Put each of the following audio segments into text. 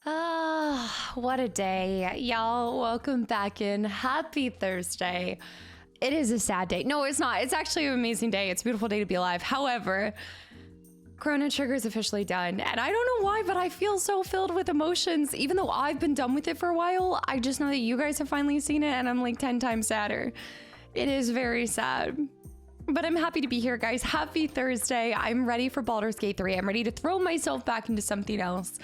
Ah, what a day. Y'all, welcome back in. Happy Thursday. It is a sad day. No, it's not. It's actually an amazing day. It's a beautiful day to be alive. However, Chrono Trigger is officially done. And I don't know why, but I feel so filled with emotions. Even though I've been done with it for a while, I just know that you guys have finally seen it and I'm like 10 times sadder. It is very sad. But I'm happy to be here, guys. Happy Thursday. I'm ready for Baldur's Gate 3. I'm ready to throw myself back into something else.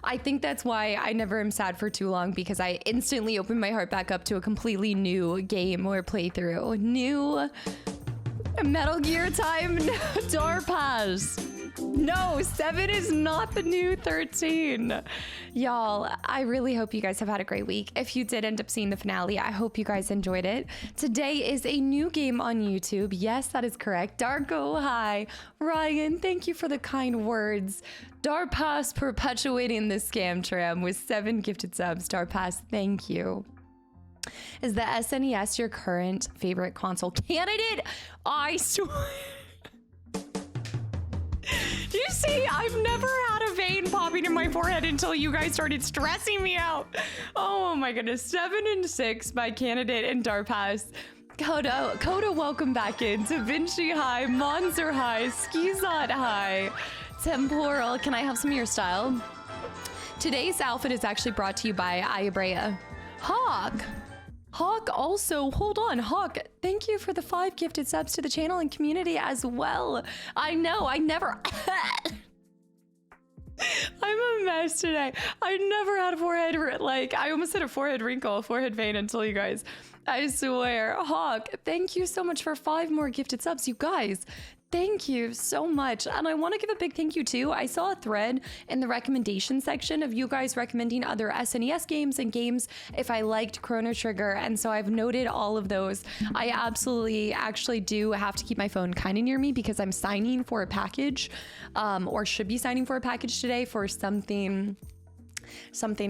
I think that's why I never am sad for too long, because I instantly open my heart back up to a completely new game or playthrough. New Metal Gear time. Darpaz. No, 7 is not the new 13. Y'all, I really hope you guys have had a great week. If you did end up seeing the finale, I hope you guys enjoyed it. Today is a new game on YouTube. Yes, that is correct. Darko, hi. Ryan, thank you for the kind words. Darpass perpetuating the scam tram with 7 gifted subs. Darpass, thank you. Is the SNES your current favorite console candidate? I swear. You see, I've never had a vein popping in my forehead until you guys started stressing me out. Oh my goodness. 7 and 6 by candidate and Darpass. Coda, welcome back in. Da Vinci, hi. Monzer, hi. Skizot, hi. Temporal, can I have some of your style? Today's outfit is actually brought to you by Ayabrea. Hawk also, hold on, Hawk, thank you for the 5 gifted subs to the channel and community as well. I know, I never... I'm a mess today. I never had a forehead, like, I almost had a forehead wrinkle, a forehead vein until you guys. I swear. Hawk, thank you so much for 5 more gifted subs, you guys. Thank you so much. And I want to give a big thank you too. I saw a thread in the recommendation section of you guys recommending other SNES games and games if I liked Chrono Trigger. And so I've noted all of those. I absolutely actually do have to keep my phone kind of near me because I'm signing for a package, or should be signing for a package today for something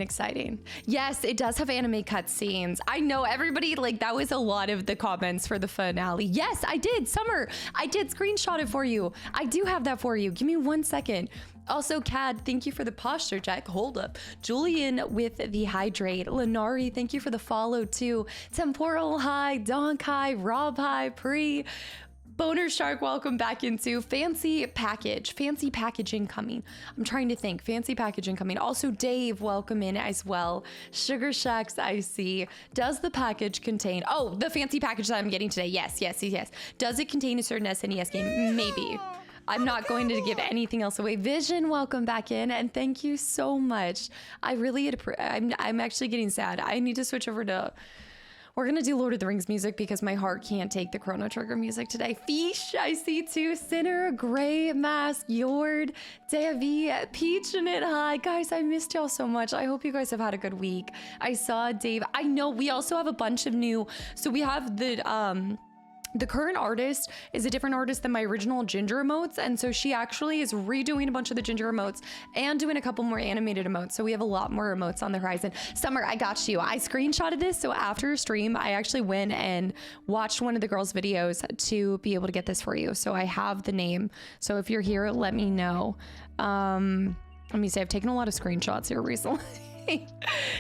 exciting. Yes, it does have anime cutscenes. I know everybody, like, that was a lot of the comments for the finale. Yes, I did. Summer, I did screenshot it for you. I do have that for you. Give me 1 second. Also, Cad, thank you for the posture check. Hold up. Julian with the hydrate. Lenari, thank you for the follow too. Temporal, hi. Donk, hi. Rob, hi. Pre. Boner Shark, welcome back into fancy package incoming. I'm trying to think. Fancy package incoming. Also, Dave, welcome in as well. Sugar Shacks, I see. Does the package contain... Oh, the fancy package that I'm getting today. Yes. Does it contain a certain SNES game? Maybe. I'm not going to give anything else away. Vision, welcome back in, and thank you so much. I really... I'm actually getting sad. I need to switch over to... We're gonna do Lord of the Rings music because my heart can't take the Chrono Trigger music today. Fish, I see too. Sinner, Gray Mask, Yord, Davy, Peach in it. Hi, guys, I missed y'all so much. I hope you guys have had a good week. I saw Dave. I know we also have a bunch of new. So we have the current artist is a different artist than my original Ginger emotes, and so she actually is redoing a bunch of the Ginger emotes and doing a couple more animated emotes, so we have a lot more emotes on the horizon. Summer, I got you. I screenshotted this, so after stream I actually went and watched one of the girls' videos to be able to get this for you, so I have the name. So if you're here, let me know. Let me say, I've taken a lot of screenshots here recently.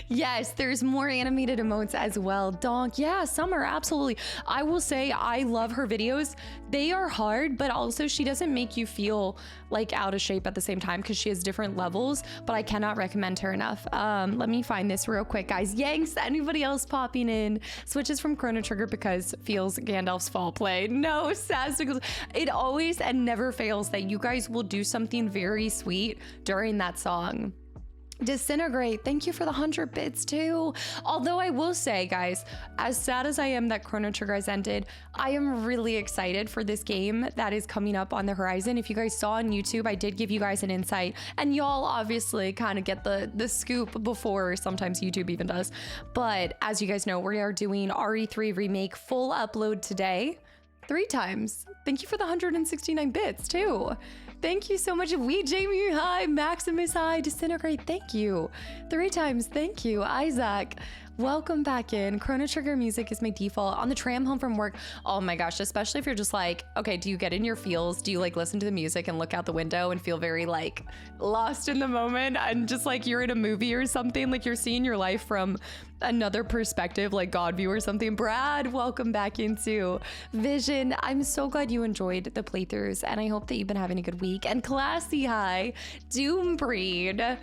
Yes, there's more animated emotes as well. Donk, yeah, Summer, absolutely. I will say I love her videos. They are hard, but also she doesn't make you feel like out of shape at the same time because she has different levels, but I cannot recommend her enough. Let me find this real quick, guys. Yanks, anybody else popping in? Switches from Chrono Trigger because feels Gandalf's fall play. No, Sassicles. It always and never fails that you guys will do something very sweet during that song. Disintegrate, thank you for the 100 bits too. Although I will say, guys, as sad as I am that Chrono Trigger has ended, I am really excited for this game that is coming up on the horizon. If you guys saw on YouTube, I did give you guys an insight, and y'all obviously kind of get the scoop before sometimes YouTube even does. But as you guys know, we are doing RE3 Remake full upload today. 3 times. Thank you for the 169 bits too. Thank you so much. We, Jamie, hi. Maximus, hi. Disintegrate, thank you. 3 times, thank you. Isaac, welcome back in. Chrono Trigger music is my default on the tram home from work. Oh my gosh, especially if you're just like, okay, do you get in your feels? Do you like listen to the music and look out the window and feel very like lost in the moment and just like you're in a movie or something, like you're seeing your life from another perspective, like God view or something. Brad, welcome back into Vision. I'm so glad you enjoyed the playthroughs and I hope that you've been having a good week. And Classy, hi. Doombreed,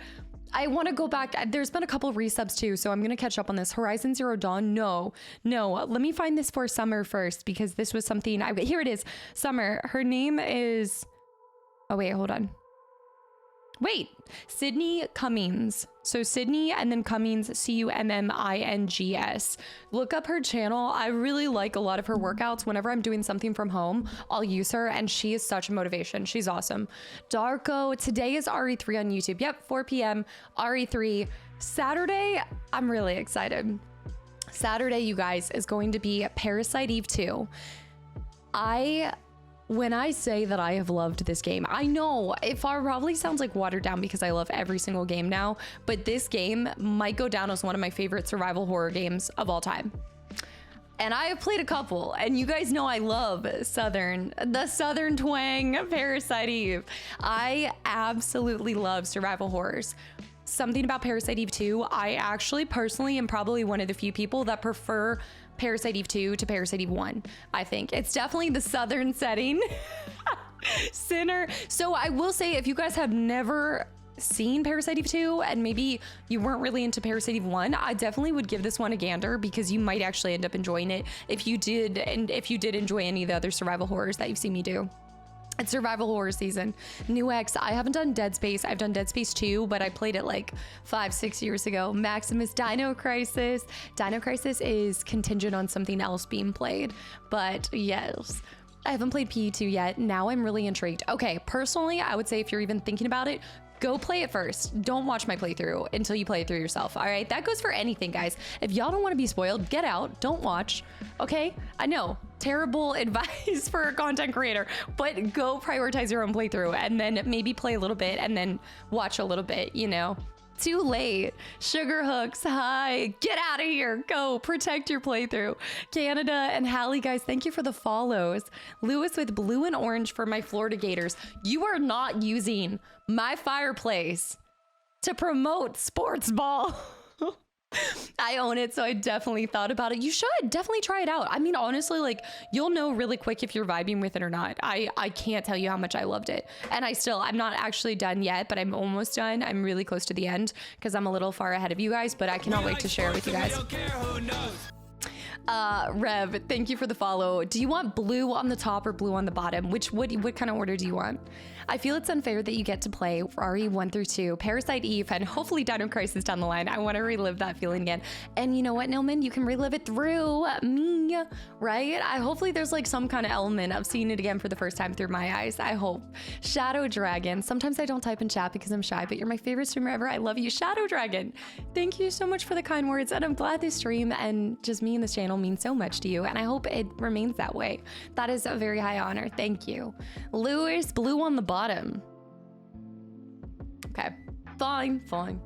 I want to go back. There's been a couple resubs too, so I'm going to catch up on this. Horizon Zero Dawn. No. Let me find this for Summer first because this was something here it is. Summer. Her name is, oh wait, hold on. Wait, Sydney Cummings. So Sydney and then Cummings, Cummings. Look up her channel. I really like a lot of her workouts. Whenever I'm doing something from home, I'll use her and she is such a motivation. She's awesome. Darko, today is RE3 on YouTube. Yep, 4 p.m. RE3. Saturday, I'm really excited. Saturday, you guys, is going to be Parasite Eve 2. When I say that I have loved this game, I know it probably sounds like watered down because I love every single game now, but this game might go down as one of my favorite survival horror games of all time. And I have played a couple, and you guys know I love the Southern twang Parasite Eve. I absolutely love survival horrors. Something about Parasite Eve 2, I actually personally am probably one of the few people that prefer Parasite Eve 2 to Parasite Eve 1. I think it's definitely the Southern setting. Sinner. So I will say, if you guys have never seen Parasite Eve 2 and maybe you weren't really into Parasite Eve 1, I definitely would give this one a gander because you might actually end up enjoying it if you did enjoy any of the other survival horrors that you've seen me do. It's survival horror season. New X, I haven't done Dead Space. I've done Dead Space 2, but I played it like 5-6 years ago. Maximus, Dino Crisis. Dino Crisis is contingent on something else being played, but yes. I haven't played PE2 yet. Now I'm really intrigued. Okay, personally, I would say if you're even thinking about it, go play it first. Don't watch my playthrough until you play it through yourself. All right, that goes for anything, guys. If y'all don't want to be spoiled, get out, don't watch. Okay, I know, terrible advice for a content creator, but go prioritize your own playthrough and then maybe play a little bit and then watch a little bit, you know. Too late. Sugar Hooks, hi. Get out of here. Go protect your playthrough. Canada and Hallie, guys, thank you for the follows. Lewis with blue and orange for my Florida Gators. You are not using my fireplace to promote sports ball. I own it, so I definitely thought about it. You should definitely try it out. I mean, honestly, like, you'll know really quick if you're vibing with it or not. I can't tell you how much I loved it. And I'm not actually done yet, but I'm almost done. I'm really close to the end because I'm a little far ahead of you guys, but I cannot wait to share it with you guys. Rev, thank you for the follow. Do you want blue on the top or blue on the bottom? What kind of order do you want? I feel it's unfair that you get to play RE 1 through 2, Parasite Eve, and hopefully Dino Crisis down the line. I want to relive that feeling again. And you know what, Nilman? You can relive it through me, right? Hopefully there's like some kind of element of seeing it again for the first time through my eyes. I hope. Shadow Dragon. Sometimes I don't type in chat because I'm shy, but you're my favorite streamer ever. I love you, Shadow Dragon. Thank you so much for the kind words. And I'm glad this stream and just me and this channel means so much to you. And I hope it remains that way. That is a very high honor. Thank you. Lewis, blue on the bottom. Okay, fine. Do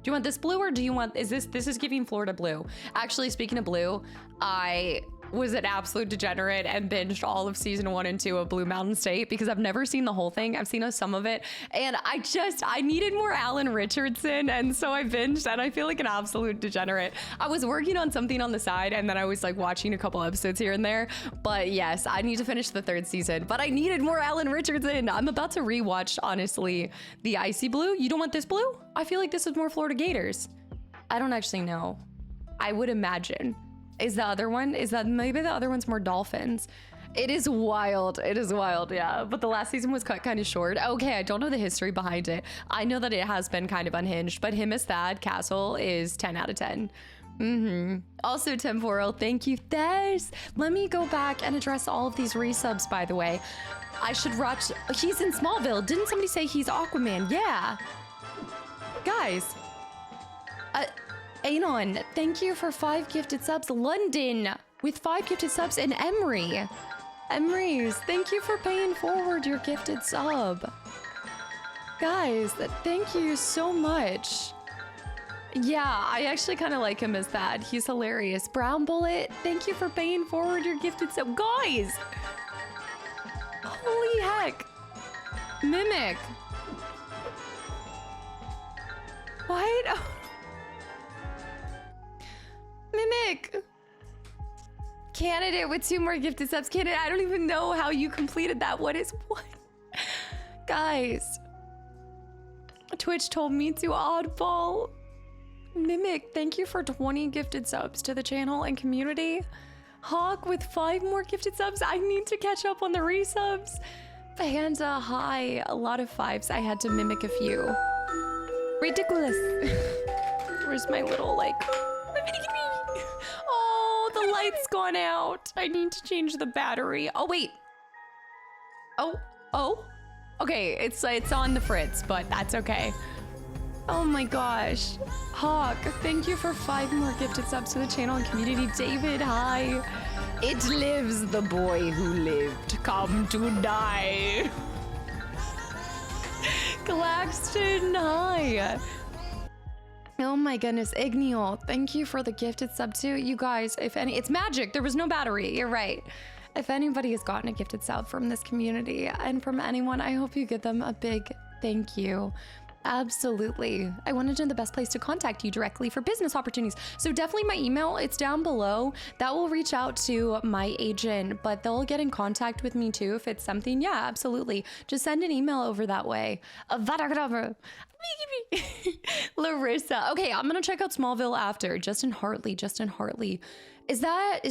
you want this blue or do you want, this is giving Florida blue. Actually, speaking of blue, I was an absolute degenerate and binged all of season 1 and 2 of Blue Mountain State because I've never seen the whole thing. I've seen some of it and I needed more Alan Richardson, and so I binged and I feel like an absolute degenerate. I was working on something on the side and then I was like watching a couple episodes here and there, but yes, I need to finish the 3rd season, but I needed more Alan Richardson. I'm about to rewatch, honestly, the Icy Blue. You don't want this blue? I feel like this is more Florida Gators. I don't actually know. I would imagine. Is the other one? Is that maybe the other one's more Dolphins? It is wild. It is wild, yeah. But the last season was cut kind of short. Okay, I don't know the history behind it. I know that it has been kind of unhinged, but him as Thad Castle is 10 out of 10. Also, Temporal, thank you. Thes. Let me go back and address all of these resubs, by the way. I should watch. He's in Smallville. Didn't somebody say he's Aquaman? Yeah. Guys. Anon, thank you for 5 gifted subs. London with 5 gifted subs, and Emery. Emery's, thank you for paying forward your gifted sub. Guys, thank you so much. Yeah, I actually kind of like him as that. He's hilarious. Brown Bullet, thank you for paying forward your gifted sub. Guys! Holy heck! Mimic. What? Mimic. Candidate with 2 more gifted subs. Candidate, I don't even know how you completed that. What? Guys. Twitch told me to oddball. Mimic, thank you for 20 gifted subs to the channel and community. Hawk with 5 more gifted subs. I need to catch up on the resubs. Panda, hi. A lot of 5s. I had to mimic a few. Ridiculous. Where's my little, like... Oh, the light's gone out. I need to change the battery. Oh, wait. Oh. Okay, it's on the fritz, but that's okay. Oh my gosh. Hawk, thank you for 5 more gifted subs to the channel and community. David, hi. It lives the boy who lived, come to die. Claxton, hi. Oh my goodness, Igneal, thank you for the gifted sub too. You guys, if any, it's magic. There was no battery. You're right. If anybody has gotten a gifted sub from this community and from anyone, I hope you give them a big thank you. Absolutely. I wanted to know the best place to contact you directly for business opportunities. So definitely my email, it's down below. That will reach out to my agent, but they'll get in contact with me too if it's something. Yeah, absolutely. Just send an email over that way. Larissa. Okay, I'm gonna check out Smallville after. Justin Hartley. Is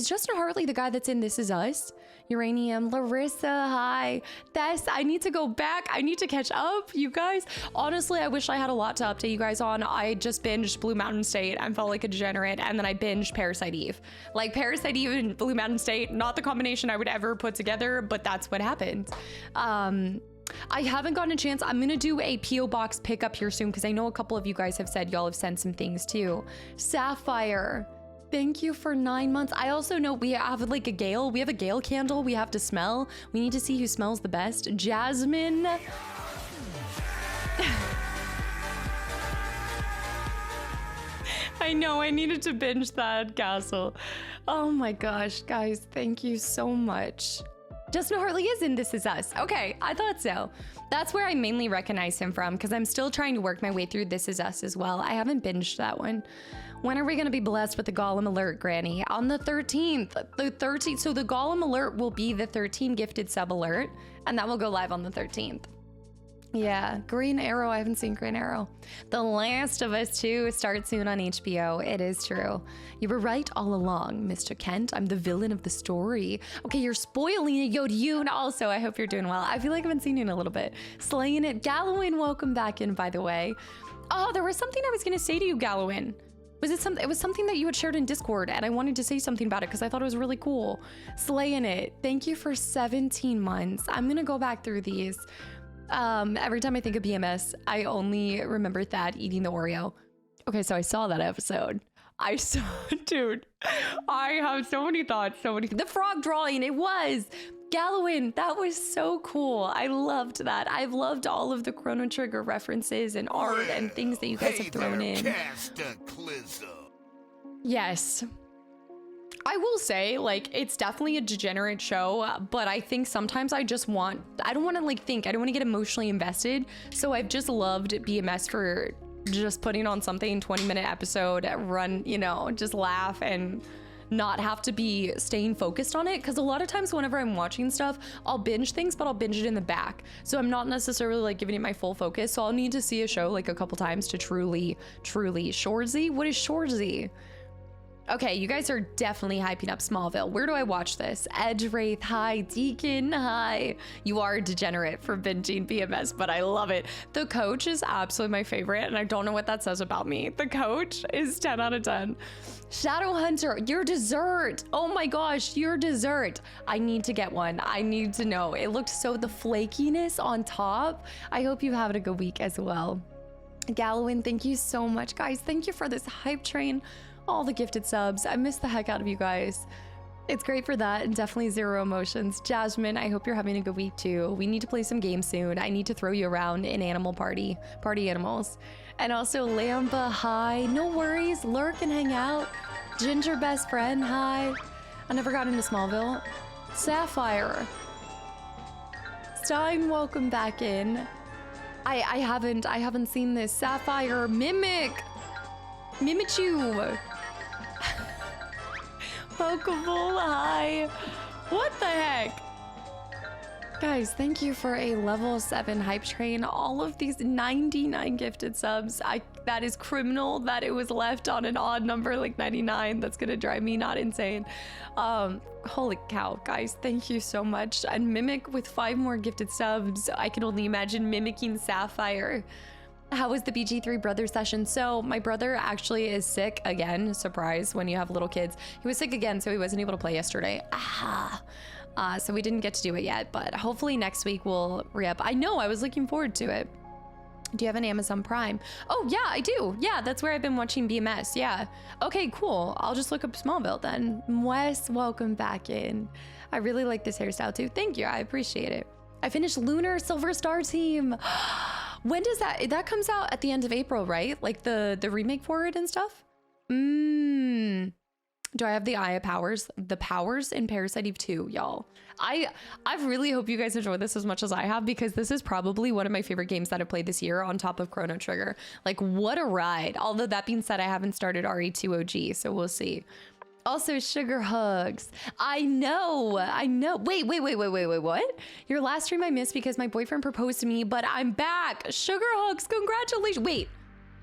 Justin Hartley the guy that's in This Is Us? Uranium. Larissa, hi. I need to go back. I need to catch up, you guys. Honestly, I wish I had a lot to update you guys on. I just binged Blue Mountain State and felt like a degenerate, and then I binged Parasite Eve. Like, Parasite Eve and Blue Mountain State, not the combination I would ever put together, but that's what happened. I haven't gotten a chance. I'm gonna do a P.O. box pickup here soon because I know a couple of you guys have said y'all have sent some things too. Sapphire. Thank you for 9 months. I also know we have like a Gale. We have a Gale candle we have to smell. We need to see who smells the best. Jasmine. I know, I needed to binge that, Castle. Oh my gosh, guys, thank you so much. Justin Hartley is in This Is Us. Okay, I thought so. That's where I mainly recognize him from because I'm still trying to work my way through This Is Us as well. I haven't binged that one. When are we going to be blessed with the Gollum alert, Granny? On the 13th. The 13th. So the Gollum alert will be the 13 gifted sub alert, and that will go live on the 13th. Yeah, Green Arrow. I haven't seen Green Arrow. The Last of Us 2 starts soon on HBO. It is true. You were right all along, Mr. Kent. I'm the villain of the story. Okay, you're spoiling it, Yodyun. Also, I hope you're doing well. I feel like I haven't seen you in a little bit. Slaying it. Gallowin, welcome back in, by the way. Oh, there was something I was going to say to you, Gallowin. It was something that you had shared in Discord, and I wanted to say something about it because I thought it was really cool. Slaying it. Thank you for 17 months. I'm going to go back through these. Every time I think of PMS, I only remember Thad eating the Oreo. Okay, so I saw that episode. Dude, I have so many thoughts, the frog drawing, it was. Gallowin, that was so cool. I loved that. I've loved all of the Chrono Trigger references and art and things that you guys have thrown in. Kastaclysm. Yes. I will say, like, it's definitely a degenerate show, but I think sometimes I don't want to like think, I don't want to get emotionally invested. So I've just loved BMS for just putting on something 20-minute episode, run, you know, just laugh and not have to be staying focused on it. Because a lot of times whenever I'm watching stuff, I'll binge things, but I'll binge it in the back. So I'm not necessarily like giving it my full focus. So I'll need to see a show like a couple times to truly Shorzy. What is Shorzy? Okay, you guys are definitely hyping up Smallville. Where do I watch this? Edge Wraith, hi. Deacon, hi. You are a degenerate for binging BMS, but I love it. The Coach is absolutely my favorite, and I don't know what that says about me. The Coach is 10 out of 10. Shadow Hunter, your dessert. Oh my gosh, your dessert. I need to get one. I need to know. It looked so, the flakiness on top. I hope you have a good week as well. Gallowin, thank you so much, guys. Thank you for this hype train. All the gifted subs. I miss the heck out of you guys. It's great for that, and definitely zero emotions. Jasmine, I hope you're having a good week too. We need to play some games soon. I need to throw you around in Animal Party animals. And also Lamba, hi. No worries, lurk and hang out. Ginger best friend, hi. I never got into Smallville. Sapphire. Stein, welcome back in. I haven't seen this. Sapphire, Mimichu. Pokeball, hi. What the heck? Guys, thank you for a level 7 hype train. All of these 99 gifted subs. That is criminal that it was left on an odd number like 99. That's gonna drive me not insane. Holy cow, guys, thank you so much. And Mimic with 5 more gifted subs. I can only imagine mimicking Sapphire. How was the BG3 brother session? So my brother actually is sick again. Surprise when you have little kids. He was sick again, so he wasn't able to play yesterday. So we didn't get to do it yet, but hopefully next week we'll re-up. I know, I was looking forward to it. Do you have an Amazon Prime? Oh yeah, I do. Yeah, that's where I've been watching BMS. Yeah. Okay, cool. I'll just look up Smallville then. Wes, welcome back in. I really like this hairstyle too. Thank you. I appreciate it. I finished Lunar Silver Star Team. When does that comes out at the end of April, right? Like the remake for it and stuff? Do I have the Eye of Powers? The powers in Parasite Eve 2, y'all. I really hope you guys enjoy this as much as I have, because this is probably one of my favorite games that I've played this year on top of Chrono Trigger. Like, what a ride. Although that being said, I haven't started RE2 OG, so we'll see. Also, sugar hugs. I know. Wait, what? Your last stream I missed because my boyfriend proposed to me, but I'm back. Sugar hugs, congratulations. Wait,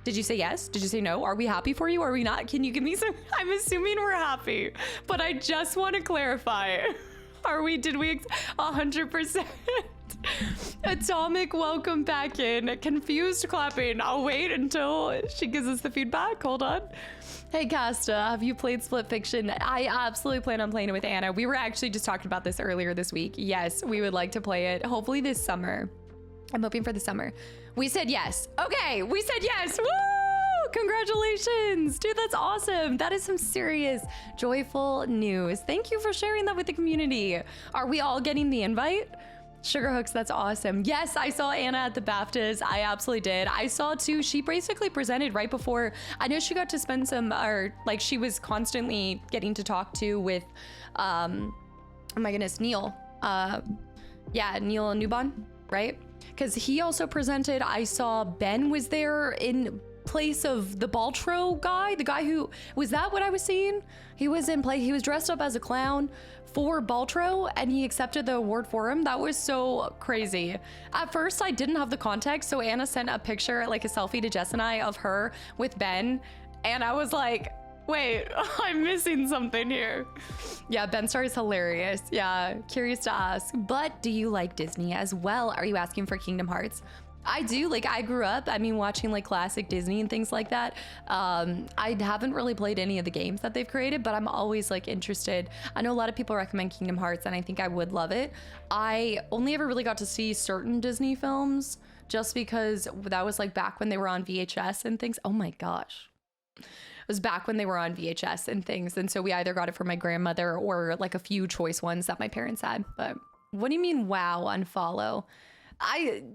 did you say yes? Did you say no? Are we happy for you? Are we not? Can you give me some? I'm assuming we're happy, but I just want to clarify. Did we 100%? Atomic, welcome back in. Confused clapping. I'll wait until she gives us the feedback. Hold on. Hey Casta, have you played Split Fiction? I absolutely plan on playing it with Anna. We were actually just talking about this earlier this week. Yes, we would like to play it. Hopefully this summer. I'm hoping for the summer. We said yes. Okay, we said yes. Woo! Congratulations. Dude, that's awesome. That is some serious, joyful news. Thank you for sharing that with the community. Are we all getting the invite? Sugar hooks, that's awesome. Yes, I saw Anna at the BAFTAs. I absolutely did. I saw too, she basically presented right before. I know she got to spend she was constantly getting to talk to with, oh my goodness, Neil. Neil Newbon, right? Because he also presented. I saw Ben was there in place of the Baltro guy, the guy who, was that what I was seeing? He was in play, he was dressed up as a clown for Baltro and he accepted the award for him. That was so crazy. At first I didn't have the context, so Anna sent a picture, like a selfie to Jess and I of her with Ben, and I was like, wait, I'm missing something here. Yeah, Ben Star is hilarious. Yeah, curious to ask, but do you like Disney as well? Are you asking for Kingdom Hearts? I do. Like, I grew up, watching like classic Disney and things like that. I haven't really played any of the games that they've created, but I'm always like interested. I know a lot of people recommend Kingdom Hearts and I think I would love it. I only ever really got to see certain Disney films just because that was like back when they were on VHS and things. Oh my gosh. It was back when they were on VHS and things. And so we either got it from my grandmother or like a few choice ones that my parents had. But what do you mean, wow, unfollow?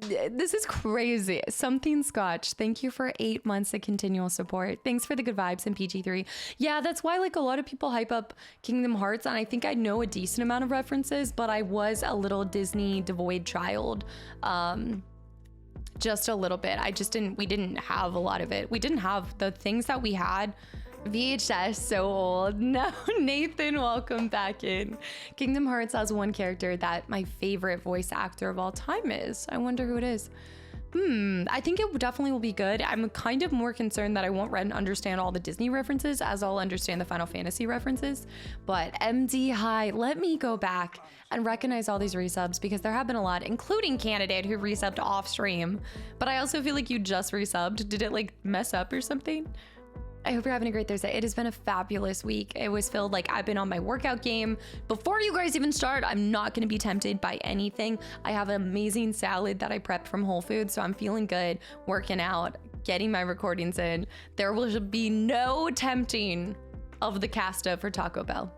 This is crazy. Something Scotch, thank you for 8 months of continual support. Thanks for the good vibes in PG3. Yeah, that's why like a lot of people hype up Kingdom Hearts, and I think I know a decent amount of references, but I was a little Disney devoid child. Just a little bit. We didn't have a lot of it. We didn't have the things that we had. VHS, so old. No, Nathan, welcome back in. Kingdom Hearts has one character that my favorite voice actor of all time is. I wonder who it is. I think it definitely will be good. I'm kind of more concerned that I won't understand all the Disney references as I'll understand the Final Fantasy references. But MD High, let me go back and recognize all these resubs because there have been a lot, including Candidate who resubbed off stream. But I also feel like you just resubbed. Did it like mess up or something? I hope you're having a great Thursday. It has been a fabulous week. It was filled, like, I've been on my workout game. Before you guys even start, I'm not going to be tempted by anything. I have an amazing salad that I prepped from Whole Foods, so I'm feeling good, working out, getting my recordings in. There will be no tempting of the Casta for Taco Bell.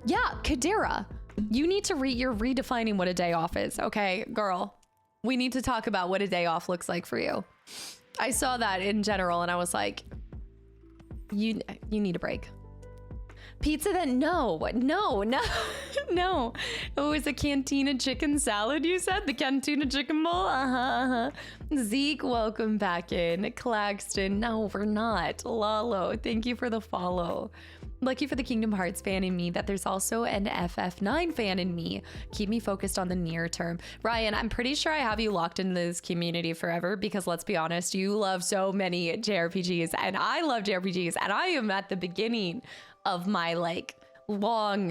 Yeah, Kadira, you need to you're redefining what a day off is. Okay, girl, we need to talk about what a day off looks like for you. I saw that in general and I was like, you need a break. Pizza then? No. It was a cantina chicken salad, you said? The cantina chicken bowl? Zeke, welcome back in. Claxton, no, we're not. Lalo, thank you for the follow. Lucky for the Kingdom Hearts fan in me that there's also an FF9 fan in me. Keep me focused on the near term. Ryan, I'm pretty sure I have you locked into this community forever because let's be honest, you love so many JRPGs and I love JRPGs and I am at the beginning of my like long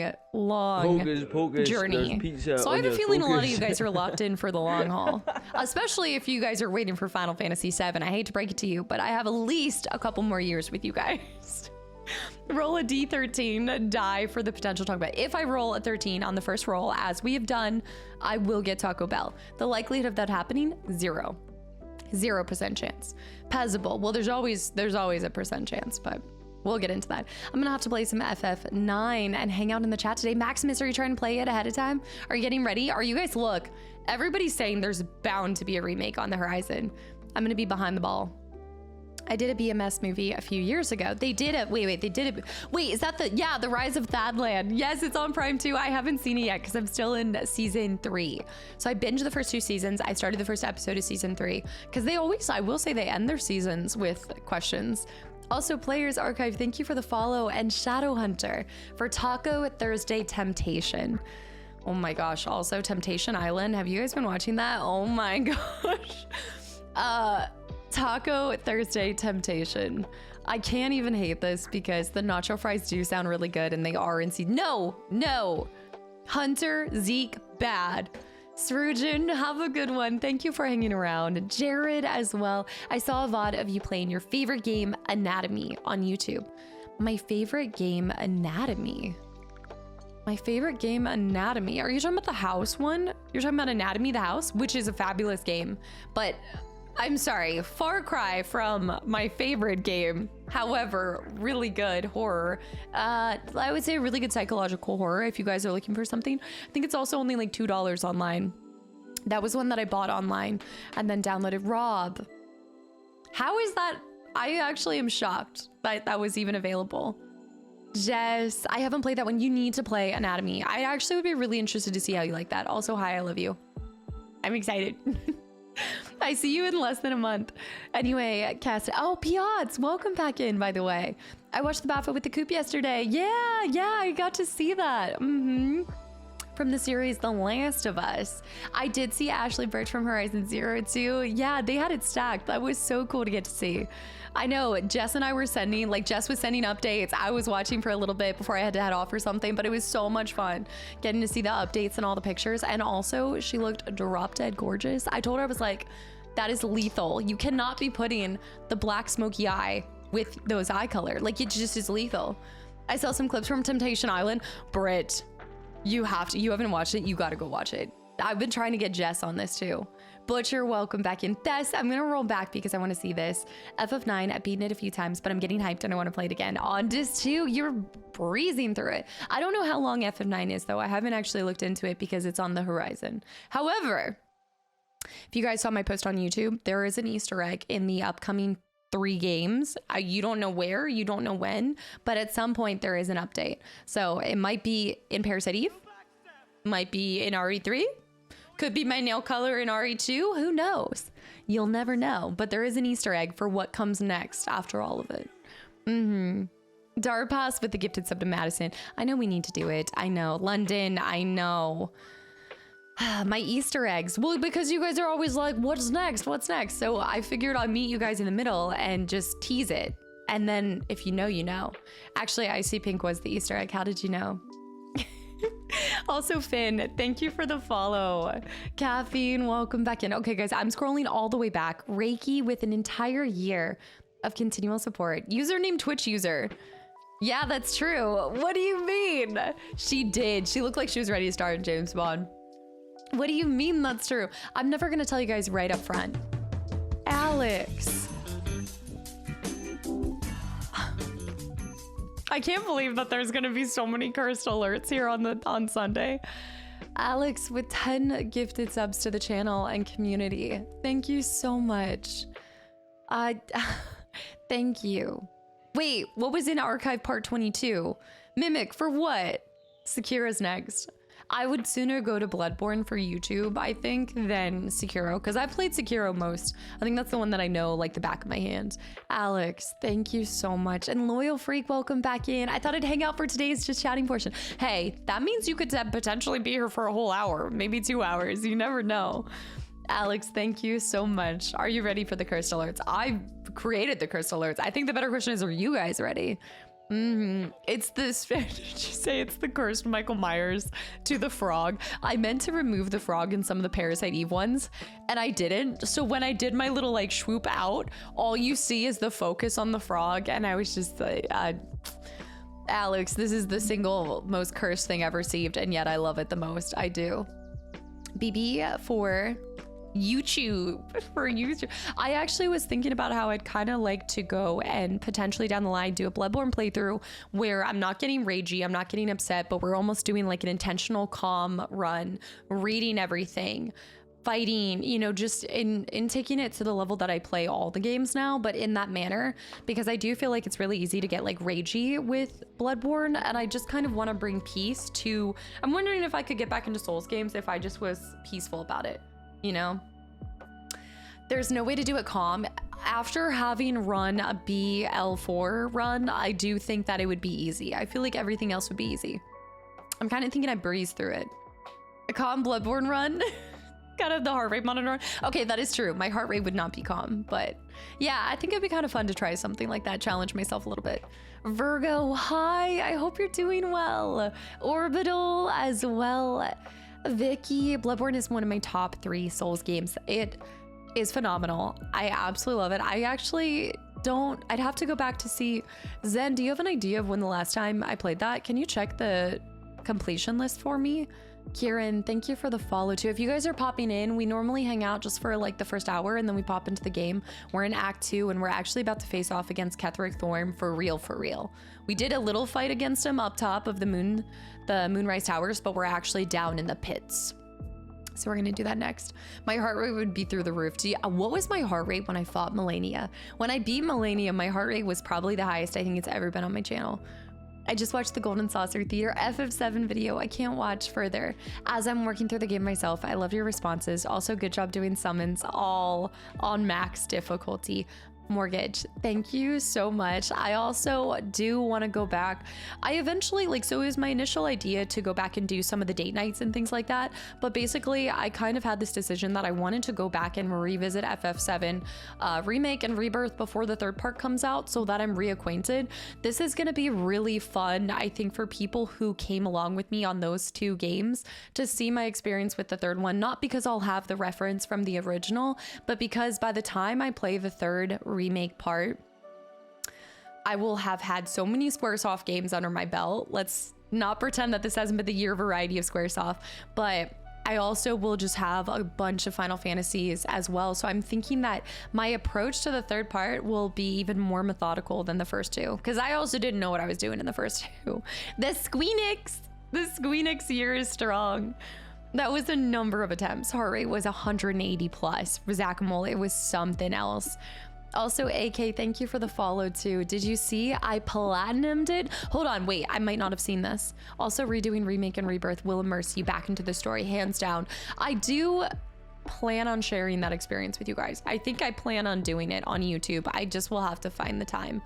journey. So I have a feeling a lot of you guys are locked in for the long haul, especially if you guys are waiting for Final Fantasy VII. I hate to break it to you, but I have at least a couple more years with you guys. Roll a D13, die for the potential Taco Bell. If I roll a 13 on the first roll, as we have done, I will get Taco Bell. The likelihood of that happening, 0% chance. Peasable. Well, there's always a percent chance, but we'll get into that. I'm gonna have to play some FF9 and hang out in the chat today. Maximus, are you trying to play it ahead of time? Are you getting ready? Are you guys, look, everybody's saying there's bound to be a remake on the horizon. I'm gonna be behind the ball. I did a BMS movie a few years ago. They did it. Wait, is that the Rise of Thadland? Yes, it's on Prime too. I haven't seen it yet because I'm still in season 3. So I binged the first 2 seasons. I started the first episode of season 3 because they always, I will say, they end their seasons with questions. Also, Players Archive, thank you for the follow, and Shadow Hunter for Taco Thursday Temptation. Oh my gosh. Also, Temptation Island. Have you guys been watching that? Oh my gosh. Taco Thursday Temptation. I can't even hate this because the nacho fries do sound really good and they are in season. No. Hunter, Zeke, bad. Srujin, have a good one. Thank you for hanging around. Jared as well. I saw a VOD of you playing your favorite game, Anatomy, on YouTube. My favorite game, Anatomy. Are you talking about the house one? You're talking about Anatomy the House, which is a fabulous game, but I'm sorry, far cry from my favorite game. However, really good horror. I would say really good psychological horror if you guys are looking for something. I think it's also only like $2 online. That was one that I bought online and then downloaded. Rob, how is that? I actually am shocked that that was even available. Jess, I haven't played that one. You need to play Anatomy. I actually would be really interested to see how you like that. Also, hi, I love you. I'm excited. I see you in less than a month. Anyway, Piotz, welcome back in, by the way. I watched the Baffle with the Coop yesterday. Yeah, I got to see that. From the series The Last of Us. I did see Ashley Birch from Horizon Zero too. Yeah, they had it stacked. That was so cool to get to see. I know Jess and I were Jess was sending updates. I was watching for a little bit before I had to head off or something, but it was so much fun getting to see the updates and all the pictures. And also she looked drop dead gorgeous. I told her, I was like, that is lethal. You cannot be putting the black smoky eye with those eye color. Like, it just is lethal. I saw some clips from Temptation Island. Britt, you haven't watched it. You got to go watch it. I've been trying to get Jess on this too. Butcher, welcome back in. Thess, I'm gonna roll back because I want to see this. FF9, I've beaten it a few times, but I'm getting hyped and I want to play it again. On Dis 2, you're breezing through it. I don't know how long FF9 is though. I haven't actually looked into it because it's on the horizon. However, if you guys saw my post on YouTube, there is an Easter egg in the upcoming 3 games. You don't know where, you don't know when, but at some point there is an update. So it might be in Parasite Eve, might be in RE3, could be my nail color in RE2. Who knows? You'll never know. But there is an Easter egg for what comes next after all of it. Darpass with the gifted sub to Madison. I know we need to do it. I know. London, I know. My Easter eggs. Well, because you guys are always like, what's next? What's next? So I figured I'd meet you guys in the middle and just tease it. And then if you know, you know. Actually, Icy Pink was the Easter egg. How did you know? Also, Finn, thank you for the follow. Caffeine, welcome back in. Okay, guys, I'm scrolling all the way back. Reiki with an entire year of continual support. Username Twitch user. Yeah, that's true. What do you mean? She did. She looked like she was ready to start James Bond. What do you mean that's true? I'm never going to tell you guys right up front. Alex. I can't believe that there's gonna be so many cursed alerts here on Sunday. Alex with 10 gifted subs to the channel and community. Thank you so much. Thank you. Wait, what was in archive part 22? Mimic for what? Sekira's next. I would sooner go to Bloodborne for YouTube, I think, than Sekiro, because I've played Sekiro most. I think that's the one that I know like the back of my hand. Alex, thank you so much. And Loyal Freak, welcome back in. I thought I'd hang out for today's just chatting portion. Hey, that means you could potentially be here for a whole hour, maybe 2 hours. You never know. Alex, thank you so much. Are you ready for the cursed alerts? I created the cursed alerts. I think the better question is, are you guys ready? It's this, did you say it's the cursed Michael Myers to the frog? I meant to remove the frog in some of the Parasite Eve ones, and I didn't. So when I did my little like swoop out, all you see is the focus on the frog, and I was just like, Alex, this is the single most cursed thing I've received, and yet I love it the most. I do. BB for YouTube. I actually was thinking about how I'd kind of like to go and potentially down the line do a Bloodborne playthrough where I'm not getting ragey, I'm not getting upset, but we're almost doing like an intentional calm run, reading everything, fighting, you know, just in taking it to the level that I play all the games now, but in that manner, because I do feel like it's really easy to get like ragey with Bloodborne, and I just kind of want to bring peace to, I'm wondering if I could get back into Souls games if I just was peaceful about it. You know, there's no way to do it calm. After having run a BL4 run, I do think that it would be easy. I feel like everything else would be easy. I'm kind of thinking I breeze through it. A calm Bloodborne run. Kind of the heart rate monitor. Okay, that is true. My heart rate would not be calm, but yeah, I think it'd be kind of fun to try something like that, challenge myself a little bit. Virgo, hi, I hope you're doing well. Orbital as well. Vicky, Bloodborne is one of my top 3 Souls games. It is phenomenal. I absolutely love it. I actually I'd have to go back to see. Zen, do you have an idea of when the last time I played that? Can you check the completion list for me? Kieran, thank you for the follow too. If you guys are popping in, we normally hang out just for like the first hour and then we pop into the game. We're in Act 2 and we're actually about to face off against Ketheric Thorm for real, for real. We did a little fight against him up top of the Moonrise Towers, but we're actually down in the pits. So we're gonna do that next. My heart rate would be through the roof. What was my heart rate when I fought Melania? When I beat Melania, my heart rate was probably the highest I think it's ever been on my channel. I just watched the Golden Saucer Theater FF7 video. I can't watch further as I'm working through the game myself. I loved your responses. Also, good job doing summons all on max difficulty. Mortgage, thank you so much. I also do want to go back. I eventually, so it was my initial idea to go back and do some of the date nights and things like that, but basically I kind of had this decision that I wanted to go back and revisit FF7 remake and rebirth before the third part comes out so that I'm reacquainted. This is going to be really fun, I think, for people who came along with me on those 2 games to see my experience with the third one, not because I'll have the reference from the original, but because by the time I play the third remake part, I will have had so many Squaresoft games under my belt. Let's not pretend that this hasn't been the year variety of Squaresoft, but I also will just have a bunch of Final Fantasies as well. So I'm thinking that my approach to the third part will be even more methodical than the first 2, because I also didn't know what I was doing in the first 2. The Squeenix year is strong. That was a number of attempts. Heart rate was 180 plus. Zackamole, it was something else. Also, AK, thank you for the follow too. Did you see I platinumed it? Hold on, wait, I might not have seen this. Also, redoing Remake and Rebirth will immerse you back into the story, hands down. I do plan on sharing that experience with you guys. I think I plan on doing it on YouTube. I just will have to find the time.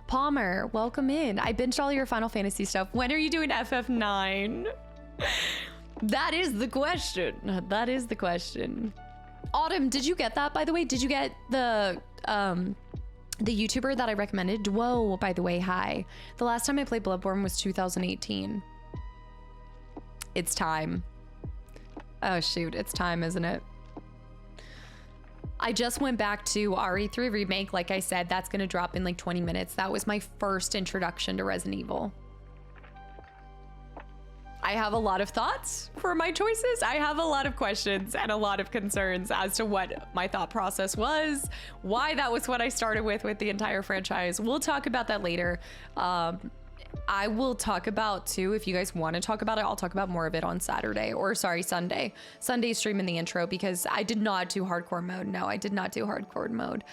Palmer, welcome in. I binged all your Final Fantasy stuff. When are you doing FF9? That is the question. That is the question. Autumn, did you get that, by the way? Did you get the YouTuber that I recommended? Whoa, by the way, hi. The last time I played Bloodborne was 2018. It's time. Oh shoot, it's time, isn't it? I just went back to RE3 Remake. Like I said, that's gonna drop in like 20 minutes. That was my first introduction to Resident Evil. I have a lot of thoughts for my choices. I have a lot of questions and a lot of concerns as to what my thought process was, why that was what I started with the entire franchise. We'll talk about that later. I will talk about too, if you guys want to talk about it, I'll talk about more of it on Saturday, or sorry, Sunday stream in the intro, because I did not do hardcore mode. No, I did not do hardcore mode.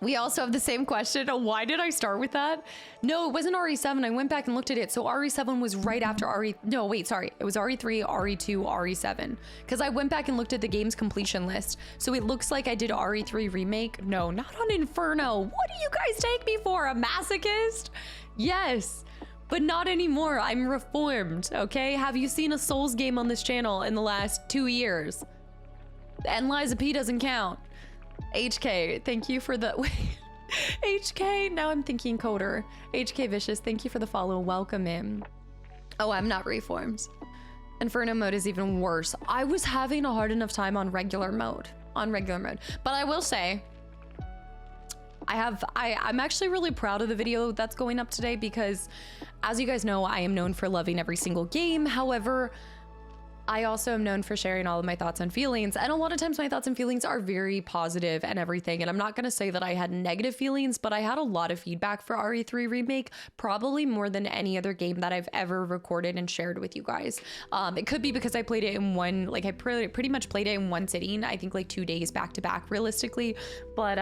We also have the same question. Why did I start with that? No, it wasn't RE7. I went back and looked at it. So RE7 was right after RE. No, wait, sorry. It was RE3, RE2, RE7. Because I went back and looked at the game's completion list. So it looks like I did RE3 remake. No, not on Inferno. What do you guys take me for? A masochist? Yes, but not anymore. I'm reformed, okay? Have you seen a Souls game on this channel in the last 2 years? And Liza P doesn't count. HK, thank you for the HK, now I'm thinking coder. HK Vicious, thank you for the follow. Welcome in. Oh, I'm not reformed. Inferno mode is even worse. I was having a hard enough time on regular mode. But I will say, I'm actually really proud of the video that's going up today, because as you guys know, I am known for loving every single game. However, I also am known for sharing all of my thoughts and feelings, and a lot of times my thoughts and feelings are very positive and everything. And I'm not going to say that I had negative feelings, but I had a lot of feedback for RE3 Remake, probably more than any other game that I've ever recorded and shared with you guys. It could be because I played it in one, like I pretty much played it in one sitting, I think like 2 days back to back realistically. But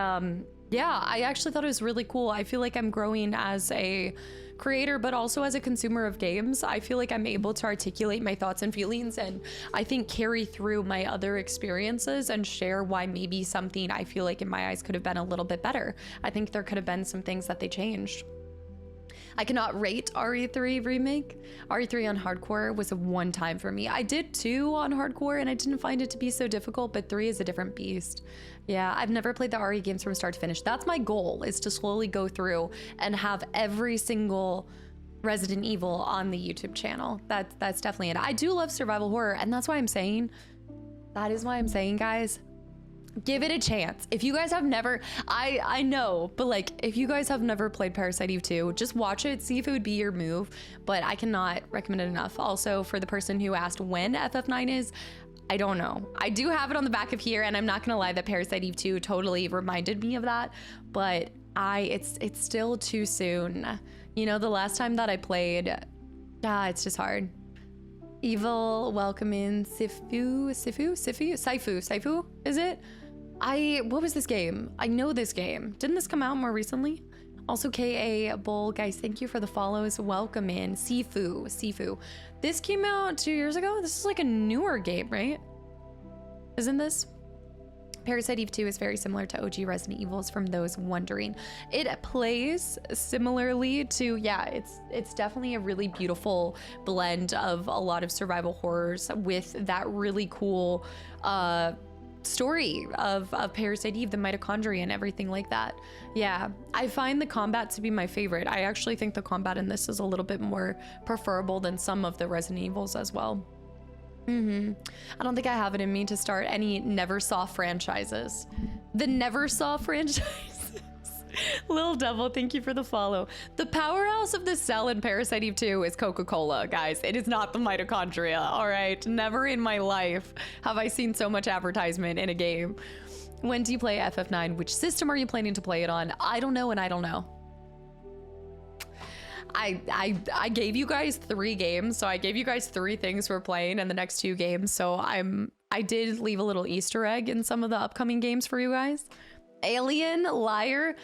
yeah, I actually thought it was really cool. I feel like I'm growing as a creator, but also as a consumer of games. I feel like I'm able to articulate my thoughts and feelings, and I think carry through my other experiences and share why maybe something I feel like in my eyes could have been a little bit better. I think there could have been some things that they changed. I cannot rate RE3 Remake. RE3 on hardcore was a one time for me. I did 2 on hardcore and I didn't find it to be so difficult, but 3 is a different beast. Yeah, I've never played the RE games from start to finish. That's my goal, is to slowly go through and have every single Resident Evil on the YouTube channel. That's definitely it. I do love survival horror, and that's why I'm saying, guys, give it a chance. If you guys have never, I know, but like, if you guys have never played Parasite Eve 2, just watch it, see if it would be your move, but I cannot recommend it enough. Also, for the person who asked when FF9 is, I don't know. I do have it on the back of here, and I'm not gonna lie that Parasite Eve 2 totally reminded me of that, but it's still too soon. You know, the last time that I played, it's just hard. Evil, welcome in. Saifu, is it? What was this game? I know this game. Didn't this come out more recently? Also, KA Bull, guys, thank you for the follows. Welcome in. Sifu. This came out 2 years ago. This is like a newer game, right? Isn't this? Parasite Eve 2 is very similar to OG Resident Evils, from those wondering. It plays similarly to, yeah, it's definitely a really beautiful blend of a lot of survival horrors with that really cool story of Parasite Eve, the mitochondria and everything like that. Yeah, I find the combat to be my favorite. I actually think the combat in this is a little bit more preferable than some of the Resident Evils as well. I don't think I have it in me to start any Neversoft franchises. The Neversoft franchise. Lil Devil, thank you for the follow. The powerhouse of the cell in Parasite Eve 2 is Coca-Cola, guys. It is not the mitochondria, all right? Never in my life have I seen so much advertisement in a game. When do you play FF9? Which system are you planning to play it on? I don't know, and I don't know. I gave you guys 3 games, so I gave you guys 3 things we're playing in the next 2 games, so I did leave a little Easter egg in some of the upcoming games for you guys. Alien, liar.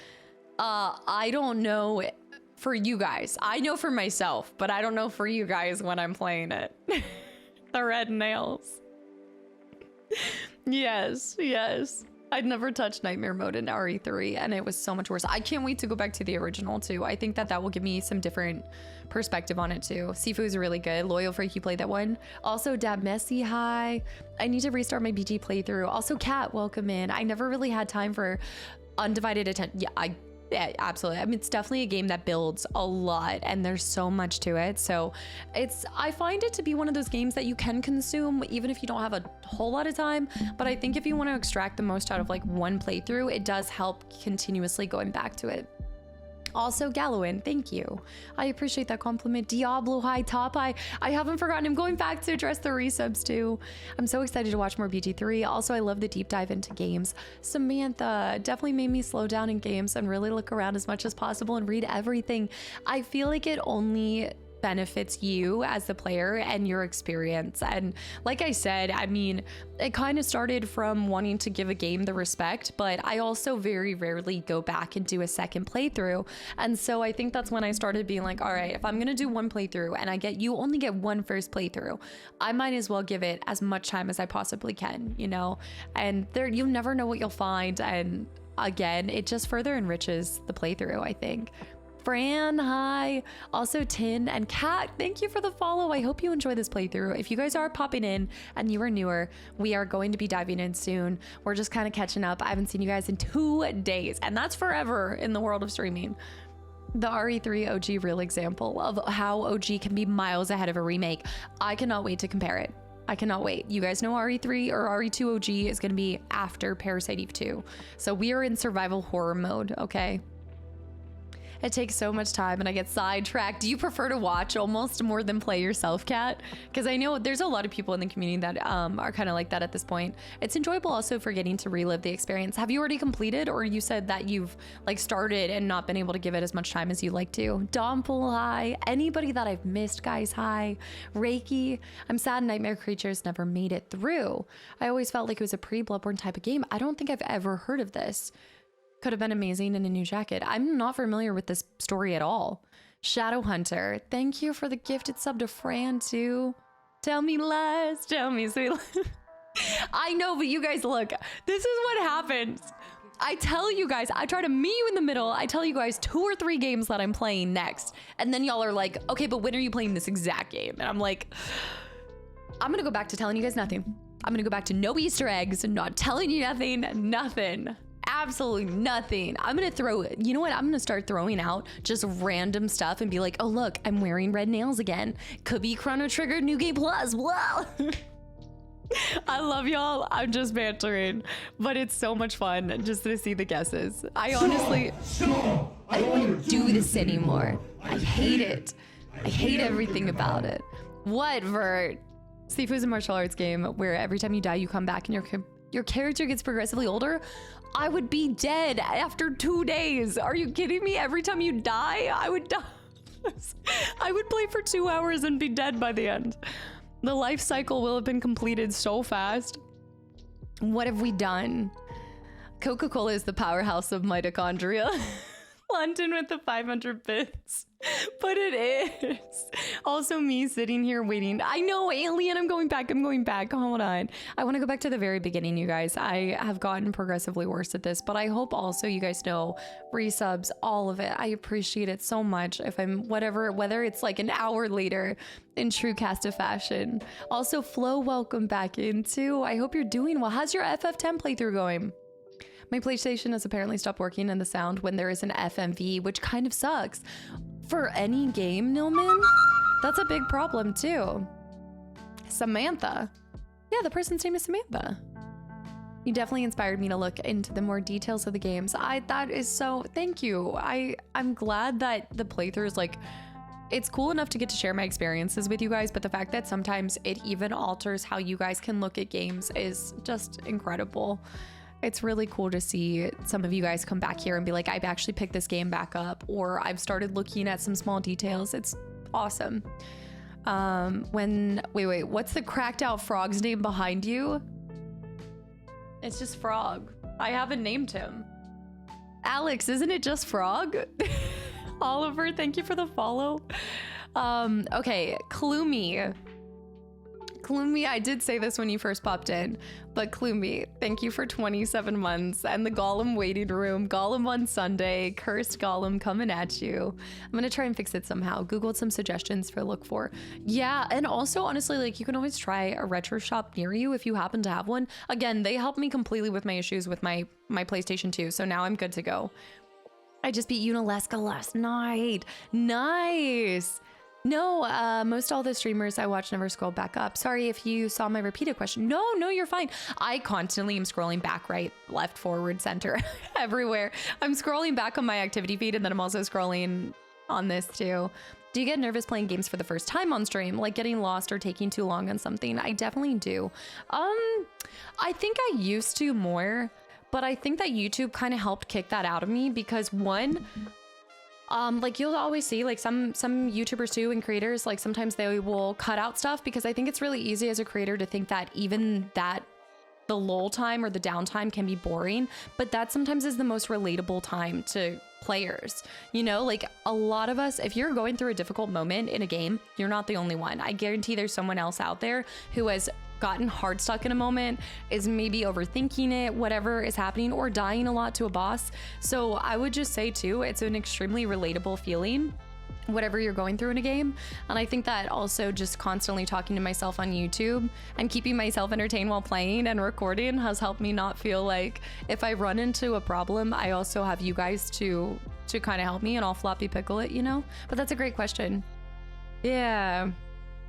I don't know for you guys. I know for myself, but I don't know for you guys when I'm playing it. The red nails. Yes. I'd never touched Nightmare Mode in RE3, and it was so much worse. I can't wait to go back to the original too. I think that will give me some different perspective on it too. Sifu is really good. Loyal Freak, you played that one. Also, Dab Messy, hi. I need to restart my BG playthrough. Also, Kat, welcome in. I never really had time for undivided attention. Yeah, absolutely. I mean, it's definitely a game that builds a lot, and there's so much to it. So I find it to be one of those games that you can consume even if you don't have a whole lot of time. But I think if you want to extract the most out of like one playthrough, it does help continuously going back to it. Also, Gallowin, thank you. I appreciate that compliment. Diablo High Top High. I haven't forgotten. I'm going back to address the resubs too. I'm so excited to watch more BT3. Also, I love the deep dive into games. Samantha definitely made me slow down in games and really look around as much as possible and read everything. I feel like it only benefits you as the player and your experience. And like I said, I mean, it kind of started from wanting to give a game the respect, but I also very rarely go back and do a second playthrough. And so I think that's when I started being like, all right, if I'm gonna do one playthrough and you only get one first playthrough, I might as well give it as much time as I possibly can, you know? And there, you never know what you'll find. And again, it just further enriches the playthrough, I think. Fran, hi. Also, Tin and Kat, thank you for the follow. I hope you enjoy this playthrough. If you guys are popping in and you are newer, we are going to be diving in soon. We're just kind of catching up. I haven't seen you guys in 2 days, and that's forever in the world of streaming. The RE3 OG real example of how OG can be miles ahead of a remake. I cannot wait to compare it. I cannot wait. You guys know RE3 or RE2 OG is going to be after Parasite Eve 2. So we are in survival horror mode, okay? It takes so much time and I get sidetracked. Do you prefer to watch almost more than play yourself, Kat? Because I know there's a lot of people in the community that are kind of like that at this point. It's enjoyable also for getting to relive the experience. Have you already completed, or you said that you've like started and not been able to give it as much time as you like to? Dompool, hi. Anybody that I've missed, guys, hi. Reiki, I'm sad Nightmare Creatures never made it through. I always felt like it was a pre-Bloodborne type of game. I don't think I've ever heard of this. Could have been amazing in a new jacket. I'm not familiar with this story at all. Shadow Hunter, thank you for the gifted sub to Fran too. Tell me less, tell me sweet. I know, but you guys, look, this is what happens. I tell you guys, I try to meet you in the middle. I tell you guys 2 or 3 games that I'm playing next. And then y'all are like, okay, but when are you playing this exact game? And I'm like, I'm gonna go back to telling you guys nothing. I'm gonna go back to no Easter eggs, not telling you nothing. Absolutely nothing. I'm gonna you know what? I'm gonna start throwing out just random stuff and be like, oh look, I'm wearing red nails again. Could be Chrono Trigger New Game Plus. Whoa. I love y'all. I'm just bantering, but it's so much fun just to see the guesses. I honestly, I don't want to do this anymore. I hate it. I hate everything about it. What, Vert? Sifu's a martial arts game where every time you die, you come back and your character gets progressively older. I would be dead after 2 days. Are you kidding me? Every time you die, I would die. I would play for 2 hours and be dead by the end. The life cycle will have been completed so fast. What have we done? Coca-Cola is the powerhouse of mitochondria. London with the 500 bits. But it is. Also me sitting here waiting. I know, Alien, I'm going back. Hold on. I want to go back to the very beginning, you guys. I have gotten progressively worse at this, but I hope also you guys know resubs, all of it. I appreciate it so much. If I'm whether it's like an hour later in true cast of fashion. Also, Flo, welcome back in too. I hope you're doing well. How's your FF10 playthrough going? My PlayStation has apparently stopped working in the sound when there is an FMV, which kind of sucks. For any game, Nilman, that's a big problem too. Samantha. Yeah, the person's name is Samantha. You definitely inspired me to look into the more details of the games. That is so, thank you. I'm glad that the playthrough is like, it's cool enough to get to share my experiences with you guys, but the fact that sometimes it even alters how you guys can look at games is just incredible. It's really cool to see some of you guys come back here and be like, I've actually picked this game back up, or I've started looking at some small details. It's awesome. Wait, what's the cracked out frog's name behind you? It's just Frog. I haven't named him. Alex, isn't it just Frog? Oliver, thank you for the follow. Okay, Kloomy, I did say this when you first popped in, but Kloomy, thank you for 27 months and the Gollum waiting room, Gollum on Sunday, cursed Gollum coming at you. I'm gonna try and fix it somehow. Googled some suggestions for look for. Yeah, and also honestly, like you can always try a retro shop near you if you happen to have one. Again, they helped me completely with my issues with my PlayStation 2, so now I'm good to go. I just beat Unalesca last night. Nice. No, most all the streamers I watch never scroll back up. Sorry if you saw my repeated question. No, you're fine. I constantly am scrolling back, right, left, forward, center, everywhere. I'm scrolling back on my activity feed, and then I'm also scrolling on this too. Do you get nervous playing games for the first time on stream, like getting lost or taking too long on something? I definitely do. I think I used to more, but I think that YouTube kind of helped kick that out of me because one, like you'll always see like some YouTubers too and creators, like sometimes they will cut out stuff because I think it's really easy as a creator to think that even that the lull time or the downtime can be boring, but that sometimes is the most relatable time to players. You know, like a lot of us, if you're going through a difficult moment in a game, you're not the only one. I guarantee there's someone else out there who has gotten hard stuck in a moment, is maybe overthinking it, whatever is happening, or dying a lot to a boss. So I would just say too, it's an extremely relatable feeling, whatever you're going through in a game. And I think that also just constantly talking to myself on YouTube and keeping myself entertained while playing and recording has helped me not feel like if I run into a problem, I also have you guys to kind of help me and I'll floppy pickle it, you know? But that's a great question. Yeah.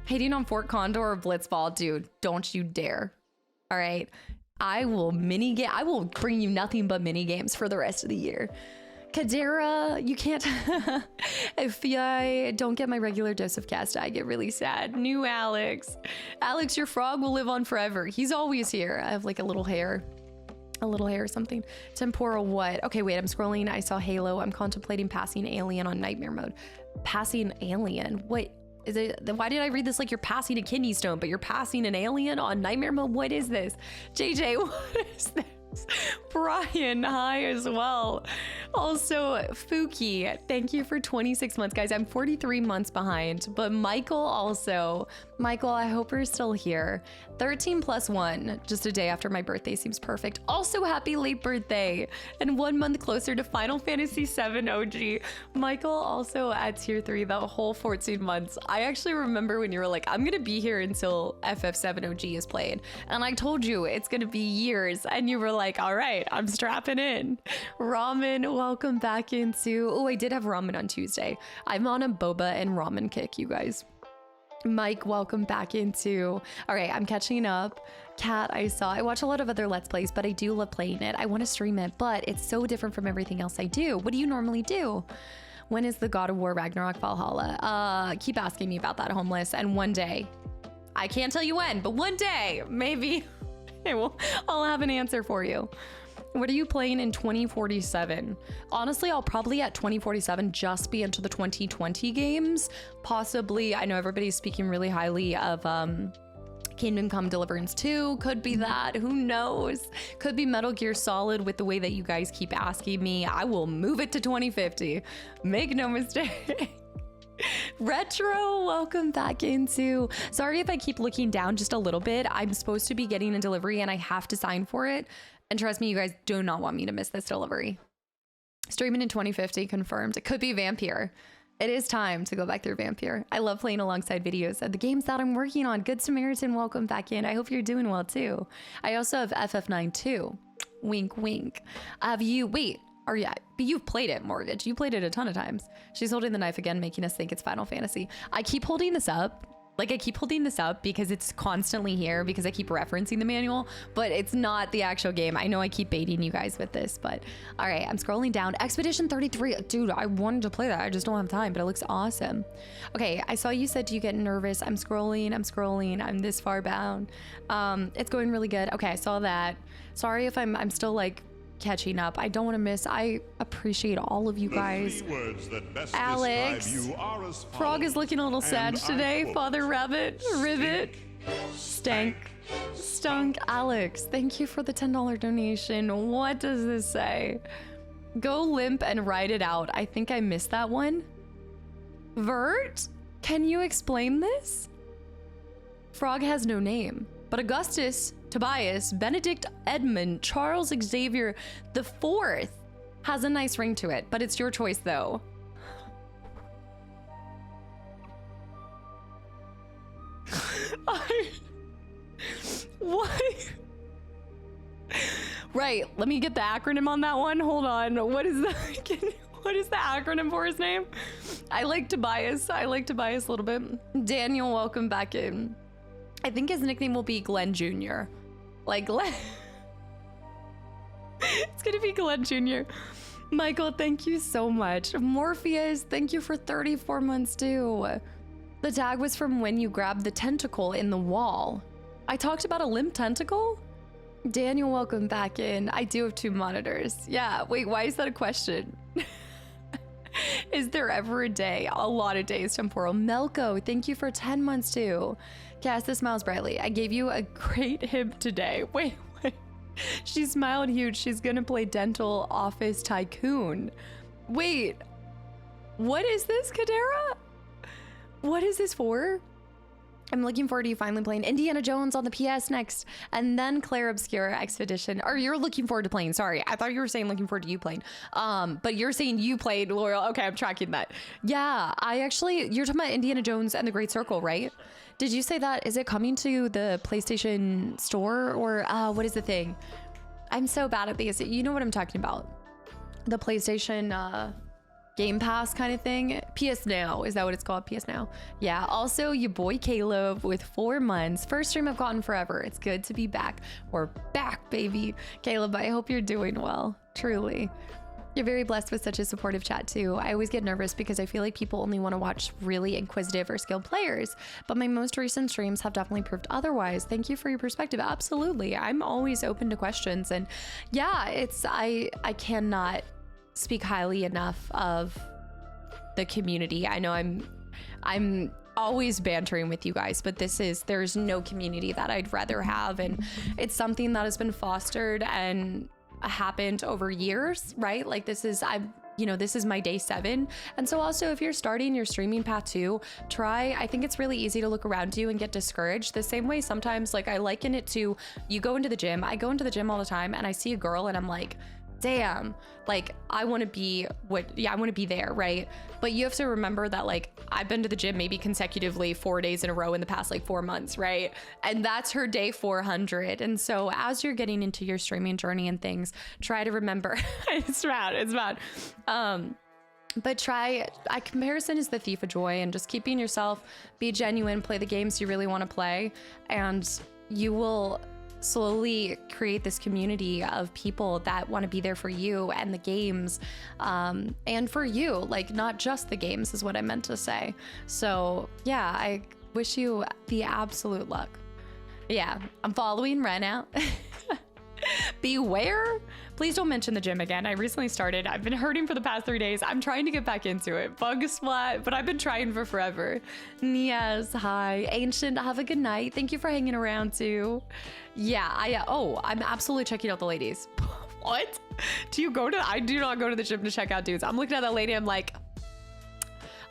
Hating on Fort Condor or Blitzball, dude, don't you dare. All right. I will bring you nothing but mini games for the rest of the year. Kadera, you can't. If I don't get my regular dose of cast, I get really sad. New Alex. Alex, your frog will live on forever. He's always here. I have like a little hair or something. Temporal what? Okay, wait, I'm scrolling. I saw Halo. I'm contemplating passing Alien on nightmare mode. Passing Alien? Wait, is it? Why did I read this like you're passing a kidney stone, but you're passing an alien on nightmare mode? What is this? JJ, what is this? Brian, hi as well. Also, Fuki, thank you for 26 months, guys. I'm 43 months behind, but Michael also. Michael, I hope you're still here. 13 plus 1, just a day after my birthday seems perfect. Also, happy late birthday. And 1 month closer to Final Fantasy VII OG. Michael also at tier 3 the whole 14 months. I actually remember when you were like, I'm gonna be here until FF7 OG is played. And I told you it's gonna be years. And you were like, all right, I'm strapping in. Ramen, welcome back into, oh, I did have ramen on Tuesday. I'm on a boba and ramen kick, you guys. Mike, welcome back into, all right, I'm catching up. Kat, I watch a lot of other Let's Plays, but I do love playing it. I want to stream it, but it's so different from everything else I do. What do you normally do? When is the God of War Ragnarok Valhalla? Keep asking me about that, Homeless, and one day, I can't tell you when, but one day, maybe, I'll have an answer for you. What are you playing in 2047? Honestly, I'll probably at 2047 just be into the 2020 games. Possibly, I know everybody's speaking really highly of Kingdom Come Deliverance 2. Could be that, who knows? Could be Metal Gear Solid with the way that you guys keep asking me. I will move it to 2050. Make no mistake. Retro, welcome back into. Sorry if I keep looking down just a little bit. I'm supposed to be getting a delivery and I have to sign for it. And trust me, you guys do not want me to miss this delivery. Streaming in 2050, confirmed. It could be Vampire. It is time to go back through Vampire. I love playing alongside videos of the games that I'm working on. Good Samaritan, welcome back in. I hope you're doing well too. I also have FF9 too. Wink, wink. Have you, wait, or yeah, but you've played it, Mortgage. You played it a ton of times. She's holding the knife again, making us think it's Final Fantasy. I keep holding this up. Like I keep holding this up because it's constantly here because I keep referencing the manual, but it's not the actual game. I know I keep baiting you guys with this, but all right, I'm scrolling down. Expedition 33, dude, I wanted to play that. I just don't have time, but it looks awesome. Okay, I saw you said, do you get nervous? I'm scrolling. I'm this far bound. It's going really good. Okay, I saw that. Sorry if I'm still like catching up. I don't want to miss. I appreciate all of you guys. Alex, Frog is looking a little sad today. Father Rabbit, Rivet, Stank, Stunk. Alex, thank you for the $10 donation. What does this say? Go limp and ride it out. I think I missed that one. Vert, can you explain this? Frog has no name, but Augustus, Tobias, Benedict, Edmund, Charles Xavier the Fourth has a nice ring to it, but it's your choice though. What? Right, let me get the acronym on that one. Hold on, what is that? What is the acronym for his name? I like Tobias. I like Tobias a little bit. Daniel, welcome back in. I think his nickname will be Glenn Jr. Like Glenn. It's gonna be Glenn Jr. Michael, thank you so much. Morpheus, thank you for 34 months too. The tag was from when you grabbed the tentacle in the wall. I talked about a limp tentacle? Daniel, welcome back in. I do have 2 monitors. Yeah, wait, why is that a question? Is there ever a day? A lot of days, Temporal. Melko, thank you for 10 months too. Casta smiles brightly. I gave you a great hint today. Wait. She smiled huge. She's gonna play Dental Office Tycoon. Wait, what is this, Kadera? What is this for? I'm looking forward to you finally playing Indiana Jones on the PS next, and then Claire Obscura Expedition. Or you're looking forward to playing, sorry. I thought you were saying looking forward to you playing. But you're saying you played Loyal. Okay, I'm tracking that. Yeah, you're talking about Indiana Jones and the Great Circle, right? Did you say that? Is it coming to the PlayStation Store or what is the thing? I'm so bad at these. You know what I'm talking about. The PlayStation Game Pass kind of thing. PS Now, is that what it's called? PS Now. Yeah, also your boy Caleb with 4 months. First stream I've gotten forever. It's good to be back. We're back, baby. Caleb, I hope you're doing well, truly. You're very blessed with such a supportive chat too. I always get nervous because I feel like people only want to watch really inquisitive or skilled players, but my most recent streams have definitely proved otherwise. Thank you for your perspective. Absolutely. I'm always open to questions, and yeah, I cannot speak highly enough of the community. I know I'm always bantering with you guys, but there's no community that I'd rather have, and it's something that has been fostered and happened over years, right? Like this is my day 7. And so also if you're starting your streaming path too, I think it's really easy to look around you and get discouraged. The same way sometimes, like I liken it to, you go into the gym. I go into the gym all the time and I see a girl and I'm like, damn, like I want to be there, right? But you have to remember that like I've been to the gym maybe consecutively 4 days in a row in the past like 4 months, right? And that's her day 400. And so as you're getting into your streaming journey and things, try to remember it's bad. But comparison is the thief of joy, and just keeping yourself, be genuine, play the games you really want to play, and you will slowly create this community of people that want to be there for you and the games, and for you, like not just the games is what I meant to say. So yeah, I wish you the absolute luck. Yeah, I'm following Ren out. Beware. Please don't mention the gym again. I recently started. I've been hurting for the past 3 days. I'm trying to get back into it. Bug splat, but I've been trying for forever. Nias, hi. Ancient, have a good night. Thank you for hanging around too. Yeah, I'm absolutely checking out the ladies. What? I do not go to the gym to check out dudes. I'm looking at that lady. I'm like,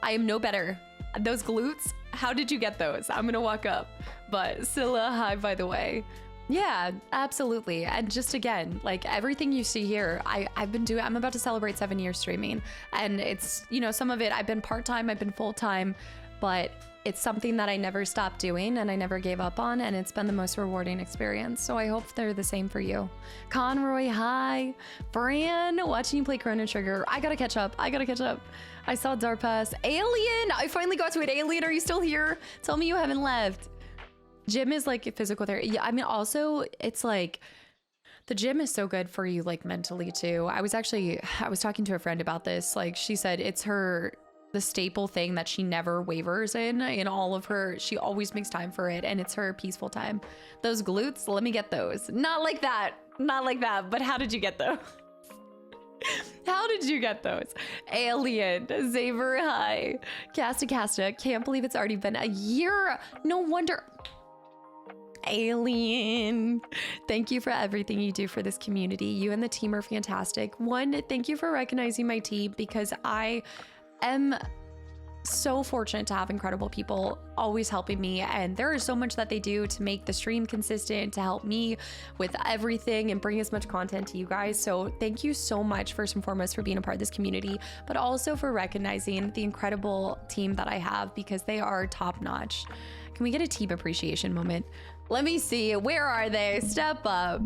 I am no better. Those glutes, how did you get those? I'm gonna walk up. But Scylla, hi, by the way. Yeah, absolutely. And just again, like everything you see here, I'm about to celebrate 7 years streaming, and it's, some of it I've been part-time, I've been full-time, but it's something that I never stopped doing and I never gave up on, and it's been the most rewarding experience. So I hope they're the same for you. Conroy, hi. Bran, watching you play Chrono Trigger. I gotta catch up. I saw Darpass. Alien, I finally got to it. Alien, are you still here? Tell me you haven't left. Gym is like physical therapy. Yeah, I mean, also it's like the gym is so good for you, like mentally too. I was talking to a friend about this. Like she said, it's the staple thing that she never wavers in all of her. She always makes time for it, and it's her peaceful time. Those glutes, let me get those. Not like that. But how did you get those? How did you get those? Alien, Xaver, hi. Casta, can't believe it's already been a year. No wonder. Alien, thank you for everything you do for this community. You and the team are fantastic. One, thank you for recognizing my team, because I am so fortunate to have incredible people always helping me, and there is so much that they do to make the stream consistent, to help me with everything and bring as much content to you guys. So thank you so much, first and foremost, for being a part of this community, but also for recognizing the incredible team that I have, because they are top notch. Can we get a team appreciation moment? Let me see. Where are they? Step up.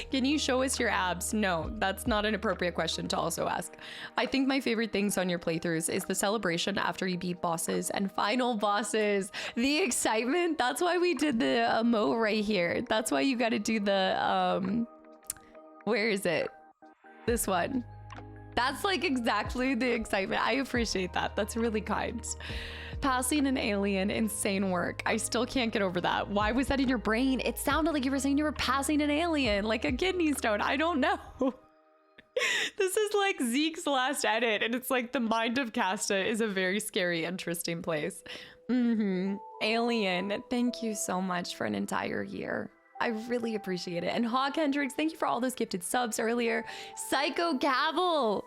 Can you show us your abs? No, that's not an appropriate question to also ask. I think my favorite things on your playthroughs is the celebration after you beat bosses and final bosses. The excitement. That's why we did the emote right here. That's why you got to do the, where is it? This one. That's like exactly the excitement. I appreciate that. That's really kind. Passing an alien, insane work. I still can't get over that. Why was that in your brain? It sounded like you were saying you were passing an alien, like a kidney stone. I don't know. This is like Zeke's last edit, and it's like the mind of Casta is a very scary, interesting place. Alien, thank you so much for an entire year. I really appreciate it. And Hawk Hendricks, thank you for all those gifted subs earlier. Psycho Gavel,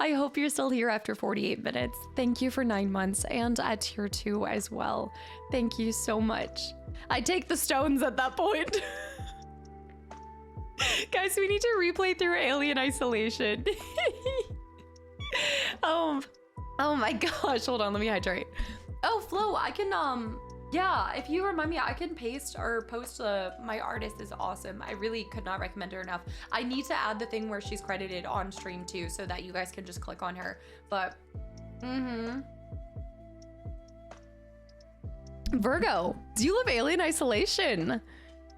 I hope you're still here after 48 minutes. Thank you for 9 months and at tier 2 as well. Thank you so much. I take the stones at that point. Guys, we need to replay through Alien Isolation. Oh my gosh, hold on, let me hydrate. Oh, Flo, I can, yeah, if you remind me, I can paste or post my artist is awesome. I really could not recommend her enough. I need to add the thing where she's credited on stream too, so that you guys can just click on her. But, Virgo, do you love Alien Isolation?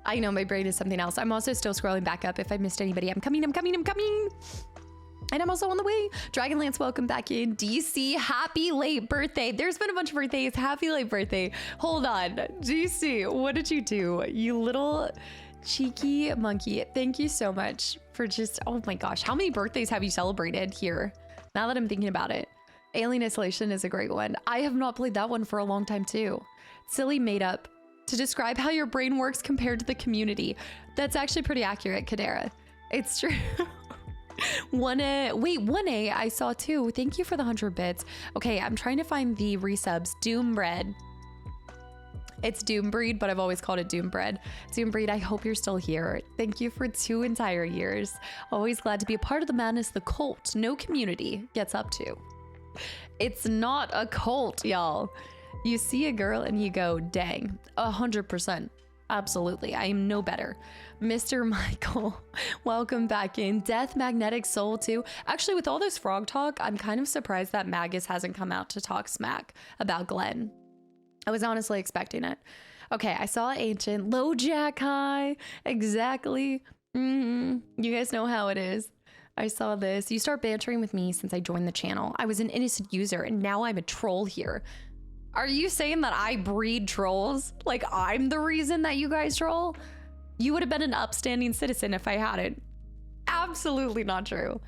I know my brain is something else. I'm also still scrolling back up. If I missed anybody, I'm coming. And I'm also on the way. Dragonlance, welcome back in. DC, happy late birthday. There's been a bunch of birthdays. Happy late birthday. Hold on. DC, what did you do? You little cheeky monkey. Thank you so much for just, oh my gosh. How many birthdays have you celebrated here? Now that I'm thinking about it. Alien Isolation is a great one. I have not played that one for a long time too. Silly made up to describe how your brain works compared to the community. That's actually pretty accurate, Kadera. It's true. 1A, wait, 1A I saw too. Thank you for the 100 bits. Okay, I'm trying to find the resubs. Doombread. It's Doombreed, but I've always called it Doombread. Doombreed, I hope you're still here. Thank you for 2 entire years. Always glad to be a part of the madness the cult, no community, gets up to. It's not a cult, y'all. You see a girl and you go, dang, 100%. Absolutely, I am no better. Mr. Michael, welcome back in. Death Magnetic Soul too. Actually, with all this frog talk, I'm kind of surprised that Magus hasn't come out to talk smack about Glenn. I was honestly expecting it. Okay, I saw Ancient. Low Jack High. Exactly. You guys know how it is. I saw this. You start bantering with me since I joined the channel. I was an innocent user and now I'm a troll here. Are you saying that I breed trolls? Like I'm the reason that you guys troll? You would have been an upstanding citizen if I hadn't. Absolutely not true.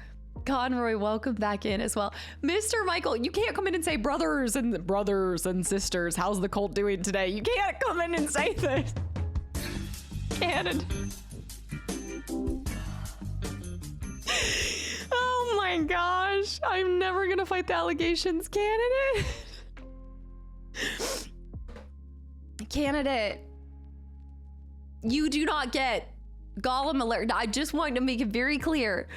Conroy, welcome back in as well. Mr. Michael, you can't come in and say brothers and sisters, how's the cult doing today? You can't come in and say this. Cannon. Oh my gosh. I'm never gonna fight the allegations. Candidate. Candidate. You do not get Gollum alert. I just want to make it very clear.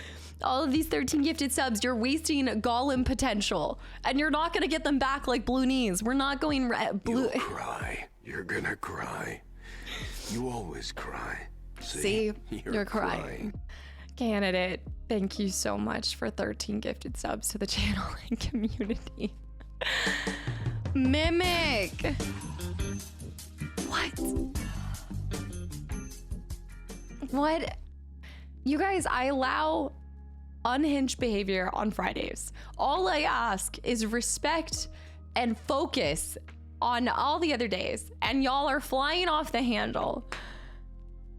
All of these 13 gifted subs, you're wasting Gollum potential. And you're not going to get them back like Blue Knees. We're not going blue. You'll cry. You're going to cry. You always cry. See? You're crying. Candidate, thank you so much for 13 gifted subs to the channel and community. Mimic. What? What? You guys, I allow unhinged behavior on Fridays. All I ask is respect and focus on all the other days, and y'all are flying off the handle.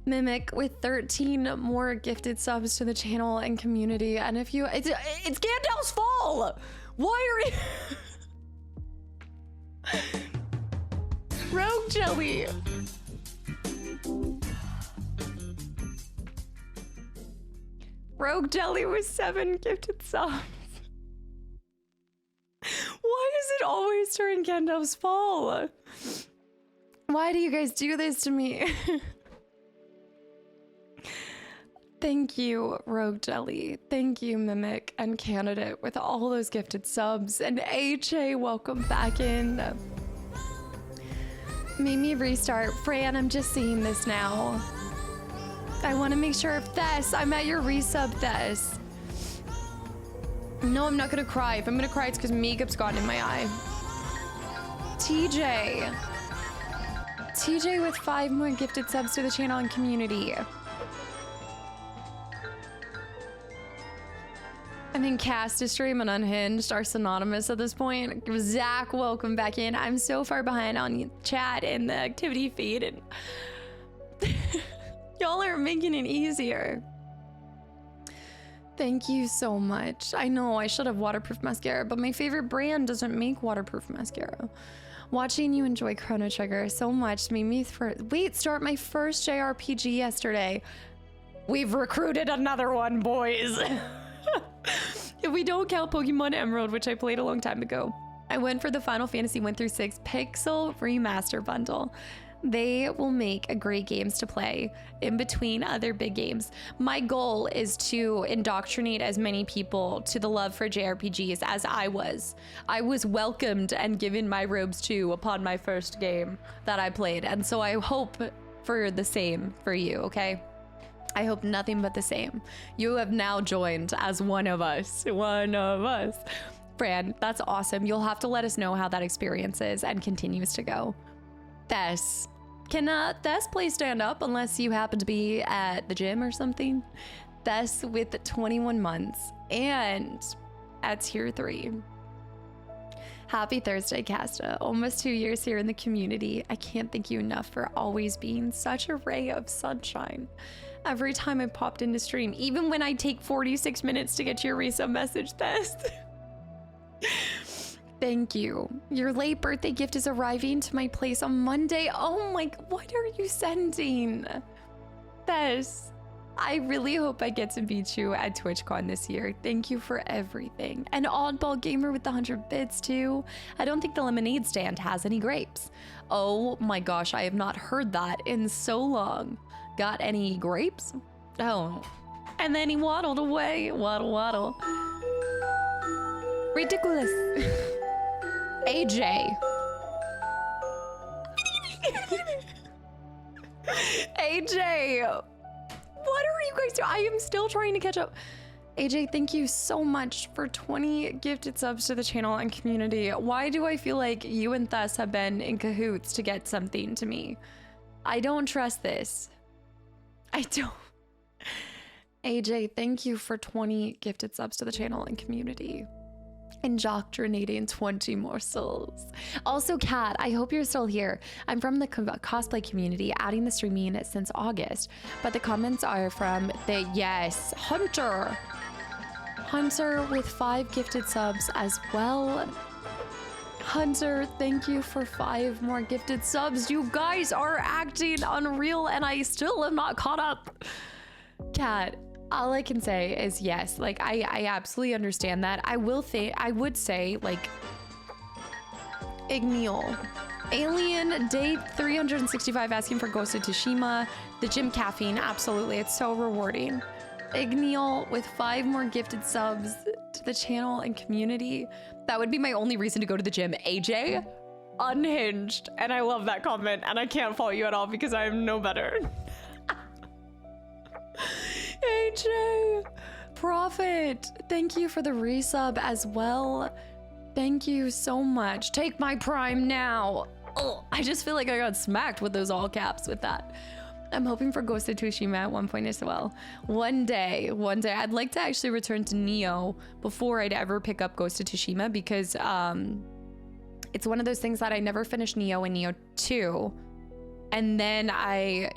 Mimic with 13 more gifted subs to the channel and community, and if you, it's Gandel's fault. Why are you? Rogue Jelly. Rogue Jelly with 7 gifted subs. Why is it always during Gandel's fall? Why do you guys do this to me? Thank you, Rogue Jelly. Thank you, Mimic and Candidate with all those gifted subs. And HA, welcome back in. Made me restart. Fran, I'm just seeing this now. I want to make sure if Thess, I'm at your resub, Thess. No, I'm not gonna cry. If I'm gonna cry, it's because makeup's gotten in my eye. TJ. TJ with 5 more gifted subs to the channel and community. I think Kastaclysm and Unhinged are synonymous at this point. Zach, welcome back in. I'm so far behind on chat and the activity feed, and y'all are making it easier. Thank you so much. I know I should have waterproof mascara, but my favorite brand doesn't make waterproof mascara. Watching you enjoy Chrono Trigger so much made me start my first JRPG yesterday. We've recruited another one, boys. If we don't count Pokemon Emerald, which I played a long time ago, I went for the Final Fantasy 1 through 6 Pixel Remaster Bundle. They will make a great games to play in between other big games. My goal is to indoctrinate as many people to the love for JRPGs as I was. I was welcomed and given my robes too upon my first game that I played. And so I hope for the same for you, okay? I hope nothing but the same. You have now joined as one of us. One of us. Fran, that's awesome. You'll have to let us know how that experience is and continues to go. Thess. Can Thess please stand up unless you happen to be at the gym or something? Thess with 21 months and at tier 3. Happy Thursday, Casta. Almost 2 years here in the community. I can't thank you enough for always being such a ray of sunshine. Every time I popped into stream, even when I take 46 minutes to get to your resub message, Thess. Thank you. Your late birthday gift is arriving to my place on Monday. Oh my, what are you sending? Thess, I really hope I get to meet you at TwitchCon this year. Thank you for everything. And Oddball Gamer with the 100 bits too. I don't think the lemonade stand has any grapes. Oh my gosh, I have not heard that in so long. Got any grapes? Oh. And then he waddled away. Waddle, waddle. Ridiculous. AJ. AJ. What are you guys doing? I am still trying to catch up. AJ, thank you so much for 20 gifted subs to the channel and community. Why do I feel like you and Thess have been in cahoots to get something to me? I don't trust this. I don't. AJ, thank you for 20 gifted subs to the channel and community. Indoctrinating 20 more souls. Also, Kat, I hope you're still here. I'm from the cosplay community, adding the streaming since August, but the comments are from the Hunter with 5 gifted subs as well. Hunter, thank you for 5 more gifted subs. You guys are acting unreal, and I still am not caught up. Kat, all I can say is yes. Like, I absolutely understand that. I would say, like, Igneal. Alien Day 365 asking for Ghost of Tsushima. The gym caffeine, absolutely. It's so rewarding. Igneal with 5 more gifted subs to the channel and community. That would be my only reason to go to the gym. AJ, unhinged. And I love that comment, and I can't fault you at all because I am no better. AJ, Prophet, thank you for the resub as well. Thank you so much. Take my prime now. Oh, I just feel like I got smacked with those all caps with that. I'm hoping for Ghost of Tsushima at one point as well. One day, I'd like to actually return to Neo before I'd ever pick up Ghost of Tsushima because it's one of those things that I never finished Neo and Neo 2. And then I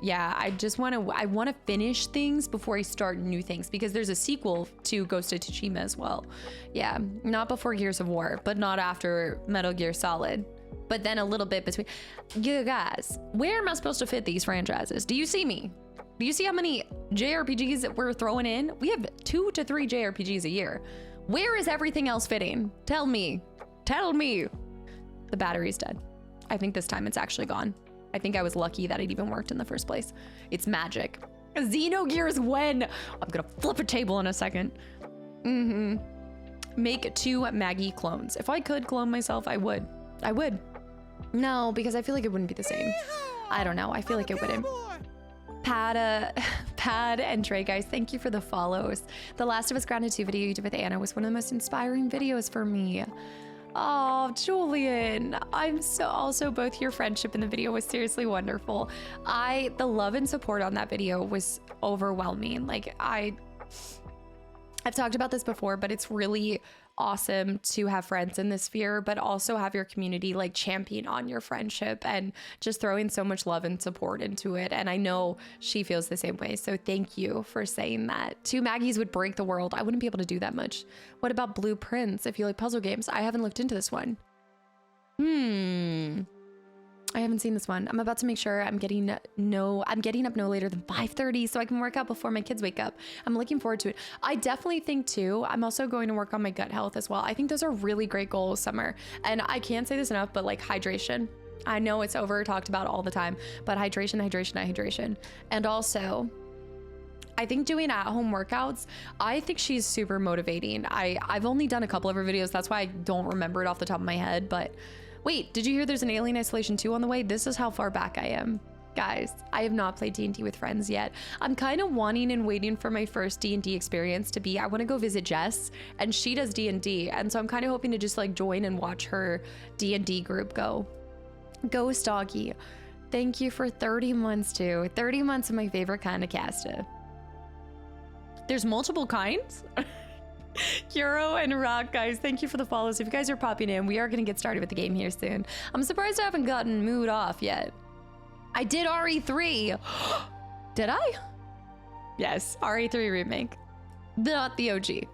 want to finish things before I start new things because there's a sequel to Ghost of Tsushima as well. Yeah, not before Gears of War, but not after Metal Gear Solid. But then a little bit between. You guys, where am I supposed to fit these franchises? Do you see me? Do you see how many JRPGs that we're throwing in? We have 2 to 3 JRPGs a year. Where is everything else fitting? Tell me. Tell me. The battery's dead. I think this time it's actually gone. I think I was lucky that it even worked in the first place. It's magic. Xenogears when? I'm gonna flip a table in a second. Make 2 Maggie clones. If I could clone myself, I would. I would. No, because I feel like it wouldn't be the same. I don't know. I feel like it wouldn't. Pt. Pad and Trey, guys, thank you for the follows. The Last of Us Grounded 2 video you did with Anna was one of the most inspiring videos for me. Oh, Julian, I'm so also both your friendship in the video was seriously wonderful. The love and support on that video was overwhelming. Like I've talked about this before, but it's really awesome to have friends in this sphere, but also have your community like champion on your friendship and just throwing so much love and support into it. And I know she feels the same way. So thank you for saying that. 2 Maggies would break the world. I wouldn't be able to do that much. What about Blueprints? If you like puzzle games, I haven't looked into this one. I haven't seen this one. I'm about to make sure I'm getting up no later than 5:30 so I can work out before my kids wake up. I'm looking forward to it. I definitely think too, I'm also going to work on my gut health as well. I think those are really great goals, Summer. And I can't say this enough, but like hydration. I know it's over talked about all the time, but hydration. And also, I think doing at-home workouts, I think she's super motivating. I've only done a couple of her videos. That's why I don't remember it off the top of my head, but wait, did you hear there's an Alien Isolation 2 on the way? This is how far back I am. Guys, I have not played D&D with friends yet. I'm kind of wanting and waiting for my first D&D experience to be, I want to go visit Jess, and she does D&D, and so I'm kind of hoping to just like join and watch her D&D group go. Ghost Doggy, thank you for 30 months too. 30 months of my favorite kind of casta. There's multiple kinds? Kuro and Rock, guys, thank you for the follows. If you guys are popping in, we are going to get started with the game here soon. I'm surprised I haven't gotten Mood off yet. I did RE3. Did I? Yes, RE3 remake. Not the OG.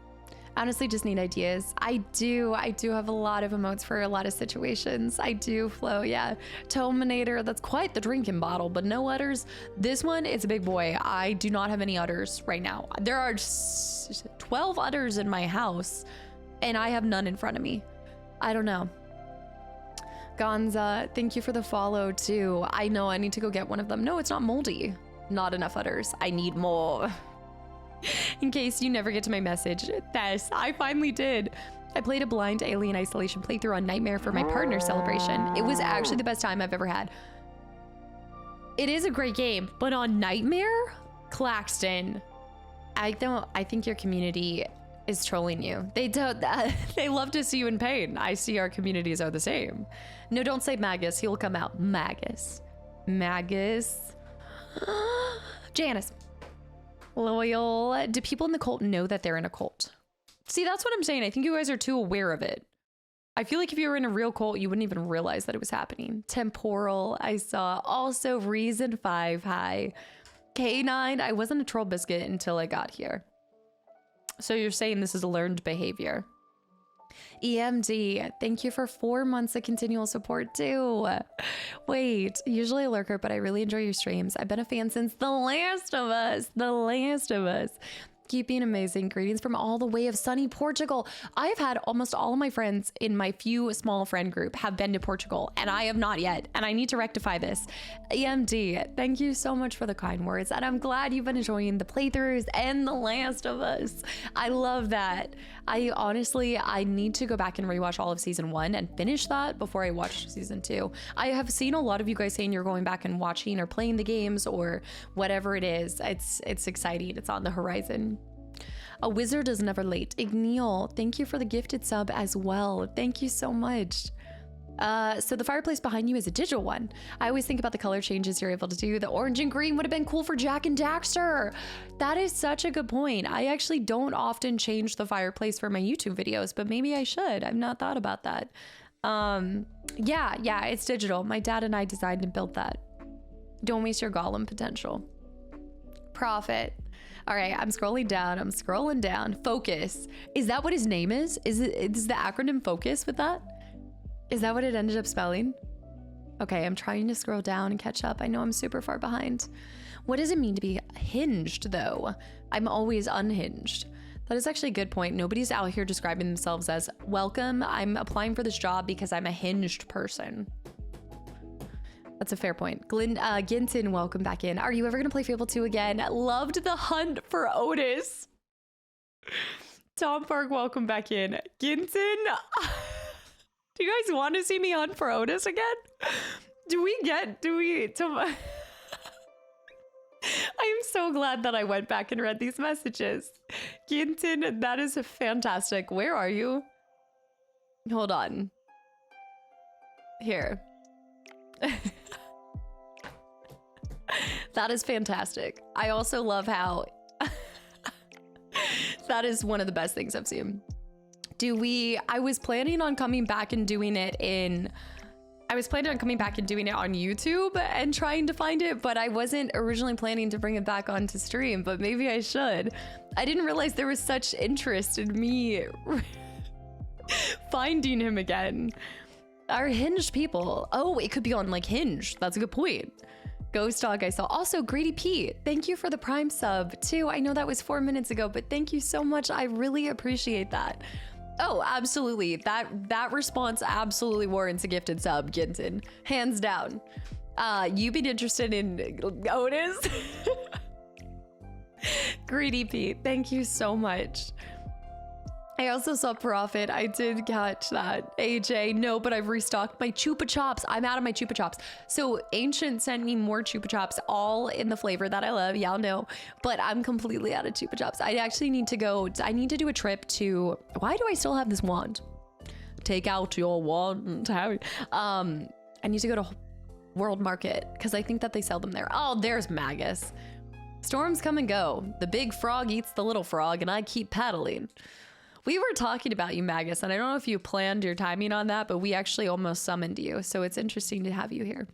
Honestly, just need ideas. I do have a lot of emotes for a lot of situations. I do, Flo, yeah. Tominator, that's quite the drinking bottle, but no udders. This one is a big boy. I do not have any udders right now. There are 12 udders in my house, and I have none in front of me. I don't know. Gonza, thank you for the follow, too. I know I need to go get one of them. No, it's not moldy. Not enough udders. I need more. In case you never get to my message, Tess, I finally did. I played a blind Alien Isolation playthrough on Nightmare for my partner's celebration. It was actually the best time I've ever had. It is a great game, but on Nightmare? Claxton, I think your community is trolling you. They love to see you in pain. I see our communities are the same. No, don't say Magus. He will come out. Magus. Janice. Loyal. Do people in the cult know that they're in a cult? See, that's what I'm saying. I think you guys are too aware of it. I feel like if you were in a real cult, you wouldn't even realize that it was happening. Temporal, I saw. Also, Reason 5, hi. K9, I wasn't a troll biscuit until I got here. So you're saying this is a learned behavior. EMD, thank you for 4 months of continual support too. Wait, usually a lurker, but I really enjoy your streams. I've been a fan since The Last of Us. Keep being amazing. Greetings from all the way of sunny Portugal. I've had almost all of my friends in my few small friend group have been to Portugal, and I have not yet, and I need to rectify this. EMD, thank you so much for the kind words, and I'm glad you've been enjoying the playthroughs and The Last of Us. I love that. I honestly need to go back and rewatch all of season 1 and finish that before I watch season 2. I have seen a lot of you guys saying you're going back and watching or playing the games or whatever it is. It's exciting. It's on the horizon. A wizard is never late. Igneal, thank you for the gifted sub as well. Thank you so much. So the fireplace behind you is a digital one. I always think about the color changes you're able to do. The orange and green would have been cool for Jack and Daxter. That is such a good point. I actually don't often change the fireplace for my YouTube videos, but maybe I should. I've not thought about that. Yeah, it's digital. My dad and I designed and built that. Don't waste your golem potential. Profit. All right, I'm scrolling down. Focus. Is that what his name is? Is the acronym Focus with that? Is that what it ended up spelling? Okay, I'm trying to scroll down and catch up. I know I'm super far behind. What does it mean to be hinged, though? I'm always unhinged. That is actually a good point. Nobody's out here describing themselves as, welcome, I'm applying for this job because I'm a hinged person. That's a fair point. Ginton, welcome back in. Are you ever going to play Fable 2 again? Loved the hunt for Otis. Tom Park, welcome back in. Ginton, do you guys want to see me hunt for Otis again? I I'm so glad that I went back and read these messages. Ginton, that is fantastic. Where are you? Hold on. Here. That is fantastic. I also love how that is one of the best things I've seen. I was planning on coming back and doing it on YouTube and trying to find it, but I wasn't originally planning to bring it back onto stream, but maybe I should. I didn't realize there was such interest in me finding him again. Our Hinge people. Oh, it could be on like Hinge. That's a good point. Ghost Dog I saw. Also, Grady P, thank you for the Prime sub too. I know that was 4 minutes ago, but thank you so much. I really appreciate that. Oh, absolutely. That response absolutely warrants a gifted sub, Ginton. Hands down. You've been interested in Otis? Greedy Pete, thank you so much. I also saw Profit. I did catch that. AJ, no, but I've restocked my Chupa Chops. I'm out of my Chupa Chops. So Ancient sent me more Chupa Chops, all in the flavor that I love. Y'all know, but I'm completely out of Chupa Chops. I actually need to go. I need to do a trip to, why do I still have this wand? Take out your wand. I need to go to World Market because I think that they sell them there. Oh, there's Magus. Storms come and go. The big frog eats the little frog and I keep paddling. We were talking about you, Magus, and I don't know if you planned your timing on that, but we actually almost summoned you, so it's interesting to have you here.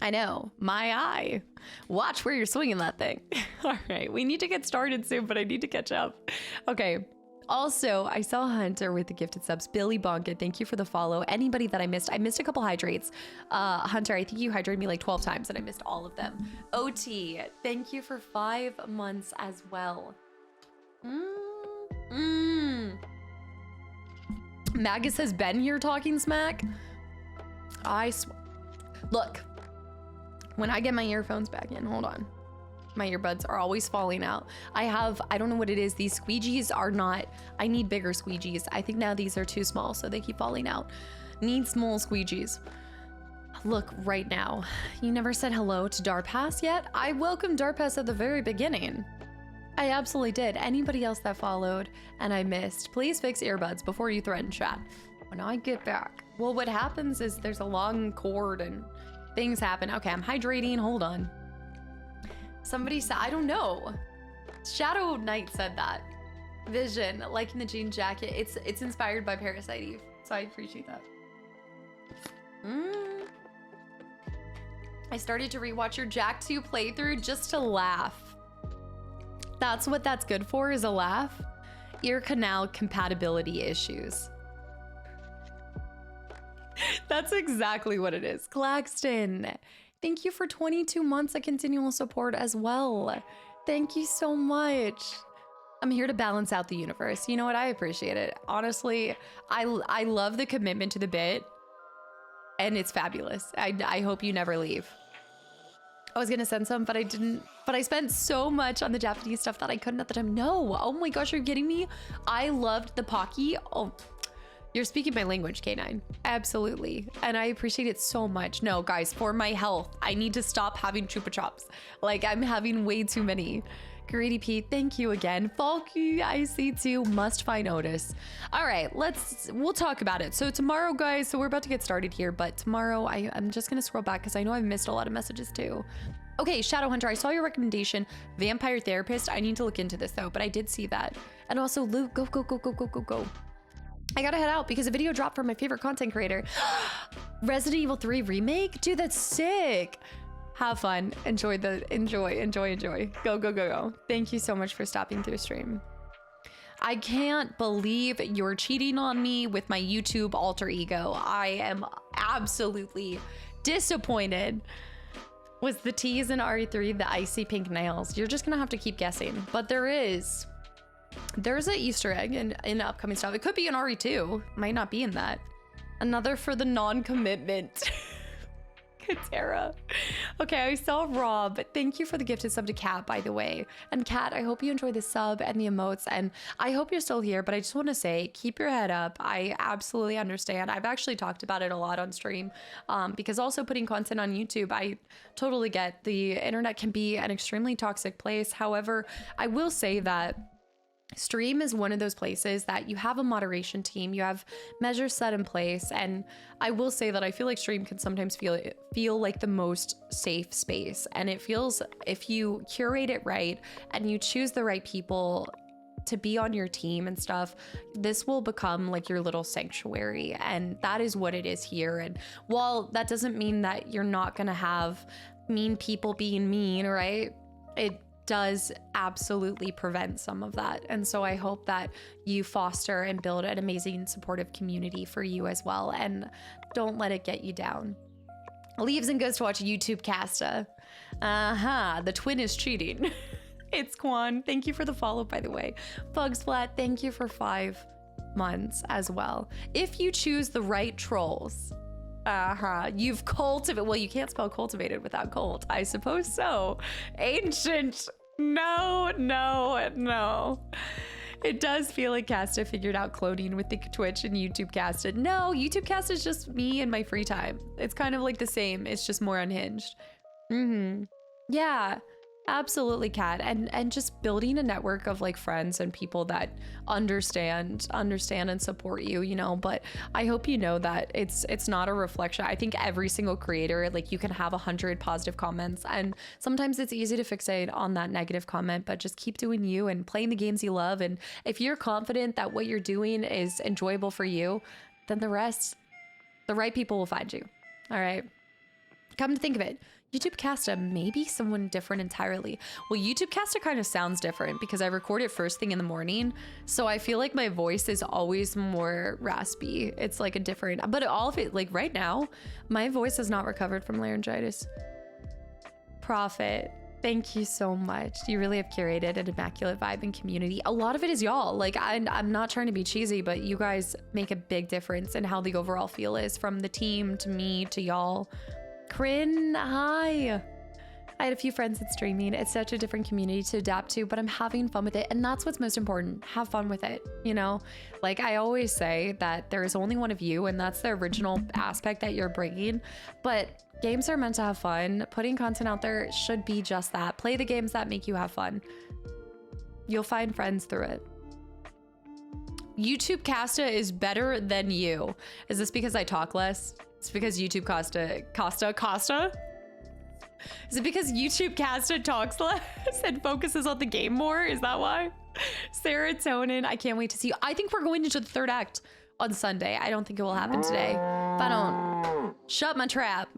I know, my eye. Watch where you're swinging that thing. All right, we need to get started soon, but I need to catch up. Okay, also, I saw Hunter with the gifted subs. Billy Bonka, thank you for the follow. Anybody that I missed a couple hydrates. Hunter, I think you hydrated me like 12 times, and I missed all of them. OT, thank you for 5 months as well. Magus has been here talking smack. Look, when I get my earphones back in, hold on. My earbuds are always falling out. I don't know what it is. These squeegees are not, I need bigger squeegees. I think now these are too small, so they keep falling out. Need small squeegees. Look, right now, you never said hello to Darpass yet? I welcomed Darpass at the very beginning. I absolutely did. Anybody else that followed and I missed, please fix earbuds before you threaten chat. When I get back. Well, what happens is there's a long cord and things happen. Okay, I'm hydrating. Hold on. Somebody said, I don't know. Shadow Knight said that. Vision, liking the jean jacket. It's inspired by Parasite Eve, so I appreciate that. I started to rewatch your Jack 2 playthrough just to laugh. That's what that's good for, is a laugh. Ear canal compatibility issues. That's exactly what it is. Claxton, thank you for 22 months of continual support as well. Thank you so much. I'm here to balance out the universe. You know what? I appreciate it. Honestly, I love the commitment to the bit, and it's fabulous. I hope you never leave. I was gonna send some, but I didn't. But I spent so much on the Japanese stuff that I couldn't at the time. No, oh my gosh, are you kidding me? I loved the Pocky. Oh, you're speaking my language, K9. Absolutely, and I appreciate it so much. No, guys, for my health, I need to stop having Chupa Chops. Like, I'm having way too many. Greedy Pete, thank you again. Falky IC2, must find Otis. All right, we'll talk about it. So tomorrow, guys, so we're about to get started here, but tomorrow I'm just gonna scroll back because I know I've missed a lot of messages too. Okay, Shadowhunter, I saw your recommendation, Vampire Therapist. I need to look into this though, but I did see that. And also, Luke, go. I gotta head out because a video dropped from my favorite content creator. Resident Evil 3 remake? Dude, that's sick. Have fun. Enjoy. Go. Thank you so much for stopping through stream. I can't believe you're cheating on me with my YouTube alter ego. I am absolutely disappointed. Was the tease in RE3 the icy pink nails? You're just gonna have to keep guessing. But there's an Easter egg in upcoming stuff. It could be in RE2. Might not be in that. Another for the non-commitment. Tara. Okay, I saw Rob. Thank you for the gifted sub to Kat, by the way. And Kat, I hope you enjoy the sub and the emotes. And I hope you're still here, but I just want to say, keep your head up. I absolutely understand. I've actually talked about it a lot on stream because also putting content on YouTube, I totally get the internet can be an extremely toxic place. However, I will say that stream is one of those places that you have a moderation team, you have measures set in place, and I will say that I feel like stream can sometimes feel like the most safe space, and it feels, if you curate it right and you choose the right people to be on your team and stuff, this will become like your little sanctuary, and that is what it is here. And while that doesn't mean that you're not gonna have mean people being mean, right, it does absolutely prevent some of that. And so I hope that you foster and build an amazing supportive community for you as well, and don't let it get you down. Leaves and goes to watch YouTube Casta. The twin is cheating. It's Quan. Thank you for the follow, by the way. Bugs Flat, thank you for 5 months as well. If you choose the right trolls, you've cultivated, well, you can't spell cultivated without cult, I suppose so. Ancient. No. It does feel like Casta figured out cloning with the Twitch and YouTube Casta. No, YouTube Casta is just me in my free time. It's kind of like the same. It's just more unhinged. Yeah. Absolutely, Kat. And just building a network of like friends and people that understand and support you, you know. But I hope you know that it's not a reflection. I think every single creator, like, you can have 100 positive comments, and sometimes it's easy to fixate on that negative comment, but just keep doing you and playing the games you love. And if you're confident that what you're doing is enjoyable for you, then the right people will find you. All right. Come to think of it, YouTube Casta may be someone different entirely. Well, YouTube Casta kind of sounds different because I record it first thing in the morning. So I feel like my voice is always more raspy. It's like a different, but all of it, like right now, my voice has not recovered from laryngitis. Prophet, thank you so much. You really have curated an immaculate vibe and community. A lot of it is y'all. Like, I'm not trying to be cheesy, but you guys make a big difference in how the overall feel is, from the team to me to y'all. Kryn, hi. I had a few friends in streaming. It's such a different community to adapt to, but I'm having fun with it. And that's what's most important. Have fun with it. You know, like I always say that there is only one of you, and that's the original aspect that you're bringing. But games are meant to have fun. Putting content out there should be just that. Play the games that make you have fun. You'll find friends through it. YouTube Casta is better than you. Is this because I talk less? It's because YouTube Costa? Is it because YouTube Casta talks less and focuses on the game more? Is that why? Serotonin, I can't wait to see you. I think we're going into the third act on Sunday. I don't think it will happen today. If I don't shut my trap.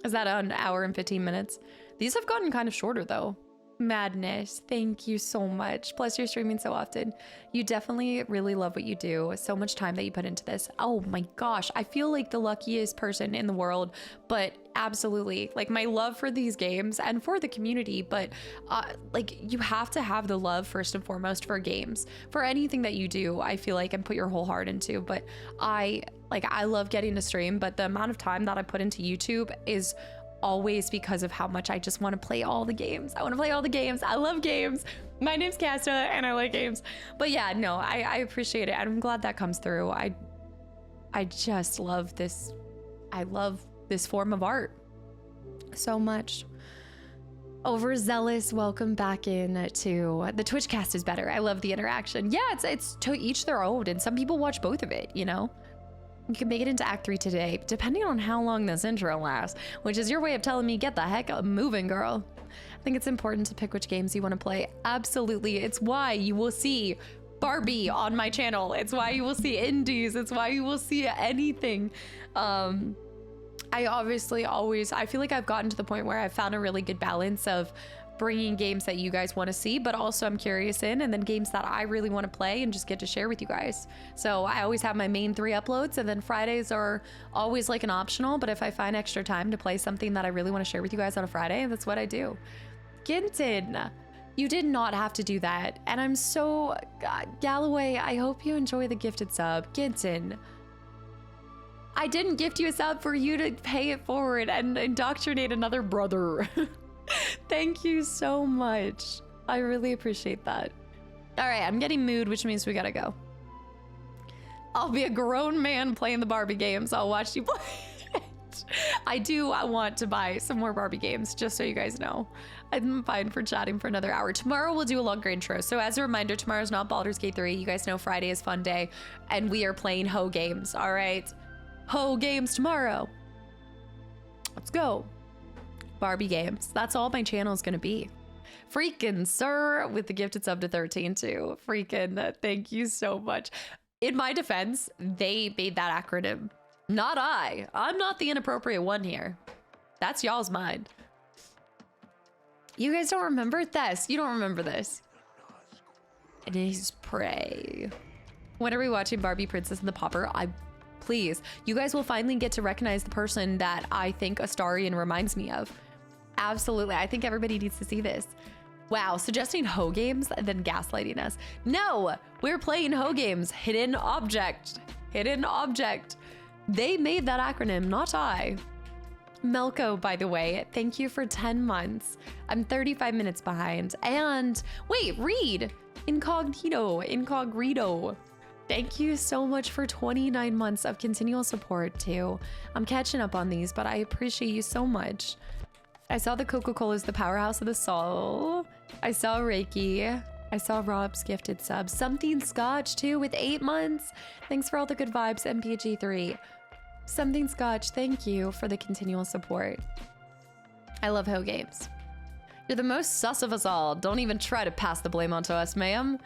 Is that an hour and 15 minutes? These have gotten kind of shorter though. Madness, thank you so much. Plus, you're streaming so often. You definitely really love what you do. So much time that you put into this. Oh my gosh, I feel like the luckiest person in the world, but absolutely, like, my love for these games and for the community, but like, you have to have the love first and foremost for games, for anything that you do, I feel like, and put your whole heart into. But I love getting to stream, but the amount of time that I put into YouTube is always because of how much I just want to play all the games. I want to play all the games. I love games. My name's Casta and I like games. But yeah, no, I appreciate it. I'm glad that comes through. I just love this. I love this form of art so much. Overzealous, welcome back in to the Twitch cast is better. I love the interaction. Yeah, it's to each their own, and some people watch both of it, you know? You can make it into Act 3 today, depending on how long this intro lasts, which is your way of telling me, get the heck up moving, girl. I think it's important to pick which games you want to play. Absolutely. It's why you will see Barbie on my channel. It's why you will see indies. It's why you will see anything. I obviously I feel like I've gotten to the point where I've found a really good balance of bringing games that you guys want to see, but also I'm curious in, and then games that I really want to play and just get to share with you guys. So I always have my main 3 uploads, and then Fridays are always like an optional, but if I find extra time to play something that I really want to share with you guys on a Friday, that's what I do. Ginton, you did not have to do that, and I'm so... God, Galloway, I hope you enjoy the gifted sub. Ginton, I didn't gift you a sub for you to pay it forward and indoctrinate another brother. Thank you so much. I really appreciate that. All right, I'm getting mood, which means we gotta go. I'll be a grown man playing the Barbie games. I'll watch you play it. I want to buy some more Barbie games, just so you guys know. I'm fine for chatting for another hour. Tomorrow we'll do a longer intro. So as a reminder, tomorrow's not Baldur's Gate 3. You guys know Friday is fun day, and we are playing Ho games, all right? Ho games tomorrow. Let's go. Barbie games. That's all my channel is gonna be. Freaking sir with the gifted sub to 13 too. Freaking thank you so much. In my defense, they made that acronym. Not I. I'm not the inappropriate one here. That's y'all's mind. You guys don't remember this. You don't remember this. It is prey. When are we watching Barbie Princess and the Pauper? Please. You guys will finally get to recognize the person that I think Astarion reminds me of. Absolutely. I think everybody needs to see this. Wow, suggesting Ho games and then gaslighting us. No, we're playing Ho games. Hidden object. Hidden object. They made that acronym, not I. Melko, by the way, thank you for 10 months. I'm 35 minutes behind. And wait, read. Incognito. Thank you so much for 29 months of continual support too. I'm catching up on these, but I appreciate you so much. I saw the Coca-Cola's the powerhouse of the soul. I saw Reiki. I saw Rob's gifted sub. Something Scotch too with 8 months. Thanks for all the good vibes, MPG3. Something Scotch, thank you for the continual support. I love Ho games. You're the most sus of us all. Don't even try to pass the blame onto us, ma'am.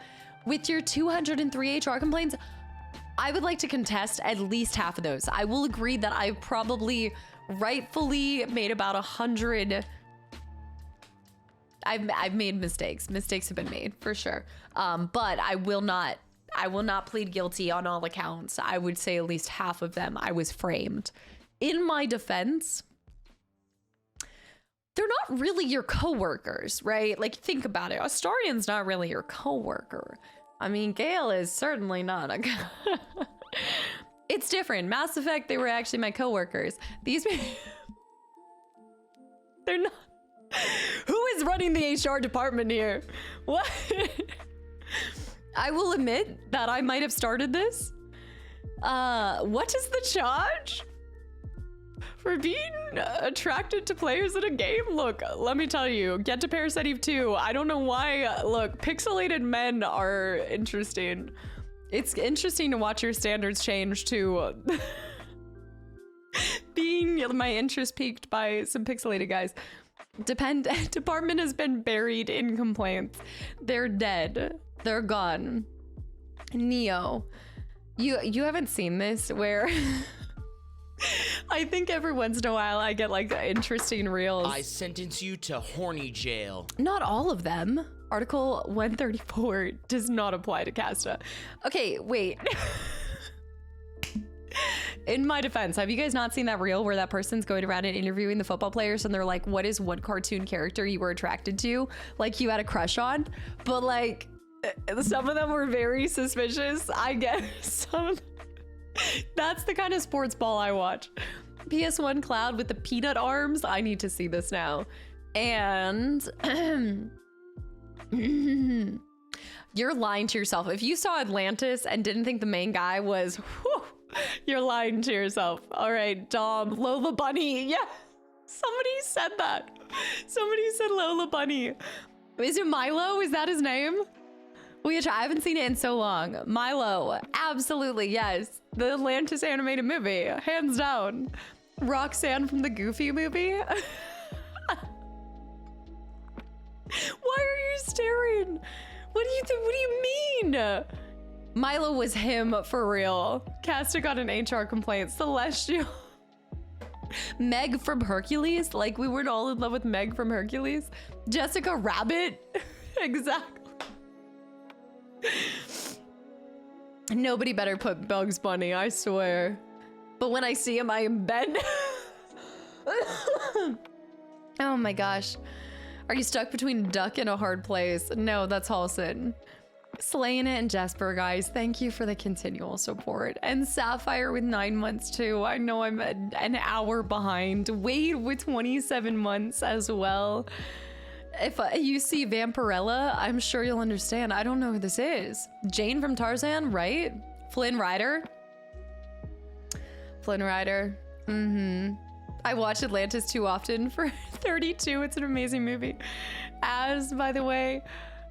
With your 203 HR complaints, I would like to contest at least half of those. I will agree that I probably rightfully made about 100. I've made mistakes. Mistakes have been made for sure. But I will not plead guilty on all accounts. I would say at least half of them I was framed. In my defense, they're not really your coworkers, right? Like, think about it. Astarion's not really your coworker. I mean, Gale is certainly not a It's different. Mass Effect, they were actually my coworkers. These they're not. Who is running the HR department here? What? I will admit that I might have started this. What is the charge for being attracted to players in a game? Look, let me tell you, get to Parasite Eve 2. I don't know why. Look, pixelated men are interesting. It's interesting to watch your standards change to being my interest piqued by some pixelated guys. Department has been buried in complaints. They're dead. They're gone. Neo, you haven't seen this where I think every once in a while I get like interesting reels. I sentence you to horny jail. Not all of them. Article 134 does not apply to Casta. Okay, wait. In my defense, have you guys not seen that reel where that person's going around and interviewing the football players and they're like, what is one cartoon character you were attracted to? Like you had a crush on? But like, some of them were very suspicious. I guess some of them. That's the kind of sports ball I watch. PS1 Cloud with the peanut arms. I need to see this now. And you're lying to yourself. If you saw Atlantis and didn't think the main guy was, whew, you're lying to yourself. All right, Dom, Lola Bunny. Yeah, somebody said that. Somebody said Lola Bunny. Is it Milo? Is that his name? I haven't seen it in so long. Milo, absolutely, yes. The Atlantis animated movie, hands down. Roxanne from the Goofy movie. Why are you staring? What do you mean? Milo was him for real. Casta got an HR complaint. Celestial. Meg from Hercules. Like we weren't all in love with Meg from Hercules. Jessica Rabbit. Exactly. Nobody better put Bugs Bunny, I swear. But when I see him, I am bent. Oh my gosh. Are you stuck between duck and a hard place? No, that's Halson. Slaying it and Jesper, guys. Thank you for the continual support. And Sapphire with 9 months too. I know I'm an hour behind. Wade with 27 months as well. If you see Vampirella, I'm sure you'll understand. I don't know who this is. Jane from Tarzan, right? Flynn Rider. Flynn Rider. I watch Atlantis too often for 32. It's an amazing movie. As, by the way,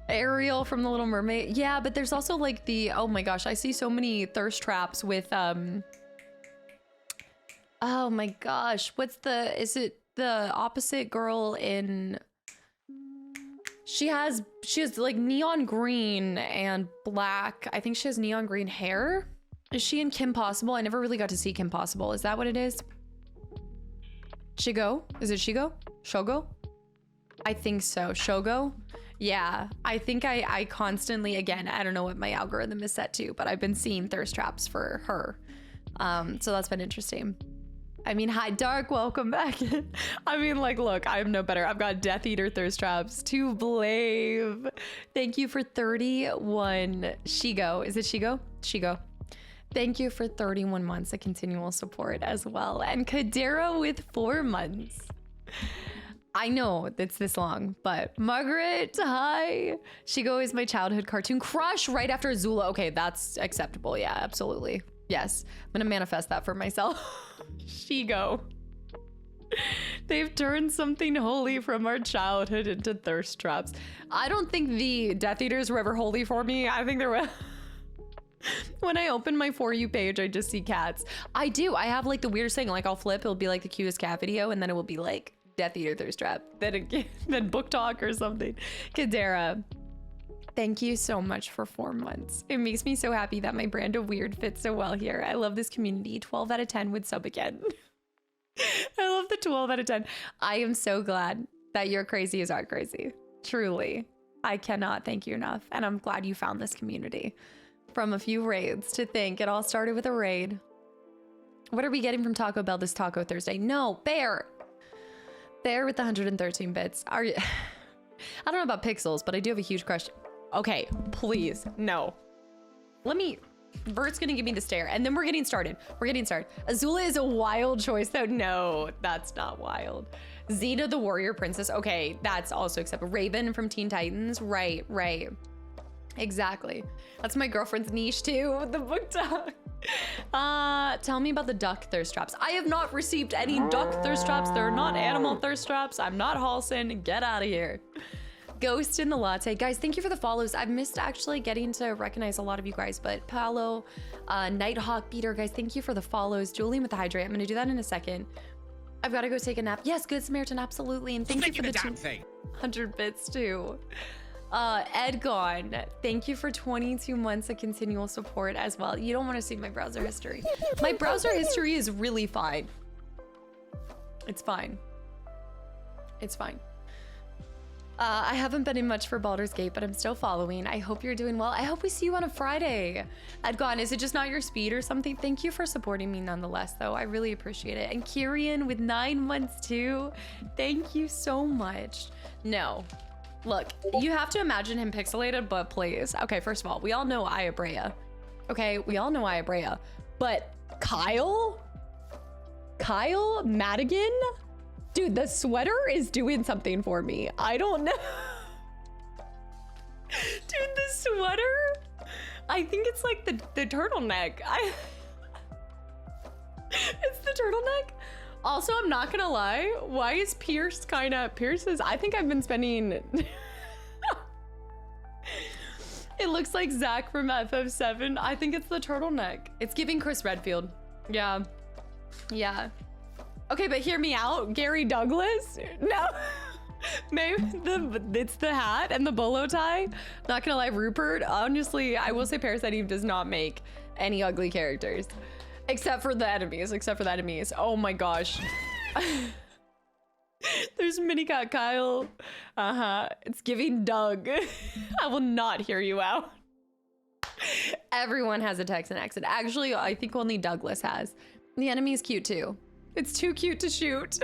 Ariel from The Little Mermaid. Yeah, but there's also like the, oh my gosh, I see so many thirst traps with, oh my gosh, is it the opposite girl in, she has like neon green and black. I think she has neon green hair. Is she in Kim Possible? I never really got to see Kim Possible. Is that what it is? Shigo? Is it Shigo? Shogo? I think so. Shogo? Yeah, I think I constantly, again, I don't know what my algorithm is set to, but I've been seeing thirst traps for her. So that's been interesting. I mean, hi, Dark, welcome back. I mean, like, look, I'm no better. I've got Death Eater thirst traps to Blave. Thank you for 31. Shigo, is it Shigo? Shigo. Thank you for 31 months of continual support as well. And Kadera with 4 months. I know it's this long, but Margaret, hi. Shigo is my childhood cartoon crush right after Azula. Okay, that's acceptable. Yeah, absolutely. Yes, I'm gonna manifest that for myself. Shigo. They've turned something holy from our childhood into thirst traps. I don't think the Death Eaters were ever holy for me. I think they were... When I open my For You page, I just see cats. I do. I have like the weirdest thing. Like I'll flip, it'll be like the cutest cat video, and then it will be like Death Eater thirst trap, then book talk or something. Kadera, thank you so much for 4 months. It makes me so happy that my brand of weird fits so well here. I love this community. 12 out of 10 would sub again. I love the 12 out of 10. I am so glad that you're crazy as art crazy. Truly, I cannot thank you enough. And I'm glad you found this community. From a few raids to think it all started with a raid. What are we getting from Taco Bell this Taco Thursday? No, Bear. Bear with the 113 bits. Are you? I don't know about pixels, but I do have a huge crush. Okay, please, no. Bert's gonna give me the stare, and then we're getting started. Azula is a wild choice, though. No, that's not wild. Zeta the Warrior Princess. Okay, that's also acceptable. Raven from Teen Titans. Right. Exactly. That's my girlfriend's niche too, the book talk. Tell me about the duck thirst traps. I have not received any duck thirst traps. They're not animal thirst traps. I'm not Halson. Get out of here. Ghost in the Latte. Guys, thank you for the follows. I've missed actually getting to recognize a lot of you guys, but Paolo, Nighthawk Beater, guys, thank you for the follows. Julian with the hydrate. I'm gonna do that in a second. I've got to go take a nap. Yes, Good Samaritan, absolutely. And thank you for the 200 bits too. Edgon, thank you for 22 months of continual support as well. You don't want to see my browser history. My browser history is really fine. It's fine. I haven't been in much for Baldur's Gate, but I'm still following. I hope you're doing well. I hope we see you on a Friday. Edgon, is it just not your speed or something? Thank you for supporting me nonetheless, though. I really appreciate it. And Kyrian with 9 months too. Thank you so much. No. Look, you have to imagine him pixelated, but please. Okay, first of all, we all know Ayabrea. Okay, we all know Ayabrea. But Kyle Madigan? Dude, the sweater is doing something for me. I don't know. Dude, the sweater? I think it's like the turtleneck. It's the turtleneck. Also, I'm not gonna lie. Why is Pierce Pierce's? I think I've been spending. It looks like Zach from FF7. I think it's the turtleneck. It's giving Chris Redfield. Yeah. Okay, but hear me out. Gary Douglas? No. Maybe it's the hat and the bolo tie. Not gonna lie, Rupert. Honestly, I will say Parasite Eve does not make any ugly characters. Except for the enemies. Oh my gosh. There's Minicat Kyle. It's giving Doug. I will not hear you out. Everyone has a Texan accent. Actually, I think only Douglas has. The enemy is cute too. It's too cute to shoot.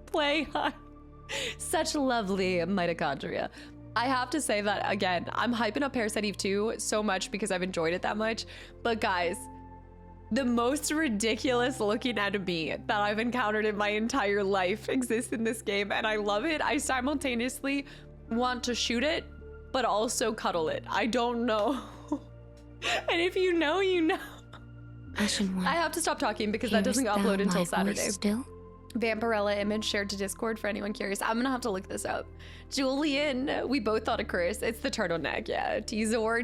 Play high. Such lovely mitochondria. I have to say that again, I'm hyping up Parasite Eve 2 so much because I've enjoyed it that much. But guys, the most ridiculous looking enemy that I've encountered in my entire life exists in this game, and I love it. I simultaneously want to shoot it, but also cuddle it. I don't know. And if you know, you know. Ashen One, I have to stop talking because that doesn't hearest upload thou until my Saturday. voice still? Vampirella image shared to Discord for anyone curious. I'm gonna have to look this up. Julian, we both thought of Chris. It's the turtleneck, yeah. T-Zor,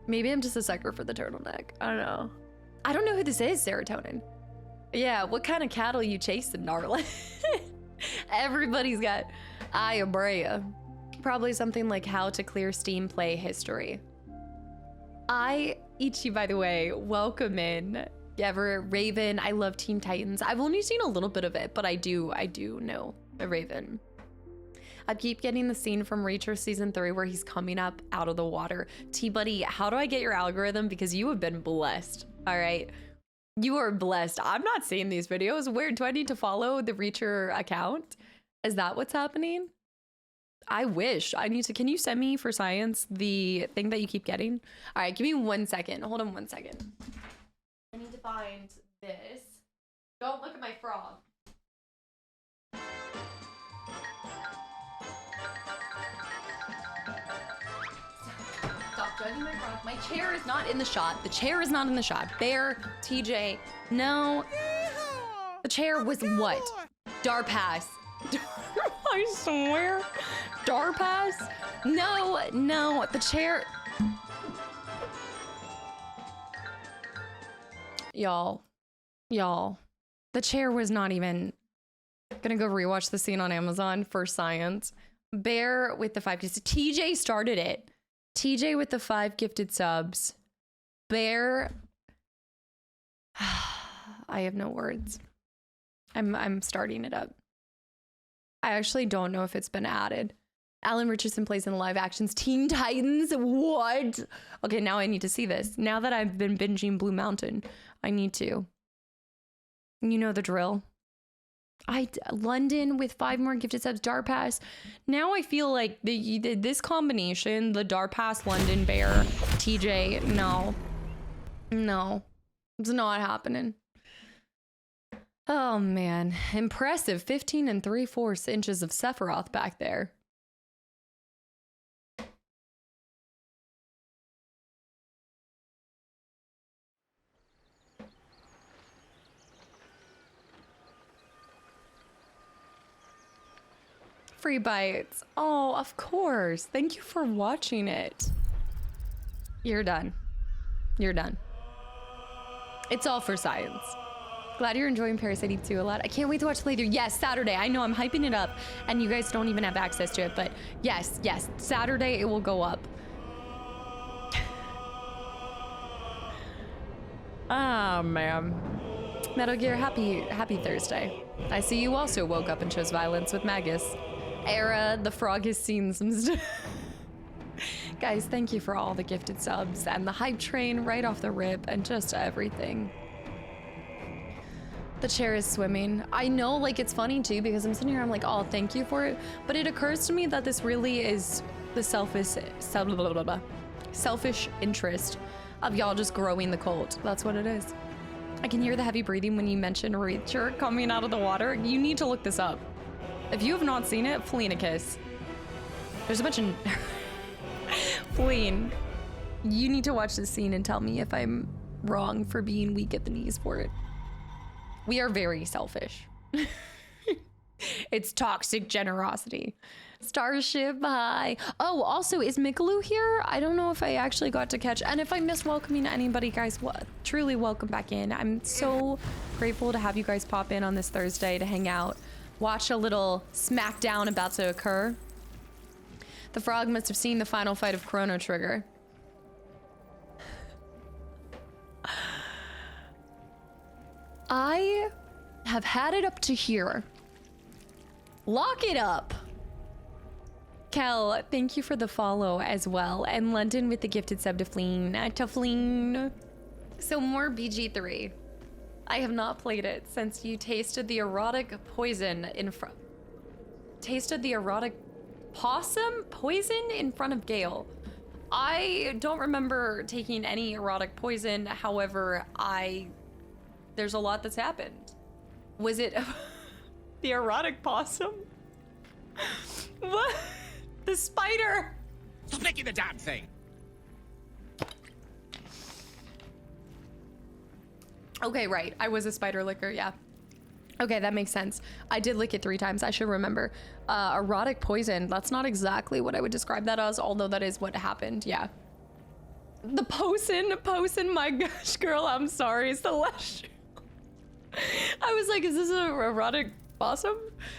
maybe I'm just a sucker for the turtleneck. I don't know. I don't know who this is, Serotonin. Yeah, what kind of cattle you chasing, darling? Everybody's got Aya Brea. Probably something like how to clear Steam play history. Ichi, by the way, welcome in. Ever Raven, I love Teen Titans. I've only seen a little bit of it, but I do know a Raven. I keep getting the scene from Reacher season 3 where he's coming up out of the water. T-Buddy, how do I get your algorithm? Because you have been blessed, all right? You are blessed. I'm not seeing these videos. Where do I need to follow the Reacher account? Is that what's happening? I wish. I need to, can you send me for science the thing that you keep getting? All right, give me 1 second. Hold on 1 second. I need to find this. Don't look at my frog. Stop judging my frog. My chair is not in the shot. The chair is not in the shot. Bear, TJ, no. The chair was what? Darpass. I swear. Darpass? No, the chair. Y'all, the chair was not even gonna go rewatch the scene on Amazon for science. Bear with the 5 gifted. TJ started it. TJ with the 5 gifted subs. Bear. I have no words. I'm starting it up. I actually don't know if it's been added. Alan Richardson plays in the live actions. Teen Titans? What? Okay, now I need to see this. Now that I've been binging Blue Mountain, I need to. You know the drill. London with 5 more gifted subs. Darpass. Now I feel like this combination, the Darpass, London, Bear, TJ, no, it's not happening. Oh man, impressive. 15 3/4 inches of Sephiroth back there. Free bites. Oh, of course. Thank you for watching it. You're done. You're done. It's all for science. Glad you're enjoying Parasite Eve 2 a lot. I can't wait to watch the playthrough. Yes, Saturday. I know I'm hyping it up and you guys don't even have access to it, but yes, Saturday it will go up. Oh, man. Metal Gear, happy Thursday. I see you also woke up and chose violence with Magus. Era, the frog has seen some stuff. Guys, thank you for all the gifted subs and the hype train right off the rip and just everything. The chair is swimming. I know, like, it's funny too because I'm sitting here, I'm like, oh, thank you for it. But it occurs to me that this really is the selfish interest of y'all just growing the cult. That's what it is. I can hear the heavy breathing when you mention Reacher coming out of the water. You need to look this up. If you have not seen it, fleen a kiss. There's a bunch of... Fleen. You need to watch this scene and tell me if I'm wrong for being weak at the knees for it. We are very selfish. It's toxic generosity. Starship, hi. Oh, also, is Mikalu here? I don't know if I actually got to catch. And if I missed welcoming anybody, guys, truly welcome back in. I'm so grateful to have you guys pop in on this Thursday to hang out. Watch a little smackdown about to occur. The frog must have seen the final fight of Chrono Trigger. I have had it up to here. Lock it up. Kel, thank you for the follow as well. And London with the gifted sub to Fleen. So more BG3. I have not played it since you tasted the erotic poison in possum poison in front of Gale. I don't remember taking any erotic poison. However, there's a lot that's happened. Was it the erotic possum? What? The spider. Stop licking the damn thing. Okay, right. I was a spider licker, yeah. Okay, that makes sense. I did lick it 3 times. I should remember. Erotic poison. That's not exactly what I would describe that as, although that is what happened, yeah. The poison, my gosh, girl, I'm sorry, Celestial. I was like, is this an erotic possum?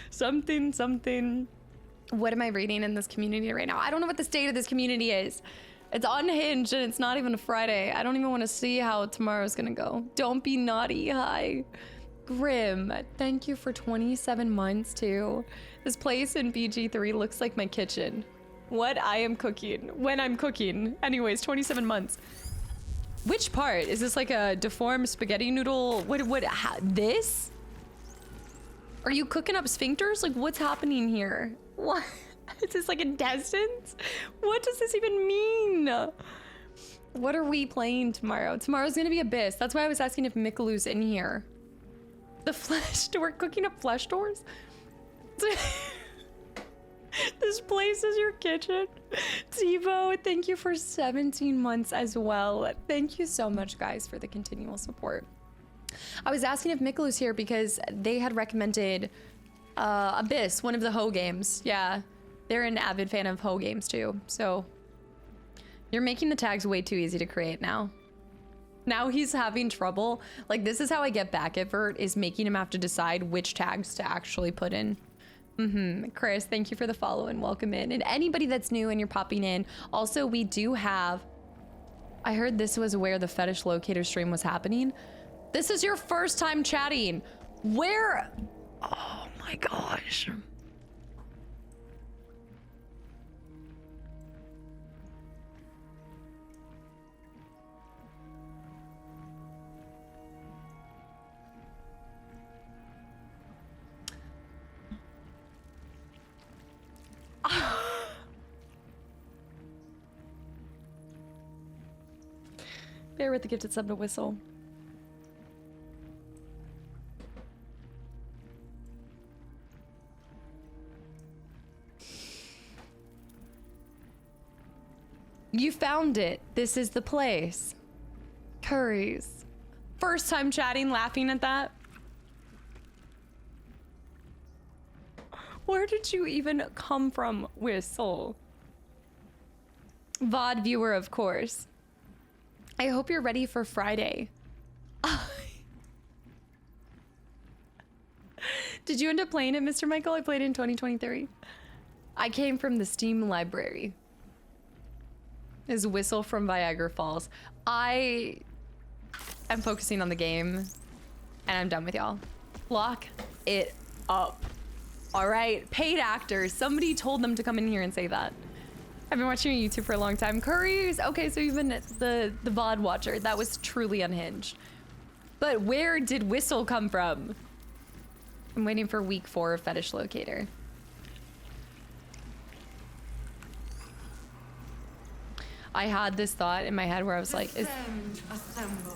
Something. What am I reading in this community right now? I don't know what the state of this community is. It's unhinged and it's not even a Friday. I don't even want to see how tomorrow's gonna go. Don't be naughty, hi. Grim, thank you for 27 months too. This place in BG3 looks like my kitchen. What I am cooking, when I'm cooking. Anyways, 27 months. Which part? Is this like a deformed spaghetti noodle? This? Are you cooking up sphincters? Like what's happening here? What? Is this like intestines? What does this even mean? What are we playing tomorrow? Tomorrow's gonna be Abyss. That's why I was asking if Mikalu's in here. The flesh door, cooking up flesh doors? This place is your kitchen. Tivo, thank you for 17 months as well. Thank you so much, guys, for the continual support. I was asking if Mikalu's here because they had recommended Abyss, one of the Ho games. Yeah, they're an avid fan of Ho games too. So you're making the tags way too easy to create now. Now he's having trouble. Like, this is how I get back at Vert, is making him have to decide which tags to actually put in. Chris, thank you for the follow and welcome in. And anybody that's new and you're popping in, also we do have, I heard this was where the fetish locator stream was happening. This is your first time chatting. Where? Oh my gosh. Bear with the gifted sub to whistle. You found it. This is the place. Curries. First time chatting, laughing at that. Where did you even come from, Whistle? VOD viewer, of course. I hope you're ready for Friday. Did you end up playing it, Mr. Michael? I played it in 2023. I came from the Steam library. Is Whistle from Viagra Falls. I am focusing on the game and I'm done with y'all. Lock it up. All right, paid actors. Somebody told them to come in here and say that. I've been watching your YouTube for a long time. Curries, okay, so you've been the VOD watcher. That was truly unhinged. But where did Whistle come from? I'm waiting for week 4 of Fetish Locator. I had this thought in my head where I was like,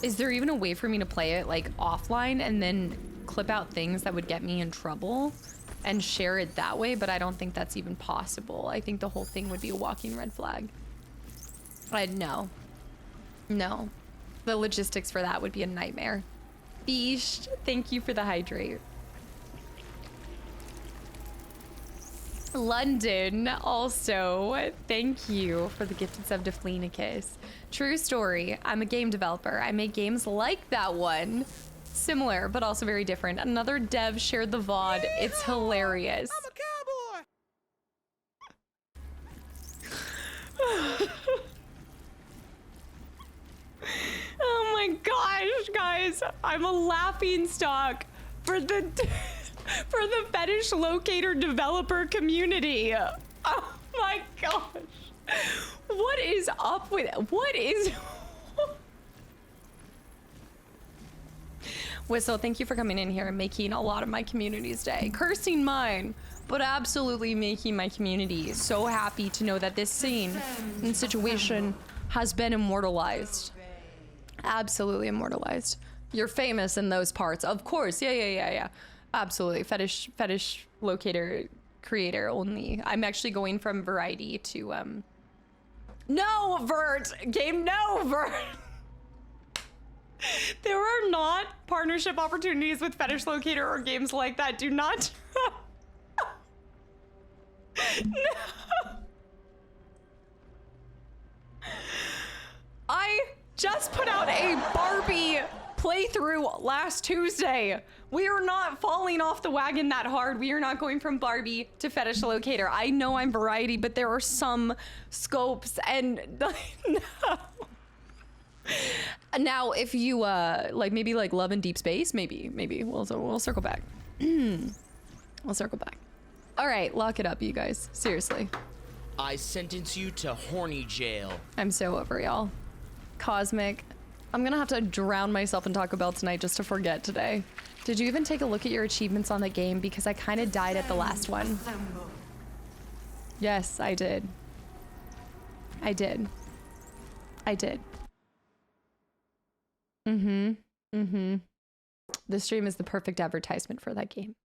is there even a way for me to play it like offline and then clip out things that would get me in trouble and share it that way? But I don't think that's even possible. I think the whole thing would be a walking red flag. No. The logistics for that would be a nightmare. Beesh, thank you for the hydrate. London, also, thank you for the gifted sub to Fleenicus. True story, I'm a game developer. I make games like that one. Similar, but also very different. Another dev shared the VOD. It's hilarious. I'm a cowboy. Oh my gosh, guys. I'm a laughing stock for the fetish locator developer community. Oh my gosh. What is up with what is Whistle, thank you for coming in here and making a lot of my community's day. Cursing mine, but absolutely making my community so happy to know that this scene and situation has been immortalized. Absolutely immortalized. You're famous in those parts, of course. Yeah. Absolutely. Fetish locator creator only. I'm actually going from variety to no, Vert! Game, no, Vert! There are not partnership opportunities with Fetish Locator or games like that. Do not. No. I just put out a Barbie playthrough last Tuesday. We are not falling off the wagon that hard. We are not going from Barbie to Fetish Locator. I know I'm variety, but there are some scopes and no. Now, if you like maybe like Love in Deep Space, maybe we'll circle back. We'll circle back. All right, lock it up, you guys. Seriously. I sentence you to horny jail. I'm so over y'all. Cosmic. I'm gonna have to drown myself in Taco Bell tonight just to forget today. Did you even take a look at your achievements on the game? Because I kind of died at the last one. Yes, I did. I did. The stream is the perfect advertisement for that game.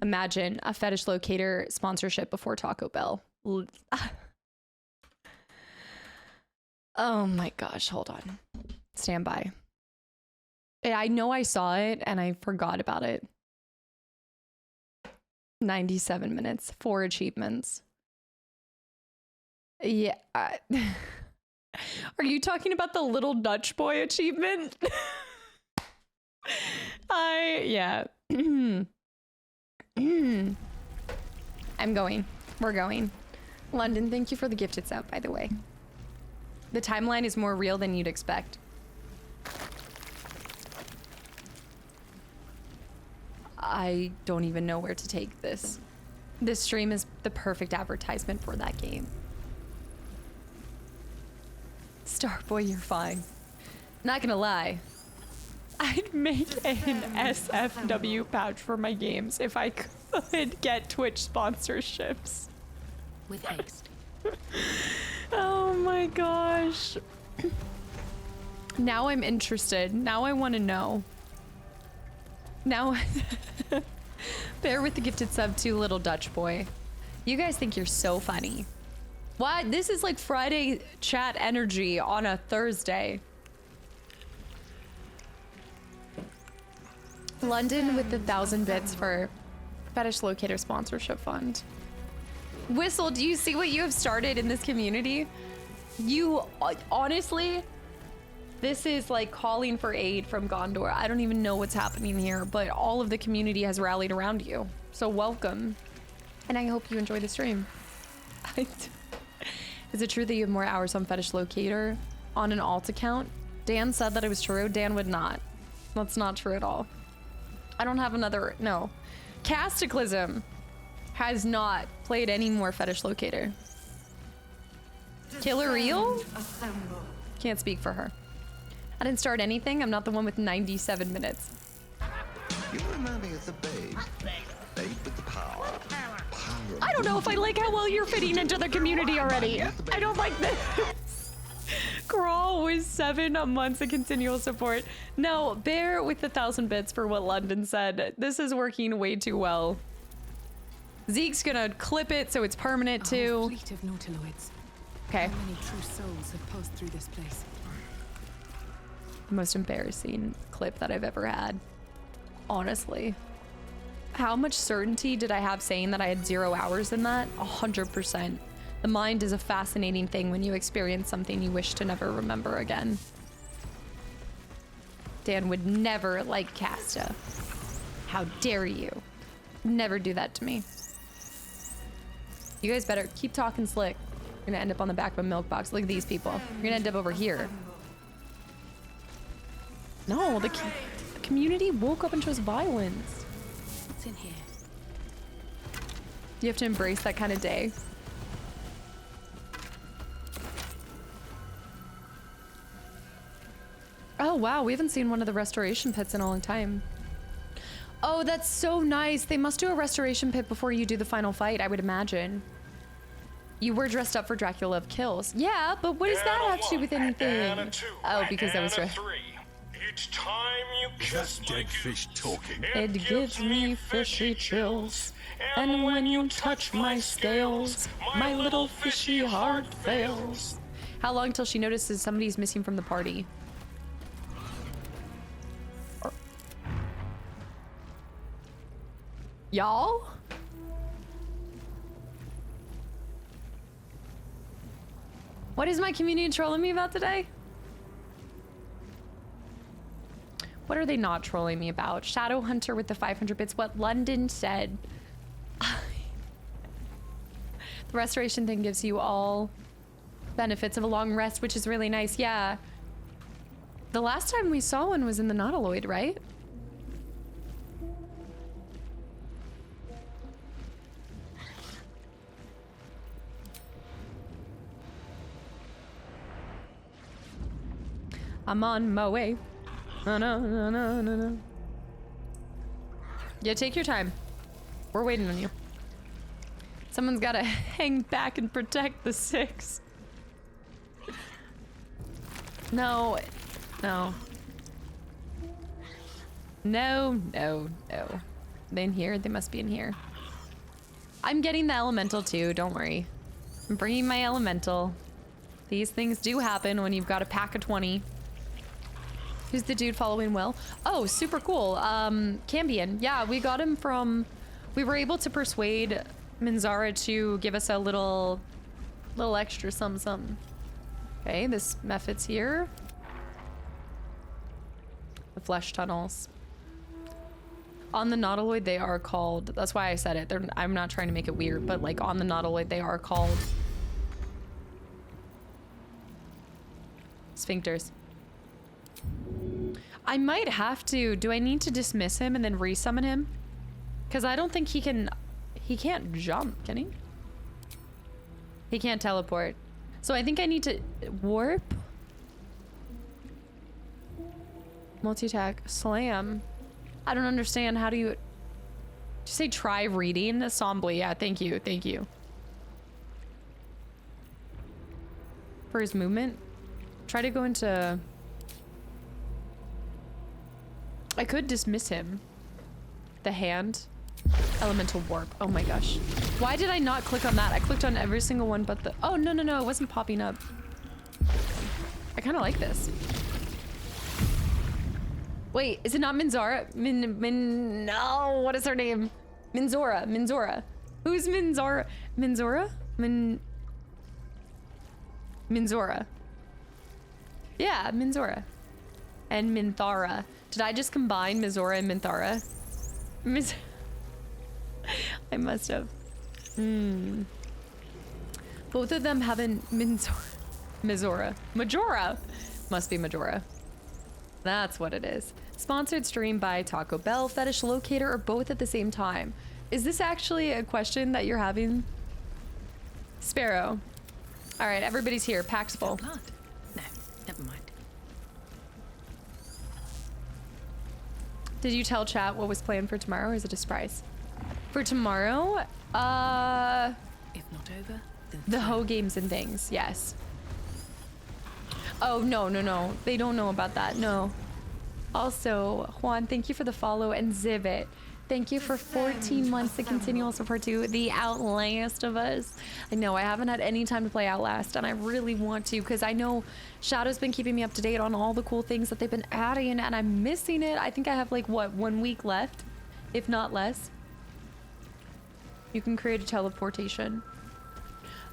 Imagine a Fetish Locator sponsorship before Taco Bell. Oh my gosh, hold on. Stand by. I know I saw it and I forgot about it. 97 minutes, 4 achievements. Yeah. Are you talking about the little Dutch boy achievement? Yeah. I'm going. We're going. London, thank you for the gifted sub, by the way. The timeline is more real than you'd expect. I don't even know where to take this. This stream is the perfect advertisement for that game. Starboy, you're fine. Not gonna lie. I'd make an SFW pouch for my games if I could get Twitch sponsorships. With haste. Oh my gosh. Now I'm interested. Now I want to know. Now, bear with the gifted sub to Little Dutch Boy. You guys think you're so funny. What? This is like Friday chat energy on a Thursday. London with the 1,000 bits for Fetish Locator sponsorship fund. Whistle, do you see what you have started in this community? You, honestly, this is like calling for aid from Gondor. I don't even know what's happening here, but all of the community has rallied around you. So welcome. And I hope you enjoy the stream. Is it true that you have more hours on Fetish Locator on an alt account? Dan said that it was true. Dan would not. That's not true at all. I don't have another, no. Kastaclysm has not played any more Fetish Locator. Killer Eel? Can't speak for her. I didn't start anything. I'm not the one with 97 minutes. You remind me of the babe. Babe with the power. I don't know if I like how well you're fitting into the community already. I don't like this. Crawl with 7 months of continual support. No, bear with the 1,000 bits for what London said. This is working way too well. Zeke's gonna clip it so it's permanent too. Fleet of nautiloids. Okay. How many true souls have passed through this place? The most embarrassing clip that I've ever had. Honestly. How much certainty did I have saying that I had 0 hours in that? 100%. The mind is a fascinating thing when you experience something you wish to never remember again. Dan would never like Casta. How dare you? Never do that to me. You guys better keep talking slick. You're gonna end up on the back of a milk box. Look at these people. You're gonna end up over here. No, the community woke up and chose violence. What's in here? You have to embrace that kind of day. Oh wow, we haven't seen one of the restoration pits in a long time. Oh, that's so nice. They must do a restoration pit before you do the final fight, I would imagine. You were dressed up for Dracula of Kills. Yeah, but what does that have to do with anything? Oh, because I was dressed. Each time you kiss That dead fish talking. It gives me fishy chills. And when you touch my scales, my little fishy heart fails. How long till she notices somebody's missing from the party? Y'all? What is my community trolling me about today? What are they not trolling me about? Shadow Hunter with the 500 bits. What London said. The restoration thing gives you all benefits of a long rest, which is really nice. Yeah. The last time we saw one was in the Nautiloid, right? I'm on my way. No, no, no, no, no, no. Yeah, take your time. We're waiting on you. Someone's gotta hang back and protect the 6. No. No. No, no, no. They in here? They must be in here. I'm getting the elemental too, don't worry. I'm bringing my elemental. These things do happen when you've got a pack of 20. Who's the dude following Will? Oh, super cool. Cambion. Yeah, we got him from... We were able to persuade Minzara to give us a little extra something. Okay, this Mephit's here. The flesh tunnels. On the Nautiloid, they are called... That's why I said it. I'm not trying to make it weird, but like on the Nautiloid, they are called... sphincters. I might have to. Do I need to dismiss him and then resummon him? Because I don't think he can... He can't jump, can he? He can't teleport. So I think I need to warp. Multi-attack. Slam. I don't understand. How do you... Did you say try reading? Assembly. Yeah, thank you. Thank you. For his movement. Try to go into... I could dismiss him. The hand. Elemental warp. Oh my gosh. Why did I not click on that? I clicked on every single one but the... Oh, no, no, no. It wasn't popping up. I kind of like this. Wait, is it not Minzara? No, what is her name? Minzora. Who's Minzara? Minzora? Minzora. Yeah, Minzora. And Minthara. Did I just combine Mizora and Minthara? I must have. Both of them haven't Majora. Must be Majora. That's what it is. Sponsored stream by Taco Bell, Fetish Locator, or both at the same time. Is this actually a question that you're having? Sparrow. All right, everybody's here. Pack's full. Blood? No, never mind. Did you tell chat what was planned for tomorrow, or is it a surprise? For tomorrow, If not over, then the Ho games and things, yes. Oh, no, no, no. They don't know about that, no. Also, Juan, thank you for the follow, and Zivit, thank you for 14 months to continual support to The Outlast of Us. I know I haven't had any time to play Outlast, and I really want to, because I know Shadow's been keeping me up to date on all the cool things that they've been adding, and I'm missing it. I think I have, like, what, 1 week left, if not less. You can create a teleportation.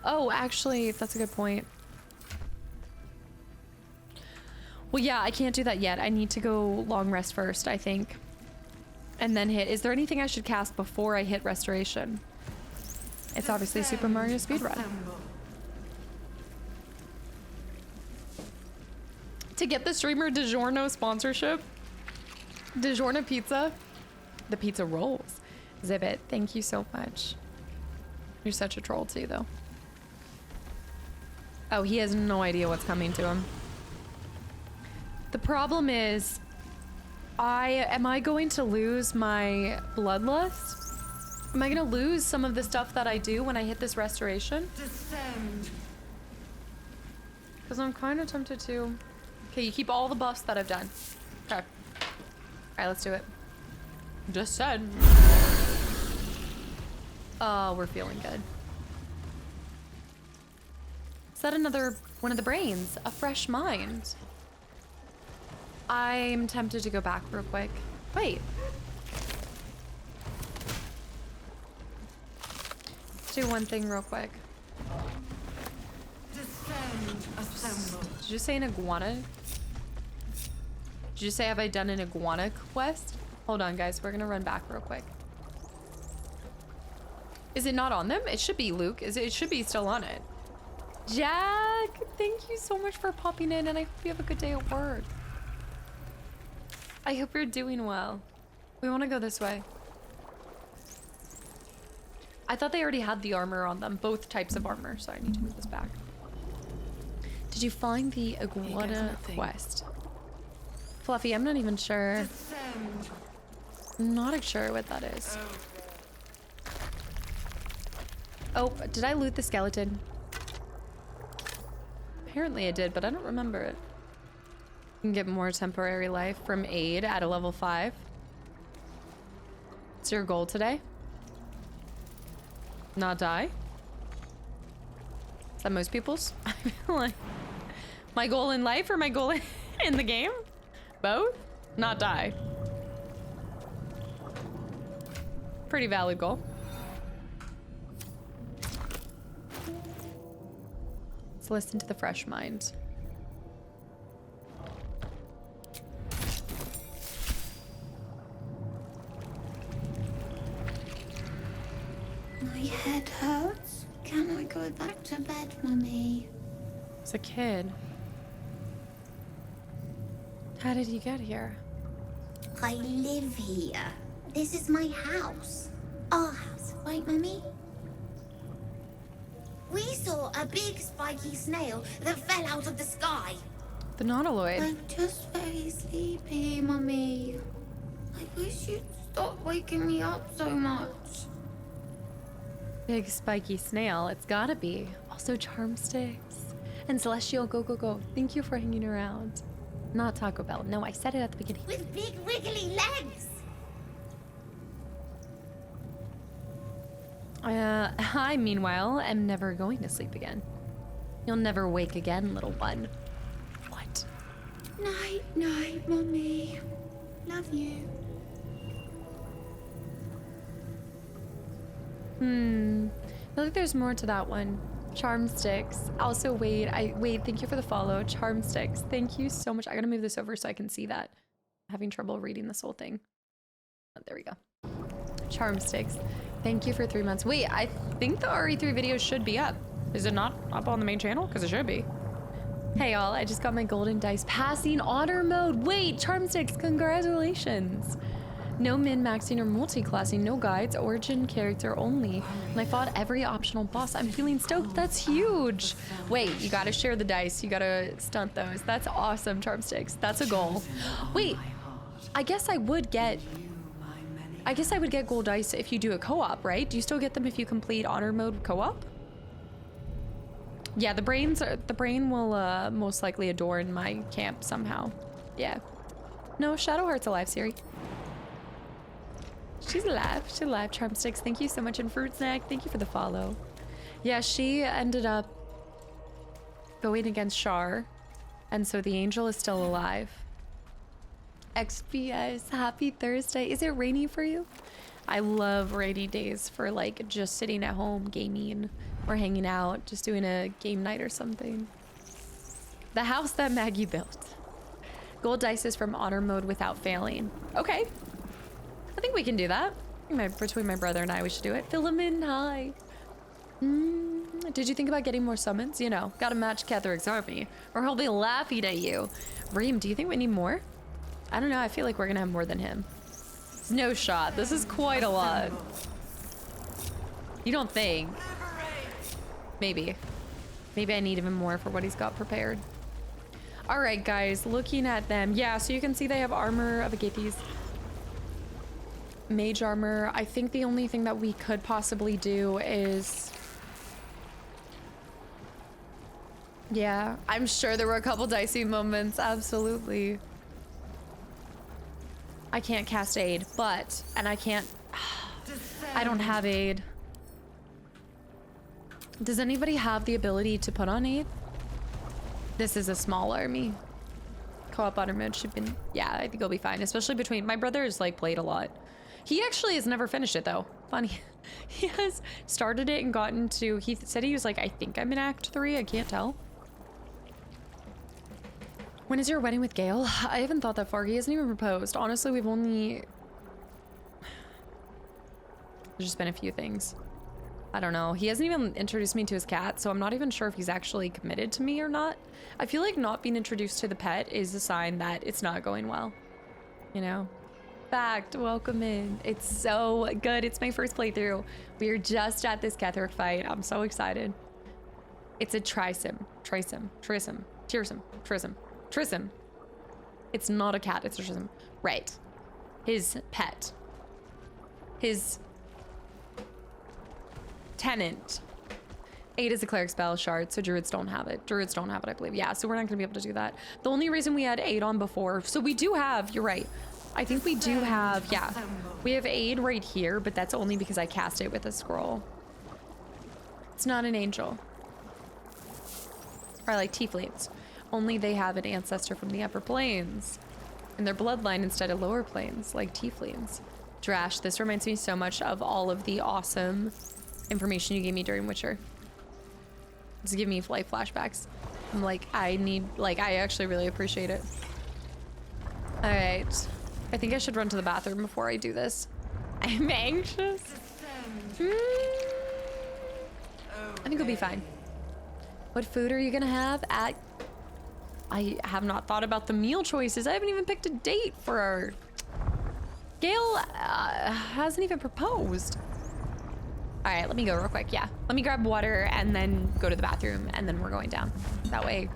Oh, actually, that's a good point. Well, yeah, I can't do that yet. I need to go long rest first, I think. And then hit. Is there anything I should cast before I hit restoration? It's obviously Super Mario Speedrun. To get the streamer DiGiorno sponsorship. DiGiorno pizza. The pizza rolls. Zibit, thank you so much. You're such a troll too, though. Oh, he has no idea what's coming to him. The problem is Am I going to lose my bloodlust? Am I gonna lose some of the stuff that I do when I hit this restoration? Descend. Because I'm kind of tempted to. Okay, you keep all the buffs that I've done. Okay. All right, let's do it. Just said. Oh, we're feeling good. Is that another one of the brains? A fresh mind. I'm tempted to go back real quick. Wait. Let's do one thing real quick. Descend. Assemble. Did you say an iguana? Did you say have I done an iguana quest? Hold on, guys. We're gonna run back real quick. Is it not on them? It should be, Luke. It should be still on it. Jack, thank you so much for popping in, and I hope you have a good day at work. I hope you're doing well. We want to go this way. I thought they already had the armor on them, both types of armor, so I need to move this back. Did you find the iguana quest? Fluffy, I'm not even sure. Descend. I'm not sure what that is. Oh, did I loot the skeleton? Apparently I did, but I don't remember it. You can get more temporary life from aid at a level 5. What's your goal today? Not die? Is that most people's? I feel like my goal in life or my goal in the game? Both? Not die. Pretty valid goal. Let's listen to the fresh mind. My head hurts. Can I go back to bed, Mummy? As a kid. How did you get here? I live here. This is my house. Our house, right, Mummy? We saw a big spiky snail that fell out of the sky. The nautiloid. I'm just very sleepy, Mummy. I wish you'd stop waking me up so much. Big spiky snail. It's gotta be. Also charm sticks. And Celestial, go, go, go. Thank you for hanging around. Not Taco Bell. No, I said it at the beginning. With big wiggly legs. I, meanwhile, am never going to sleep again. You'll never wake again, little one. What? Night, night, Mummy. Love you. I feel like there's more to that one. Charm sticks. Also, Wade, thank you for the follow. Charm sticks. Thank you so much. I gotta move this over so I can see that. I'm having trouble reading this whole thing. Oh, there we go. Charm sticks. Thank you for 3 months. Wait, I think the RE3 video should be up. Is it not up on the main channel? Because it should be. Hey y'all, I just got my golden dice passing honor mode. Wait, charm sticks, congratulations. No min-maxing or multi-classing, no guides, origin character only. And I fought every optional boss. I'm feeling stoked. That's huge. Wait, you gotta share the dice. You gotta stunt those. That's awesome, charm sticks. That's a goal. Wait, I guess I would get gold dice if you do a co-op, right? Do you still get them if you complete honor mode co-op? Yeah, the brain will most likely adorn my camp somehow. Yeah. No, Shadowheart's alive, Siri. She's alive. She's alive. Charm sticks. Thank you so much. And Fruit Snack, thank you for the follow. Yeah, she ended up going against Shar, and so the angel is still alive. XPS, happy Thursday. Is it rainy for you? I love rainy days for like just sitting at home gaming or hanging out, just doing a game night or something. The house that Maggie built. Gold dice is from honor mode without failing. Okay. I think we can do that. I think between my brother and I, we should do it. Philemon, hi. Did you think about getting more summons? You know, gotta match Ketheric's army, or he'll be laughing at you. Reem, do you think we need more? I don't know. I feel like we're gonna have more than him. No shot. This is quite a lot. You don't think? Maybe. Maybe I need even more for what he's got prepared. All right, guys, looking at them. Yeah, so you can see they have armor of Agathis. Mage armor. I think the only thing that we could possibly do is... Yeah, I'm sure there were a couple dicey moments. Absolutely. I can't cast aid, but... And I can't... I don't have aid. Does anybody have the ability to put on aid? This is a small army. Co-op honor mode should be... Yeah, I think it'll be fine. Especially between... My brother has, like, played a lot. He actually has never finished it, though. Funny. He has started it and gotten to... He said he was like, I think I'm in Act 3. I can't tell. When is your wedding with Gale? I haven't thought that far. He hasn't even proposed. Honestly, we've only... There's just been a few things. I don't know. He hasn't even introduced me to his cat, so I'm not even sure if he's actually committed to me or not. I feel like not being introduced to the pet is a sign that it's not going well. You know? Fact, welcome in. It's so good. It's my first playthrough. We are just at this Ketheric fight. I'm so excited. It's a Trism. It's not a cat, it's a Trism. Right. His pet. His tenant. 8 is a cleric spell shard, so druids don't have it. Druids don't have it, I believe. Yeah, so we're not gonna be able to do that. The only reason we had 8 on before, so we do have, you're right. I think we do have, yeah. We have aid right here, but that's only because I cast it with a scroll. It's not an angel. Or like tieflings. Only they have an ancestor from the upper planes. In their bloodline instead of lower planes, like tieflings. Drash, this reminds me so much of all of the awesome information you gave me during Witcher. It's giving me life flashbacks. I'm like, I actually really appreciate it. All right. I think I should run to the bathroom before I do this. I'm anxious. I think it'll be fine. What food are you gonna have at... I have not thought about the meal choices. I haven't even picked a date for our... Gale hasn't even proposed. All right, let me go real quick. Yeah, let me grab water and then go to the bathroom and then we're going down. That way,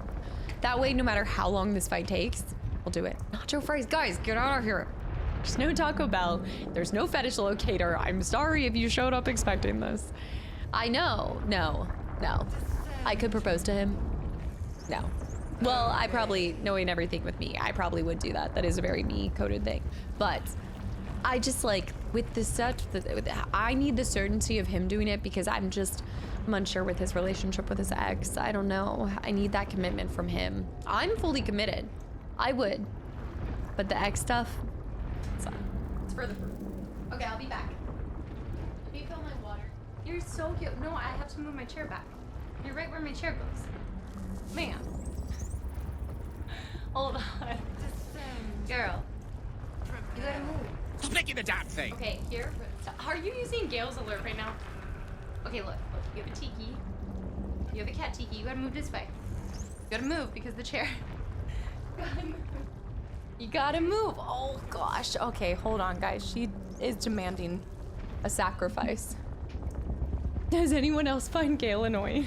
no matter how long this fight takes, we'll do it. Nacho fries, guys, get out of here. There's no Taco Bell. There's no fetish locator. I'm sorry if you showed up expecting this. I know, no. I could propose to him. No. Well, I probably, knowing everything with me, I probably would do that. That is a very me-coded thing. But I just like, with the I need the certainty of him doing it because I'm unsure with his relationship with his ex. I don't know. I need that commitment from him. I'm fully committed. I would. But the ex stuff, it's for the fruit. Okay, I'll be back. Let me fill my water. You're so cute. No, I have to move my chair back. You're right where my chair goes. Man. Hold on. Girl. You gotta move. Stop licking the damn thing! Okay, here. Are you using Gale's alert right now? Okay, look. You have a tiki. You have a cat tiki. You gotta move this way. You gotta move because the chair. You gotta move. Oh gosh. Okay, hold on, guys. She is demanding a sacrifice. Does anyone else find Gale annoying?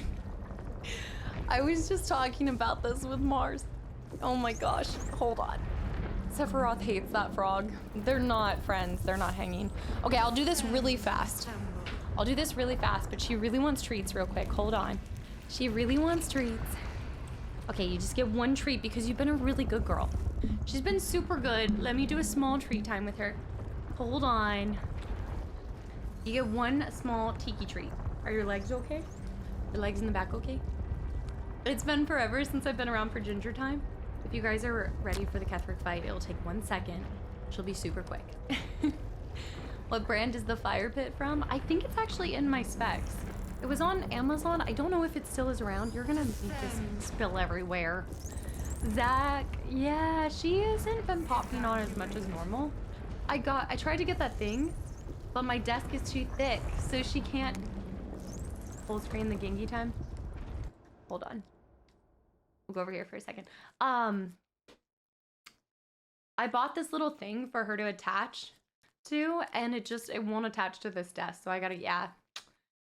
I was just talking about this with Mars. Oh my gosh. Hold on. Sephiroth hates that frog. They're not friends. They're not hanging. Okay, I'll do this really fast. But she really wants treats real quick. Hold on. She really wants treats. Okay, you just get one treat because you've been a really good girl. She's been super good. Let me do a small treat time with her. Hold on. You get one small tiki treat. Are your legs okay? Your legs in the back okay? It's been forever since I've been around for Ginger time. If you guys are ready for the Ketheric fight, it'll take 1 second. She'll be super quick. What brand is the fire pit from? I think it's actually in my specs. It was on Amazon. I don't know if it still is around. You're gonna make this spill everywhere. Zach, yeah, she hasn't been popping on as much as normal. I tried to get that thing, but my desk is too thick, so she can't full screen the Genki time. Hold on. We'll go over here for a second. I bought this little thing for her to attach to, and it won't attach to this desk, so I gotta, yeah.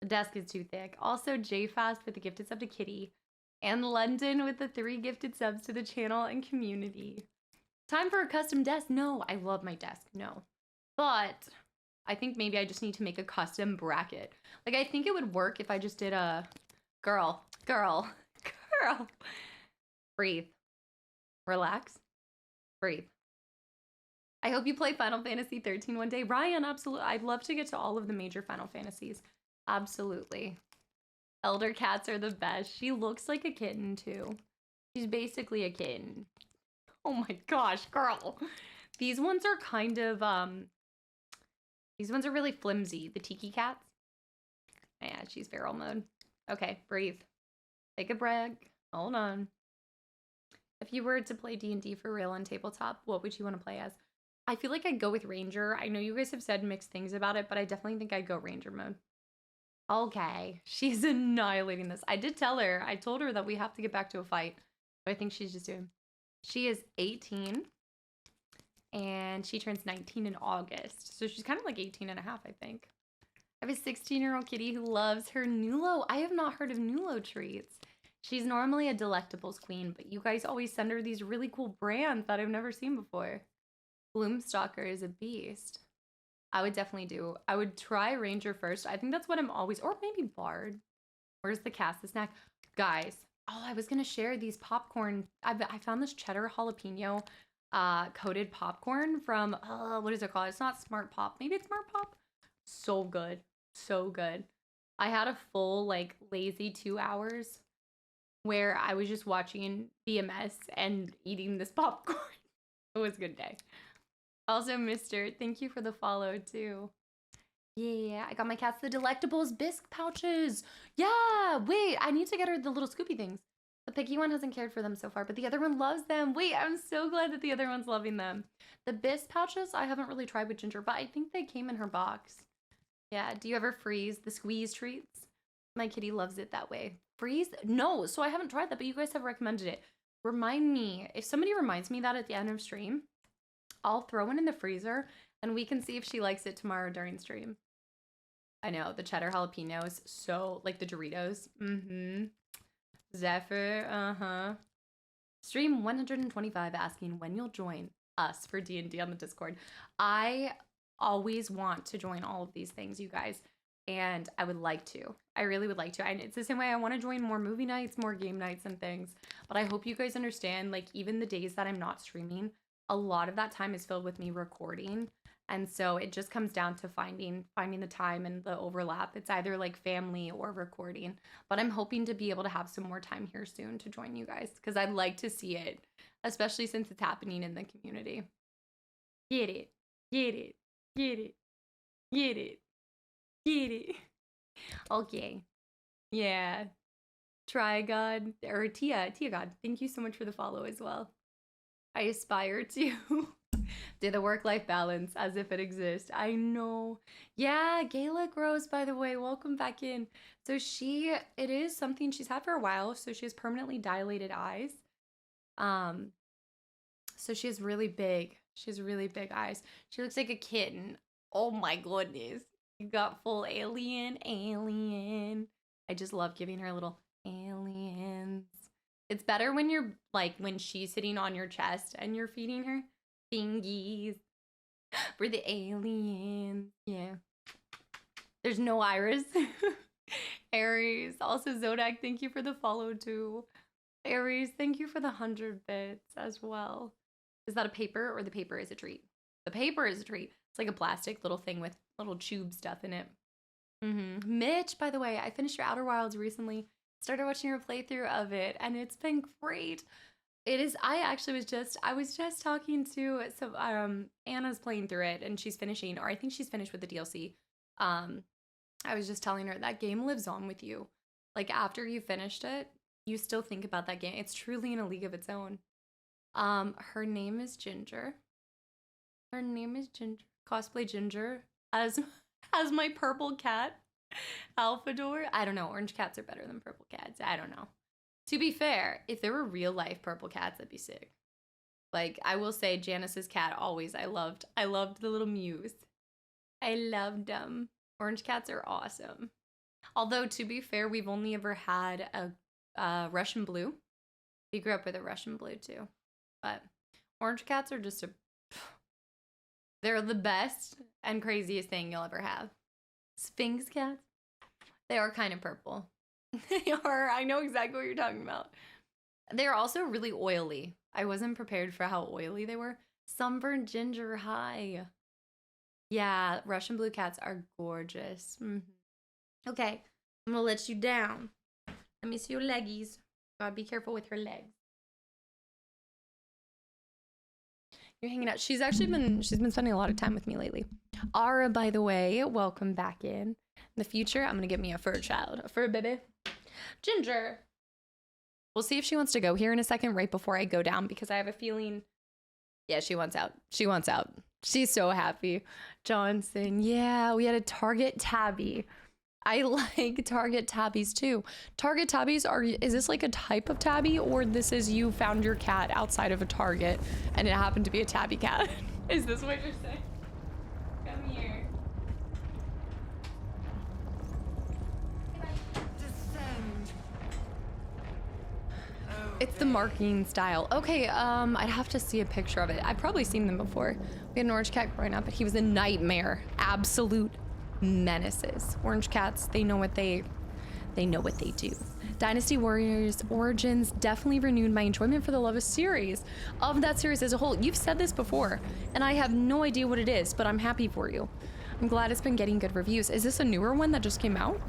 The desk is too thick. Also, JFast with the gifted sub to Kitty. And London with the 3 gifted subs to the channel and community. Time for a custom desk. No, I love my desk. No. But I think maybe I just need to make a custom bracket. Like, I think it would work if I just did a girl. Breathe. Relax. Breathe. I hope you play Final Fantasy 13 one day. Ryan, absolutely. I'd love to get to all of the major Final Fantasies. Absolutely. Elder cats are the best. She looks like a kitten, too. She's basically a kitten. Oh my gosh, girl. These ones are kind of, these ones are really flimsy. The tiki cats. Yeah, she's feral mode. Okay, breathe. Take a breath. Hold on. If you were to play D&D for real on tabletop, what would you want to play as? I feel like I'd go with Ranger. I know you guys have said mixed things about it, but I definitely think I'd go Ranger mode. Okay, she's annihilating this. I did tell her. I told her that we have to get back to a fight. But I think she's just doing... She is 18. And she turns 19 in August. So she's kind of like 18 and a half, I think. I have a 16-year-old kitty who loves her Nulo. I have not heard of Nulo treats. She's normally a Delectables queen, but you guys always send her these really cool brands that I've never seen before. Gloomstalker is a beast. I would definitely do. I would try Ranger first. I think that's what I'm always, or maybe Bard. Where's the cast, the snack? Guys, oh, I was going to share these popcorn. I found this cheddar jalapeno coated popcorn from, what is it called? It's not Smart Pop. Maybe it's Smart Pop. So good. So good. I had a full, like, lazy 2 hours where I was just watching BMS and eating this popcorn. It was a good day. Also, Mr., thank you for the follow, too. Yeah, I got my cats the Delectables bisque pouches. Yeah, wait, I need to get her the little Scoopy things. The picky one hasn't cared for them so far, but the other one loves them. Wait, I'm so glad that the other one's loving them. The bisque pouches, I haven't really tried with Ginger, but I think they came in her box. Yeah, do you ever freeze the squeeze treats? My kitty loves it that way. Freeze? No, so I haven't tried that, but you guys have recommended it. Remind me, if somebody reminds me that at the end of stream, I'll throw one in the freezer and we can see if she likes it tomorrow during stream. I know, the cheddar jalapenos, so, like the Doritos. Zephyr, Stream 125 asking when you'll join us for D&D on the Discord. I always want to join all of these things, you guys. And I would like to. I really would like to. And it's the same way I want to join more movie nights, more game nights and things. But I hope you guys understand, like, even the days that I'm not streaming, a lot of that time is filled with me recording. And so it just comes down to finding the time and the overlap. It's either like family or recording. But I'm hoping to be able to have some more time here soon to join you guys because I'd like to see it, especially since it's happening in the community. Get it. Get it. Get it. Get it. Get it. Okay. Yeah. Try God or Tia God. Thank you so much for the follow as well. I aspire to do the work-life balance as if it exists. I know. Yeah, Gayla Grows, by the way. Welcome back in. So it is something she's had for a while. So she has permanently dilated eyes. So she has really big eyes. She looks like a kitten. Oh my goodness. You got full alien. I just love giving her little aliens. It's better when you're like when she's sitting on your chest and you're feeding her thingies for the aliens. Yeah. There's no Iris. Aries. Also Zodak, thank you for the follow too. Aries, thank you for the 100 bits as well. Is that a paper or the paper is a treat? The paper is a treat. It's like a plastic little thing with little tube stuff in it. Mitch, by the way, I finished your Outer Wilds recently. Started watching your playthrough of it, and it's been great. It is. I was just talking to Anna's playing through it, and she's finishing, or I think she's finished with the DLC. I was just telling her that game lives on with you. Like after you finished it, you still think about that game. It's truly in a league of its own. Her name is Ginger. Cosplay Ginger as my purple cat. Alphador? I don't know. Orange cats are better than purple cats. I don't know. To be fair, if there were real life purple cats, that'd be sick. Like, I will say Janice's cat always I loved the little Mews. I loved them. Orange cats are awesome. Although, to be fair, we've only ever had a Russian blue. He grew up with a Russian blue too. But orange cats are just they're the best and craziest thing you'll ever have. Sphinx cats, they are kind of purple. They are, I know exactly what you're talking about. They're also really oily. I wasn't prepared for how oily they were. Sunburned ginger, hi. Yeah, Russian blue cats are gorgeous. Okay, I'm gonna let you down. Let me see your leggies. Gotta be careful with her legs. You're hanging out. She's been spending a lot of time with me lately. Ara, by the way, welcome back in. In the future, I'm gonna get me a fur child. A fur baby. Ginger. We'll see if she wants to go here in a second, right before I go down, because I have a feeling. Yeah, she wants out. She wants out. She's so happy. Johnson, yeah, we had a Target tabby. I like Target tabbies too. Target tabbies is this like a type of tabby, or this is you found your cat outside of a Target and it happened to be a tabby cat? Is this what you're saying? Come here. It's the marking style. Okay, I'd have to see a picture of it. I've probably seen them before. We had an orange cat growing up, but he was a nightmare. Absolute menaces. Orange cats, they know what they do. Dynasty Warriors Origins definitely renewed my enjoyment for the Love series. Of that series as a whole. You've said this before, and I have no idea what it is, but I'm happy for you. I'm glad it's been getting good reviews. Is this a newer one that just came out?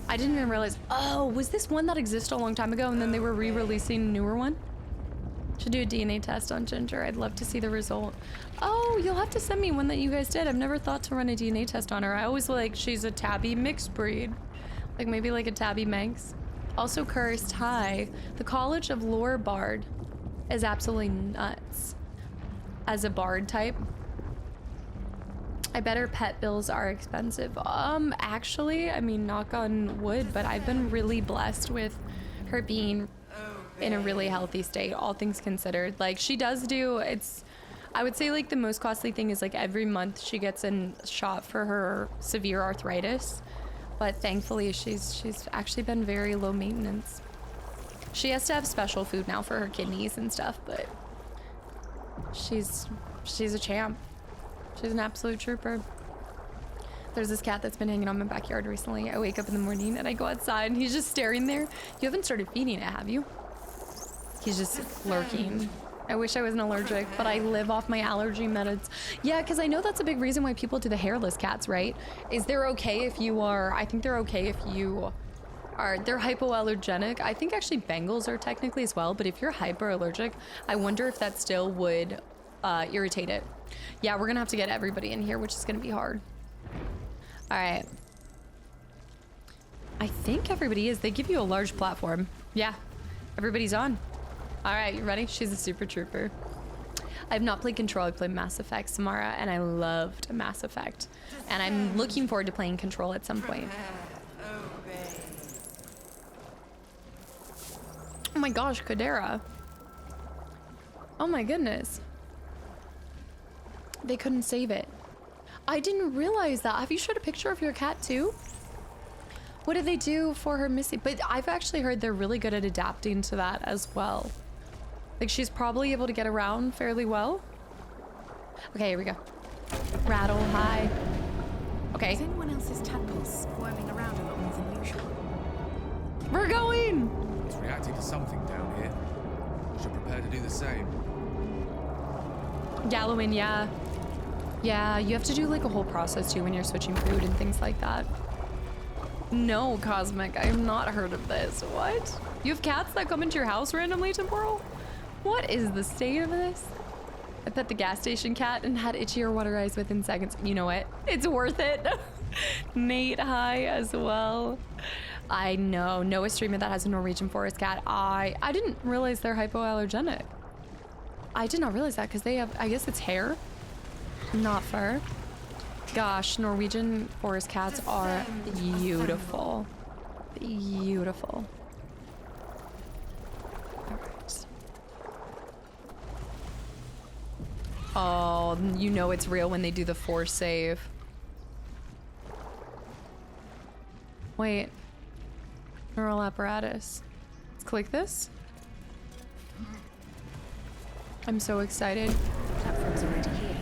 I didn't even realize. Oh, was this one that existed a long time ago and then they were re-releasing a newer one? Should do a DNA test on Ginger. I'd love to see the result. Oh, you'll have to send me one that you guys did. I've never thought to run a DNA test on her. I always like she's a tabby mixed breed. Like maybe like a tabby Manx. Also cursed, hi. The College of Lore Bard is absolutely nuts. As a bard type. I bet her pet bills are expensive. Actually, I mean, knock on wood, but I've been really blessed with her being in a really healthy state, all things considered. Like, she does do, I would say, like, the most costly thing is, like, every month she gets a shot for her severe arthritis. But thankfully, she's actually been very low maintenance. She has to have special food now for her kidneys and stuff, but she's a champ. She's an absolute trooper. There's this cat that's been hanging on my backyard recently. I wake up in the morning and I go outside and he's just staring there. You haven't started feeding it, have you? He's just lurking. I wish I wasn't allergic, but I live off my allergy meds. Yeah, because I know that's a big reason why people do the hairless cats, right? Is they're okay if you are, I think they're okay if you are, they're hypoallergenic. I think actually Bengals are technically as well, but if you're hyperallergic, I wonder if that still would irritate it. Yeah, we're gonna have to get everybody in here, which is gonna be hard. All right. I think everybody is. They give you a large platform. Yeah, everybody's on. All right, you ready? She's a super trooper. I have not played Control. I played Mass Effect, Samara, and I loved Mass Effect. And I'm looking forward to playing Control at some point. Oh my gosh, Kadera. Oh my goodness. They couldn't save it. I didn't realize that. Have you showed a picture of your cat too? What did they do for her missing? But I've actually heard they're really good at adapting to that as well. Like she's probably able to get around fairly well. Okay, here we go. Rattle, hi. Okay. Is anyone else's tadpoles squirming around a lot more than usual? We're going! It's reacting to something down here. We should prepare to do the same. Gallowin, yeah. Yeah, you have to do like a whole process too when you're switching food and things like that. No, Cosmic, I have not heard of this. What? You have cats that come into your house randomly, Temporal? What is the state of this? I pet the gas station cat and had itchy or water eyes within seconds. You know what? It's worth it. Nate, hi as well. I know a streamer that has a Norwegian forest cat. I didn't realize they're hypoallergenic. I did not realize that because they have, I guess it's hair, not fur. Gosh, Norwegian forest cats are beautiful. Beautiful. All right. Oh, you know it's real when they do the force save. Wait. Neural apparatus. Let's click this. I'm so excited. Platform's already here.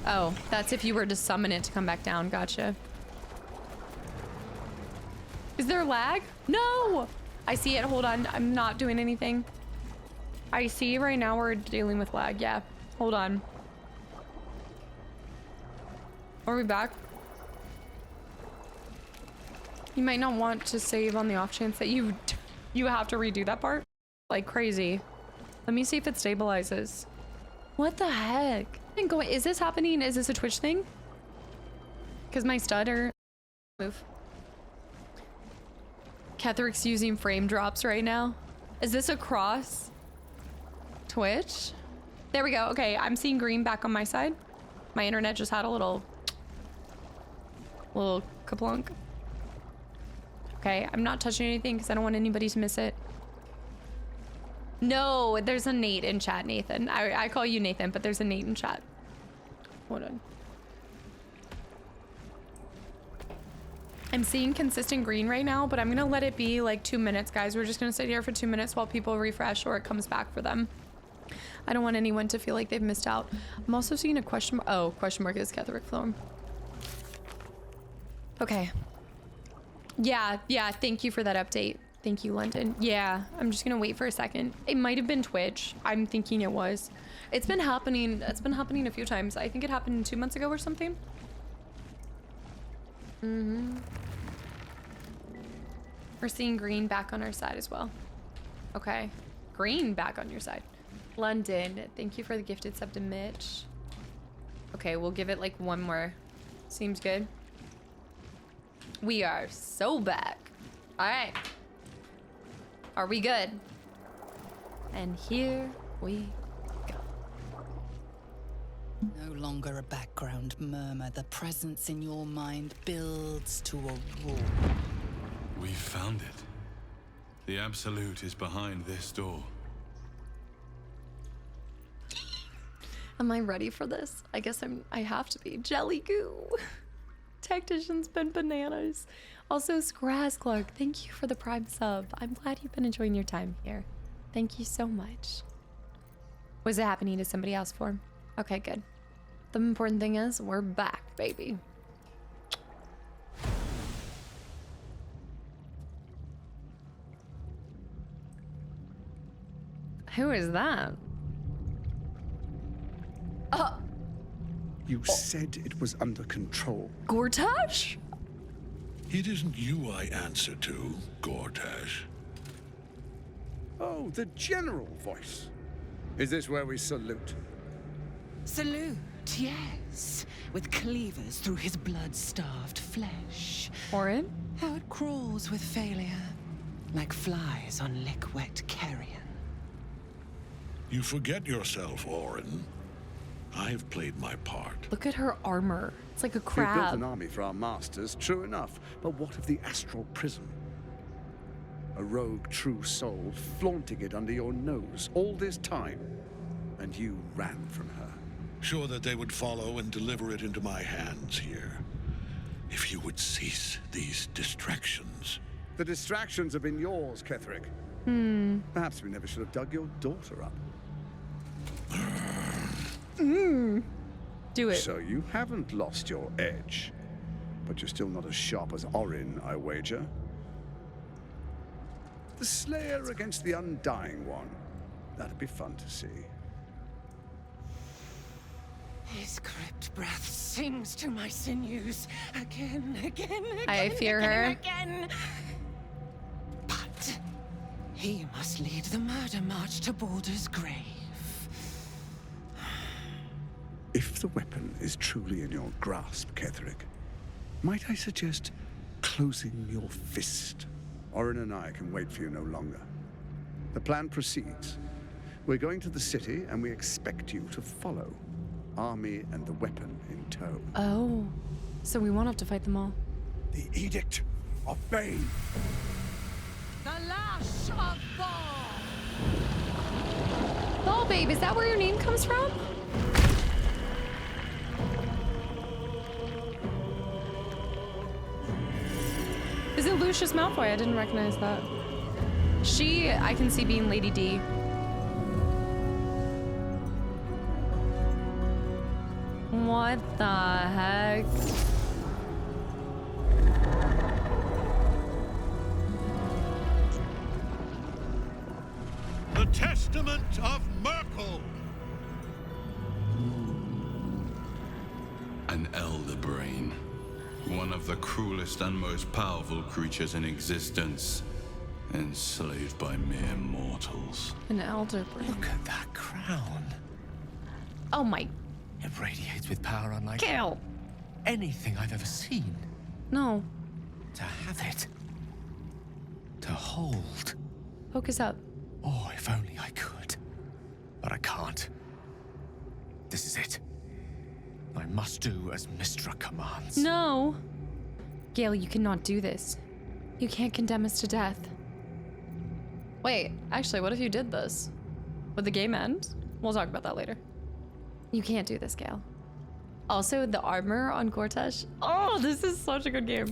Oh, that's if you were to summon it to come back down. Gotcha. Is there lag? No! I see it. Hold on. I'm not doing anything. I see right now we're dealing with lag. Yeah. Hold on. Are we back? You might not want to save on the off chance that you have to redo that part. Like crazy. Let me see if it stabilizes. What the heck? Is this happening? Is this a Twitch thing? Because my stutter move. Ketheric's using frame drops right now. Is this across Twitch? There we go. Okay, I'm seeing green back on my side. My internet just had a little kaplunk. Okay, I'm not touching anything because I don't want anybody to miss it. No, there's a Nate in chat, Nathan. I call you Nathan, but there's a Nate in chat. Hold on. I'm seeing consistent green right now, but I'm gonna let it be like 2 minutes, guys. We're just gonna sit here for 2 minutes while people refresh or it comes back for them. I don't want anyone to feel like they've missed out. I'm also seeing a question mark. Oh, question mark is Ketheric Florm. Okay. Yeah, thank you for that update. Thank you, London. Yeah, I'm just gonna wait for a second. It might have been Twitch. I'm thinking it was. It's been happening a few times. I think it happened 2 months ago or something. We're seeing green back on our side as well. Okay. Green back on your side. London, thank you for the gifted sub to Mitch. Okay, we'll give it like one more. Seems good. We are so back. All right. Are we good? And here we go. No longer a background murmur. The presence in your mind builds to a roar. We found it. The Absolute is behind this door. Am I ready for this? I guess I have to be. Jelly goo. Tactician's been bananas. Also, Scraz Clark, thank you for the Prime sub. I'm glad you've been enjoying your time here. Thank you so much. Was it happening to somebody else for? Okay, good. The important thing is we're back, baby. Who is that? You said it was under control. Gortash? It isn't you I answer to, Gortash. Oh, the general voice. Is this where we salute? Salute, yes. With cleavers through his blood-starved flesh. Orin? How it crawls with failure. Like flies on lick-wet carrion. You forget yourself, Orin. I've played my part. Look at her armor. It's like a We built crab. an army for our masters, true enough. But what of the astral prism? A rogue true soul flaunting it under your nose all this time. And you ran from her. Sure that they would follow and deliver it into my hands here. If you would cease these distractions. The distractions have been yours, Ketheric. Perhaps we never should have dug your daughter up. Do it. So you haven't lost your edge. But you're still not as sharp as Orin, I wager. The Slayer against the Undying One. That'd be fun to see. His crypt breath sings to my sinews again. I fear her. Again. But he must lead the murder march to Baldur's grave. If the weapon is truly in your grasp, Ketheric, might I suggest closing your fist? Orin and I can wait for you no longer. The plan proceeds. We're going to the city, and we expect you to follow. Army and the weapon in tow. Oh, so we won't have to fight them all. The Edict of Bane. The lash of Thor! Oh, babe, is that where your name comes from? Is it Lucius Malfoy. I didn't recognize that. She, I can see being Lady D. What the heck? The Testament of Merkel! An elder brain. One of the cruelest and most powerful creatures in existence. Enslaved by mere mortals. An elder brain. Look at that crown. Oh my. It radiates with power unlike Gale. anything I've ever seen. No. To have it. To hold. Focus up. Oh, if only I could. But I can't. This is it. I must do as Mystra commands. No. Gale, you cannot do this. You can't condemn us to death. Wait, actually, what if you did this? Would the game end? We'll talk about that later. You can't do this, Gale. Also, the armor on Gortash. Oh, this is such a good game.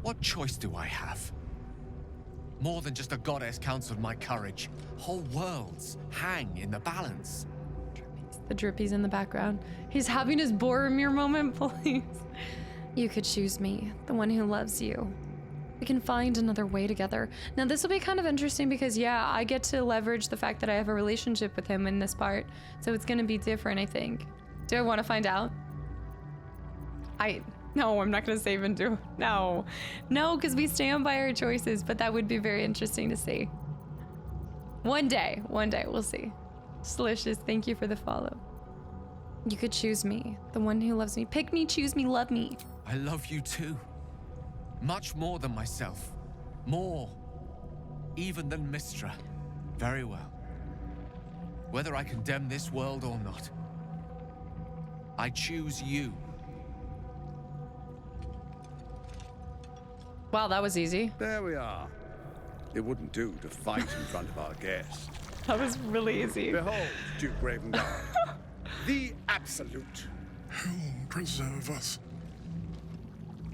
What choice do I have? More than just a goddess counseled my courage. Whole worlds hang in the balance. The drippies in the background. He's having his Boromir moment, please. You could choose me, the one who loves you. We can find another way together. Now, this will be kind of interesting because, yeah, I get to leverage the fact that I have a relationship with him in this part. So it's going to be different, I think. Do I want to find out? No, I'm not going to save and do. No, because we stand by our choices, but that would be very interesting to see. One day, we'll see. Slicious, thank you for the follow. You could choose me, the one who loves me. Pick me, choose me, love me. I love you too. Much more than myself. More. Even than Mystra. Very well. Whether I condemn this world or not, I choose you. Wow, that was easy. There we are. It wouldn't do to fight in front of our guest. That was really easy. Behold, Duke Ravengard, the Absolute. Who preserve us?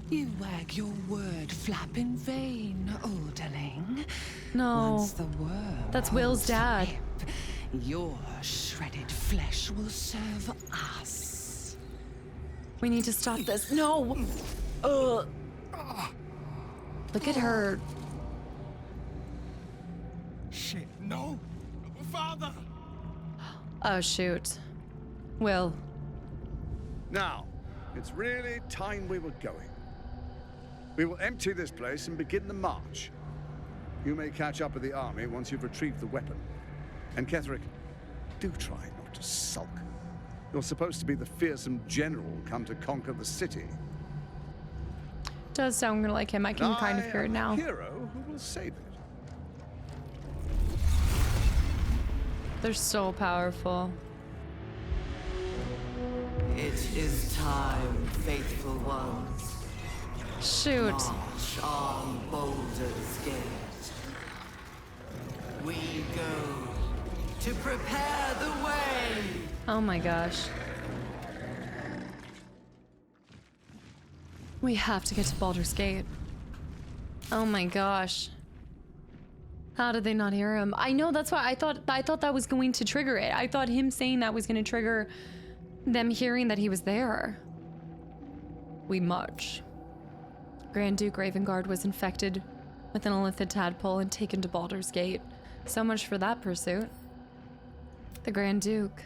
You wag your word flap in vain, Orderling. No. Once the worm That's Will's dad. flip, your shredded flesh will serve us. We need to stop this. No. Ugh. Look at her. Shit, no. Father! Oh, shoot. Will. Now, it's really time we were going. We will empty this place and begin the march. You may catch up with the army once you've retrieved the weapon. And Ketherick, do try not to sulk. You're supposed to be the fearsome general come to conquer the city. Does sound like him. I can kind of hear it now. I am a hero who will save it. They're so powerful. It is time, faithful ones. Shoot. March on Baldur's Gate. We go to prepare the way. Oh my gosh. We have to get to Baldur's Gate. Oh my gosh. How did they not hear him? I know, that's why I thought that was going to trigger it. I thought him saying that was going to trigger them hearing that he was there. We march. Grand Duke Ravengard was infected with an illithid tadpole and taken to Baldur's Gate. So much for that pursuit. The Grand Duke.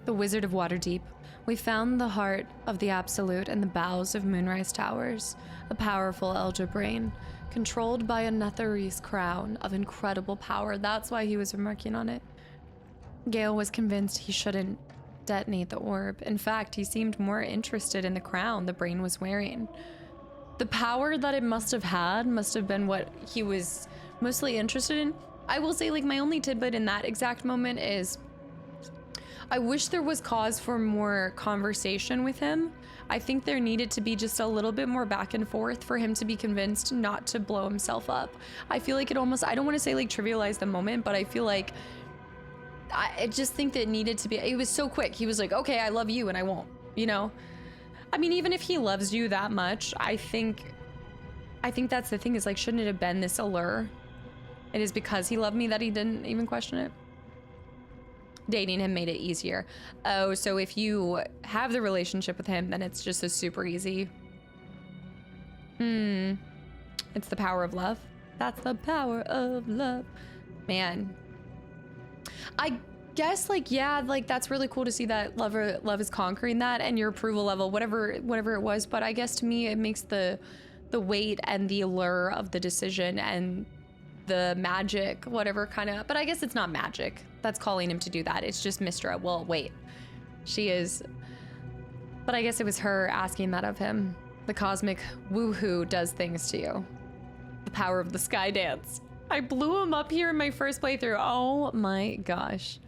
The Wizard of Waterdeep. We found the heart of the Absolute in the bowels of Moonrise Towers, a powerful elder brain, controlled by a Netherese crown of incredible power. That's why he was remarking on it. Gale was convinced he shouldn't detonate the orb. In fact, he seemed more interested in the crown the brain was wearing. The power that it must have had must have been what he was mostly interested in. I will say, like, my only tidbit in that exact moment is I wish there was cause for more conversation with him. I think there needed to be just a little bit more back and forth for him to be convinced not to blow himself up. I feel like it almost, I don't want to say like trivialize the moment, but I feel like I just think that it needed to be, it was so quick. He was like, okay, I love you and I won't, you know? I mean, even if he loves you that much, I think I think that's the thing, is like, shouldn't it have been this allure? It is because he loved me that he didn't even question it. Dating him made it easier. Oh, so if you have the relationship with him, then it's just a super easy. It's the power of love. That's the power of love. Man. I guess, like, yeah, like, that's really cool to see that love is conquering that, and your approval level, whatever it was. But I guess to me, it makes the weight and the allure of the decision and the magic, whatever kind of, but I guess it's not magic. That's calling him to do that. It's just Mistra. Well, wait, she is, but I guess it was her asking that of him. The cosmic woohoo does things to you. The power of the sky dance. I blew him up here in my first playthrough. Oh my gosh.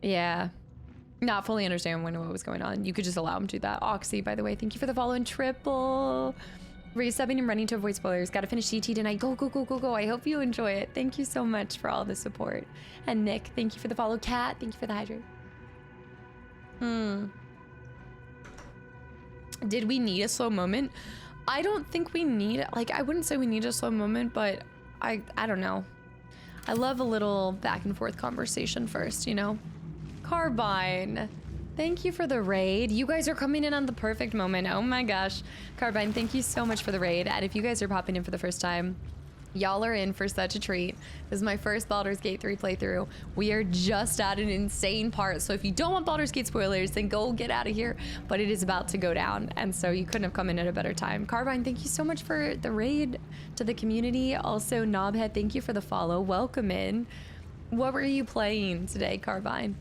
Yeah. Not fully understanding what was going on. You could just allow him to do that. Oxy, by the way, thank you for the follow and triple. Resubbing and running to avoid spoilers. Gotta finish CT tonight. Go, go, go, go, go. I hope you enjoy it. Thank you so much for all the support. And Nick, thank you for the follow. Kat, thank you for the hydrate. Did we need a slow moment? I don't think we need, like, I wouldn't say we need a slow moment, but I don't know. I love a little back and forth conversation first, you know? Carbine. Thank you for the raid. You guys are coming in on the perfect moment. Oh my gosh. Carbine, thank you so much for the raid. And if you guys are popping in for the first time, y'all are in for such a treat. This is my first Baldur's Gate 3 playthrough. We are just at an insane part. So if you don't want Baldur's Gate spoilers, then go get out of here. But it is about to go down. And so you couldn't have come in at a better time. Carbine, thank you so much for the raid to the community. Also, Knobhead, thank you for the follow. Welcome in. What were you playing today, Carbine?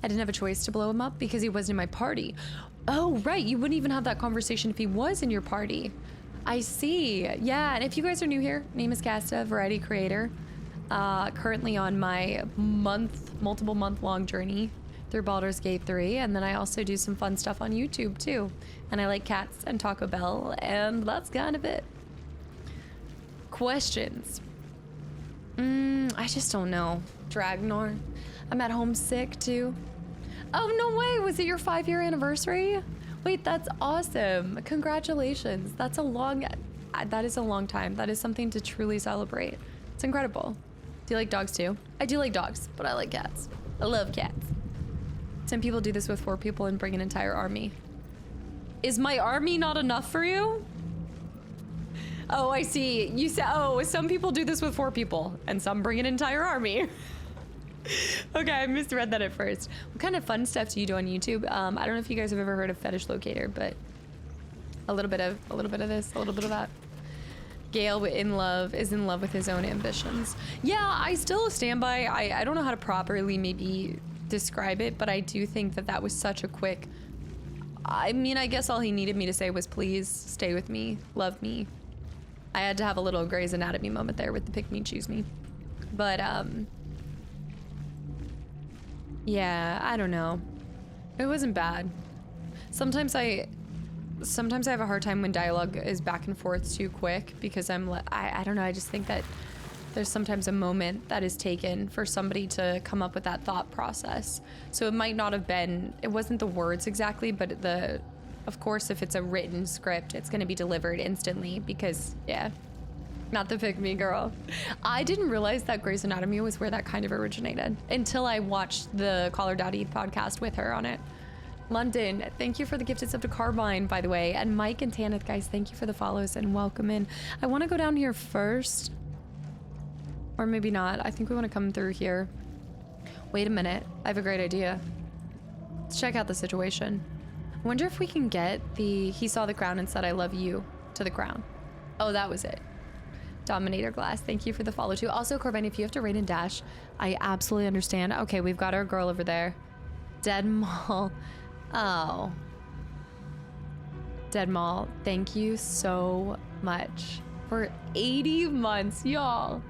I didn't have a choice to blow him up because he wasn't in my party. Oh, right. You wouldn't even have that conversation if he was in your party. I see. Yeah, and if you guys are new here, name is Kasta, variety creator. Currently on my multiple month-long journey through Baldur's Gate 3. And then I also do some fun stuff on YouTube, too. And I like cats and Taco Bell, and that's kind of it. Questions. I just don't know. Dragnor. I'm at home sick, too. Oh, no way. Was it your 5-year anniversary? Wait, that's awesome. Congratulations. That is a long time. That is something to truly celebrate. It's incredible. Do you like dogs too? I do like dogs, but I like cats. I love cats. Some people do this with 4 people and bring an entire army. Is my army not enough for you? Oh, I see. You said, oh, some people do this with 4 people and some bring an entire army. Okay, I misread that at first. What kind of fun stuff do you do on YouTube? I don't know if you guys have ever heard of Fetish Locator, but a little bit of this, a little bit of that. Gale is in love with his own ambitions. Yeah, I still stand by. I don't know how to properly maybe describe it, but I do think that was such a quick. I mean, I guess all he needed me to say was, please stay with me, love me. I had to have a little Grey's Anatomy moment there with the pick me, choose me. But, yeah, I don't know. It wasn't bad. Sometimes I have a hard time when dialogue is back and forth too quick because I don't know, I just think that there's sometimes a moment that is taken for somebody to come up with that thought process. So it might not have been, it wasn't the words exactly, but of course, if it's a written script, it's going to be delivered instantly because, yeah. Not the pick me girl. I didn't realize that Grey's Anatomy was where that kind of originated until I watched the Call Her Daddy podcast with her on it. London, thank you for the gifted sub to Carbine, by the way. And Mike and Tanith, guys, thank you for the follows and welcome in. I want to go down here first. Or maybe not. I think we want to come through here. Wait a minute. I have a great idea. Let's check out the situation. I wonder if we can get he saw the crown and said, I love you to the crown. Oh, that was it. Dominator Glass, thank you for the follow too. Also, Corbin, if you have to raid and dash, I absolutely understand. Okay, we've got our girl over there. Dead Mall. Oh. Dead Mall, thank you so much for 80 months, y'all.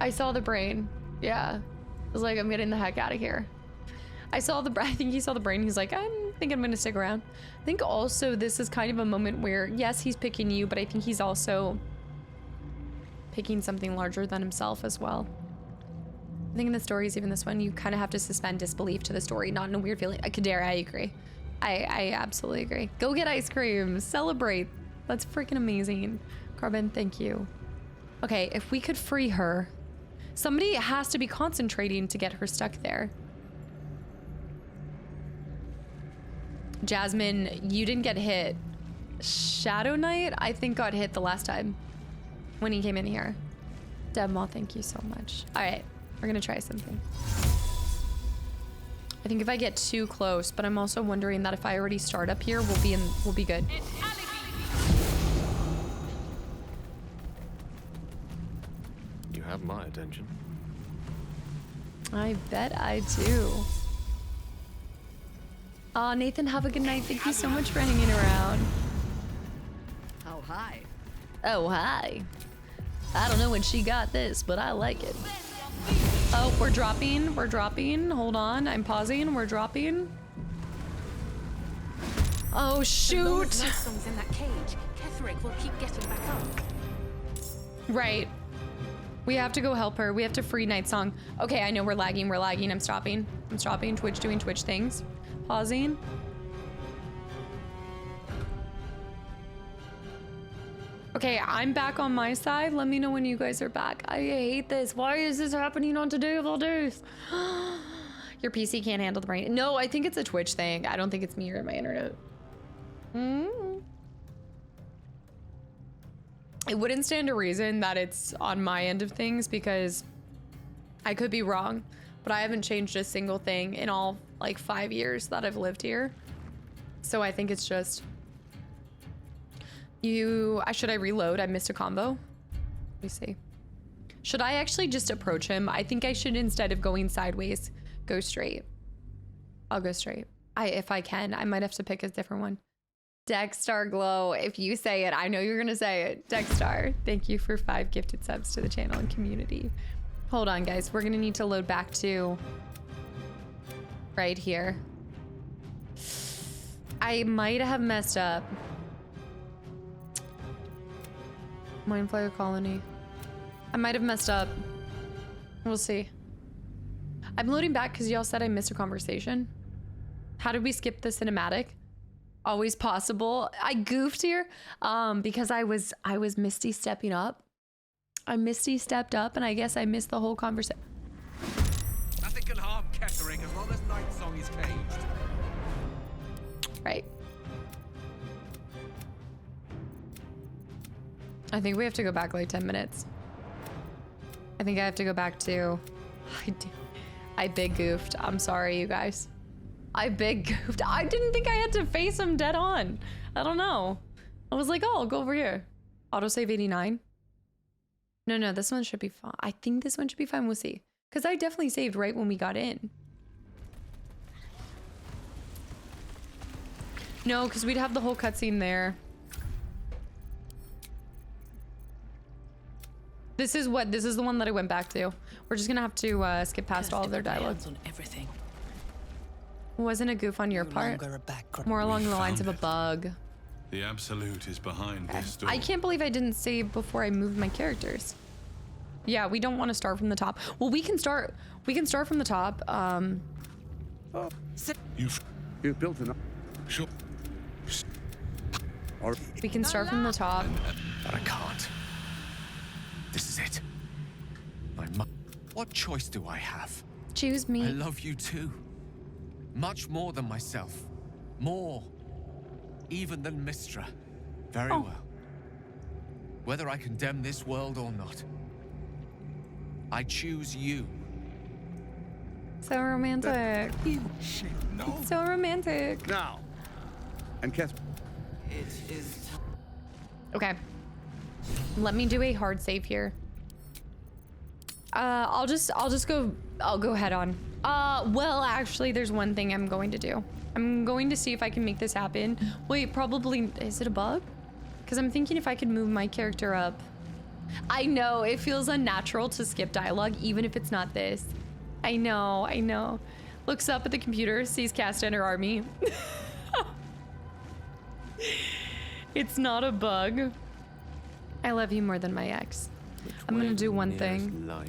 I saw the brain. Yeah. I was like, I'm getting the heck out of here. I think he saw the brain. He's like, I think I'm gonna stick around. I think also this is kind of a moment where, yes, he's picking you, but I think he's also picking something larger than himself as well. I think in the stories, even this one, you kind of have to suspend disbelief to the story, not in a weird feeling. Kadera, I agree. I absolutely agree. Go get ice cream, celebrate That's freaking amazing. Carbon, thank you. Okay, if we could free her. Somebody has to be concentrating to get her stuck there. Jasmine, you didn't get hit. Shadow Knight, I think, got hit the last time when he came in here. Debmaw, thank you so much. All right, we're gonna try something. I think if I get too close, but I'm also wondering that if I already start up here, we'll be good. You have my attention. I bet I do. Aw, Nathan, have a good night. Thank you so much for hanging around. Oh, hi. Oh, hi. I don't know when she got this, but I like it. Oh, we're dropping. We're dropping. Hold on. I'm pausing. We're dropping. Oh, shoot. Songs in that cage. Ketherick will keep getting back up. Right. We have to go help her. We have to free Night Song. Okay, I know we're lagging. We're lagging. I'm stopping. I'm stopping. Twitch doing Twitch things. Pausing. Okay, I'm back on my side. Let me know when you guys are back. I hate this. Why is this happening on Today of All Days? Your PC can't handle the brain. No, I think it's a Twitch thing. I don't think it's me or my internet. It wouldn't stand to reason that it's on my end of things because I could be wrong, but I haven't changed a single thing in all like 5 years that I've lived here. So I think it's just should I reload? I missed a combo. Let me see. Should I actually just approach him? I think I should, instead of going sideways, go straight. I'll go straight. If I can. I might have to pick a different one. Dexstar Glow, if you say it, I know you're gonna say it. Dexstar, thank you for 5 gifted subs to the channel and community. Hold on, guys. We're gonna need to load back to right here. I might have messed up. Mindflayer Colony. I might have messed up. We'll see. I'm loading back because y'all said I missed a conversation. How did we skip the cinematic? Always possible. I goofed here because I was Misty stepping up. I Misty stepped up and I guess I missed the whole conversation. Nothing can harm Ketherick as long as Night Song is caged. Right. I think we have to go back like 10 minutes. I think I have to go back to... I big goofed. I'm sorry, you guys. I big goofed. I didn't think I had to face him dead on. I don't know. I was like, oh, I'll go over here. Autosave 89. No, this one should be fine. I think this one should be fine. We'll see. Because I definitely saved right when we got in. No, because we'd have the whole cutscene there. This is the one that I went back to. We're just gonna have to skip past all of their dialogue. On everything. Wasn't a goof on your part. More along the lines of a bug. The Absolute is behind this door. I can't believe I didn't save before I moved my characters. Yeah, we don't want to start from the top. Well, we can start from the top. You've built enough. Sure. We can start from the top. But I can't. This is it. What choice do I have? Choose me. I love you too. Much more than myself. More. Even than Mistra. Very well. Whether I condemn this world or not, I choose you. So romantic. Shit, no. So romantic. Now. And Keth. It is time. Okay. Let me do a hard save here. I'll go head on. Well, actually, there's one thing I'm going to do. I'm going to see if I can make this happen. Wait, probably, is it a bug? Because I'm thinking if I could move my character up. I know, it feels unnatural to skip dialogue, even if it's not this. I know. Looks up at the computer, sees Cast Enter Army. It's not a bug. I love you more than my ex. I'm gonna do one thing. I'm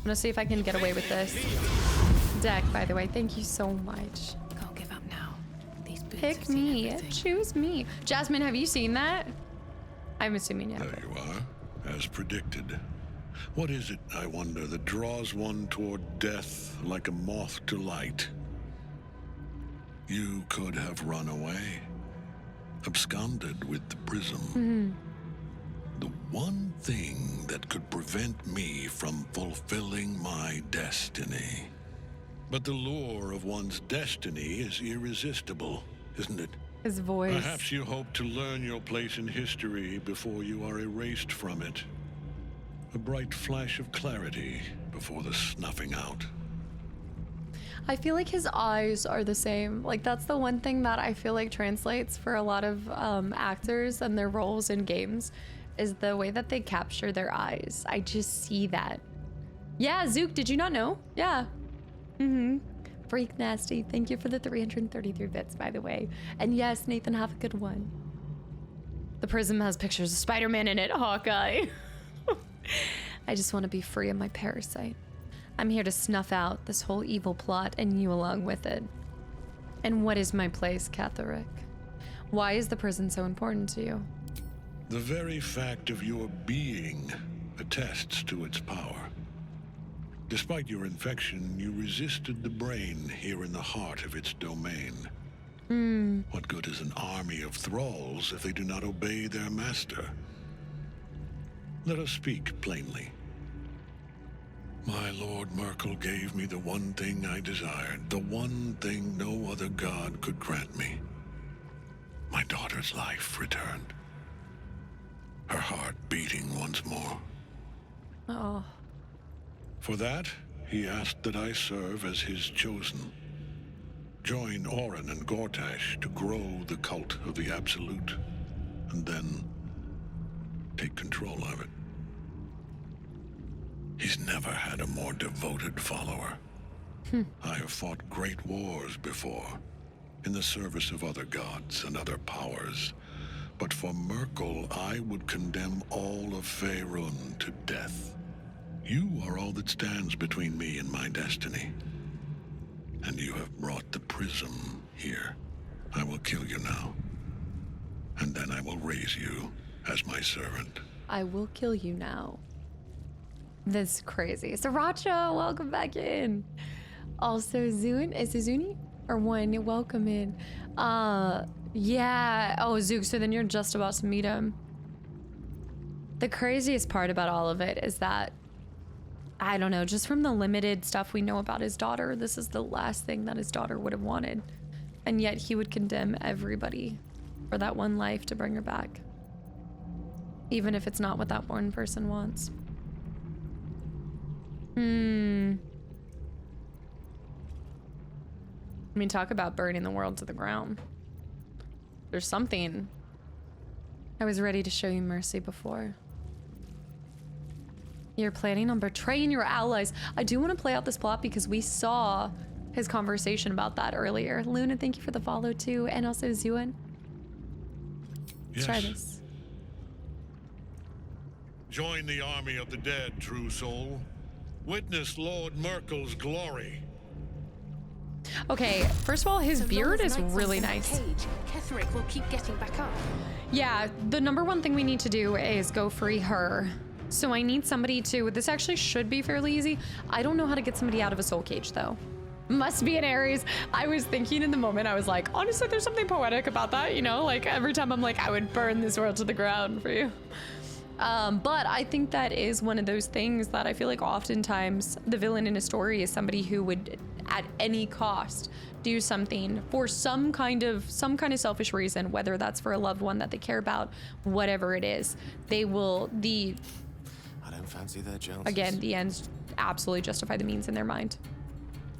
gonna see if I can get away with this. Deck, by the way, thank you so much. Can't give up now. These boots Pick me. Choose me. Jasmine, have you seen that? I'm assuming you have. There you are, as predicted. What is it, I wonder, that draws one toward death like a moth to light? You could have run away, absconded with the prism. The one thing that could prevent me from fulfilling my destiny. But the lure of one's destiny is irresistible, isn't it? His voice. Perhaps you hope to learn your place in history before you are erased from it. A bright flash of clarity before the snuffing out. I feel like his eyes are the same. Like, that's the one thing that I feel like translates for a lot of actors and their roles in games, is the way that they capture their eyes. I just see that. Yeah, Zook, did you not know? Yeah. Freak Nasty, thank you for the 333 bits, by the way. And yes, Nathan, have a good one. The prism has pictures of Spider-Man in it, Hawkeye. I just want to be free of my parasite. I'm here to snuff out this whole evil plot and you along with it. And what is my place, Ketherick? Why is the prison so important to you? The very fact of your being attests to its power. Despite your infection, you resisted the brain here in the heart of its domain. What good is an army of thralls if they do not obey their master? Let us speak plainly. My Lord Merkel gave me the one thing I desired, the one thing no other god could grant me. My daughter's life returned. Her heart beating once more. Oh. For that, he asked that I serve as his chosen. Join Orin and Gortash to grow the cult of the Absolute, and then take control of it. He's never had a more devoted follower. I have fought great wars before, in the service of other gods and other powers. But for Merkel, I would condemn all of Faerun to death. You are all that stands between me and my destiny. And you have brought the prism here. I will kill you now. And then I will raise you as my servant. I will kill you now. This is crazy. Sriracha, welcome back in. Also, Zune, is it Zuni? Or one, welcome in. Yeah. Oh, Zook, so then you're just about to meet him. The craziest part about all of it is that, I don't know, just from the limited stuff we know about his daughter, this is the last thing that his daughter would have wanted. And yet he would condemn everybody for that one life to bring her back. Even if it's not what that one person wants. I mean, talk about burning the world to the ground. There's something. I was ready to show you mercy before. You're planning on betraying your allies. I do want to play out this plot because we saw his conversation about that earlier. Luna, thank you for the follow too. And also Zuan. Let's try this. Join the army of the dead, true soul. Witness Lord Merkel's glory. Okay, first of all, his beard is really nice. Ketherick will keep getting back up. Yeah, the number one thing we need to do is go free her. So I need somebody to, this actually should be fairly easy. I don't know how to get somebody out of a soul cage though. Must be an Aries. I was thinking in the moment, I was like, honestly, there's something poetic about that, you know? Like every time I'm like, I would burn this world to the ground for you. But I think that is one of those things that I feel like oftentimes the villain in a story is somebody who would at any cost do something for some kind of selfish reason, whether that's for a loved one that they care about, whatever it is. They will, I don't fancy their chances. Again, the ends absolutely justify the means in their mind.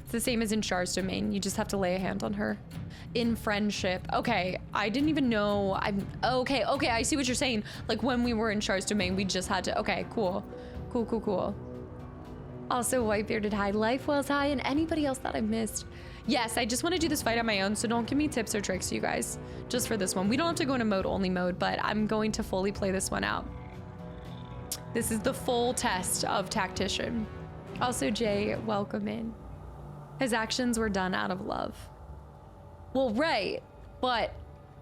It's the same as in Char's domain. You just have to lay a hand on her. In friendship. Okay, I didn't even know. Okay, I see what you're saying. Like when we were in Char's domain, we just had to, okay, cool. Also, Whitebearded High, Life Wells High, and anybody else that I missed. Yes, I just want to do this fight on my own, so don't give me tips or tricks, you guys. Just for this one. We don't have to go into mode-only mode, but I'm going to fully play this one out. This is the full test of Tactician. Also, Jay, welcome in. His actions were done out of love. Well, right. but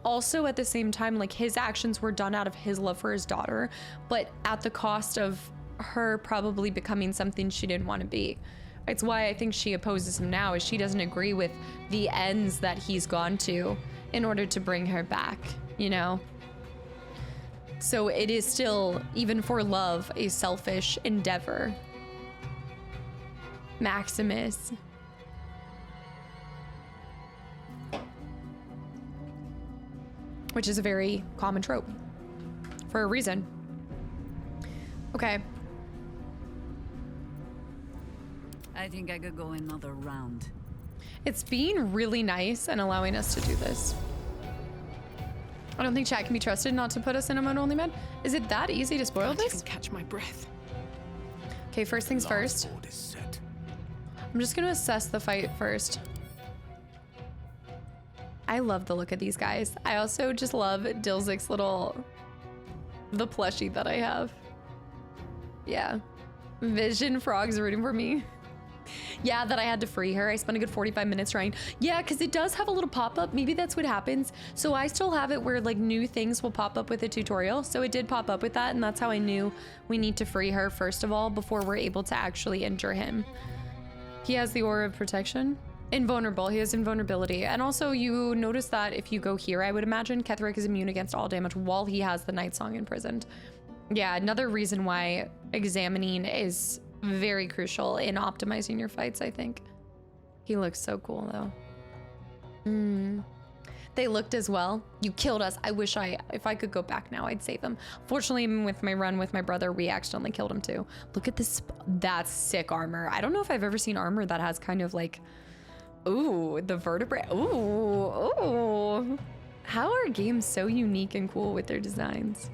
also at the same time, like his actions were done out of his love for his daughter, but at the cost of her probably becoming something she didn't want to be. It's why I think she opposes him now, is she doesn't agree with the ends that he's gone to in order to bring her back, you know? So it is still, even for love, a selfish endeavor. Maximus. Which is a very common trope for a reason. Okay. I think I could go another round. It's being really nice and allowing us to do this. I don't think chat can be trusted not to put us in a mode-only mode. Is it that easy to spoil this? Can't catch my breath. Okay, first things first. I'm just gonna assess the fight first. I love the look of these guys. I also just love Dilzik's the plushie that I have. Yeah. Vision Frog's rooting for me. Yeah, that I had to free her. I spent a good 45 minutes trying. Yeah, because it does have a little pop-up. Maybe that's what happens. So I still have it where like new things will pop up with a tutorial. So it did pop up with that, and that's how I knew we need to free her first of all before we're able to actually injure him. He has the aura of protection. Invulnerable. He has invulnerability. And also you notice that if you go here, I would imagine Ketheric is immune against all damage while he has the Night Song imprisoned. Yeah, another reason why examining is very crucial in optimizing your fights, I think. He looks so cool though. They looked as well. You killed us. I wish if I could go back now, I'd save them. Fortunately, with my run with my brother, we accidentally killed him too. Look at this. That's sick armor. I don't know if I've ever seen armor that has kind of like, ooh, the vertebrae. Ooh. How are games so unique and cool with their designs?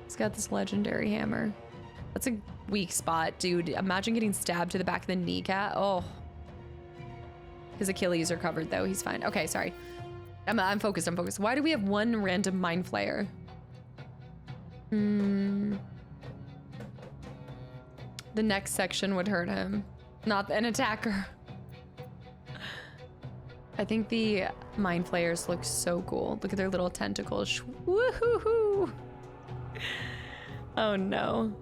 It's got this legendary hammer. That's a weak spot, dude. Imagine getting stabbed to the back of the kneecap. Oh. His Achilles are covered though. He's fine. Okay, sorry. I'm focused. Why do we have one random mind flayer? The next section would hurt him. Not an attacker. I think the mind flayers look so cool. Look at their little tentacles. Woohoo! Oh no.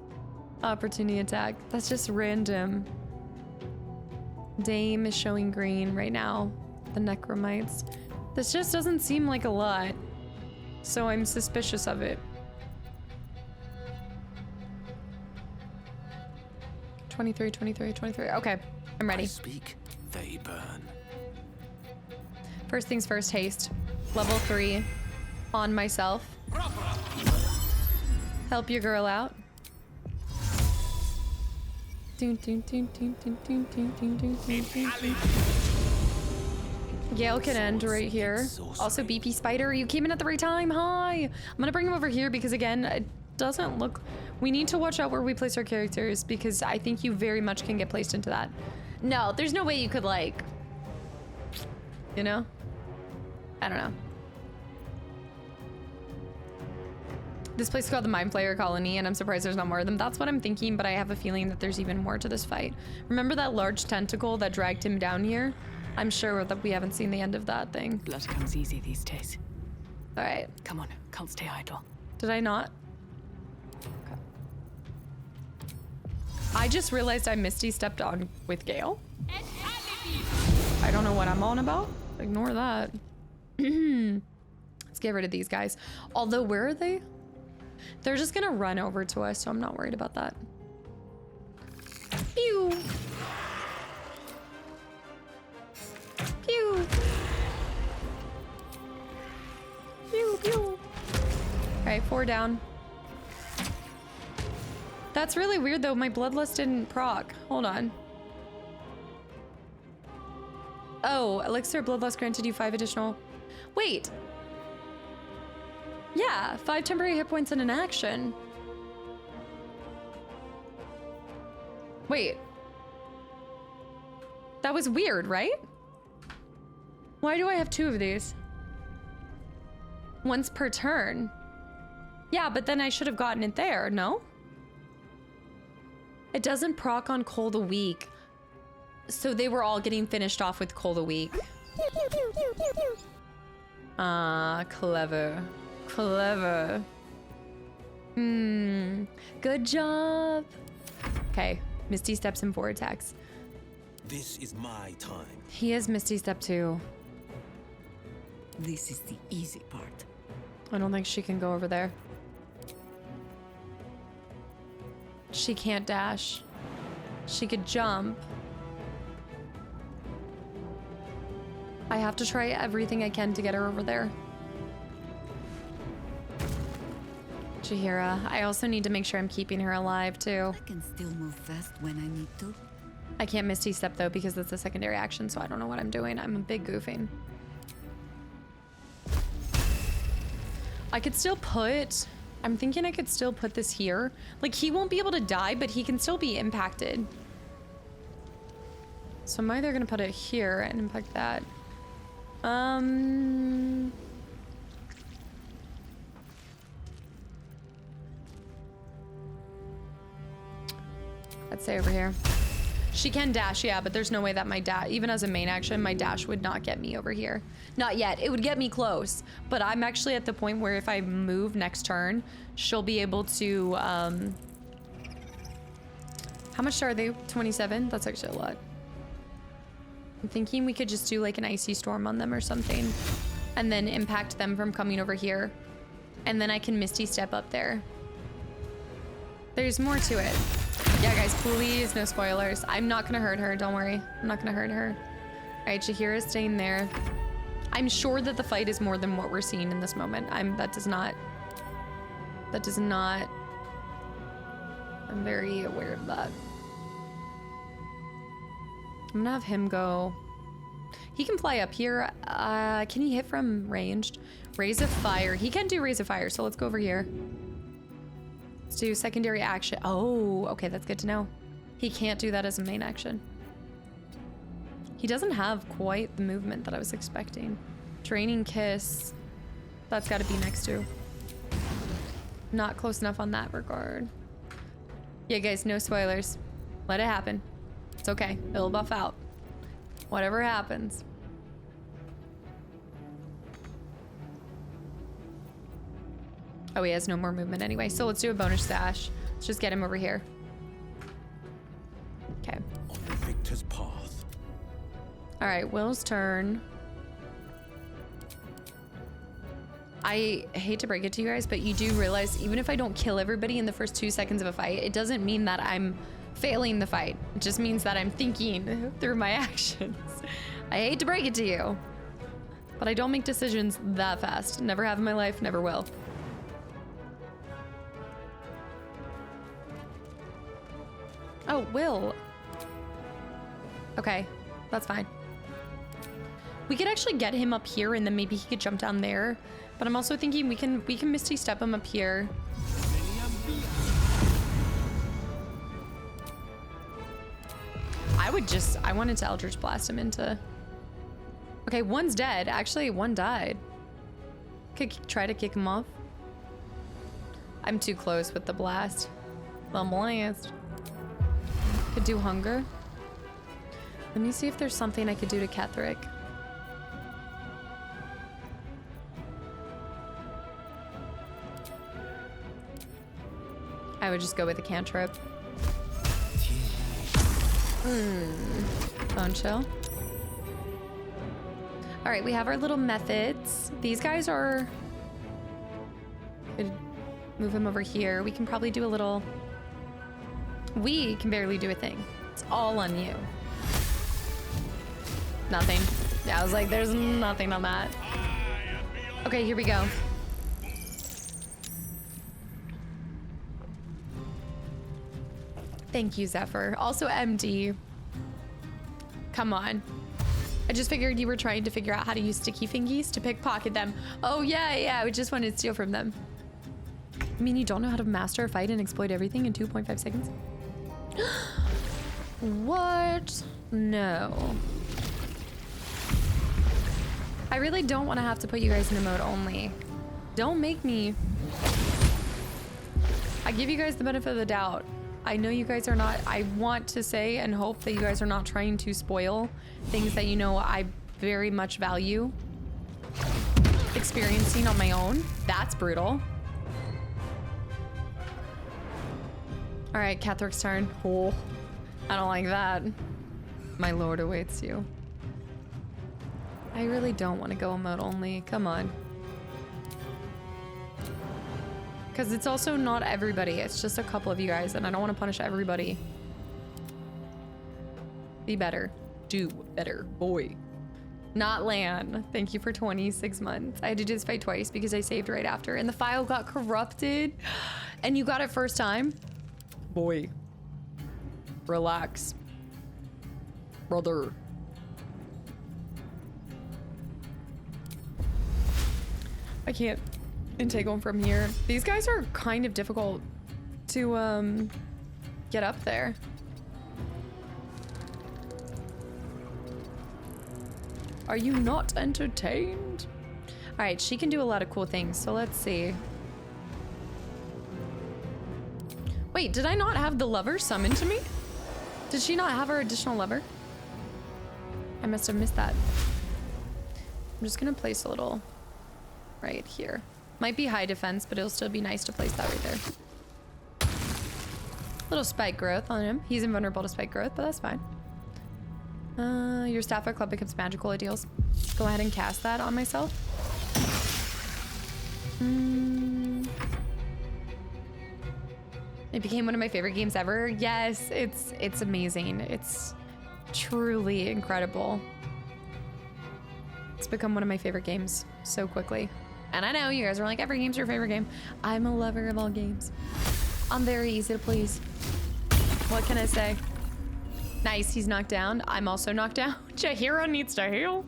Opportunity attack. That's just random. Dame is showing green right now. The necromites. This just doesn't seem like a lot. So I'm suspicious of it. 23. Okay, I'm ready. I speak, they burn. First things first, haste. Level 3 on myself. Help your girl out. Gale can end right here. Also, BP Spider, you came in at the right time. Hi. I'm gonna bring him over here because again, it doesn't look. We need to watch out where we place our characters because I think you very much can get placed into that. No, there's no way you could like, you know? I don't know. This place is called the Mind Flayer Colony, and I'm surprised there's not more of them. That's what I'm thinking, but I have a feeling that there's even more to this fight. Remember that large tentacle that dragged him down here? I'm sure that we haven't seen the end of that thing. Blood comes easy these days. All right. Come on, can't stay idle. Did I not? Okay. I just realized I Misty stepped on with Gale. I don't know what I'm on about. Ignore that. Let's get rid of these guys. Although, where are they? They're just gonna run over to us, so I'm not worried about that. Pew! Pew! Pew, pew. Okay, 4 down. That's really weird though, my bloodlust didn't proc. Hold on. Oh, Elixir Bloodlust granted you 5 additional. Wait! Yeah, 5 temporary hit points in an action. Wait. That was weird, right? Why do I have 2 of these? Once per turn. Yeah, but then I should have gotten it there, no? It doesn't proc on Cold a Week. So they were all getting finished off with Cold a Week. Ah, clever. Clever. Good job. Okay, Misty steps and 4 attacks. This is my time. He has Misty step 2. This is the easy part. I don't think she can go over there. She can't dash. She could jump. I have to try everything I can to get her over there. Chihira, I also need to make sure I'm keeping her alive too. I can still move fast when I need to. I can't Misty Step though because that's a secondary action, so I don't know what I'm doing. I'm a big goofing. I could still put... I'm thinking I could still put this here. Like, he won't be able to die, but he can still be impacted. So I'm either gonna put it here and impact that. I'd say over here. She can dash, yeah, but there's no way that my dash, even as a main action, my dash would not get me over here. Not yet. It would get me close, but I'm actually at the point where if I move next turn, she'll be able to, how much are they? 27? That's actually a lot. I'm thinking we could just do like an icy storm on them or something and then impact them from coming over here. And then I can Misty Step up there. There's more to it. Yeah, guys, please, no spoilers. I'm not gonna hurt her, don't worry. I'm not gonna hurt her. All right, Chihira's staying there. I'm sure that the fight is more than what we're seeing in this moment. That does not, I'm very aware of that. I'm gonna have him go. He can fly up here. Can he hit from ranged? Raise of Fire. He can do Raise of Fire, so let's go over here. Let's do secondary action. Oh, okay, that's good to know. He can't do that as a main action. He doesn't have quite the movement that I was expecting. Draining Kiss. That's got to be next to. Not close enough on that regard. Yeah, guys, no spoilers. Let it happen. It's okay. It'll buff out. Whatever happens. Oh, he has no more movement anyway. So let's do a bonus dash. Let's just get him over here. Okay. On the victor's path. All right, Will's turn. I hate to break it to you guys, but you do realize even if I don't kill everybody in the first 2 seconds of a fight, it doesn't mean that I'm failing the fight. It just means that I'm thinking through my actions. I hate to break it to you, but I don't make decisions that fast. Never have in my life, never will. Oh, Will. Okay, that's fine. We could actually get him up here and then maybe he could jump down there. But I'm also thinking we can Misty Step him up here. I wanted to Eldritch Blast him into... Okay, one's dead. Actually, one died. Could try to kick him off. I'm too close with the blast. The blast. Could do Hunger. Let me see if there's something I could do to Ketherick. I would just go with a cantrip. Bone Chill. All right, we have our little methods. These guys are... Could move him over here. We can probably do a little... We can barely do a thing. It's all on you. Nothing. Yeah, I was like, there's nothing on that. Okay, here we go. Thank you, Zephyr. Also, MD. Come on. I just figured you were trying to figure out how to use sticky fingies to pickpocket them. Oh, yeah, we just wanted to steal from them. I mean, you don't know how to master a fight and exploit everything in 2.5 seconds? What? No. I really don't want to have to put you guys in a mode only. Don't make me. I give you guys the benefit of the doubt. I know you guys are not, I want to say and hope that you guys are not trying to spoil things that you know I very much value. experiencing on my own. That's brutal. All right, Catheric's turn. Oh, I don't like that. My lord awaits you. I really don't want to go emote only. Come on. Because it's also not everybody. It's just a couple of you guys, and I don't want to punish everybody. Be better. Do better, boy. Not Lan. Thank you for 26 months. I had to do this fight twice because I saved right after, and the file got corrupted. And you got it first time? Boy. Relax. Brother. I can't intake them from here. These guys are kind of difficult to get up there. Are you not entertained? All right, she can do a lot of cool things, so let's see. Wait, did I not have the lover summoned to me? Did she not have her additional lover? I must have missed that. I'm just gonna place a little right here. Might be high defense, but it'll still be nice to place that right there. Little spike growth on him. He's invulnerable to spike growth, but that's fine. Your staff at club becomes magical. It deals. Go ahead and cast that on myself. It became one of my favorite games ever. Yes, it's amazing. It's truly incredible. It's become one of my favorite games so quickly. And I know you guys are like, every game's your favorite game. I'm a lover of all games. I'm very easy to please. What can I say? Nice, he's knocked down. I'm also knocked down. Chihiro needs to heal.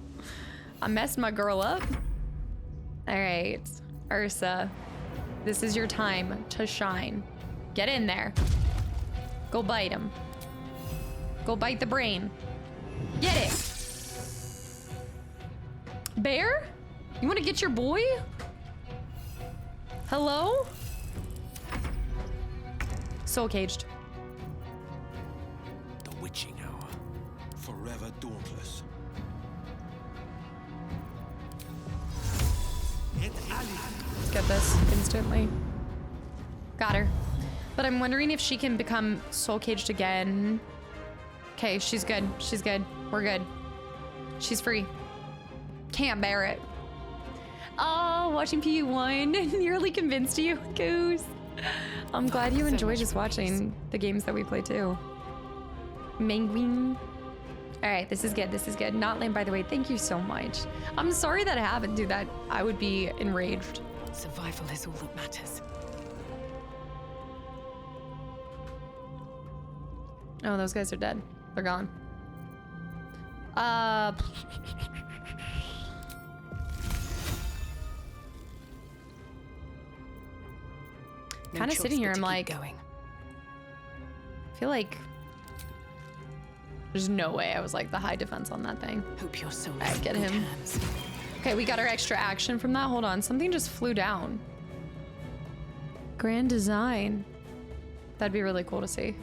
I messed my girl up. All right, Ursa, this is your time to shine. Get in there. Go bite him. Go bite the brain. Get it. Bear? You want to get your boy? Hello? Soul caged. The witching hour. Forever dauntless. Let's get this instantly. Got her. But I'm wondering if she can become soul caged again. Okay, she's good. She's good. We're good. She's free. Can't bear it. Oh, watching PU1 nearly convinced you, Goose. I'm glad you enjoyed just watching the games that we play too. Mangwing. All right, this is good. This is good. Not Lamb, by the way. Thank you so much. I'm sorry that happened, dude. That I would be enraged. Survival is all that matters. Oh, those guys are dead. They're gone. Kind of sitting here, I'm like, I feel like there's no way I was like the high defense on that thing. Hope your soul. All right, get him. Okay, we got our extra action from that. Hold on, something just flew down. Grand design. That'd be really cool to see.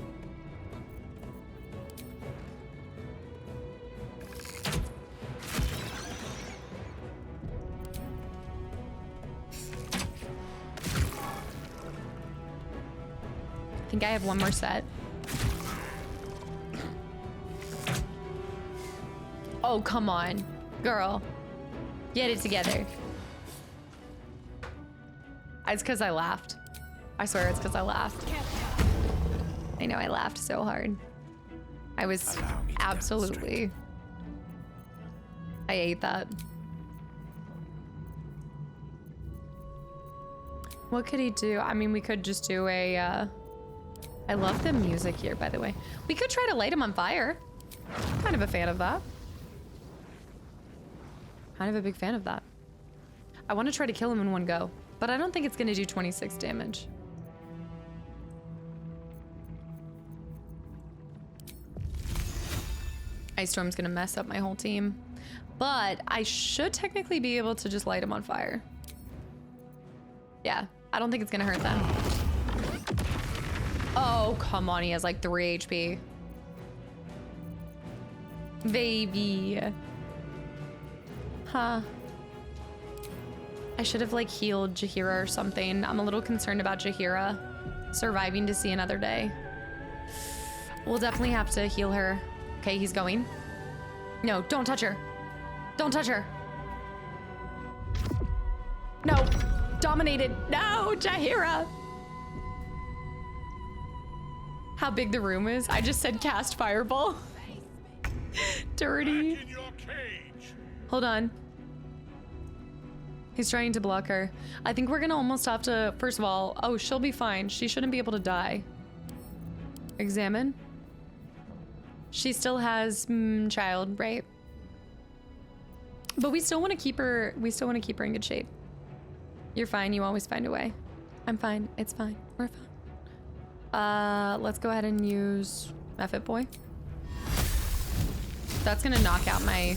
I think I have one more set. Oh, come on, girl. Get it together. It's because I laughed. I swear it's because I laughed. I know, I laughed so hard. I was absolutely... I ate that. What could he do? I mean, we could just do a... I love the music here, by the way. We could try to light him on fire. Kind of a fan of that. Kind of a big fan of that. I want to try to kill him in one go, but I don't think it's going to do 26 damage. Ice Storm's going to mess up my whole team, but I should technically be able to just light him on fire. Yeah, I don't think it's going to hurt them. Oh, come on. He has like 3 HP. Baby. Huh. I should have like healed Jaheira or something. I'm a little concerned about Jaheira surviving to see another day. We'll definitely have to heal her. Okay, he's going. No, don't touch her. Don't touch her. No, dominated. No, Jaheira. How big the room is. I just said cast fireball. Dirty. Hold on. He's trying to block her. I think we're gonna almost have to, first of all, oh, she'll be fine. She shouldn't be able to die. Examine. She still has child, right? But we still want to keep her, in good shape. You're fine, you always find a way. I'm fine, it's fine, we're fine. Let's go ahead and use Mephit Boy. That's gonna knock out my...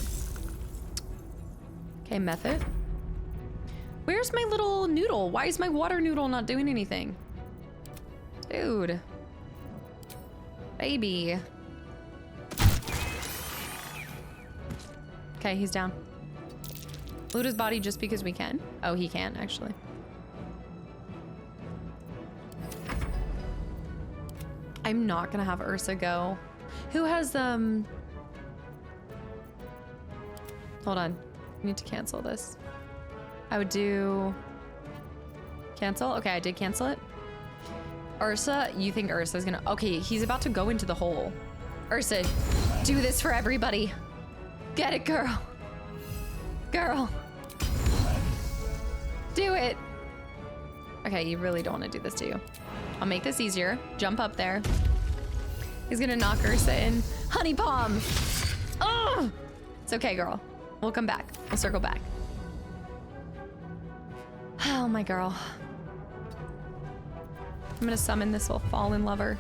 Okay, Mephit. Where's my little noodle? Why is my water noodle not doing anything? Dude. Baby. Okay, he's down. Loot his body just because we can. Oh, he can, actually. I'm not gonna have Ursa go. Who has, Hold on. I need to cancel this. I would do... Cancel? Okay, I did cancel it. Ursa, you think Ursa's gonna... Okay, he's about to go into the hole. Ursa, do this for everybody. Get it, girl. Girl. Do it. Okay, you really don't want to do this, do you? I'll make this easier. Jump up there. He's gonna knock Ursa in. Honey palm. Oh! It's okay, girl. We'll come back. We'll circle back. Oh, my girl. I'm gonna summon this little fallen lover.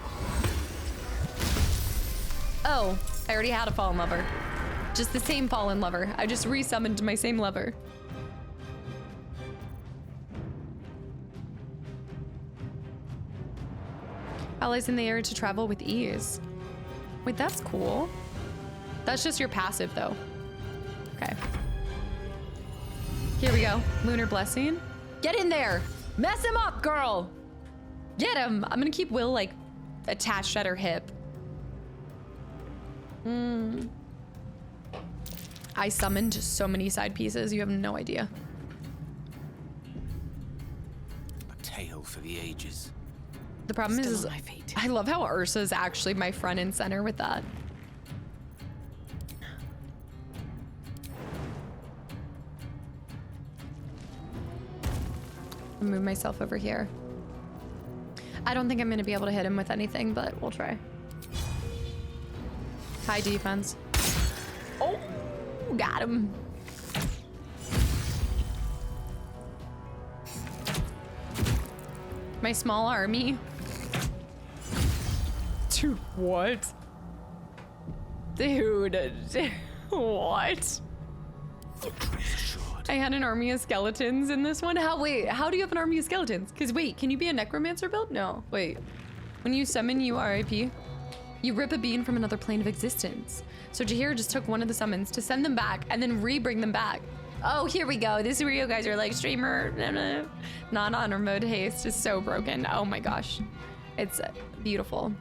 Oh, I already had a fallen lover. Just the same fallen lover. I just resummoned my same lover. Allies in the area to travel with ease. Wait, that's cool. That's just your passive, though. Okay. Here we go. Lunar Blessing. Get in there! Mess him up, girl! Get him! I'm gonna keep Will, like, attached at her hip. I summoned so many side pieces, you have no idea. A tale for the ages. The problem is I love how Ursa's actually my front and center with that. I'll move myself over here. I don't think I'm gonna be able to hit him with anything, but we'll try. High defense. Oh, got him. My small army. Dude, what? Dude, what? I had an army of skeletons in this one. Wait, how do you have an army of skeletons? Because wait, can you be a necromancer build? No, wait. When you summon, you RIP. You rip a being from another plane of existence. So Jaheira just took one of the summons to send them back and then re-bring them back. Oh, here we go. This is where you guys are like, streamer, non-honor mode haste is so broken. Oh my gosh. It's beautiful.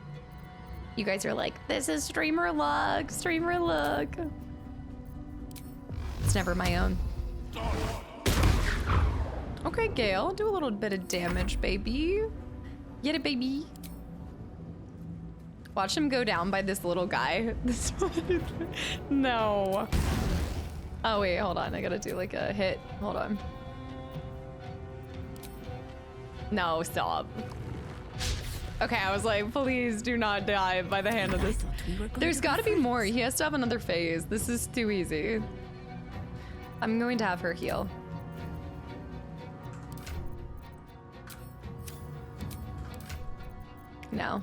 You guys are like, this is streamer luck, streamer luck. It's never my own. Okay, Gale, do a little bit of damage, baby. Get it, baby. Watch him go down by this little guy. This one. No. Oh, wait, hold on. I gotta do like a hit. Hold on. No, stop. Okay, I was like, please do not die by the hand of this. There's gotta be more. He has to have another phase. This is too easy. I'm going to have her heal. No.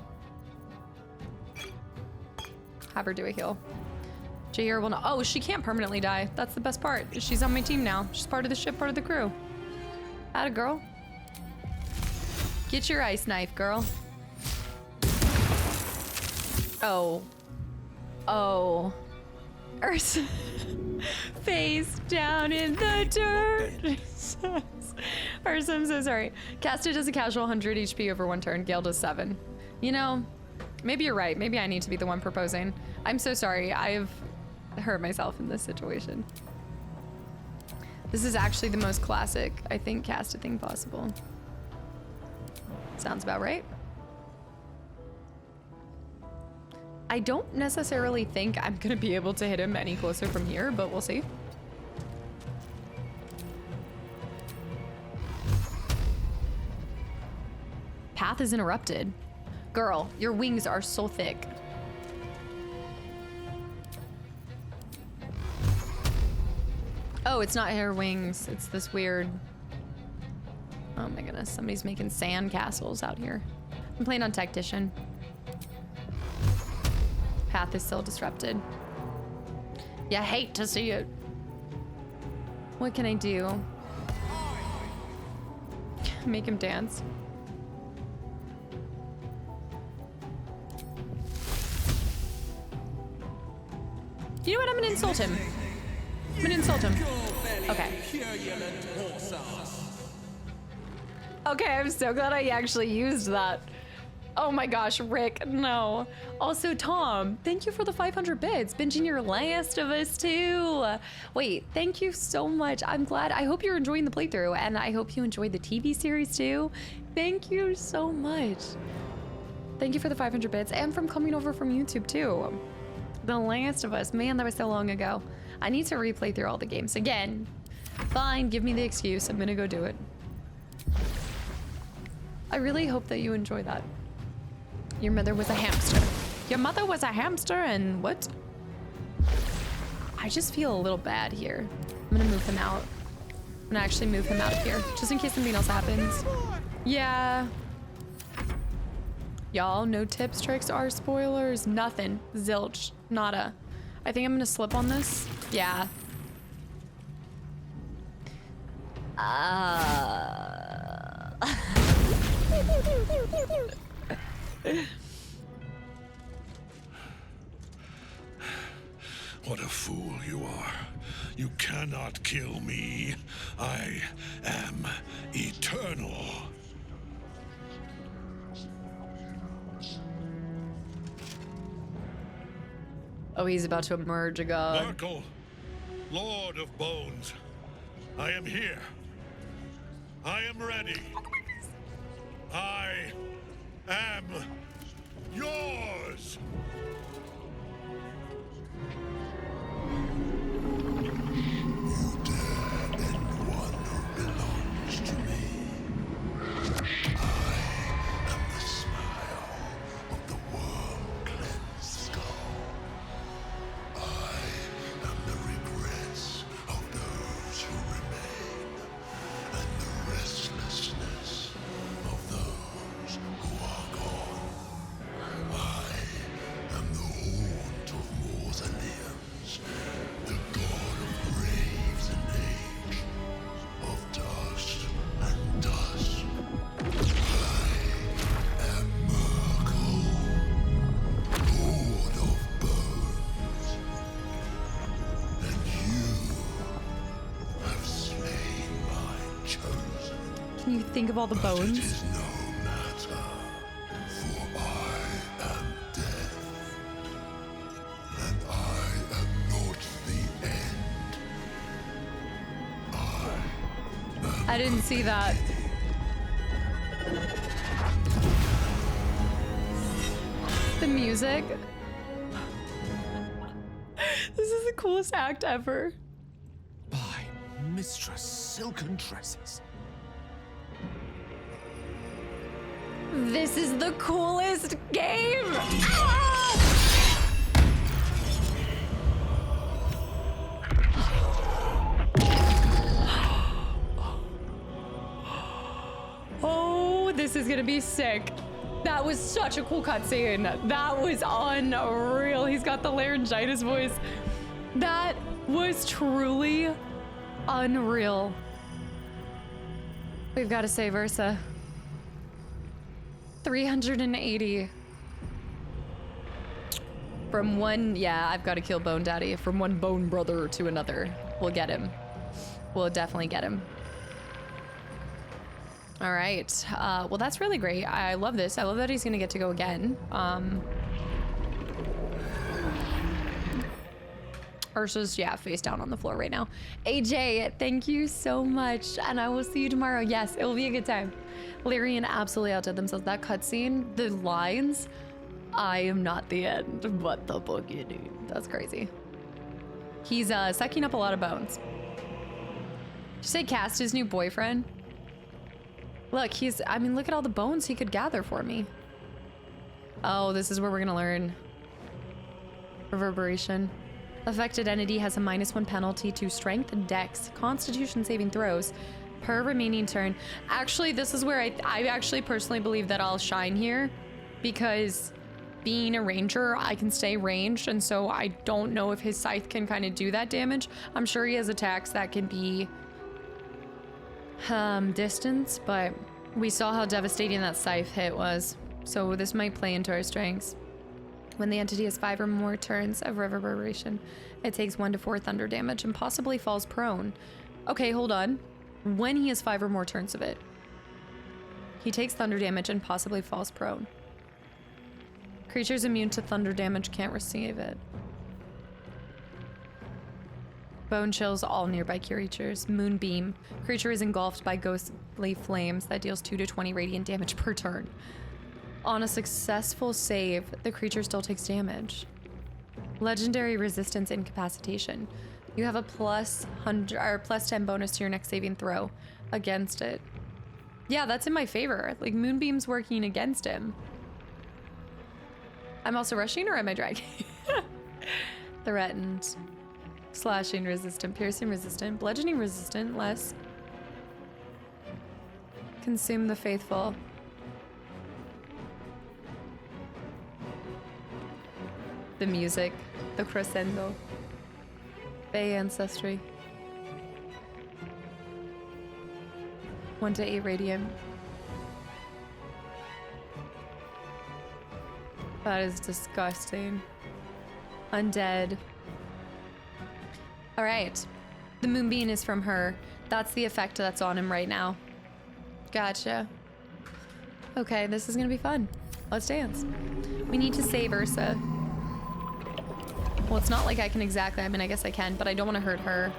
Have her do a heal. Jaheira will not. Oh, she can't permanently die. That's the best part. She's on my team now. She's part of the ship, part of the crew. Atta girl. Get your ice knife, girl. Oh. Oh. Ursa. Face down in the dirt. Ursa, I'm so sorry. Casta does a casual 100 HP over one turn. Gale does 7. You know, maybe you're right. Maybe I need to be the one proposing. I'm so sorry. I've hurt myself in this situation. This is actually the most classic, I think, Casta thing possible. Sounds about right. I don't necessarily think I'm gonna be able to hit him any closer from here, but we'll see. Path is interrupted. Girl, your wings are so thick. Oh, it's not hair wings. It's this weird... Oh my goodness, somebody's making sand castles out here. I'm playing on Tactician. Path is still disrupted. You hate to see it. What can I do? Make him dance. You know what? I'm gonna insult him. I'm gonna insult him. Okay. Okay, I'm so glad I actually used that. Oh my gosh, Rick, no. Also, Tom, thank you for the 500 bits. Binging your Last of Us too. Wait, thank you so much. I'm glad. I hope you're enjoying the playthrough, and I hope you enjoyed the TV series too. Thank you so much. Thank you for the 500 bits, and from coming over from YouTube too. The Last of Us, man, that was so long ago. I need to replay through all the games again. Fine, give me the excuse. I'm gonna go do it. I really hope that you enjoy that. Your mother was a hamster. Your mother was a hamster and what? I just feel a little bad here. I'm gonna move him out. I'm gonna actually move him out of here, just in case something else happens. Yeah. Y'all, no tips, tricks, or spoilers. Nothing. Zilch. Nada. I think I'm gonna slip on this. Yeah. What a fool you are. You cannot kill me. I am eternal. Oh, he's about to emerge a god. Merkel, Lord of Bones, I am here. I am ready. I am yours. You dare end one who belongs to me. I am the smile of the worm-cleansed skull. I am the regrets of those who remain, and the restlessness of those who are gone. I am the haunt of mausoleums, the god of graves and age, of dust and dust. I am Merkel, Lord of Bones, and you have slain my chosen. Can you think of all the bones? It is no matter, for I am death, and I am not the end. I didn't see that. The music. This is the coolest act ever. By Mistress Silken Tresses. This is the coolest game! Ah! Oh, this is gonna be sick. That was such a cool cutscene. That was unreal. He's got the laryngitis voice. That was truly unreal. We've got to save Ursa. 380. From one, yeah, I've got to kill Bone Daddy. From one bone brother to another. We'll get him. We'll definitely get him. All right. Well, that's really great. I love this. I love that he's going to get to go again. Ursa's, yeah, face down on the floor right now. AJ, thank you so much. And I will see you tomorrow. Yes, it will be a good time. Lyrian absolutely outdid themselves. That cutscene, the lines, I am not the end, but the beginning. That's crazy. He's sucking up a lot of bones. Did you say Cast his new boyfriend? Look, I mean, look at all the bones he could gather for me. Oh, this is where we're gonna learn. Reverberation. Affected entity has a -1 penalty to strength and dex, constitution saving throws per remaining turn. Actually, this is where I actually personally believe that I'll shine here, because being a ranger, I can stay ranged, and so I don't know if his scythe can kind of do that damage. I'm sure he has attacks that can be distance, but we saw how devastating that scythe hit was, so this might play into our strengths. When the entity has 5 or more turns of reverberation, it takes 1 to 4 thunder damage and possibly falls prone. Okay, hold on. When he has 5 or more turns of it, he takes thunder damage and possibly falls prone. Creatures immune to thunder damage can't receive it. Bone chills all nearby creatures. Moonbeam. Creature is engulfed by ghostly flames that deals 2 to 20 radiant damage per turn. On a successful save, the creature still takes damage. Legendary resistance incapacitation. You have a +100 or +10 bonus to your next saving throw against it. Yeah, that's in my favor. Like, Moonbeam's working against him. I'm also rushing, or am I dragging? Threatened. Slashing resistant, piercing resistant, bludgeoning resistant, less. Consume the faithful. The music, the crescendo, Bay ancestry. 1 to 8 radiant. That is disgusting. Undead. All right. The Moonbeam is from her. That's the effect that's on him right now. Gotcha. Okay, this is gonna be fun. Let's dance. We need to save Ursa. Well, it's not like I can exactly, I mean, I guess I can, but I don't want to hurt her.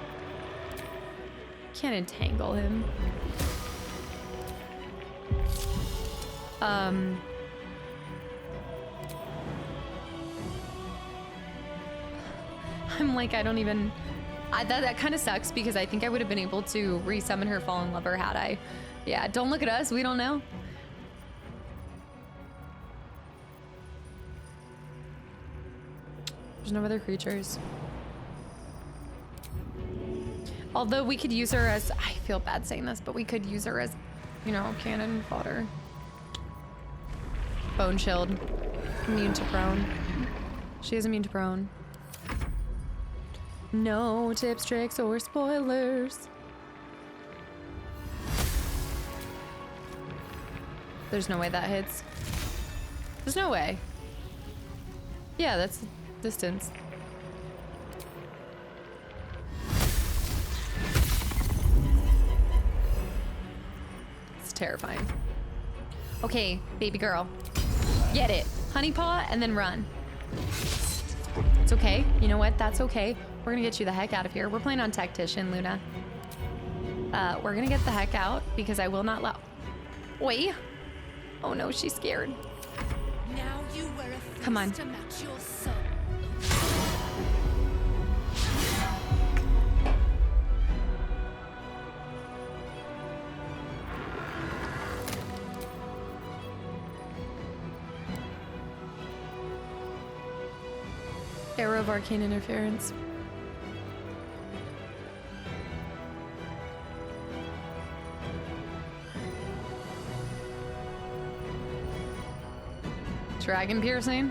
Can't entangle him. I'm like, I don't even, that kind of sucks, because I think I would have been able to resummon her fallen lover had I. Yeah, don't look at us, we don't know. There's no other creatures. Although we could use her as, I feel bad saying this, but we could use her as, you know, cannon fodder. Bone chilled. Immune to prone. She is immune to prone. No tips, tricks, or spoilers. There's no way that hits. There's no way. Yeah, that's distance. It's terrifying. Okay, baby girl. Get it. Honey paw and then run. It's okay. You know what? That's okay. We're gonna get you the heck out of here. We're playing on Tactician, Luna. We're gonna get the heck out because I will not allow. Oi. Oh no, she's scared. Now you were a Come on. to match your soul. Arrow of arcane interference. Dragon piercing?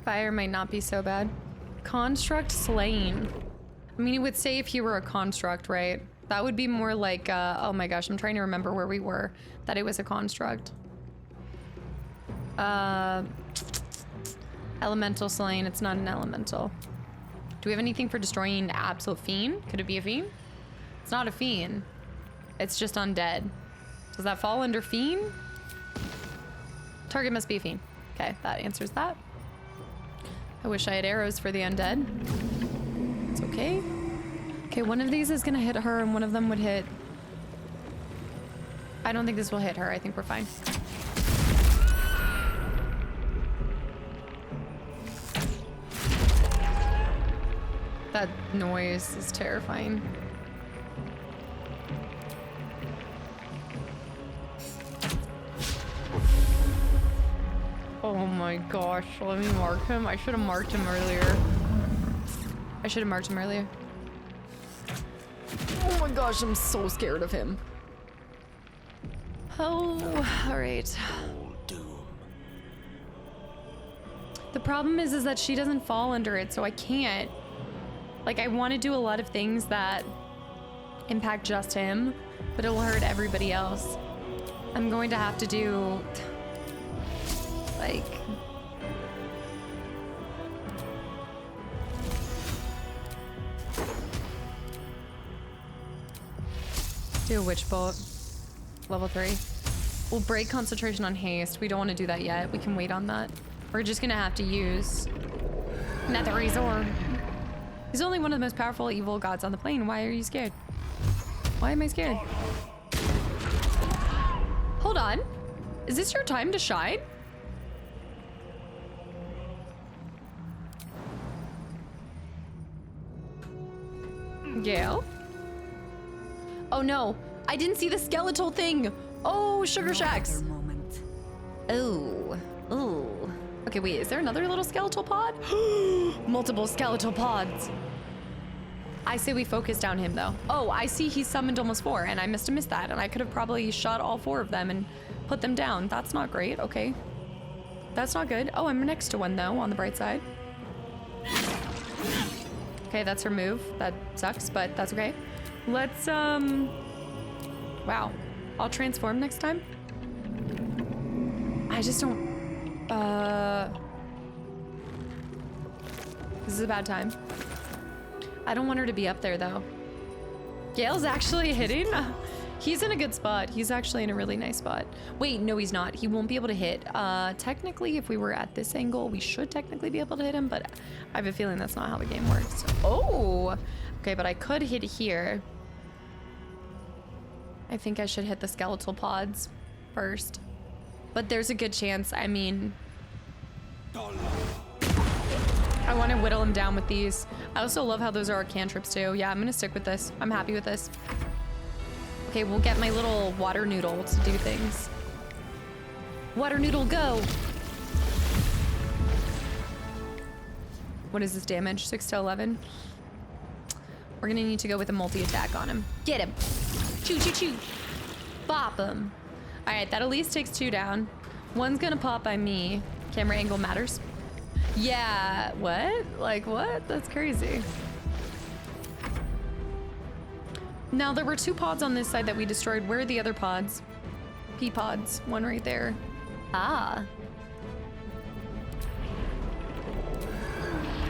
Fire might not be so bad. Construct slain. I mean, it would say if you were a construct, right? That would be more like, oh my gosh, I'm trying to remember where we were. That it was a construct. Elemental slain, it's not an elemental. Do we have anything for destroying absolute fiend? Could it be a fiend? It's not a fiend. It's just undead. Does that fall under fiend? Target must be a fiend. Okay, that answers that. I wish I had arrows for the undead. It's okay. Okay, one of these is gonna hit her and one of them would hit... I don't think this will hit her. I think we're fine. That noise is terrifying. Oh my gosh, let me mark him. I should have marked him earlier. Oh my gosh, I'm so scared of him. Oh, all right. The problem is that she doesn't fall under it, so I can't. Like, I want to do a lot of things that impact just him, but it'll hurt everybody else. I'm going to have to do, like... do a witch bolt. Level 3. We'll break concentration on haste. We don't want to do that yet. We can wait on that. We're just gonna have to use Netherese Orb. He's only one of the most powerful evil gods on the plane. Why are you scared? Why am I scared? Hold on. Is this your time to shine? Gale? Oh no, I didn't see the skeletal thing. Oh, sugar shacks. Oh, oh. Okay, wait, is there another little skeletal pod? Multiple skeletal pods. I say we focus down him though. Oh, I see he summoned almost 4 and I must have missed that and I could have probably shot all 4 of them and put them down. That's not great, okay. That's not good. Oh, I'm next to one though, on the bright side. Okay, that's her move. That sucks, but that's okay. Let's, wow. I'll transform next time. I just don't, this is a bad time. I don't want her to be up there though. Gale's actually hitting. He's in a good spot. He's actually in a really nice spot. Wait, no, he's not. He won't be able to hit. Technically, if we were at this angle, we should technically be able to hit him, but I have a feeling that's not how the game works. Oh, okay, but I could hit here. I think I should hit the skeletal pods first. But there's a good chance, I mean... I want to whittle him down with these. I also love how those are our cantrips too. Yeah, I'm gonna stick with this. I'm happy with this. Okay, we'll get my little water noodle to do things. Water noodle, go! What is this damage? 6 to 11? We're gonna need to go with a multi-attack on him. Get him! Choo choo choo! Bop him! Alright, that at least takes 2 down. One's gonna pop by me. Camera angle matters. Yeah, what? Like what? That's crazy. Now there were 2 pods on this side that we destroyed. Where are the other pods? P-pods, one right there. Ah.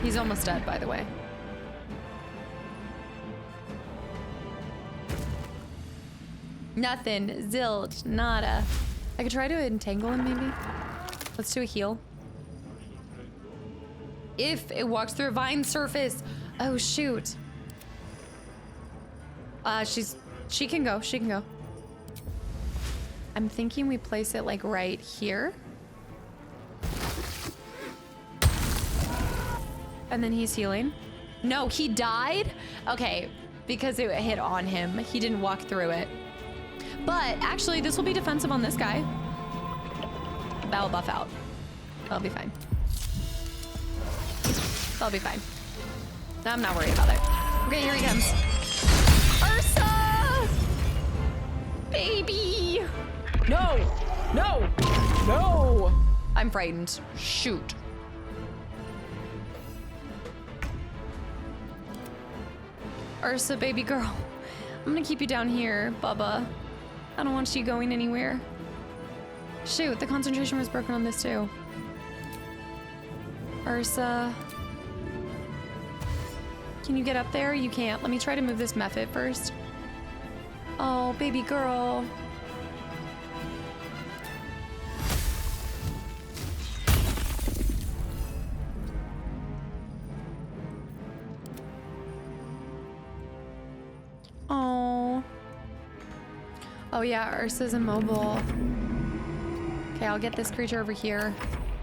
He's almost dead, by the way. Nothing, zilch, nada. I could try to entangle him maybe. Let's do a heal. If it walks through a vine surface. Oh shoot. She can go, she can go. I'm thinking we place it like right here. And then he's healing. No, he died? Okay, because it hit on him. He didn't walk through it. But actually, this will be defensive on this guy. That'll buff out. That'll be fine. That'll be fine. I'm not worried about it. Okay, here he comes. Ursa! Baby! No! No! No! I'm frightened. Shoot. Ursa, baby girl. I'm gonna keep you down here, Bubba. I don't want you going anywhere. Shoot, the concentration was broken on this too. Ursa. Can you get up there? You can't. Let me try to move this Mephit first. Oh, baby girl. Oh. Oh yeah, Ursa's immobile. Okay, I'll get this creature over here.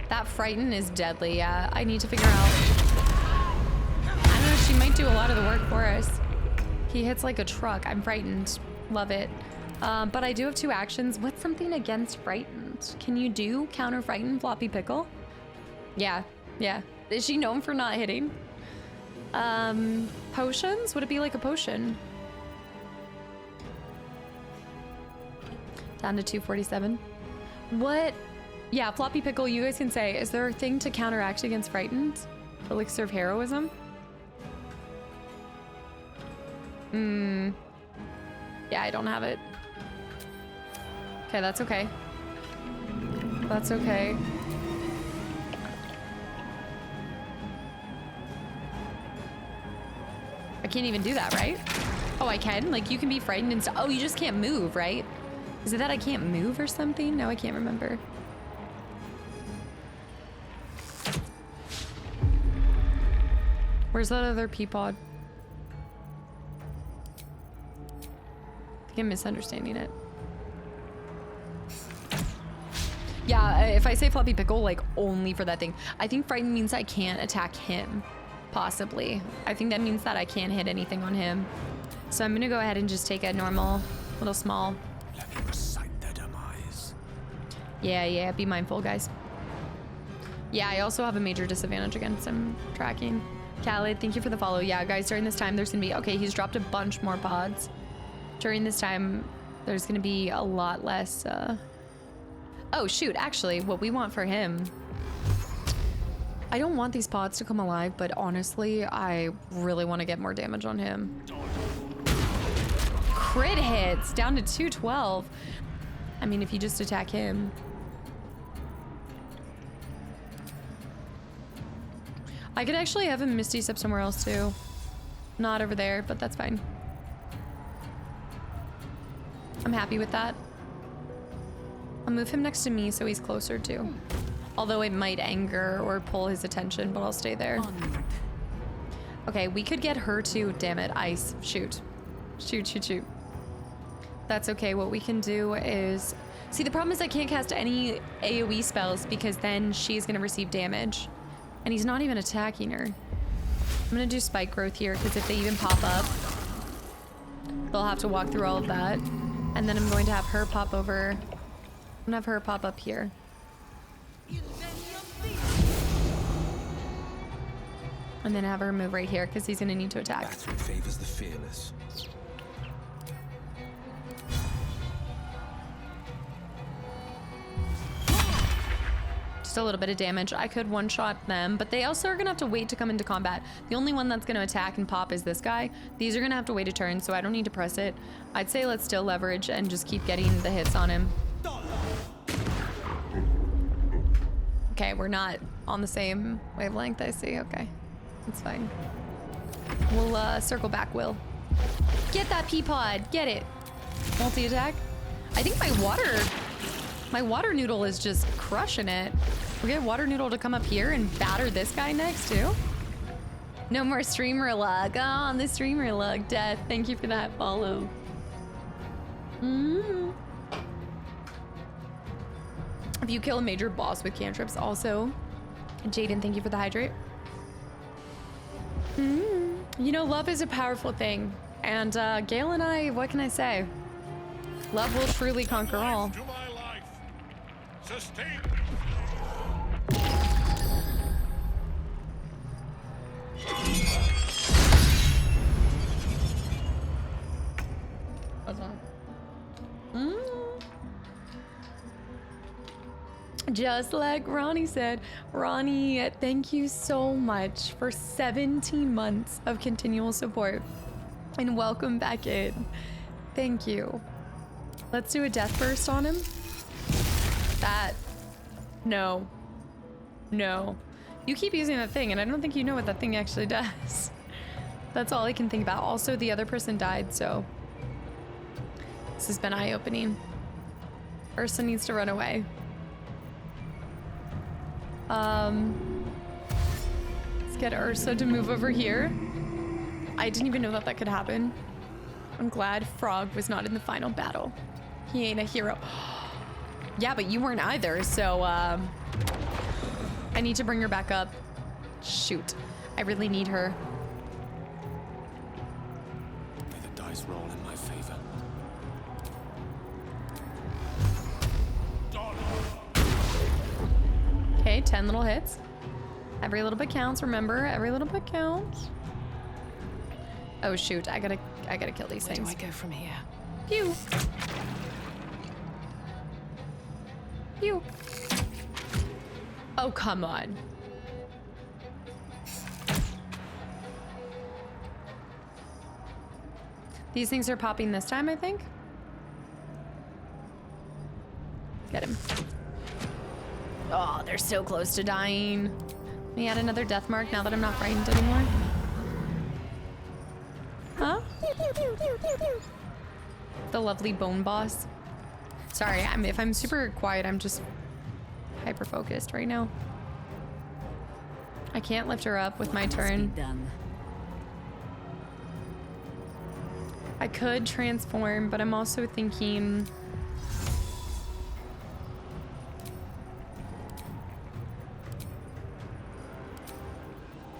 That Frighten is deadly, yeah. I need to figure out. I don't know, she might do a lot of the work for us. He hits like a truck. I'm frightened. Love it. But I do have 2 actions. What's something against Frightened? Can you do counter Frighten, Floppy Pickle? Yeah, yeah. Is she known for not hitting? Potions? Would it be like a potion? Down to 247. What? Yeah, Floppy Pickle, you guys can say, is there a thing to counteract against Frightened? Elixir of Heroism? Yeah, I don't have it. Okay, that's okay. That's okay. I can't even do that, right? Oh, I can? Like, you can be frightened and oh, you just can't move, right? Is it that I can't move or something? No, I can't remember. Where's that other Peapod? I think I'm misunderstanding it. Yeah, if I say Floppy Pickle, like, only for that thing. I think Frightened means I can't attack him. Possibly. I think that means that I can't hit anything on him. So I'm gonna go ahead and just take a normal, little small. Let me recite their demise. Yeah, be mindful, guys. Yeah, I also have a major disadvantage against him tracking. Khaled, thank you for the follow. Yeah, guys, during this time, there's gonna be... Okay, he's dropped a bunch more pods. During this time, there's gonna be a lot less... Oh, shoot, actually, what we want for him... I don't want these pods to come alive, but honestly, I really want to get more damage on him. Crit hits, down to 212. I mean, if you just attack him... I could actually have him Misty Step somewhere else too. Not over there, but that's fine. I'm happy with that. I'll move him next to me so he's closer too. Although it might anger or pull his attention, but I'll stay there. Okay, we could get her to, damn it, ice. Shoot. Shoot. That's okay, what we can do is... See, the problem is I can't cast any AoE spells because then she's gonna receive damage. And he's not even attacking her. I'm gonna do Spike Growth here because if they even pop up, they'll have to walk through all of that. And then I'm going to have her pop over. I'm gonna have her pop up here. And then have her move right here because he's gonna need to attack. Battle favors the fearless. Just a little bit of damage. I could one-shot them, but they also are gonna have to wait to come into combat. The only one that's gonna attack and pop is this guy. These are gonna have to wait a turn, so I don't need to press it. I'd say let's still leverage and just keep getting the hits on him. Okay, we're not on the same wavelength, I see. Okay, that's fine. We'll circle back, Will. Get that Peapod, get it. Multi-attack. I think my water noodle is just crushing it. We get water noodle to come up here and batter this guy next too. No more streamer lug. Oh, the streamer lug, Death. Thank you for that follow. If you kill a major boss with cantrips also. Jaden, thank you for the hydrate. You know, love is a powerful thing. And Gale and I, what can I say? Love will truly conquer all. To my life. Sustain. What's on? Just like Ronnie said. Ronnie, thank you so much for 17 months of continual support. And welcome back in. Thank you. Let's do a death burst on him. That. No. No. You keep using that thing, and I don't think you know what that thing actually does. That's all I can think about. Also, the other person died, so this has been eye-opening. Ursa needs to run away. Let's get Ursa to move over here. I didn't even know that that could happen. I'm glad Frog was not in the final battle. He ain't a hero. Yeah, but you weren't either, so I need to bring her back up. Shoot. I really need her. May the dice roll in my favor. Okay, 10 little hits. Every little bit counts, remember? Every little bit counts. Oh shoot, I gotta kill these things. Where do I go from here? Pew. Pew. Oh, come on. These things are popping this time, I think. Get him. Oh, they're so close to dying. Let me add another death mark now that I'm not frightened anymore. Huh? The lovely bone boss. Sorry, if I'm super quiet, I'm just hyper focused right now. I can't lift her up with my turn. I could transform, but I'm also thinking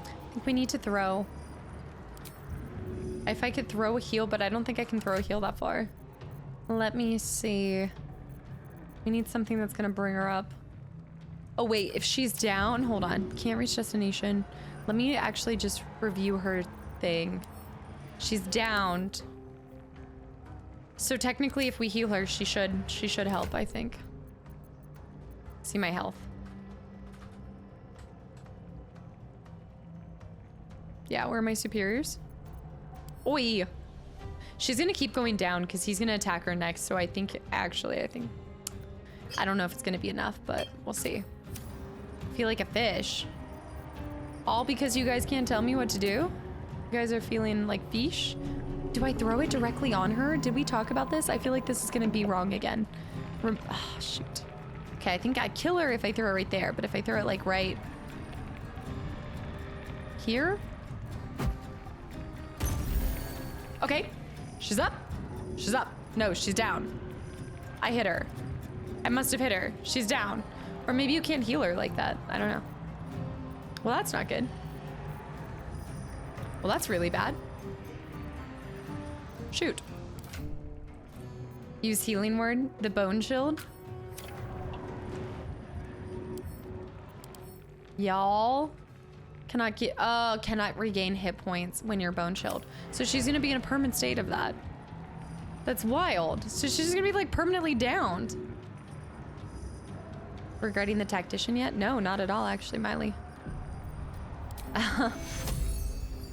I think we need to throw. If I could throw a heal, but I don't think I can throw a heal that far. Let me see. We need something that's gonna bring her up. Oh wait, if she's down, hold on. Can't reach destination. Let me actually just review her thing. She's downed. So technically if we heal her, she should help, I think. See my health. Yeah, where are my superiors? Oi! She's gonna keep going down because he's gonna attack her next, so I think, actually, I don't know if it's gonna be enough, but we'll see. I feel like a fish. All because you guys can't tell me what to do? You guys are feeling like fish? Do I throw it directly on her? Did we talk about this? I feel like this is gonna be wrong again. Oh, shoot. Okay, I think I'd kill her if I throw it right there, but if I throw it like right here? Okay, she's up. She's up. No, she's down. I hit her. I must have hit her. She's down. Or maybe you can't heal her like that. I don't know. Well, that's not good. Well, that's really bad. Shoot. Use healing word, the bone shield. Y'all cannot regain hit points when you're bone shield. So she's gonna be in a permanent state of that. That's wild. So she's gonna be like permanently downed. Regarding the tactician yet? No, not at all actually, Miley.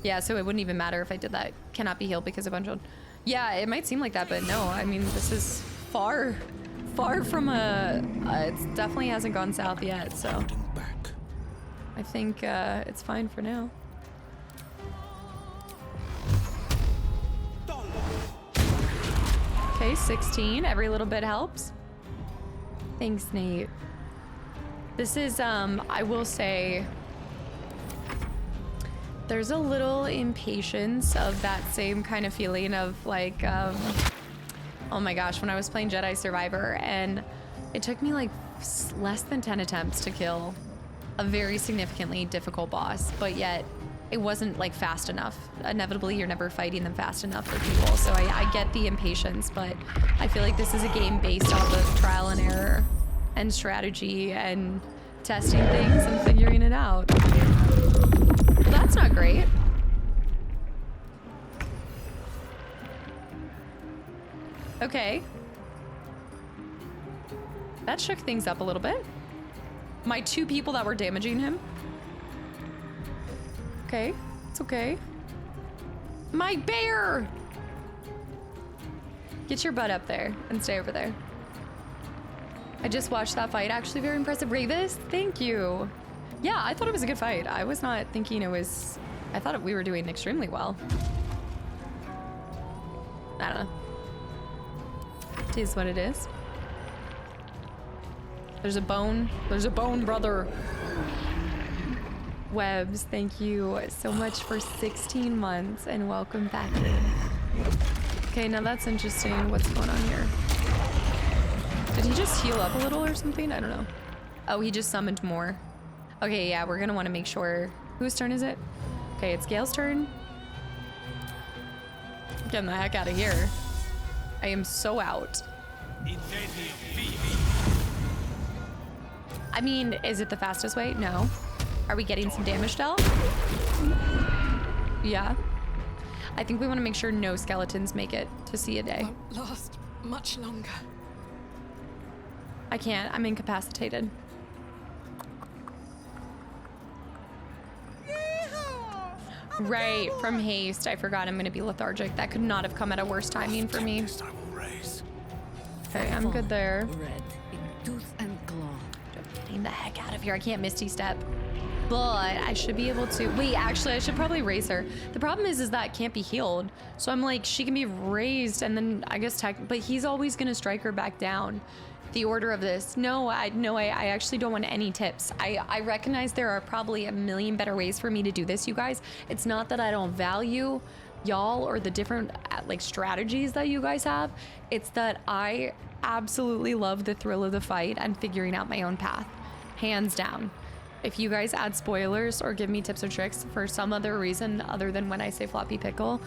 Yeah, so it wouldn't even matter if I did that. Cannot be healed because of bone shield. Yeah, it might seem like that, but no, I mean, this is far from it definitely hasn't gone south yet, so. I think it's fine for now. Okay, 16. Every little bit helps. Thanks, Nate. This is, I will say, there's a little impatience of that same kind of feeling of like, oh my gosh, when I was playing Jedi Survivor and it took me like less than 10 attempts to kill a very significantly difficult boss, but yet it wasn't like fast enough. Inevitably, you're never fighting them fast enough for people. So I get the impatience, but I feel like this is a game based off of trial and error and strategy and testing things and figuring it out. Well, that's not great. Okay. That shook things up a little bit. My two people that were damaging him. Okay, it's okay. My bear! Get your butt up there and stay over there. I just watched that fight. Actually very impressive. Ravis, thank you. Yeah, I thought it was a good fight. I was not thinking it was... I thought we were doing extremely well. I don't know. It is what it is. There's a bone. There's a bone, brother. Webs, thank you so much for 16 months and welcome back in. Okay, now that's interesting. What's going on here? Did he just heal up a little or something? I don't know. Oh, he just summoned more. Okay, yeah, we're gonna want to make sure. Whose turn is it? Okay, it's Gale's turn. Getting the heck out of here. I am so out. I mean, is it the fastest way? No. Are we getting some damage dealt? Yeah. I think we want to make sure no skeletons make it to see a day. Won't last much longer. I can't. I'm incapacitated. Right, from haste. I forgot I'm going to be lethargic. That could not have come at a worse timing for me. Okay, I'm good there. Red in tooth and claw. Getting the heck out of here. I can't Misty Step. But I should be able to. Wait, actually, I should probably raise her. The problem is that it can't be healed. So I'm like, she can be raised and then I guess but he's always going to strike her back down. The order of this. No, I actually don't want any tips. I recognize there are probably a million better ways for me to do this, you guys. It's not that I don't value y'all or the different like strategies that you guys have. It's that I absolutely love the thrill of the fight and figuring out my own path. Hands down. If you guys add spoilers or give me tips or tricks for some other reason other than when I say floppy pickle,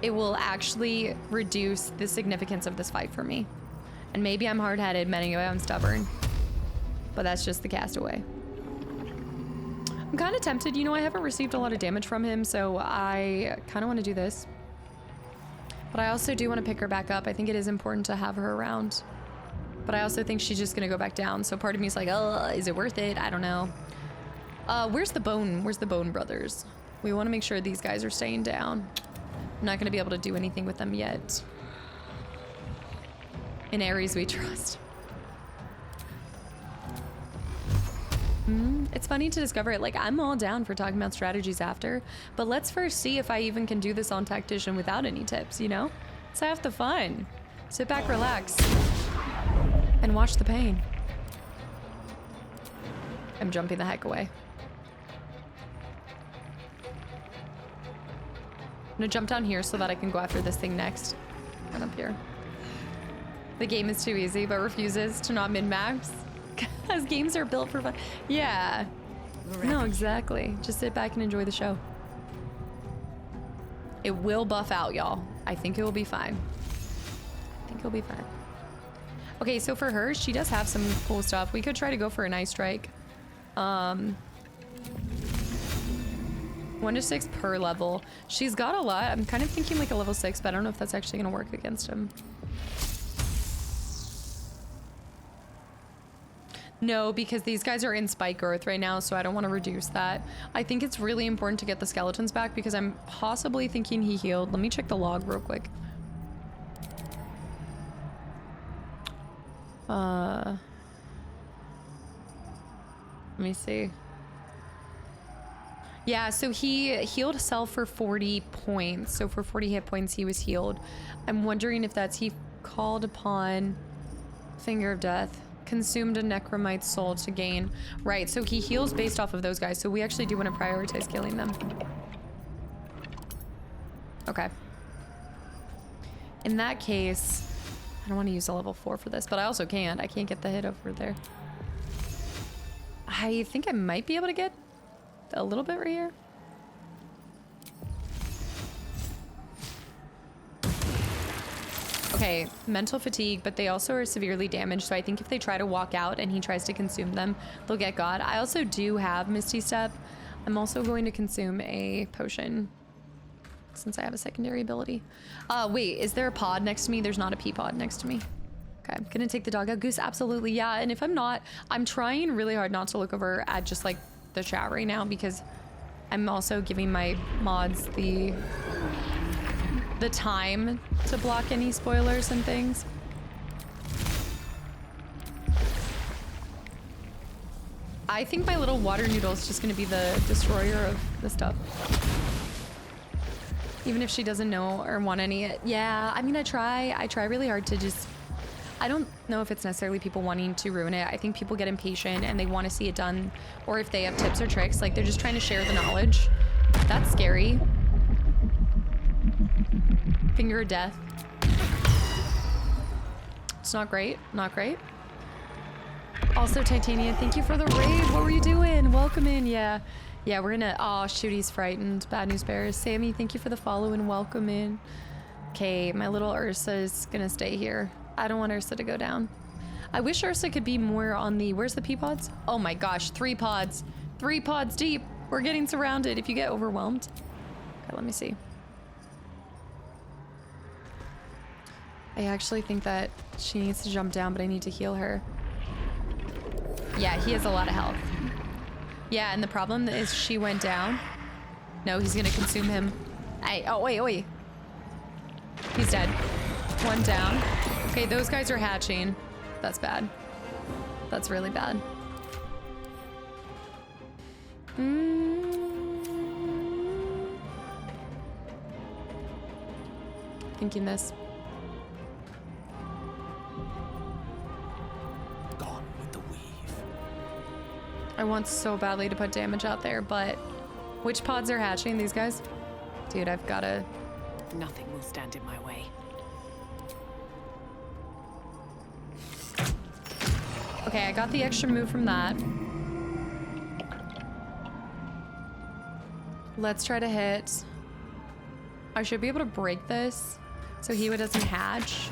it will actually reduce the significance of this fight for me. And maybe I'm hard-headed, maybe I'm stubborn, but that's just the castaway. I'm kind of tempted. You know, I haven't received a lot of damage from him, so I kind of want to do this. But I also do want to pick her back up. I think it is important to have her around. But I also think she's just going to go back down. So part of me is like, oh, is it worth it? I don't know. Where's the bone? Where's the bone brothers? We want to make sure these guys are staying down. I'm not going to be able to do anything with them yet. In Ares we trust. It's funny to discover it. Like, I'm all down for talking about strategies after, but let's first see if I even can do this on Tactician without any tips, you know? Let's have the fun. Sit back, relax, and watch the pain. I'm jumping the heck away. I'm gonna jump down here so that I can go after this thing next. And up here. The game is too easy, but refuses to not min-max. Because games are built for fun. Yeah. No, exactly. Just sit back and enjoy the show. It will buff out, y'all. I think it will be fine. I think it'll be fine. Okay, so for her, she does have some cool stuff. We could try to go for an ice strike. 1 to 6 per level. She's got a lot. I'm kind of thinking like a level 6, but I don't know if that's actually gonna work against him. No, because these guys are in spike growth right now, so I don't want to reduce that. I think it's really important to get the skeletons back because I'm possibly thinking he healed. Let me check the log real quick. Let me see. Yeah, so he healed himself for 40 points. So for 40 hit points, he was healed. I'm wondering if that's he called upon Finger of Death. Consumed a necromite's soul to gain. Right, so he heals based off of those guys. So we actually do want to prioritize killing them. Okay. In that case, I don't want to use a level 4 for this, but I also can't. I can't get the hit over there. I think I might be able to get a little bit right here. Okay, mental fatigue, but they also are severely damaged, so I think if they try to walk out and he tries to consume them, they'll get God. I also do have Misty Step. I'm also going to consume a potion since I have a secondary ability. Wait, is there a pod next to me? There's not a pea pod next to me. Okay, I'm gonna take the dog out. Goose, absolutely, yeah. And if I'm not, I'm trying really hard not to look over at just like the chat right now because I'm also giving my mods the the time to block any spoilers and things. I think my little water noodle is just gonna be the destroyer of the stuff. Even if she doesn't know or want any. Yeah, I mean, I try really hard to just, I don't know if it's necessarily people wanting to ruin it. I think people get impatient and they want to see it done, or if they have tips or tricks, like they're just trying to share the knowledge. That's scary. Finger of death. It's not great, not great. Also, Titania, thank you for the raid. What were you doing? Welcome in, yeah. Yeah, we're gonna, oh shoot, he's frightened. Bad news bears. Sammy, thank you for the follow and welcome in. Okay, my little Ursa is gonna stay here. I don't want Ursa to go down. I wish Ursa could be more on the, where's the pea pods? Oh my gosh, 3 pods. 3 pods deep. We're getting surrounded if you get overwhelmed. Okay, let me see. I actually think that she needs to jump down, but I need to heal her. Yeah, he has a lot of health. Yeah, and the problem is she went down. No, he's gonna consume him. Oh, wait. He's dead. 1 down. Okay, those guys are hatching. That's bad. That's really bad. Thinking this. Gone with the weave. I want so badly to put damage out there, but which pods are hatching? These guys? Dude, I've gotta... Nothing will stand in my way. Okay, I got the extra move from that. Let's try to hit. I should be able to break this so he doesn't hatch.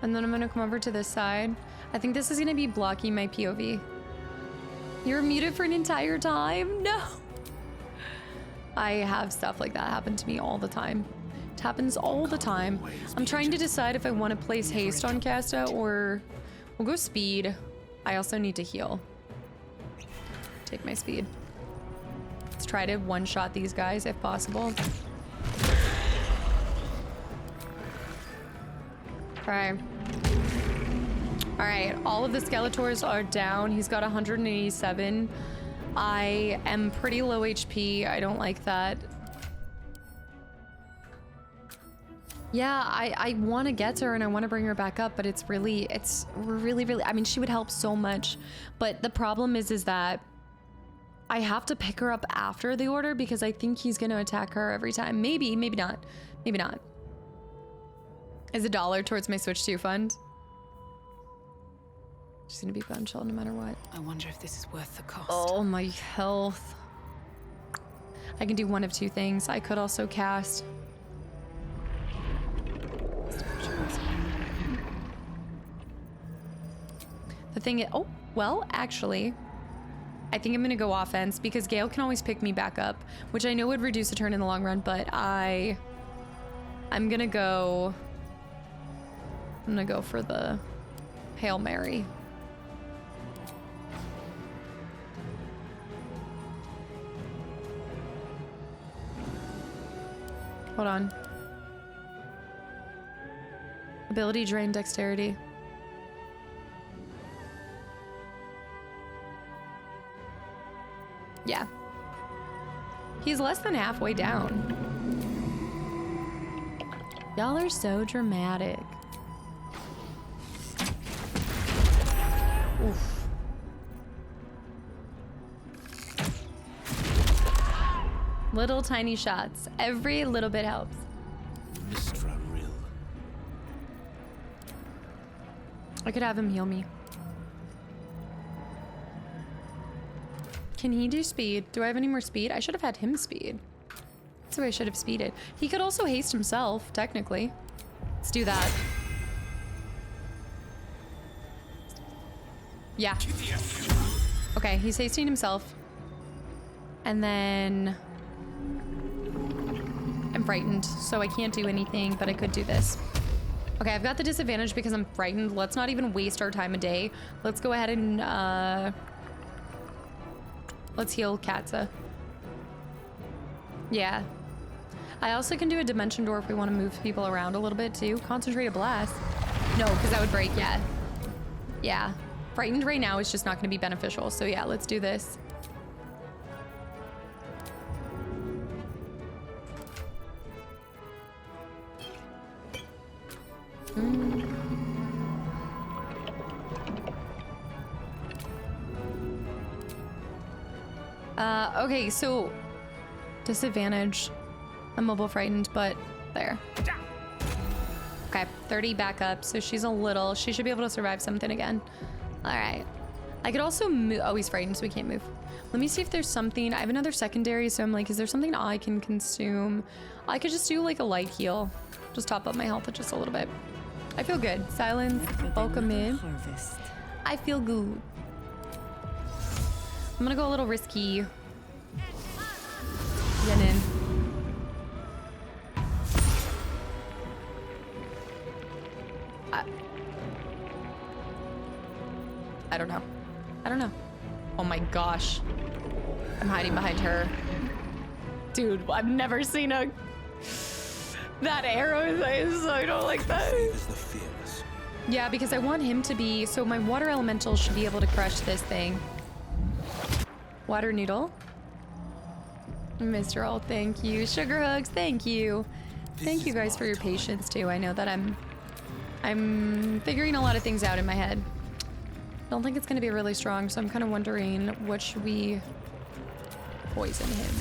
And then I'm gonna come over to this side. I think this is gonna be blocking my POV. You're muted for an entire time? No. I have stuff like that happen to me all the time. It happens all the time. I'm trying to decide if I want to place haste on Casta or we'll go speed. I also need to heal. Take my speed. Let's try to one-shot these guys if possible. Okay. Alright, all of the Skeletors are down. He's got 187. I am pretty low HP. I don't like that. Yeah, I want to get her and I want to bring her back up, but it's really, I mean, she would help so much. But the problem is that I have to pick her up after the order because I think he's going to attack her every time. Maybe not. Maybe not. Is $1 towards my Switch 2 fund? She's gonna be bone shell no matter what. I wonder if this is worth the cost. Oh, my health. I can do one of 2 things. I could also cast. The thing is, oh, well, actually, I think I'm gonna go offense because Gale can always pick me back up, which I know would reduce a turn in the long run, but I'm gonna go for the Hail Mary. Hold on. Ability drain dexterity. Yeah. He's less than halfway down. Y'all are so dramatic. Oof. Little tiny shots. Every little bit helps. Mistra Rill. I could have him heal me. Can he do speed? Do I have any more speed? I should have had him speed. That's the way I should have speeded. He could also haste himself, technically. Let's do that. Yeah. Okay, he's hasting himself. And then... I'm frightened, so I can't do anything, but I could do this. Okay, I've got the disadvantage because I'm frightened. Let's not even waste our time of day. Let's go ahead and, let's heal Katza. Yeah. I also can do a dimension door if we want to move people around a little bit too. Concentrated blast. No, because that would break, yeah. Yeah. Frightened right now is just not going to be beneficial. So yeah, let's do this. Okay, so disadvantage. I'm mobile frightened, but there. Okay, 30 back up, so she's a little, she should be able to survive something again. All right. I could also move, oh, he's frightened, so we can't move. Let me see if there's something, I have another secondary, so I'm like, is there something I can consume? I could just do like a light heal. Just top up my health just a little bit. I feel good. Silence, welcome in. I feel good. I'm gonna go a little risky. Get in. I don't know. I don't know. Oh my gosh. I'm hiding behind her. Dude, I've never seen that arrow. I don't like that. Yeah, because I want him to be, so my water elemental should be able to crush this thing. Water noodle. Mr. All, thank you. Sugar hugs, thank you. Thank you guys for your patience too. I know that I'm figuring a lot of things out in my head. Don't think it's gonna be really strong, so I'm kind of wondering what should we poison him.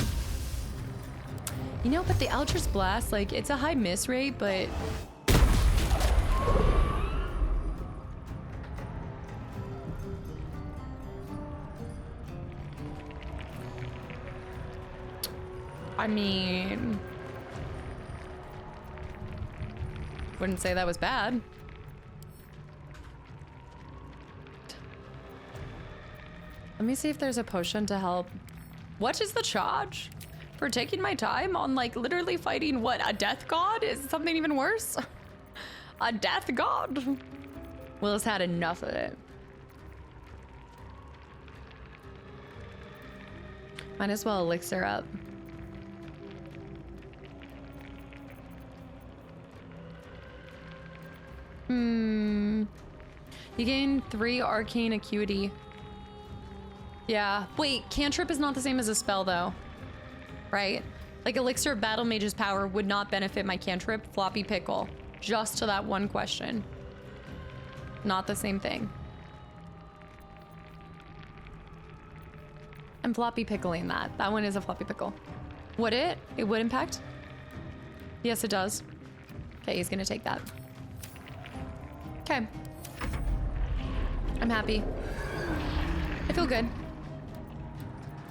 You know, but the Eldritch Blast, like, it's a high miss rate, but I mean, wouldn't say that was bad. Let me see if there's a potion to help. What is the charge for taking my time on, like, literally fighting what, a death god? Is something even worse? A death god? Will's had enough of it. Might as well elixir up. You gain 3 arcane acuity. Yeah. Wait, cantrip is not the same as a spell though, right? Like elixir of battle mage's power would not benefit my cantrip, floppy pickle. Just to that one question. Not the same thing. I'm floppy pickling that. That one is a floppy pickle. Would it? It would impact? Yes, it does. Okay, he's gonna take that. Okay. I'm happy. I feel good.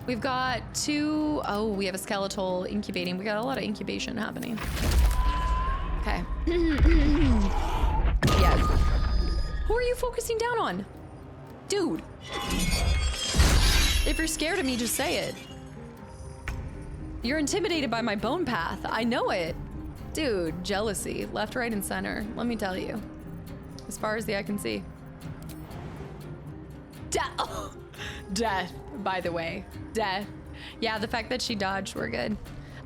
We've got 2... Oh, we have a skeletal incubating. We got a lot of incubation happening. Okay. Yeah. Who are you focusing down on? Dude. If you're scared of me, just say it. You're intimidated by my bone path. I know it. Dude, jealousy. Left, right, and center. Let me tell you. As far as the eye can see. Oh. Death, by the way. Death. Yeah, the fact that she dodged, we're good.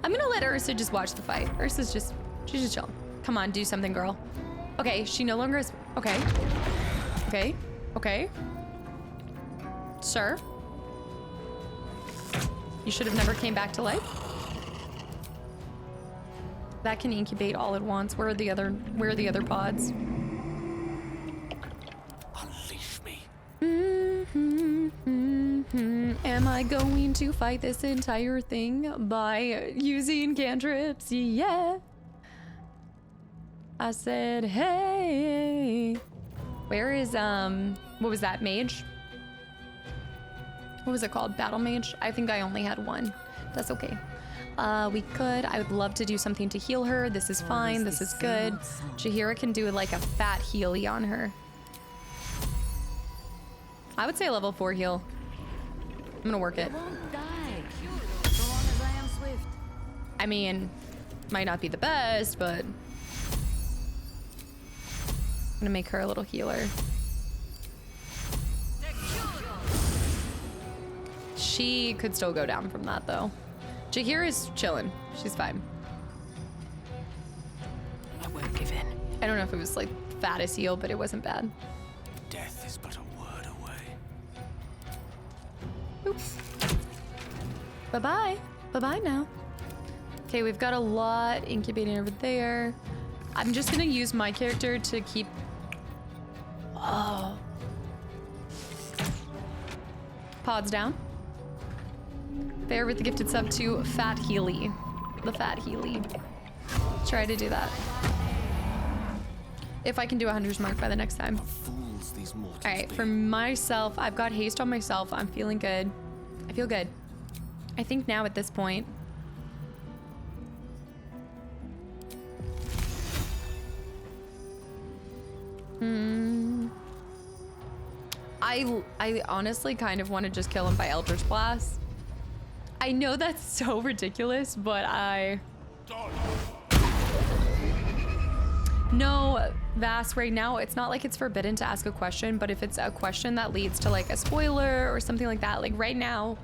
I'm gonna let Ursa just watch the fight. Ursa's just, she's just chilling. Come on, do something, girl. Okay, she no longer is, okay. Okay, okay. Sir. You should have never came back to life. That can incubate all at once. Where are the other pods? Unleash me. Am I going to fight this entire thing by using cantrips? Yeah. I said, hey. Where is, what was that, mage? What was it called? Battle mage? I think I only had one. That's okay. I would love to do something to heal her. This is fine. This is good. Jahira can do like a fat healy on her. I would say a level 4 heal. I'm gonna work it. I mean, might not be the best, but I'm gonna make her a little healer. She could still go down from that though. Jahir is chilling. She's fine. give in. I don't know if it was like fat as heel, but it wasn't bad. Death is but a word away. Oops. Bye-bye. Bye-bye now. Okay, we've got a lot incubating over there. I'm just gonna use my character to keep... Oh. Pods down. There with the gifted sub to Fat Healy. The Fat Healy. Try to do that. If I can do a 100's mark by the next time. Alright, for myself, I've got haste on myself. I'm feeling good. I feel good. I think now at this point. I honestly kind of want to just kill him by Eldritch Blast. I know that's so ridiculous, but No, Vass, right now, it's not like it's forbidden to ask a question, but if it's a question that leads to like a spoiler or something like that, like right now,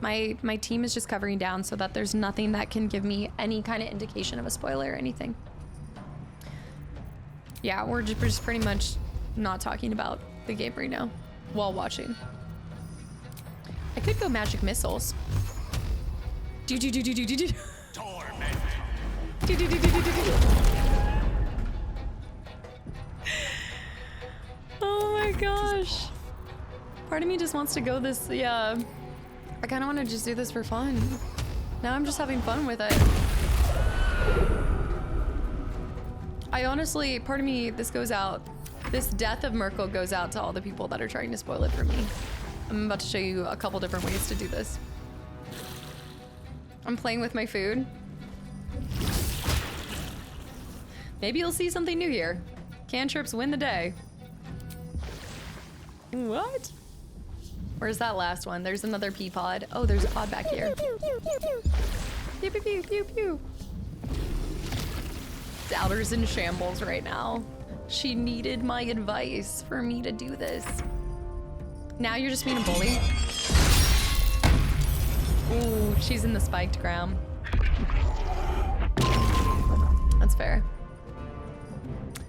my team is just covering down so that there's nothing that can give me any kind of indication of a spoiler or anything. Yeah, we're just pretty much not talking about the game right now while watching. I could go magic missiles. Oh my gosh. Part of me just wants to go this, yeah. I kind of want to just do this for fun. Now I'm just having fun with it. I honestly, part of me, this goes out. This death of Merkel goes out to all the people that are trying to spoil it for me. I'm about to show you a couple different ways to do this. I'm playing with my food. Maybe you'll see something new here. Cantrips win the day. What? Where's that last one? There's another pea pod. Oh, there's a pod back here. Pew, pew, pew, pew, pew. Balder's in shambles right now. She needed my advice for me to do this. Now you're just being a bully. Ooh, she's in the spiked ground. That's fair.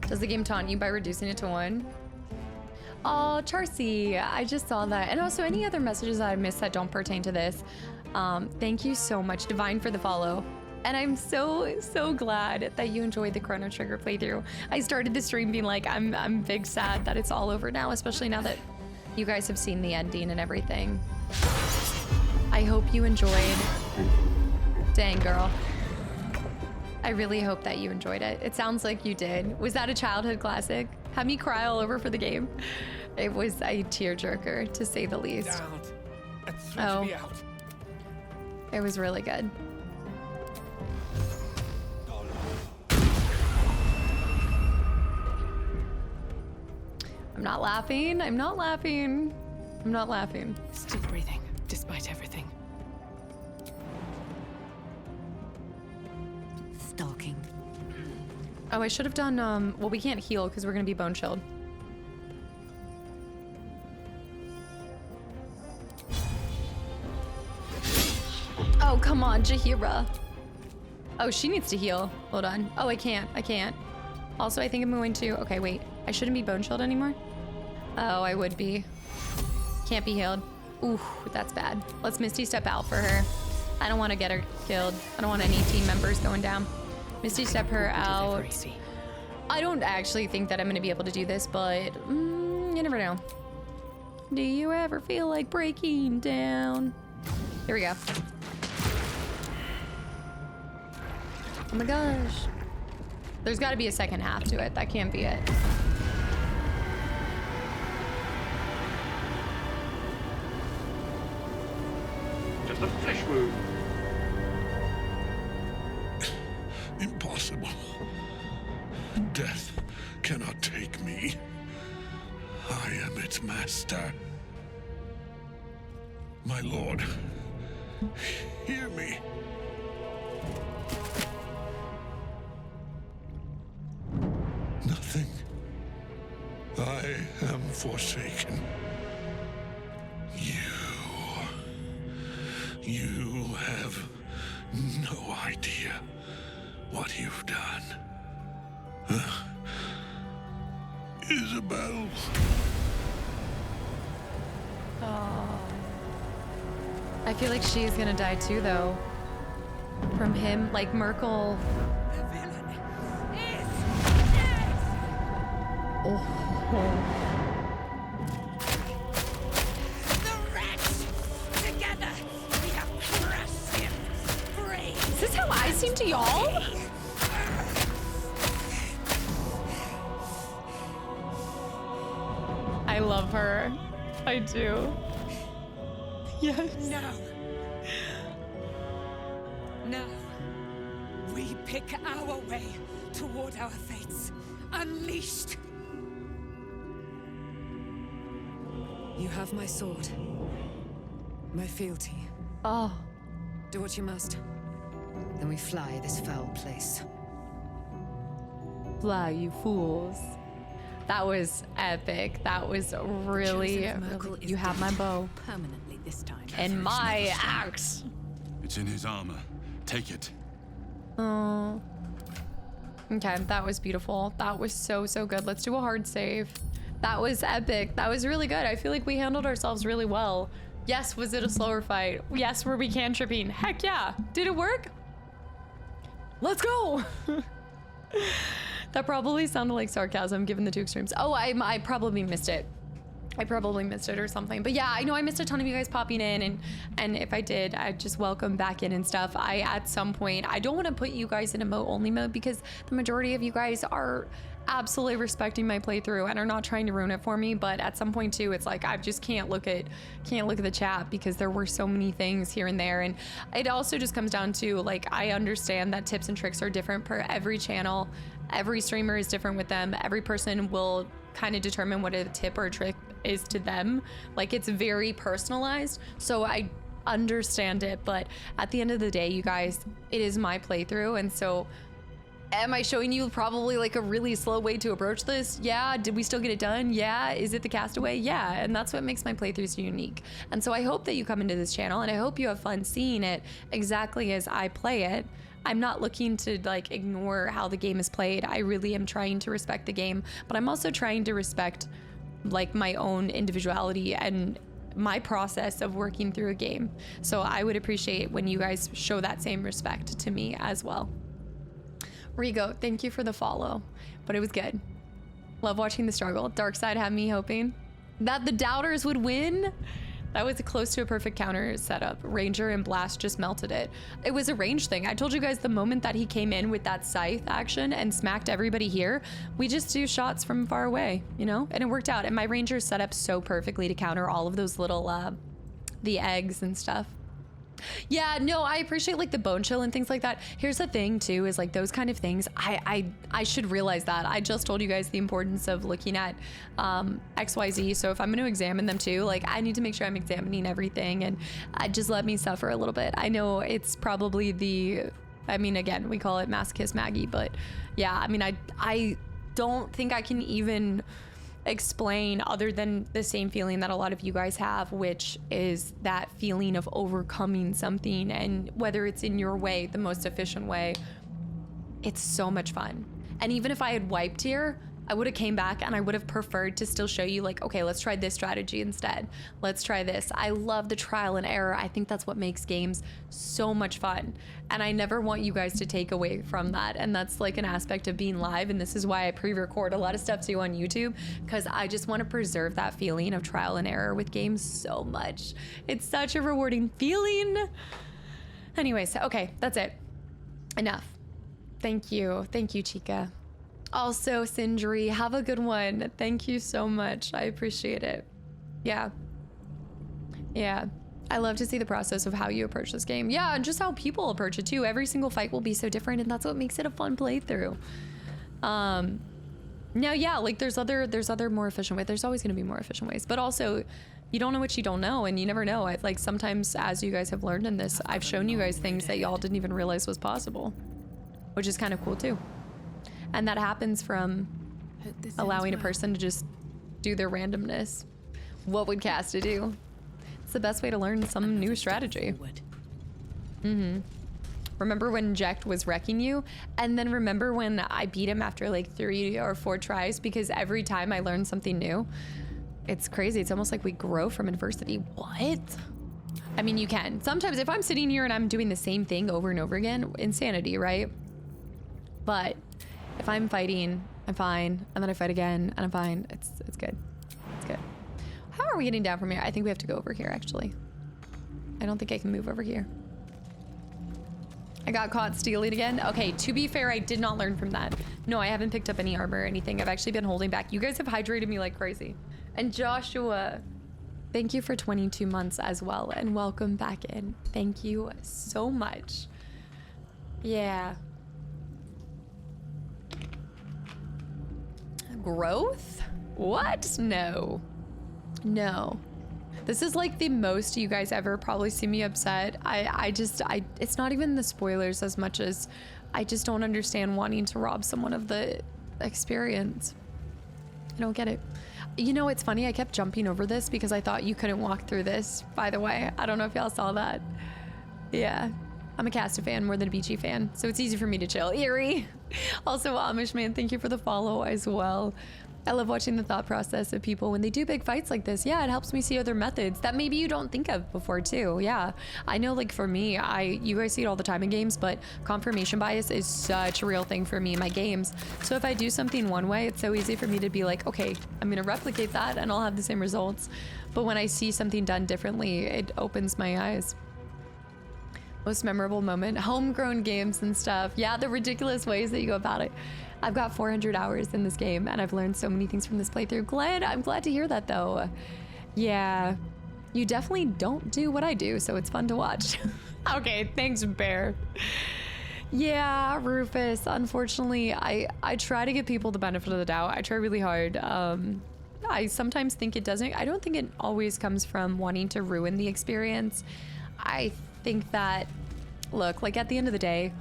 Does the game taunt you by reducing it to 1? Oh, Charcy, I just saw that. And also any other messages that I missed that don't pertain to this. Thank you so much, Divine, for the follow. And I'm so glad that you enjoyed the Chrono Trigger playthrough. I started the stream being like, I'm big sad that it's all over now, especially now that you guys have seen the ending and everything. I hope you enjoyed. Dang, girl. I really hope that you enjoyed it. It sounds like you did. Was that a childhood classic? Had me cry all over for the game. It was a tearjerker, to say the least. Oh, it was really good. I'm not laughing. I'm not laughing. I'm not laughing. Still breathing, despite everything. Stalking. Oh, I should have done, well, we can't heal because we're gonna be bone chilled. Oh, come on, Jahira. Oh, she needs to heal. Hold on. Oh, I can't. Also, I think I'm going to, okay, wait. I shouldn't be bone chilled anymore? Oh, I would be. Can't be healed. Ooh, that's bad. Let's Misty Step out for her. I don't want to get her killed. I don't want any team members going down. Misty Step her out. I don't actually think that I'm going to be able to do this, but you never know. Do you ever feel like breaking down? Here we go. Oh my gosh. There's got to be a second half to it. That can't be it. Just a flesh wound. Impossible. Death cannot take me. I am its master. My lord, hear me. Nothing. I am forsaken. You have no idea what you've done. Isabel. Oh. I feel like she's gonna die too, though. From him, like Merkel. The villain is dead. Oh. The wretch! Together, we have crushed him. Brave. Is this how I seem to y'all? I love her. I do. Yes. Now. Now. We pick our way toward our fates. Unleashed. You have my sword. My fealty. Oh. Do what you must. Then we fly this foul place. Fly, you fools. That was epic. That was really, you have my bow. Permanently this time. And my axe. It's in his armor. Take it. Oh. Okay, that was beautiful. That was so, so good. Let's do a hard save. That was epic. That was really good. I feel like we handled ourselves really well. Yes, was it a slower fight? Yes, were we cantripping? Heck yeah. Did it work? Let's go. That probably sounded like sarcasm given the two extremes. Oh, I probably missed it. I probably missed it or something. But yeah, I know I missed a ton of you guys popping in, and if I did, I'd just welcome back in and stuff. At some point, I don't want to put you guys in emote only mode because the majority of you guys are absolutely respecting my playthrough and are not trying to ruin it for me. But at some point too, it's like I just can't look at the chat because there were so many things here and there. And it also just comes down to, like, I understand that tips and tricks are different per every channel. Every streamer is different with them. Every person will kind of determine what a tip or a trick is to them. Like, it's very personalized. So I understand it, but at the end of the day, you guys, it is my playthrough. And so am I showing you probably like a really slow way to approach this? Yeah. Did we still get it done? Yeah. Is it the Castaway? Yeah. And that's what makes my playthroughs unique. And so I hope that you come into this channel and I hope you have fun seeing it exactly as I play it. I'm not looking to like ignore how the game is played. I really am trying to respect the game, but I'm also trying to respect like my own individuality and my process of working through a game. So I would appreciate when you guys show that same respect to me as well. Rigo, thank you for the follow, but it was good. Love watching the struggle. Darkside had me hoping that the doubters would win. That was close to a perfect counter setup. Ranger and Blast just melted it. It was a range thing. I told you guys the moment that he came in with that scythe action and smacked everybody here, we just do shots from far away, you know? And it worked out. And my Ranger set up so perfectly to counter all of those little, the eggs and stuff. Yeah, no, I appreciate like the bone chill and things like that. Here's the thing too, is like those kind of things, I should realize that. I just told you guys the importance of looking at XYZ. So if I'm going to examine them too, like I need to make sure I'm examining everything, and just let me suffer a little bit. I know it's probably I mean, again, we call it masochist Maggie, but yeah, I mean, I don't think I can even explain other than the same feeling that a lot of you guys have, which is that feeling of overcoming something, and whether it's in your way, the most efficient way, it's so much fun. And even if I had wiped here, I would have came back and I would have preferred to still show you like, okay, let's try this strategy instead. Let's try this. I love the trial and error. I think that's what makes games so much fun. And I never want you guys to take away from that. And that's like an aspect of being live. And this is why I pre-record a lot of stuff too on YouTube, because I just want to preserve that feeling of trial and error with games so much. It's such a rewarding feeling. Anyways, okay, that's it. Enough. Thank you. Thank you, Chica. Also, Sindri, have a good one. Thank you so much. I appreciate it. Yeah. Yeah. I love to see the process of how you approach this game. Yeah, and just how people approach it too. Every single fight will be so different, and that's what makes it a fun playthrough. Now, yeah, like there's other more efficient ways. There's always going to be more efficient ways, but also you don't know what you don't know, and you never know. Like sometimes, as you guys have learned in this, I've shown you guys things that y'all didn't even realize was possible, which is kind of cool too. And that happens from allowing a person to just do their randomness. What would Casta do? It's the best way to learn some new strategy. Remember when Jack was wrecking you? And then remember when I beat him after like 3 or 4 tries because every time I learned something new? It's crazy. It's almost like we grow from adversity. What? I mean, you can. Sometimes if I'm sitting here and I'm doing the same thing over and over again, insanity, right? But if I'm fighting, I'm fine. And then I fight again and I'm fine. It's good. It's good. How are we getting down from here? I think we have to go over here, actually. I don't think I can move over here. I got caught stealing again. Okay, to be fair, I did not learn from that. No, I haven't picked up any armor or anything. I've actually been holding back. You guys have hydrated me like crazy. And Joshua, thank you for 22 months as well. And welcome back in. Thank you so much. Yeah. Growth? What? No. No. This is like the most you guys ever probably see me upset. It's not even the spoilers as much as I just don't understand wanting to rob someone of the experience. I don't get it. You know, it's funny. I kept jumping over this because I thought you couldn't walk through this, by the way. I don't know if y'all saw that. Yeah. I'm a Casta fan more than a BG fan, so it's easy for me to chill. Eerie. Also, Amish Man, thank you for the follow as well. I love watching the thought process of people when they do big fights like this. Yeah, it helps me see other methods that maybe you don't think of before too. Yeah, I know, like for me, you guys see it all the time in games, but confirmation bias is such a real thing for me in my games. So if I do something one way, it's so easy for me to be like, okay, I'm gonna replicate that and I'll have the same results. But when I see something done differently, it opens my eyes. Most memorable moment, homegrown games and stuff. Yeah, the ridiculous ways that you go about it. I've got 400 hours in this game and I've learned so many things from this playthrough. I'm glad to hear that though. Yeah, you definitely don't do what I do, so it's fun to watch. Okay, thanks, Bear. Yeah, Rufus, unfortunately, I try to give people the benefit of the doubt. I try really hard. I sometimes think I don't think it always comes from wanting to ruin the experience. I think that, look, like at the end of the day,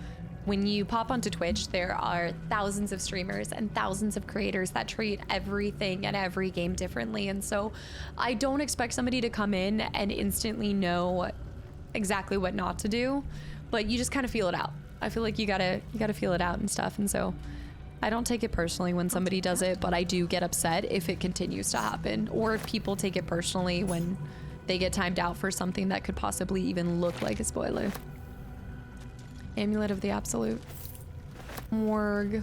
when you pop onto Twitch, there are thousands of streamers and thousands of creators that treat everything and every game differently. And so I don't expect somebody to come in and instantly know exactly what not to do, but you just kind of feel it out. I feel like you gotta feel it out and stuff. And so I don't take it personally when somebody does it, but I do get upset if it continues to happen, or if people take it personally when they get timed out for something that could possibly even look like a spoiler. Amulet of the Absolute. Morgue.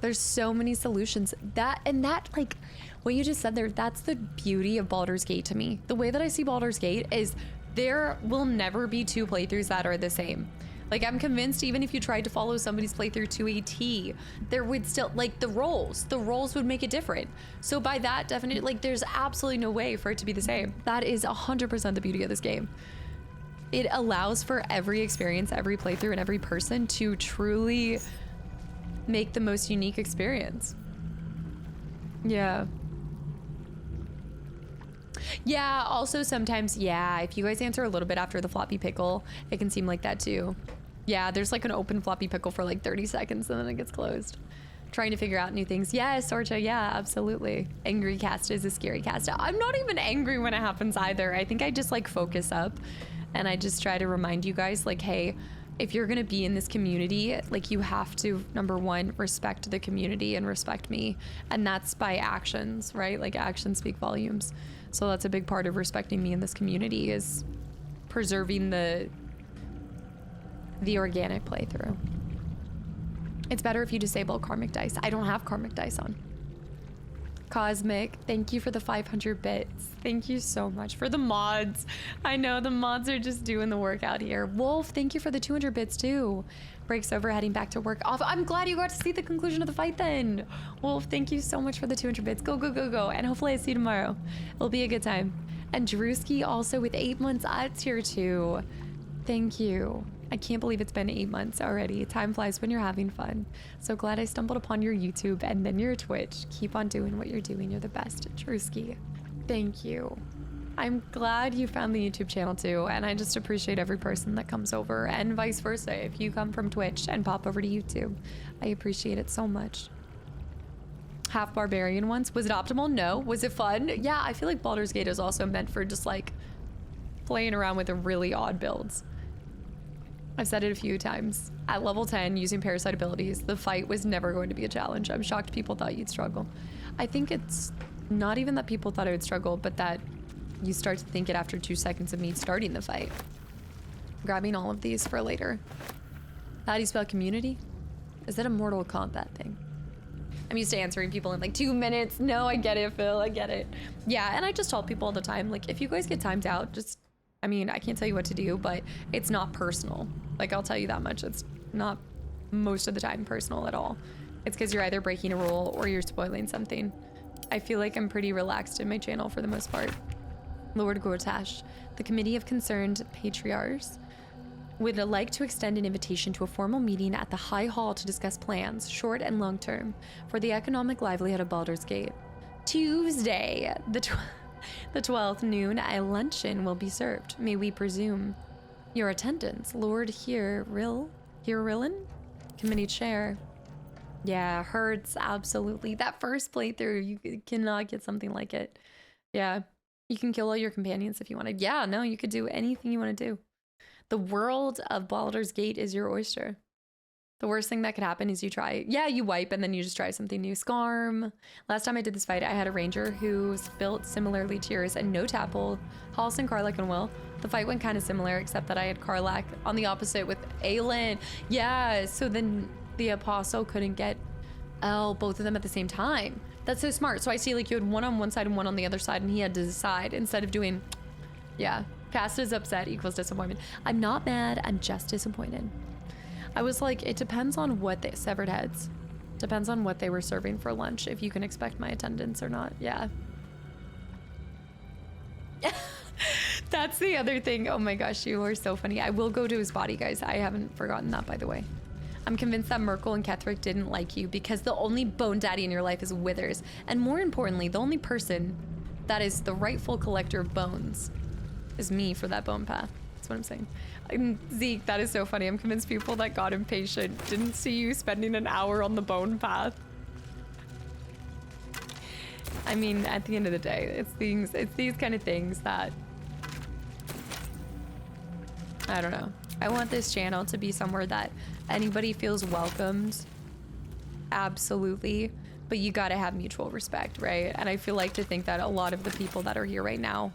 There's so many solutions. That like what you just said there, that's the beauty of Baldur's Gate to me. The way that I see Baldur's Gate is there will never be 2 playthroughs that are the same. Like, I'm convinced even if you tried to follow somebody's playthrough to a T, there would still, like, the roles would make it different. So by that definition, like, there's absolutely no way for it to be the same. That is 100% the beauty of this game. It allows for every experience, every playthrough, and every person to truly make the most unique experience. Yeah. Yeah, also sometimes, yeah, if you guys answer a little bit after the floppy pickle, it can seem like that too. Yeah, there's like an open floppy pickle for like 30 seconds and then it gets closed. Trying to figure out new things. Yes, Orcha, yeah, absolutely. Angry cast is a scary cast. I'm not even angry when it happens either. I think I just like focus up and I just try to remind you guys like, hey, if you're gonna be in this community, like you have to, number one, respect the community and respect me. And that's by actions, right? Like actions speak volumes. So that's a big part of respecting me in this community is preserving the organic playthrough. It's better if you disable karmic dice. I don't have karmic dice on. Cosmic, thank you for the 500 bits. Thank you so much for the mods. I know the mods are just doing the work out here. Wolf, thank you for the 200 bits too. Breaks over, heading back to work. I'm glad you got to see the conclusion of the fight then. Wolf, thank you so much for the 200 bits. Go, go, go, go. And hopefully I see you tomorrow. It'll be a good time. And Drewski also with 8 months at tier 2. Thank you. I can't believe it's been 8 months already. Time flies when you're having fun. So glad I stumbled upon your YouTube and then your Twitch. Keep on doing what you're doing. You're the best, Drewski. Thank you. I'm glad you found the YouTube channel too, and I just appreciate every person that comes over, and vice versa. If you come from Twitch and pop over to YouTube, I appreciate it so much. Half barbarian once. Was it optimal? No. Was it fun? Yeah, I feel like Baldur's Gate is also meant for just like playing around with really odd builds. I've said it a few times. At level 10, using parasite abilities, the fight was never going to be a challenge. I'm shocked people thought you'd struggle. I think it's not even that people thought I would struggle, but that you start to think it after 2 seconds of me starting the fight. Grabbing all of these for later. How do you spell community? Is that a Mortal Kombat thing? I'm used to answering people in like 2 minutes. No, I get it, Phil. I get it. Yeah, and I just tell people all the time, like, if you guys get timed out, just, I mean, I can't tell you what to do, but it's not personal. Like, I'll tell you that much. It's not most of the time personal at all. It's because you're either breaking a rule or you're spoiling something. I feel like I'm pretty relaxed in my channel for the most part. Lord Gortash, the Committee of Concerned Patriarchs would like to extend an invitation to a formal meeting at the High Hall to discuss plans, short and long term, for the economic livelihood of Baldur's Gate. Tuesday, the 12th noon, a luncheon will be served. May we presume your attendance, Lord Hirillin, Committee Chair. Yeah, hurts, absolutely. That first playthrough, you cannot get something like it. Yeah, you can kill all your companions if you wanted. Yeah, no, you could do anything you want to do. The world of Baldur's Gate is your oyster. The worst thing that could happen is you try, yeah, you wipe and then you just try something new. Scarm. Last time I did this fight, I had a ranger who's built similarly to yours and no tapple. Halson, Karlak, and Will. The fight went kind of similar, except that I had Karlak on the opposite with Aelin. Yeah, so then the apostle couldn't get both of them at the same time. That's so smart. So I see like you had one on one side and one on the other side, and he had to decide instead of doing, yeah. Cast is upset equals disappointment. I'm not mad, I'm just disappointed. I was like, it depends on what they severed heads. Depends on what they were serving for lunch, if you can expect my attendance or not. Yeah. That's the other thing. Oh my gosh, you are so funny. I will go to his body, guys. I haven't forgotten that, by the way. I'm convinced that Merkel and Ketherick didn't like you because the only bone daddy in your life is Withers. And more importantly, the only person that is the rightful collector of bones is me for that bone path. That's what I'm saying. Zeke, that is so funny. I'm convinced people that got impatient didn't see you spending an hour on the bone path. I mean, at the end of the day, it's these kind of things that, I don't know. I want this channel to be somewhere that anybody feels welcomed. Absolutely. But you gotta have mutual respect, right? And I feel like to think that a lot of the people that are here right now,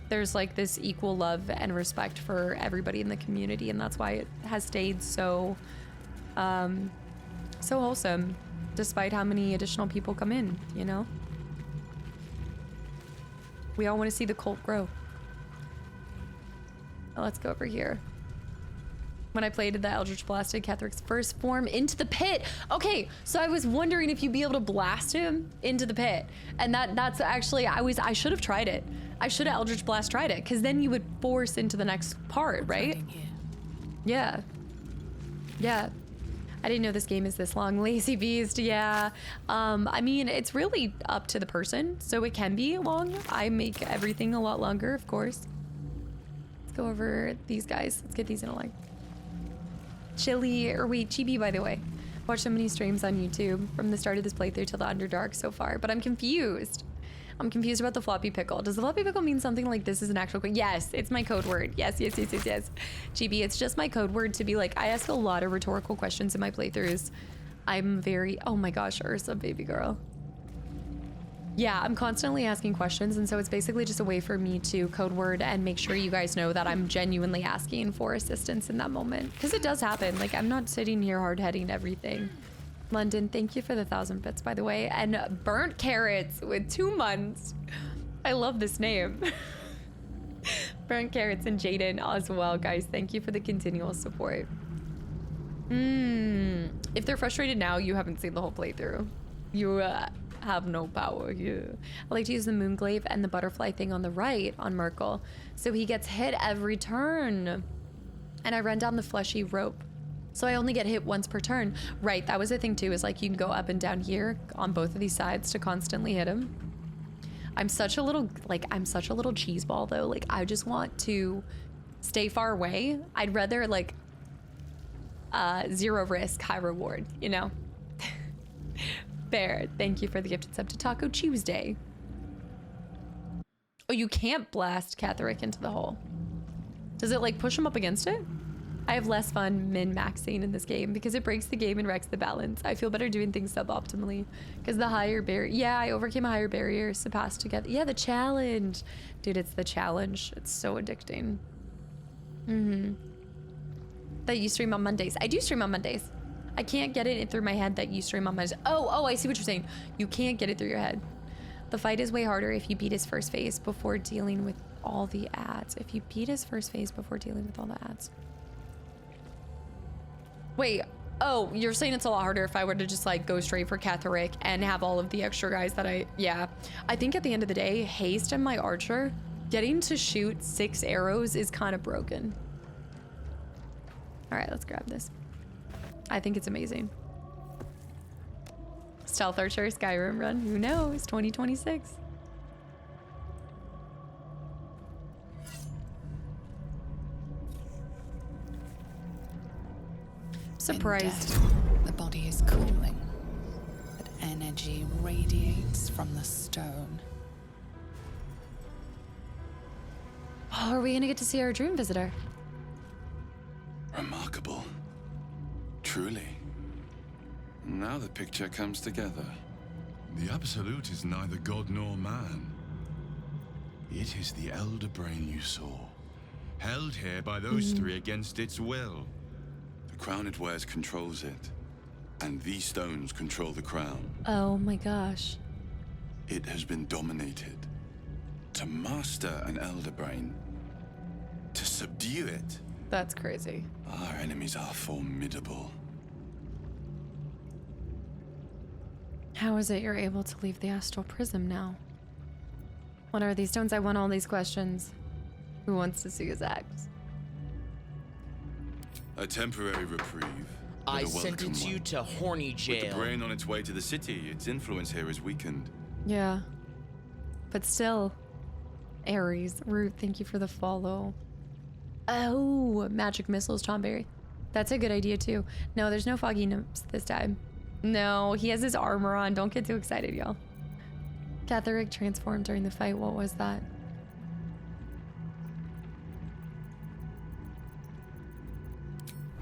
there's like this equal love and respect for everybody in the community, and that's why it has stayed so so wholesome despite how many additional people come in, you know? We all want to see the cult grow. Now let's go over here. When I played the Eldritch blasted Ketherick's first form into the pit. Okay, so I was wondering if you'd be able to blast him into the pit. And that's actually, I should have tried it. I should have Eldritch Blast tried it, because then you would force into the next part, right? Yeah. Yeah. I didn't know this game is this long. Lazy Beast, yeah. I mean, it's really up to the person, so it can be long. I make everything a lot longer, of course. Let's go over these guys. Let's get these in a line. Chibi, by the way. Watched so many streams on YouTube from the start of this playthrough till the Underdark so far, but I'm confused. I'm confused about the floppy pickle. Does the floppy pickle mean something like this is an actual code? Yes, it's my code word. Yes. Chibi, it's just my code word to be like, I ask a lot of rhetorical questions in my playthroughs. I'm very, oh my gosh, Ursa, baby girl. Yeah, I'm constantly asking questions, and so it's basically just a way for me to code word and make sure you guys know that I'm genuinely asking for assistance in that moment. Because it does happen. Like, I'm not sitting here hard-heading everything. London, thank you for the 1,000 bits, by the way. And Burnt Carrots with 2 months. I love this name. Burnt Carrots and Jaden as well, guys. Thank you for the continual support. If they're frustrated now, you haven't seen the whole playthrough. You have no power here. I like to use the Moonglaive and the butterfly thing on the right on Merkel, so he gets hit every turn. And I run down the fleshy rope, so I only get hit once per turn. Right, that was the thing too, is like you can go up and down here on both of these sides to constantly hit him. I'm such a little cheese ball though. Like, I just want to stay far away. I'd rather like 0 risk, high reward, you know? Bear, thank you for the gifted sub to Taco Tuesday. Oh, you can't blast Ketherick into the hole. Does it like push him up against it? I have less fun min-maxing in this game because it breaks the game and wrecks the balance. I feel better doing things suboptimally because the higher barrier. Yeah, I overcame a higher barrier to pass together. Yeah, the challenge. Dude, it's the challenge. It's so addicting. That you stream on Mondays. I do stream on Mondays. I can't get it through my head that you stream on Mondays. Oh, I see what you're saying. You can't get it through your head. The fight is way harder if you beat his first phase before dealing with all the ads. If you beat his first phase before dealing with all the ads. Wait, oh, you're saying it's a lot harder if I were to just like go straight for Ketheric and have all of the extra guys that yeah. I think at the end of the day, haste and my archer, getting to shoot 6 arrows is kind of broken. All right, let's grab this. I think it's amazing. Stealth Archer, Skyrim run, who knows, 2026. Surprised. In death, the body is cooling, but energy radiates from the stone. Oh, are we gonna get to see our dream visitor? Remarkable. Truly. Now the picture comes together. The Absolute is neither god nor man. It is the Elder Brain you saw, held here by those three against its will. The crown it wears controls it, and these stones control the crown. Oh my gosh. It has been dominated. To master an Elder Brain, to subdue it. That's crazy. Our enemies are formidable. How is it you're able to leave the astral prism now? What are these stones? I want all these questions. Who wants to see his axe? A temporary reprieve. I sentence you to horny jail. With the brain on its way to the city, its influence here is weakened. Yeah. But still. Ares, Root, thank you for the follow. Oh, magic missiles, Tomberry. That's a good idea too. No, there's no foggy nymphs this time. No, he has his armor on. Don't get too excited, y'all. Ketheric transformed during the fight. What was that?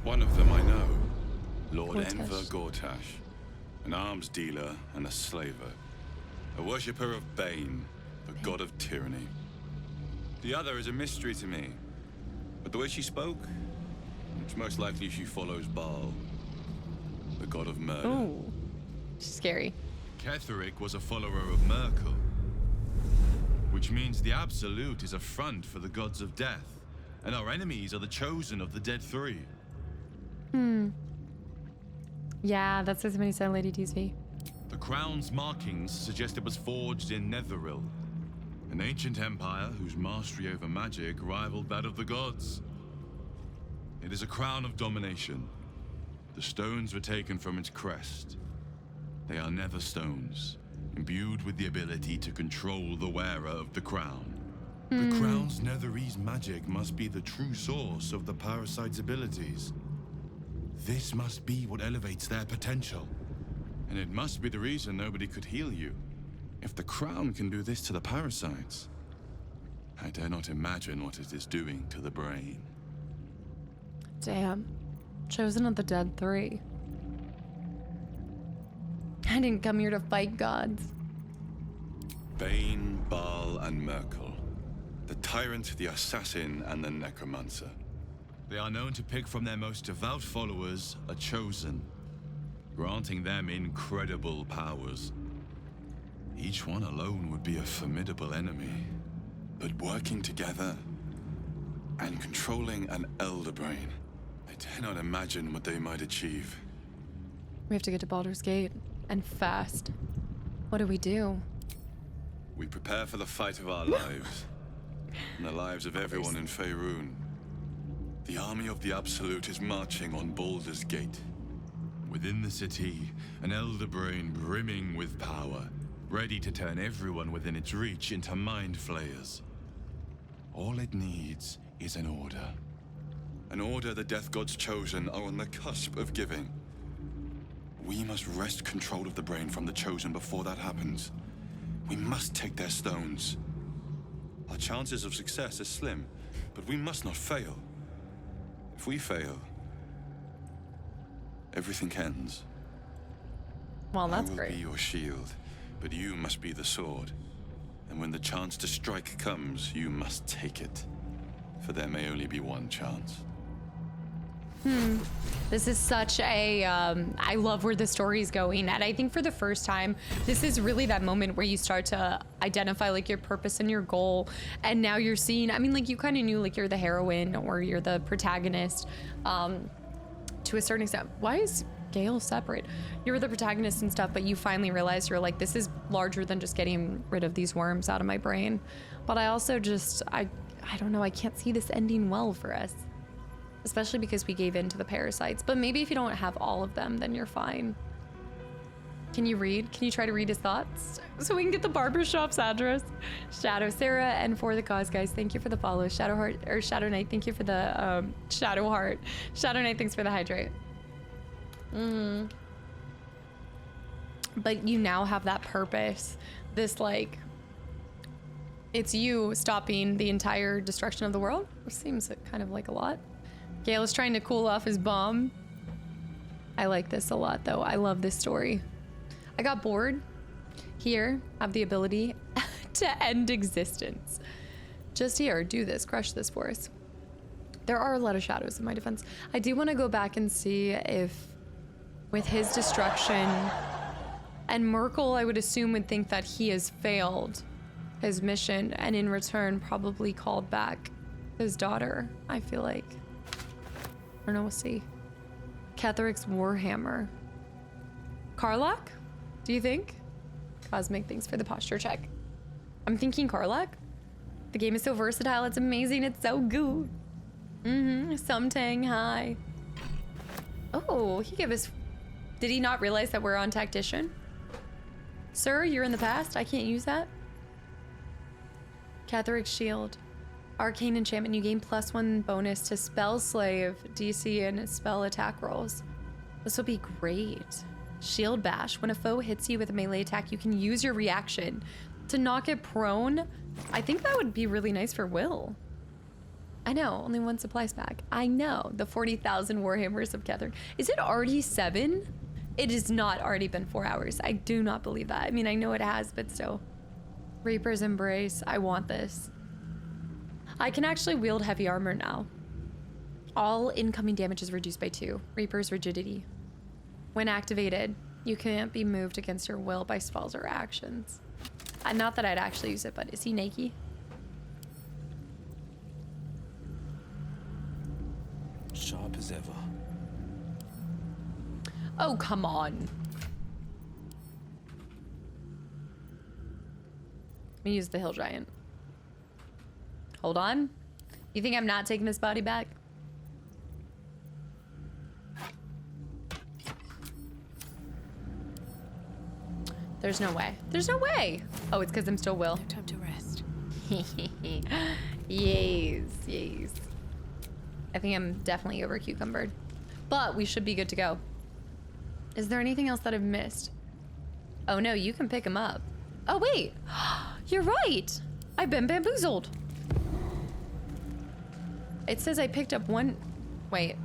One of them I know. Lord Enver Gortash. An arms dealer and a slaver. A worshipper of Bane, the god of tyranny. The other is a mystery to me. But the way she spoke, it's most likely she follows Baal, the god of murder. Ooh, scary. Ketheric was a follower of Merkel, which means the Absolute is a front for the gods of death, and our enemies are the chosen of the Dead Three. Yeah, that's as many said, Lady DZ. The crown's markings suggest it was forged in Netheril, an ancient empire whose mastery over magic rivaled that of the gods. It is a crown of domination. The stones were taken from its crest. They are nether stones, imbued with the ability to control the wearer of the crown. The crown's netherese magic must be the true source of the parasite's abilities. This must be what elevates their potential. And it must be the reason nobody could heal you. If the crown can do this to the parasites, I dare not imagine what it is doing to the brain. Damn. Chosen of the Dead Three. I didn't come here to fight gods. Bane, Baal, and Merkel. The tyrant, the assassin, and the necromancer. They are known to pick from their most devout followers a chosen, granting them incredible powers. Each one alone would be a formidable enemy, but working together and controlling an Elder Brain, I dare not imagine what they might achieve. We have to get to Baldur's Gate, and fast. What do we do? We prepare for the fight of our lives, and the lives of everyone in Faerun. The army of the Absolute is marching on Baldur's Gate. Within the city, an Elder Brain brimming with power, ready to turn everyone within its reach into mind flayers. All it needs is an order. An order the Death God's chosen are on the cusp of giving. We must wrest control of the brain from the chosen before that happens. We must take their stones. Our chances of success are slim, but we must not fail. If we fail, everything ends. Well, that's I will great. be your shield, but you must be the sword. And when the chance to strike comes, you must take it. For there may only be one chance. This is such a, I love where the story is going. And I think for the first time, this is really that moment where you start to identify like your purpose and your goal. And now you're seeing, I mean, like you kind of knew like you're the heroine or you're the protagonist to a certain extent. Why is Gale separate? You're the protagonist and stuff, but you finally realize you're like, this is larger than just getting rid of these worms out of my brain. But I also just, I don't know, I can't see this ending well for us. Especially because we gave in to the parasites. But maybe if you don't have all of them, then you're fine. Can you read? Can you try to read his thoughts? So we can get the barbershop's address. Shadow Sarah, and for the cause, guys, thank you for the follow. Shadow Heart, or Shadow Knight, thank you for the Shadow Heart. Shadow Knight, thanks for the hydrate. But you now have that purpose. This like, it's you stopping the entire destruction of the world. Which seems kind of like a lot. Gale is trying to cool off his bomb. I like this a lot though. I love this story. I got bored. Here, I have the ability to end existence. Just here, do this, crush this for us. There are a lot of shadows in my defense. I do want to go back and see if with his destruction, and Merkel, I would assume, would think that he has failed his mission and in return probably called back his daughter, I feel like. I don't know, we'll see. Ketheric's Warhammer. Karlach? Do you think? Cosmic, thanks for the posture check. I'm thinking Karlach. The game is so versatile, it's amazing, it's so good. Sumtang, hi. Oh, he gave us... Did he not realize that we're on Tactician? Sir, you're in the past, I can't use that. Ketheric's Shield. Arcane enchantment, you gain +1 bonus to spell slave DC and spell attack rolls. This will be great. Shield bash. When a foe hits you with a melee attack, you can use your reaction to knock it prone. I think that would be really nice for Will. I know, only one supplies back. I know, the 40,000 Warhammers of Ketheric. Is it already 7? It has not already been 4 hours. I do not believe that. I mean, I know it has, but still. Reaper's Embrace. I want this. I can actually wield heavy armor now. All incoming damage is reduced by 2. Reaper's Rigidity. When activated, you can't be moved against your will by spells or actions. Not that I'd actually use it, but is he naked? Sharp as ever. Oh, come on. Let me use the Hill Giant. Hold on. You think I'm not taking this body back? There's no way. There's no way. Oh, it's because I'm still Will. No time to rest. Yes, yes. I think I'm definitely over cucumbered. But we should be good to go. Is there anything else that I've missed? Oh no, you can pick him up. Oh wait, you're right. I've been bamboozled. It says I picked up one. Wait,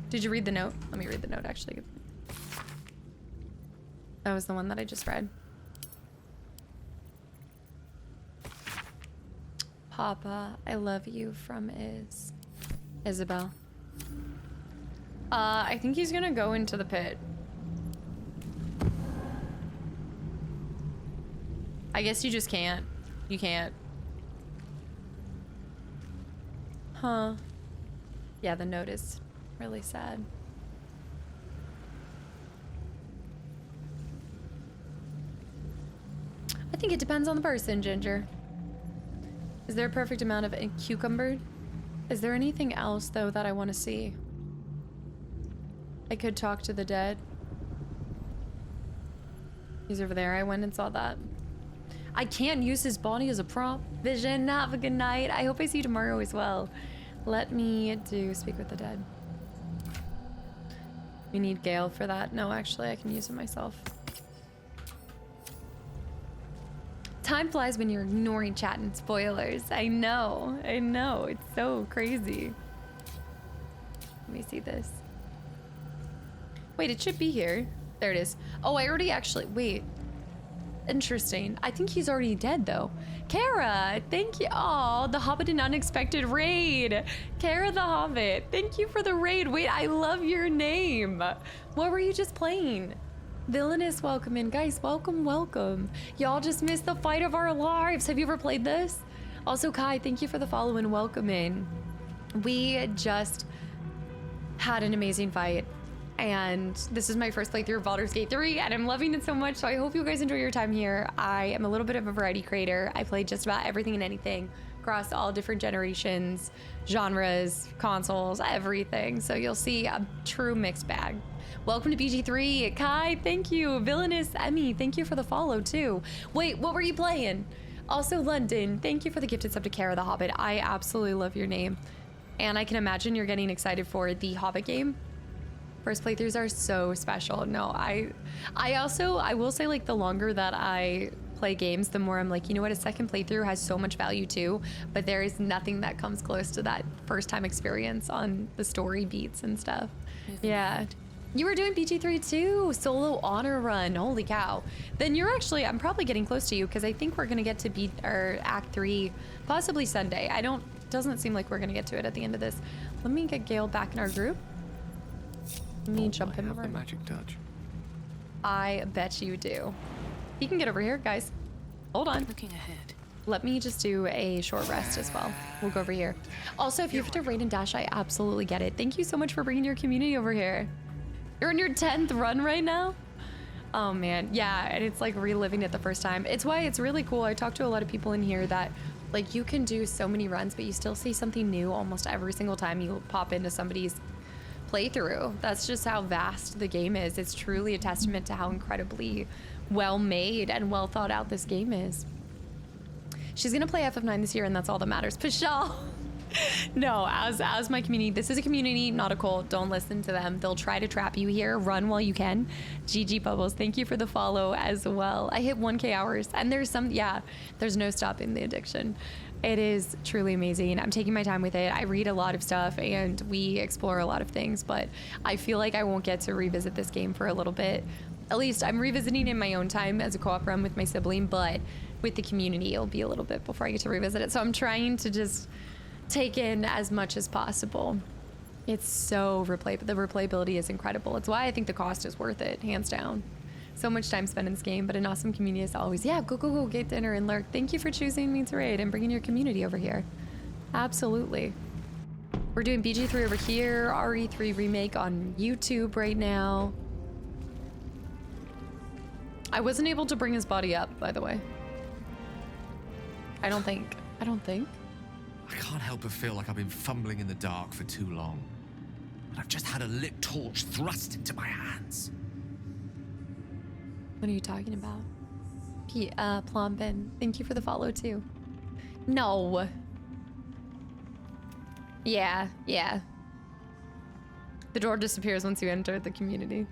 did you read the note? Let me read the note actually. That was the one that I just read. Papa, I love you from Isabel. I think he's gonna go into the pit. I guess you just can't. You can't. Huh. Yeah, the note is really sad. I think it depends on the person, Ginger. Is there a perfect amount of cucumbered? Is there anything else, though, that I want to see? I could talk to the dead. He's over there. I went and saw that. I can't use his body as a prop. Vision, have a good night. I hope I see you tomorrow as well. Let me do Speak with the Dead. We need Gale for that. No, actually, I can use it myself. Time flies when you're ignoring chat and spoilers. I know. It's so crazy. Let me see this. Wait, it should be here. There it is. Oh, I already actually, wait. Interesting. I think he's already dead though. Kara, thank you. Oh, the Hobbit and Unexpected Raid. Kara the Hobbit, thank you for the raid. Wait, I love your name. What were you just playing? Villainous, welcome in. Guys, welcome, welcome. Y'all just missed the fight of our lives. Have you ever played this? Also, Kai, thank you for the follow and welcome in. We just had an amazing fight. And this is my first playthrough of Baldur's Gate 3, and I'm loving it so much, so I hope you guys enjoy your time here. I am a little bit of a variety creator. I play just about everything and anything across all different generations, genres, consoles, everything. So you'll see a true mixed bag. Welcome to BG3. Kai, thank you. Villainous Emmy, thank you for the follow too. Wait, what were you playing? Also, London, thank you for the gifted sub to Kara the Hobbit. I absolutely love your name. And I can imagine you're getting excited for the Hobbit game. First playthroughs are so special. No, I will say, like, the longer that I play games, the more I'm like, you know what, a second playthrough has so much value too, but there is nothing that comes close to that first time experience on the story beats and stuff. Yeah. You were doing BG3 too, solo honor run, holy cow. Then you're actually, I'm probably getting close to you because I think we're gonna get to beat our Act 3 possibly Sunday. Doesn't seem like we're gonna get to it at the end of this. Let me get Gale back in our group. Let me jump him over. Magic touch. I bet you do. He can get over here, guys. Hold on. Looking ahead. Let me just do a short rest as well. We'll go over here. Also, if you have to raid and dash, I absolutely get it. Thank you so much for bringing your community over here. You're in your 10th run right now? Oh man, yeah, and it's like reliving it the first time. It's why it's really cool. I talked to a lot of people in here that, like, you can do so many runs, but you still see something new almost every single time you pop into somebody's playthrough. That's just how vast the game is. It's truly a testament to how incredibly well made and well thought out this game is. She's gonna play FF9 this year, and that's all that matters. Pashal. No, as my community, this is a community, not a cult. Don't listen to them. They'll try to trap you here. Run while you can. GG Bubbles, thank you for the follow as well. I hit 1K hours, and there's no stopping the addiction. It is truly amazing. I'm taking my time with it. I read a lot of stuff and we explore a lot of things, but I feel like I won't get to revisit this game for a little bit. At least I'm revisiting in my own time as a co-op run with my sibling, but with the community, it'll be a little bit before I get to revisit it. So I'm trying to just take in as much as possible. It's so the replayability is incredible. It's why I think the cost is worth it, hands down. So much time spent in this game, but an awesome community is always, yeah, go, get dinner and lurk. Thank you for choosing me to raid and bringing your community over here. Absolutely. We're doing BG3 over here, RE3 remake on YouTube right now. I wasn't able to bring his body up, by the way. I don't think. I can't help but feel like I've been fumbling in the dark for too long. And I've just had a lit torch thrust into my hands. What are you talking about? Plombin, thank you for the follow too. No. Yeah. The door disappears once you enter the community.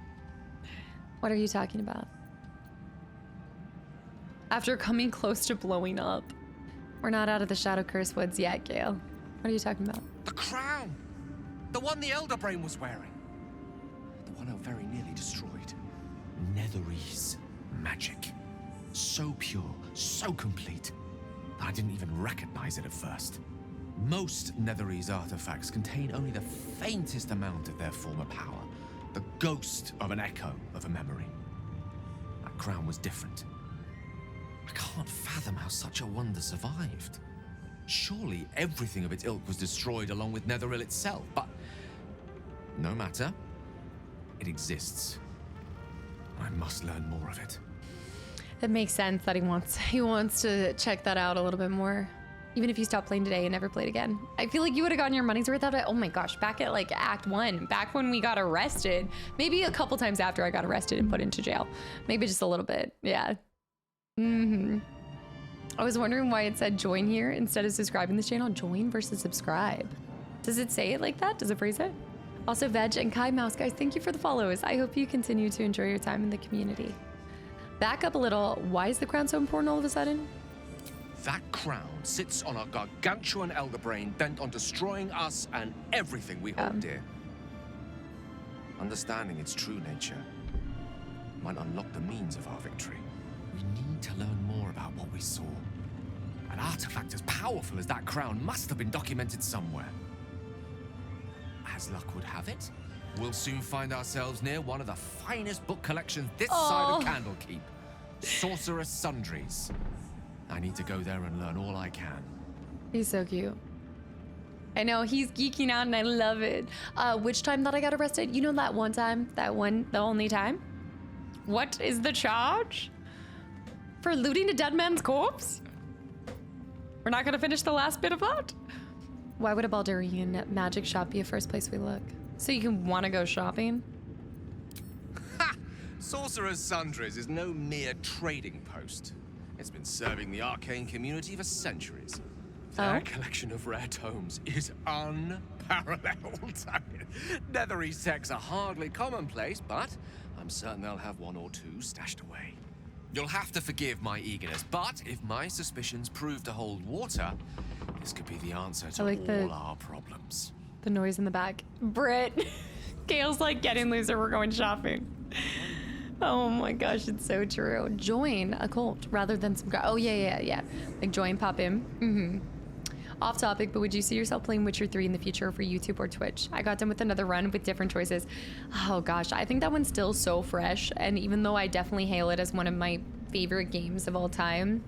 What are you talking about? After coming close to blowing up. We're not out of the Shadow Curse woods yet, Gale. What are you talking about? The crown! The one the Elder Brain was wearing. The one I very nearly destroyed. Netherese magic. So pure, so complete, that I didn't even recognize it at first. Most Netherese artifacts contain only the faintest amount of their former power. The ghost of an echo of a memory. That crown was different. I can't fathom how such a wonder survived. Surely everything of its ilk was destroyed along with Netheril itself, but no matter. It exists. I must learn more of it. It makes sense that he wants to check that out a little bit more. Even if you stop playing today and never played again. I feel like you would have gotten your money's worth out of it. Oh my gosh, back at like Act 1, back when we got arrested. Maybe a couple times after I got arrested and put into jail. Maybe just a little bit, yeah. I was wondering why it said join here instead of subscribing this channel. Join versus subscribe. Does it say it like that? Does it phrase it? Also, Veg and Kai Mouse, guys, thank you for the follows. I hope you continue to enjoy your time in the community. Back up a little. Why is the crown so important all of a sudden? That crown sits on a gargantuan elder brain bent on destroying us and everything we hold dear. Understanding its true nature might unlock the means of our victory. We need to learn more about what we saw. An artifact as powerful as that crown must have been documented somewhere. As luck would have it, we'll soon find ourselves near one of the finest book collections this side of Candlekeep. Sorcerer's Sundries. I need to go there and learn all I can. He's so cute. I know, he's geeking out and I love it. Which time that I got arrested? You know that one time? The only time? What is the charge? For looting a dead man's corpse? We're not gonna finish the last bit of that? Why would a Baldurian magic shop be a first place we look? So you can wanna go shopping? Ha! Sorcerer's Sundries is no mere trading post. It's been serving the arcane community for centuries. Their collection of rare tomes is unparalleled. Nethery texts are hardly commonplace, but I'm certain they'll have one or two stashed away. You'll have to forgive my eagerness, but if my suspicions prove to hold water, this could be the answer to all our problems. The noise in the back. Britt. Gail's like, getting loser, we're going shopping. Oh my gosh, it's so true. Join a cult rather than some guy. Oh yeah. Like join, pop in. Off topic, but would you see yourself playing Witcher 3 in the future for YouTube or Twitch? I got done with another run with different choices. Oh gosh, I think that one's still so fresh. And even though I definitely hail it as one of my favorite games of all time,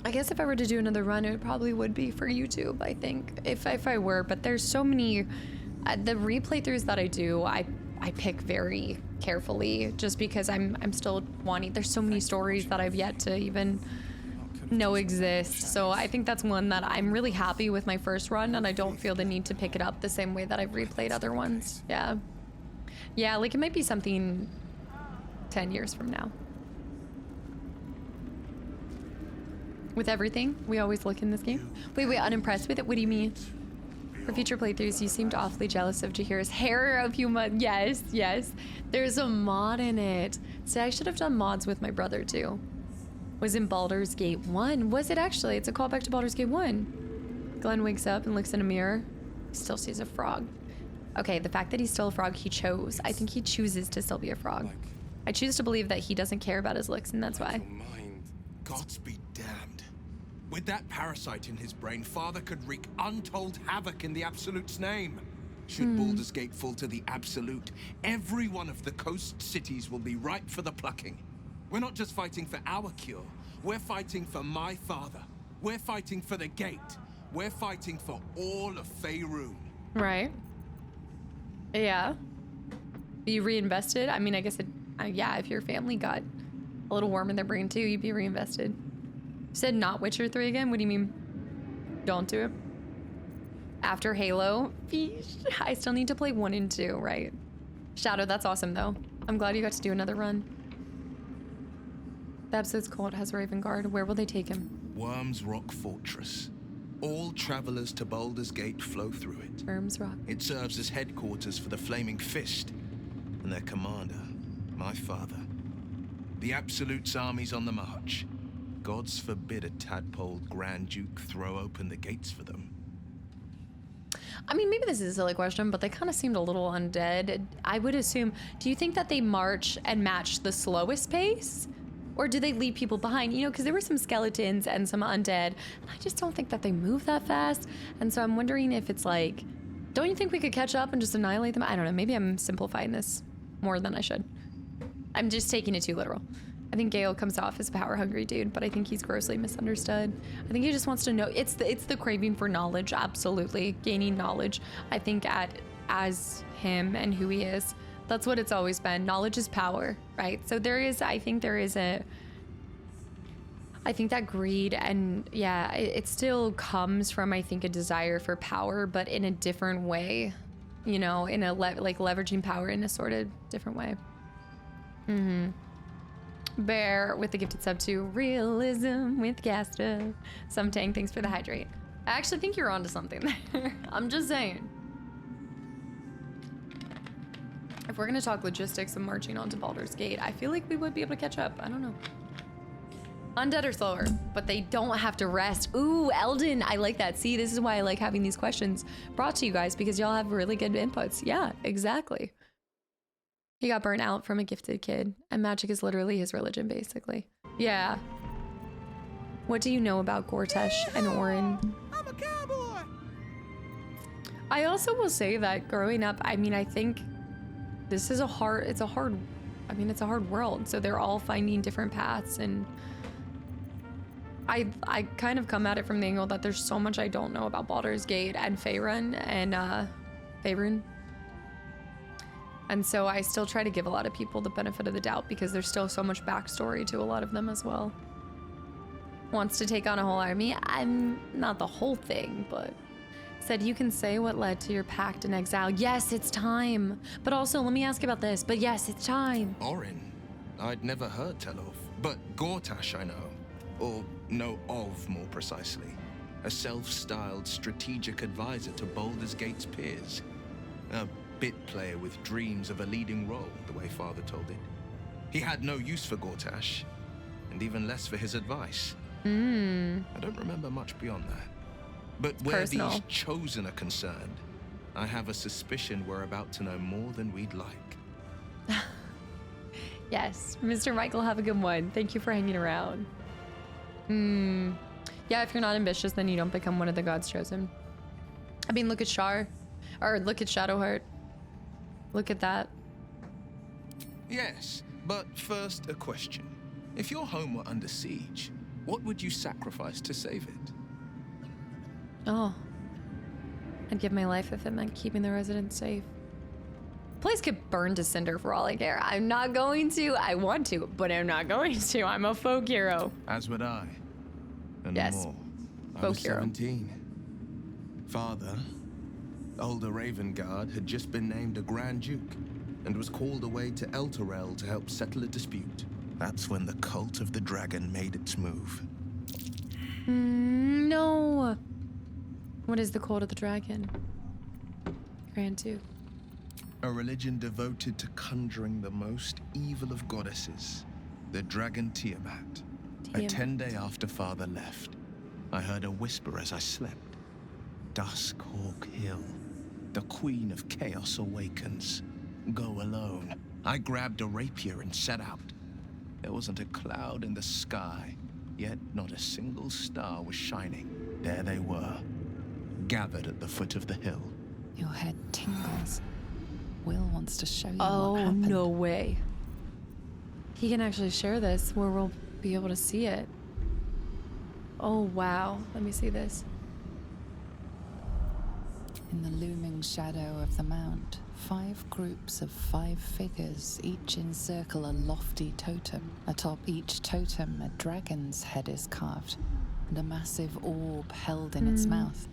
I guess if I were to do another run, it probably would be for YouTube, I think. If I were, but there's so many, the replaythroughs that I do, I pick very carefully just because I'm still wanting, there's so many stories that I've yet to even know exist. So I think that's one that I'm really happy with my first run and I don't feel the need to pick it up the same way that I've replayed other ones. Yeah, like it might be something 10 years from now. With everything, we always look in this game. Wait, unimpressed with it? What do you mean? For future playthroughs, you seemed awfully jealous of Jahir's hair of human. Yes. There's a mod in it. So I should have done mods with my brother too. Was in Baldur's Gate 1. Was it actually? It's a callback to Baldur's Gate 1. Glenn wakes up and looks in a mirror. He still sees a frog. Okay, the fact that he's still a frog, he chose. I think he chooses to still be a frog. I choose to believe that he doesn't care about his looks, and that's why. Gods be damned. With that parasite in his brain, Father could wreak untold havoc in the Absolute's name. Should Baldur's Gate fall to the Absolute, every one of the coast cities will be ripe for the plucking. We're not just fighting for our cure. We're fighting for my father. We're fighting for the gate. We're fighting for all of Faerun. Right. Yeah. Be reinvested? I mean, I guess yeah, if your family got a little warm in their brain too, you'd be reinvested. You said not Witcher 3 again? What do you mean? Don't do it? After Halo? I still need to play 1 and 2, right? Shadow, that's awesome though. I'm glad you got to do another run. The episode's called has Raven Guard. Where will they take him? Worms Rock Fortress. All travelers to Baldur's Gate flow through it. Worms Rock. It serves as headquarters for the Flaming Fist and their commander, my father. The Absolute's army's on the march. Gods forbid a tadpole Grand Duke throw open the gates for them. I mean, maybe this is a silly question, but they kind of seemed a little undead. I would assume, do you think that they march and match the slowest pace? Or do they leave people behind? You know, because there were some skeletons and some undead, and I just don't think that they move that fast. And so I'm wondering if it's like, don't you think we could catch up and just annihilate them? I don't know, maybe I'm simplifying this more than I should. I'm just taking it too literal. I think Gale comes off as a power-hungry dude, but I think he's grossly misunderstood. I think he just wants to know. It's the craving for knowledge, absolutely. Gaining knowledge, I think, as him and who he is. That's what it's always been. Knowledge is power, right? So I think that greed and yeah, it still comes from, I think, a desire for power, but in a different way, you know, in a like leveraging power in a sort of different way. Bear with the gifted sub to Realism with Casta. Sumtang, thanks for the hydrate. I actually think you're onto something there. I'm just saying. If we're gonna talk logistics of marching onto Baldur's Gate, I feel like we would be able to catch up. I don't know. Undead are slower, but they don't have to rest. Ooh, Eldon, I like that. See, this is why I like having these questions brought to you guys, because y'all have really good inputs. Yeah, exactly. He got burnt out from a gifted kid, and magic is literally his religion, basically. Yeah. What do you know about Gortash and Orin? I'm a cowboy. I also will say that growing up, I mean, I think this is it's a hard world. So they're all finding different paths, and I kind of come at it from the angle that there's so much I don't know about Baldur's Gate and Faerun and Faerun. And so I still try to give a lot of people the benefit of the doubt because there's still so much backstory to a lot of them as well. Wants to take on a whole army. I'm not the whole thing, but said you can say what led to your pact in exile. Yes, it's time. But also, let me ask you about this. But yes, it's time. Orin? I'd never heard tell of. But Gortash I know. Or know of, more precisely. A self-styled strategic advisor to Baldur's Gate's peers. A bit player with dreams of a leading role, the way Father told it. He had no use for Gortash, and even less for his advice. I don't remember much beyond that. But where these chosen are concerned, I have a suspicion we're about to know more than we'd like. Yes, Mr. Michael, have a good one. Thank you for hanging around. Yeah, if you're not ambitious, then you don't become one of the gods chosen. I mean, look at Shar, or look at Shadowheart. Look at that. Yes, but first a question. If your home were under siege, what would you sacrifice to save it? Oh. I'd give my life if it meant keeping the residents safe. Place could burn to cinder for all I care. I'm not going to. I want to, but I'm not going to. I'm a folk hero. As would I. And yes. More. I Folk was hero. 17. Father, older Ravengard, had just been named a Grand Duke and was called away to Elturel to help settle a dispute. That's when the cult of the dragon made its move. No. What is the cult of the dragon? Grand Duke. A religion devoted to conjuring the most evil of goddesses, the dragon Tiamat. A 10-day after Father left, I heard a whisper as I slept. Duskhawk Hill, the Queen of Chaos awakens. Go alone. I grabbed a rapier and set out. There wasn't a cloud in the sky, yet not a single star was shining. There they were, gathered at the foot of the hill. Your head tingles. Will wants to show you what Oh, happened. no way. He can actually share this where we'll be able to see it. Oh, wow. Let me see this. In the looming shadow of the mount, 5 groups of 5 figures each encircle a lofty totem. Atop each totem, a dragon's head is carved, and a massive orb held in its mouth.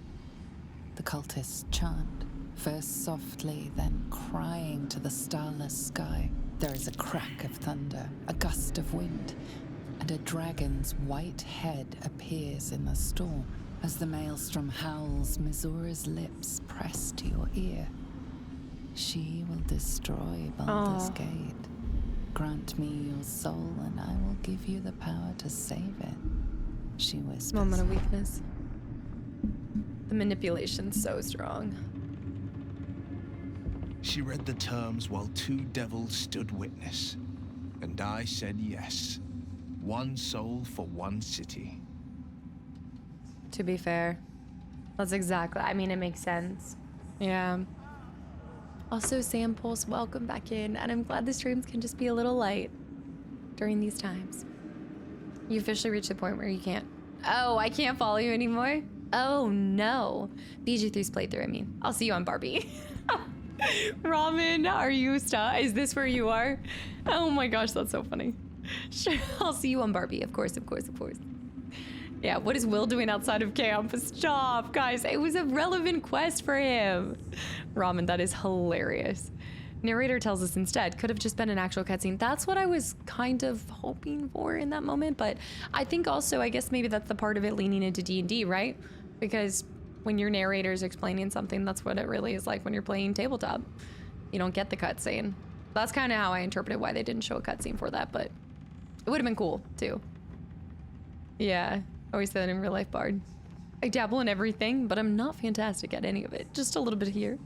The cultists chant, first softly, then crying to the starless sky. There is a crack of thunder, a gust of wind, and a dragon's white head appears in the storm. As the maelstrom howls, Mizura's lips press to your ear. She will destroy Baldur's Gate. Grant me your soul, and I will give you the power to save it, she whispers. Moment of weakness. The manipulation's so strong. She read the terms while 2 devils stood witness, and I said yes. 1 soul for 1 city. To be fair, that's exactly, I mean, it makes sense. Yeah. Also, Sam Pulse, welcome back in, and I'm glad the streams can just be a little light during these times. You officially reached the point where you can't. Oh, I can't follow you anymore? Oh, no. BG3's playthrough, I mean. I'll see you on Barbie. Ramen, are you stuck? Is this where you are? Oh my gosh, that's so funny. Sure, I'll see you on Barbie, of course, of course, of course. Yeah, what is Will doing outside of camp? Stop, guys. It was a relevant quest for him. Ramen, that is hilarious. Narrator tells us instead, could have just been an actual cutscene. That's what I was kind of hoping for in that moment, but I think also, I guess maybe that's the part of it leaning into D&D, right? Because when your narrator's explaining something, that's what it really is like when you're playing tabletop. You don't get the cutscene. That's kind of how I interpreted why they didn't show a cutscene for that, but it would have been cool, too. Yeah, I always say that in real life, Bard. I dabble in everything, but I'm not fantastic at any of it. Just a little bit here,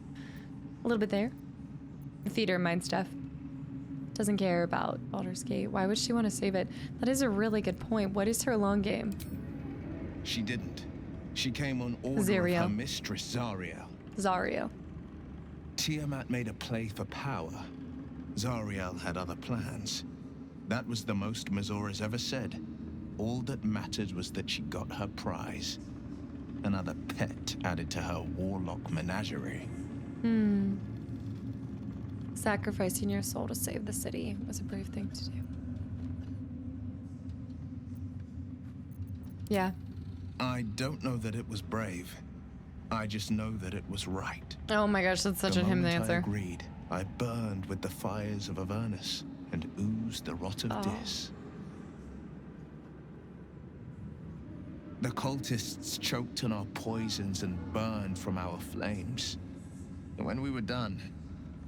a little bit there. Theater mind stuff. Doesn't care about Baldur's Gate. Why would she want to save it? That is a really good point. What is her long game? She didn't. She came on order Zariel. of her mistress, Zariel. Zariel. Tiamat made a play for power. Zariel had other plans. That was the most Mazora's ever said. All that mattered was that she got her prize. Another pet added to her warlock menagerie. Sacrificing your soul to save the city was a brave thing to do. Yeah. I don't know that it was brave. I just know that it was right. Oh my gosh, that's such a him answer. I agreed. I burned with the fires of Avernus and oozed the rot of Dis. The cultists choked on our poisons and burned from our flames. And when we were done,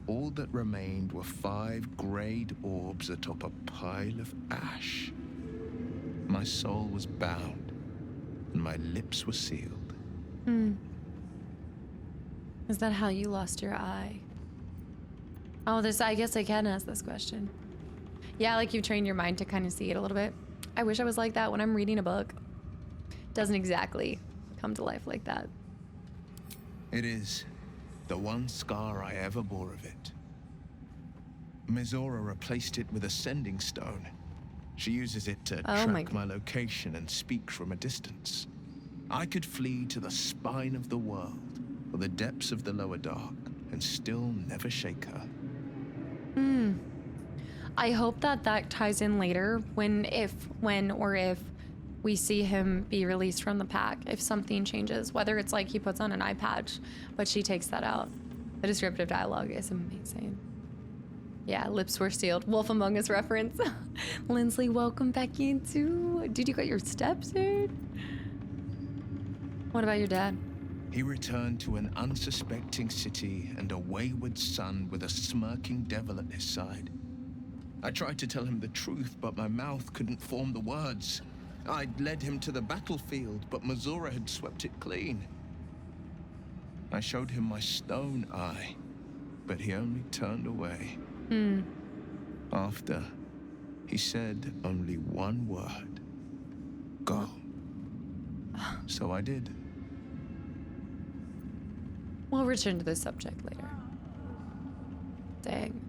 all that remained were 5 grayed orbs atop a pile of ash. My soul was bound, and my lips were sealed. Is that how you lost your eye? Oh, I guess I can ask this question. Yeah, like you've trained your mind to kind of see it a little bit. I wish I was like that when I'm reading a book. Doesn't exactly come to life like that. It is the one scar I ever bore of it. Mizora replaced it with a sending stone. She uses it to track my location and speak from a distance. I could flee to the spine of the world or the depths of the lower dark and still never shake her. I hope that ties in later when or if we see him be released from the pack. If something changes, whether it's like he puts on an eye patch, but she takes that out. The descriptive dialogue is amazing. Yeah, lips were sealed. Wolf Among Us reference. Lindsley, welcome back in too. Dude, you got your steps, dude. What about your dad? He returned to an unsuspecting city and a wayward son with a smirking devil at his side. I tried to tell him the truth, but my mouth couldn't form the words. I'd led him to the battlefield, but Mizora had swept it clean. I showed him my stone eye, but he only turned away. After, he said only one word. Go. So I did. We'll return to this subject later. Dang.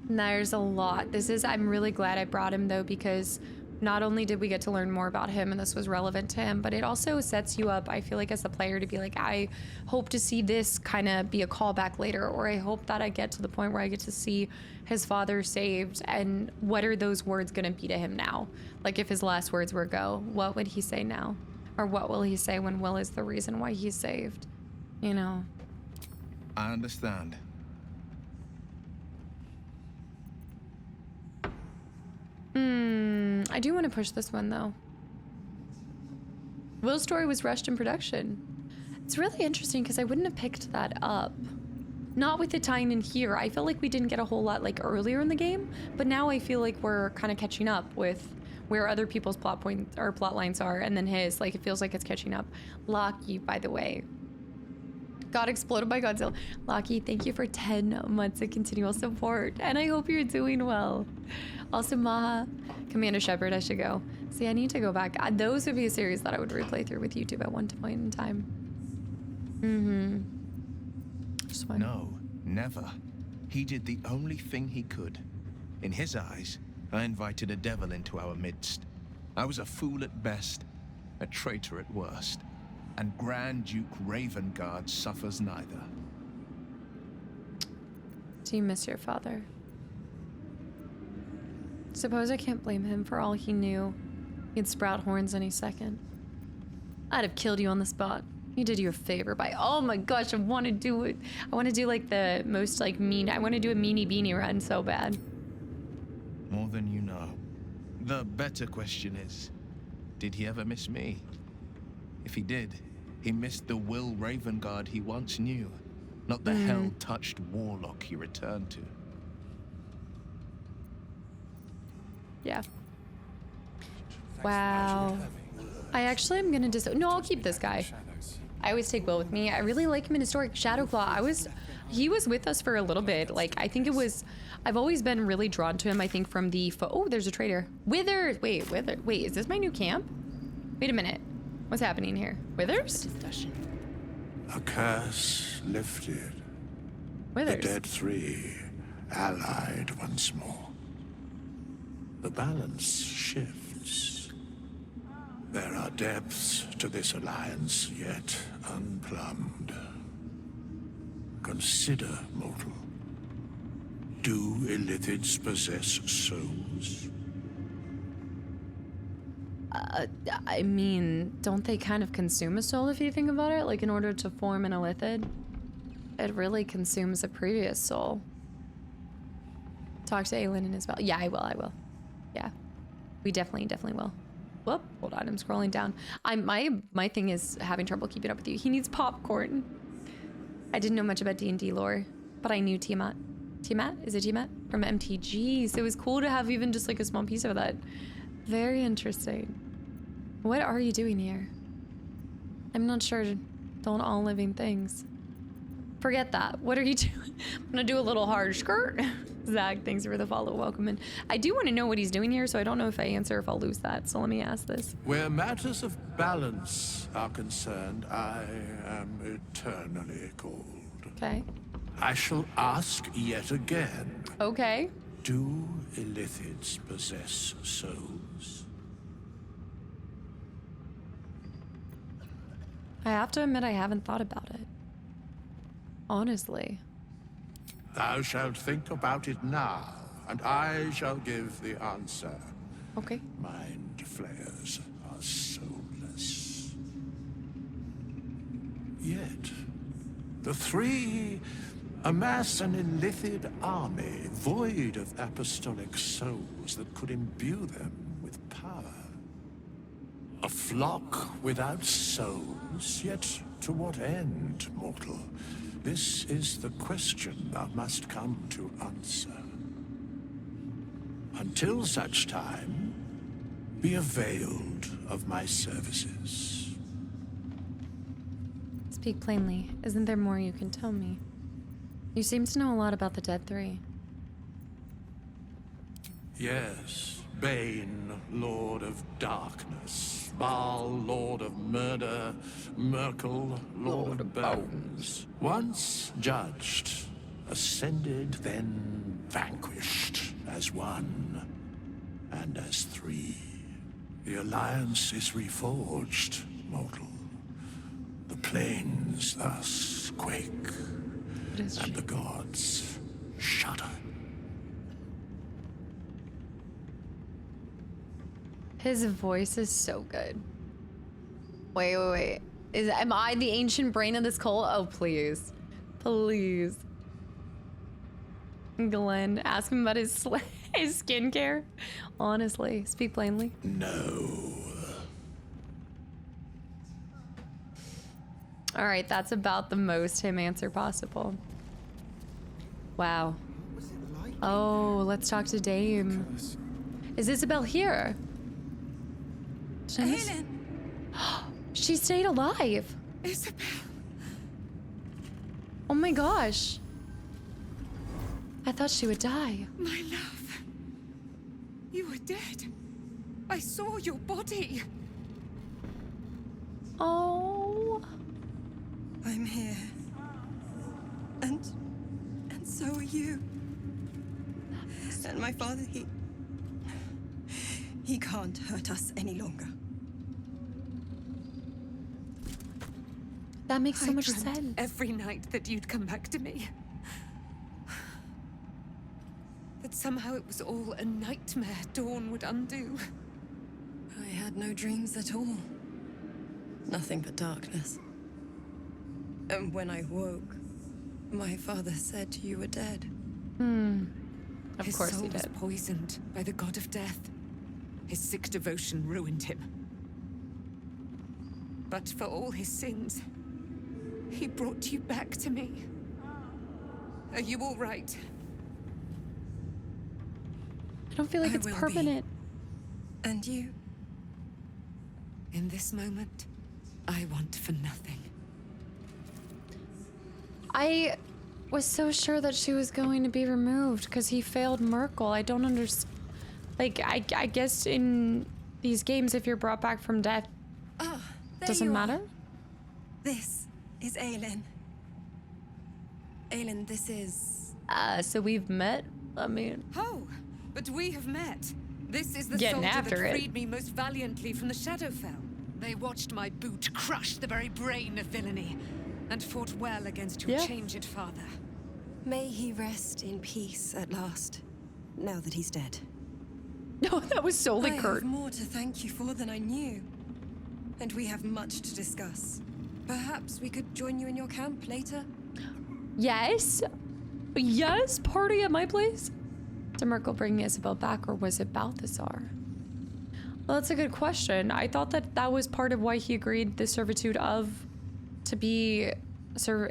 There's a lot. I'm really glad I brought him though, because not only did we get to learn more about him and this was relevant to him, but it also sets you up, I feel like, as a player to be like, I hope to see this kind of be a callback later, or I hope that I get to the point where I get to see his father saved, and what are those words going to be to him now? Like if his last words were go, what would he say now? Or what will he say when Will is the reason why he's saved? You know? I understand. I do want to push this one though. Will's story was rushed in production. It's really interesting because I wouldn't have picked that up. Not with the tying in here. I feel like we didn't get a whole lot like earlier in the game, but now I feel like we're kind of catching up with where other people's plot points or plot lines are, and then his. Like it feels like it's catching up. Lockie, by the way, got exploded by Godzilla. Lockie, thank you for 10 months of continual support, and I hope you're doing well. Also, Maha, Commander Shepard, I should go. See, I need to go back. Those would be a series that I would replay through with YouTube at one point in time. Just one. No, never. He did the only thing he could. In his eyes, I invited a devil into our midst. I was a fool at best, a traitor at worst, and Grand Duke Ravengard suffers neither. Do you miss your father? Suppose I can't blame him. For all he knew, he'd sprout horns any second. I'd have killed you on the spot. You did you a favor by, oh my gosh, I want to do it. I want to do like the most like mean, I want to do a meanie beanie run so bad. More than you know. The better question is, did he ever miss me? If he did, he missed the Will Ravengard he once knew, not the hell-touched warlock he returned to. Yeah. Wow. I actually am gonna no, I'll keep this guy. I always take Will with me. I really like him in Historic Shadowclaw. He was with us for a little bit. Like, I think I've always been really drawn to him, I think, from the, oh, there's a trader. Withers, wait, is this my new camp? Wait a minute. What's happening here? Withers? A curse lifted. Withers. The dead three allied once more. The balance shifts. There are depths to this alliance yet unplumbed. Consider, mortal. Do illithids possess souls? I mean, don't they kind of consume a soul if you think about it? Like, in order to form an illithid? It really consumes a previous soul. Talk to Aelin and Isabel. Yeah, I will. Yeah. We definitely will. Whoop, hold on, I'm scrolling down. My thing is having trouble keeping up with you. He needs popcorn. I didn't know much about D&D lore, but I knew Tiamat. Tiamat? Is it Tiamat? From MTG. So it was cool to have even just like a small piece of that. Very interesting. What are you doing here? I'm not sure. Don't all living things. Forget that. What are you doing? I'm gonna do a little hard skirt. Zach, thanks for the follow. Welcome in. I do want to know what he's doing here, so I don't know if I answer if I'll lose that. So let me ask this. Where matters of balance are concerned, I am eternally cold. Okay. I shall ask yet again. Okay. Do illithids possess souls? I have to admit I haven't thought about it. Honestly. Thou shalt think about it now, and I shall give the answer. Okay. Mind flayers are soulless. Yet, the three amass an illithid army void of apostolic souls that could imbue them with power. A flock without souls, yet to what end, mortal? This is the question thou must come to answer. Until such time, be availed of my services. Speak plainly. Isn't there more you can tell me? You seem to know a lot about the Dead Three. Yes, Bane, Lord of Darkness, Baal, Lord of Murder, Merkel, Lord of Bones. Once judged, ascended, then vanquished as one, and as three. The Alliance is reforged, mortal. The plains thus quake, and the gods shudder. His voice is so good. Wait. Am I the ancient brain of this cult? Oh, please. Please. Glenn, ask him about his skincare. Honestly, speak plainly. No. All right, that's about the most him answer possible. Wow. Oh, let's talk to Dame. Is Isabel here? Aelin! She stayed alive. Isabel. Oh my gosh. I thought she would die. My love. You were dead. I saw your body. Oh. I'm here. And so are you. And my father, he can't hurt us any longer. That makes so much dreamt sense. Every night that you'd come back to me. That somehow it was all a nightmare Dawn would undo. I had no dreams at all. Nothing but darkness. And when I woke, my father said you were dead. Of course he did. His soul was poisoned by the god of death. His sick devotion ruined him. But for all his sins, he brought you back to me. Are you all right? I don't feel like it's permanent. And you? In this moment, I want for nothing. I was so sure that she was going to be removed because he failed Merkel. I don't understand. Like, I guess in these games, if you're brought back from death, doesn't matter. This is Aelin. Aelin, this is... So we've met? I mean... Oh, but we have met. This is the Getting soldier after that it. freed me most valiantly from the Shadowfell. They watched my boot crush the very brain of villainy, and fought well against your changed father. May he rest in peace at last, now that he's dead. No, that was solely I Kurt. have more to thank you for than I knew. And we have much to discuss. Perhaps we could join you in your camp later? Yes. Yes, party at my place. Did Merkel bring Isabel back, or was it Balthazar? Well, that's a good question. I thought that that was part of why he agreed the servitude of... to be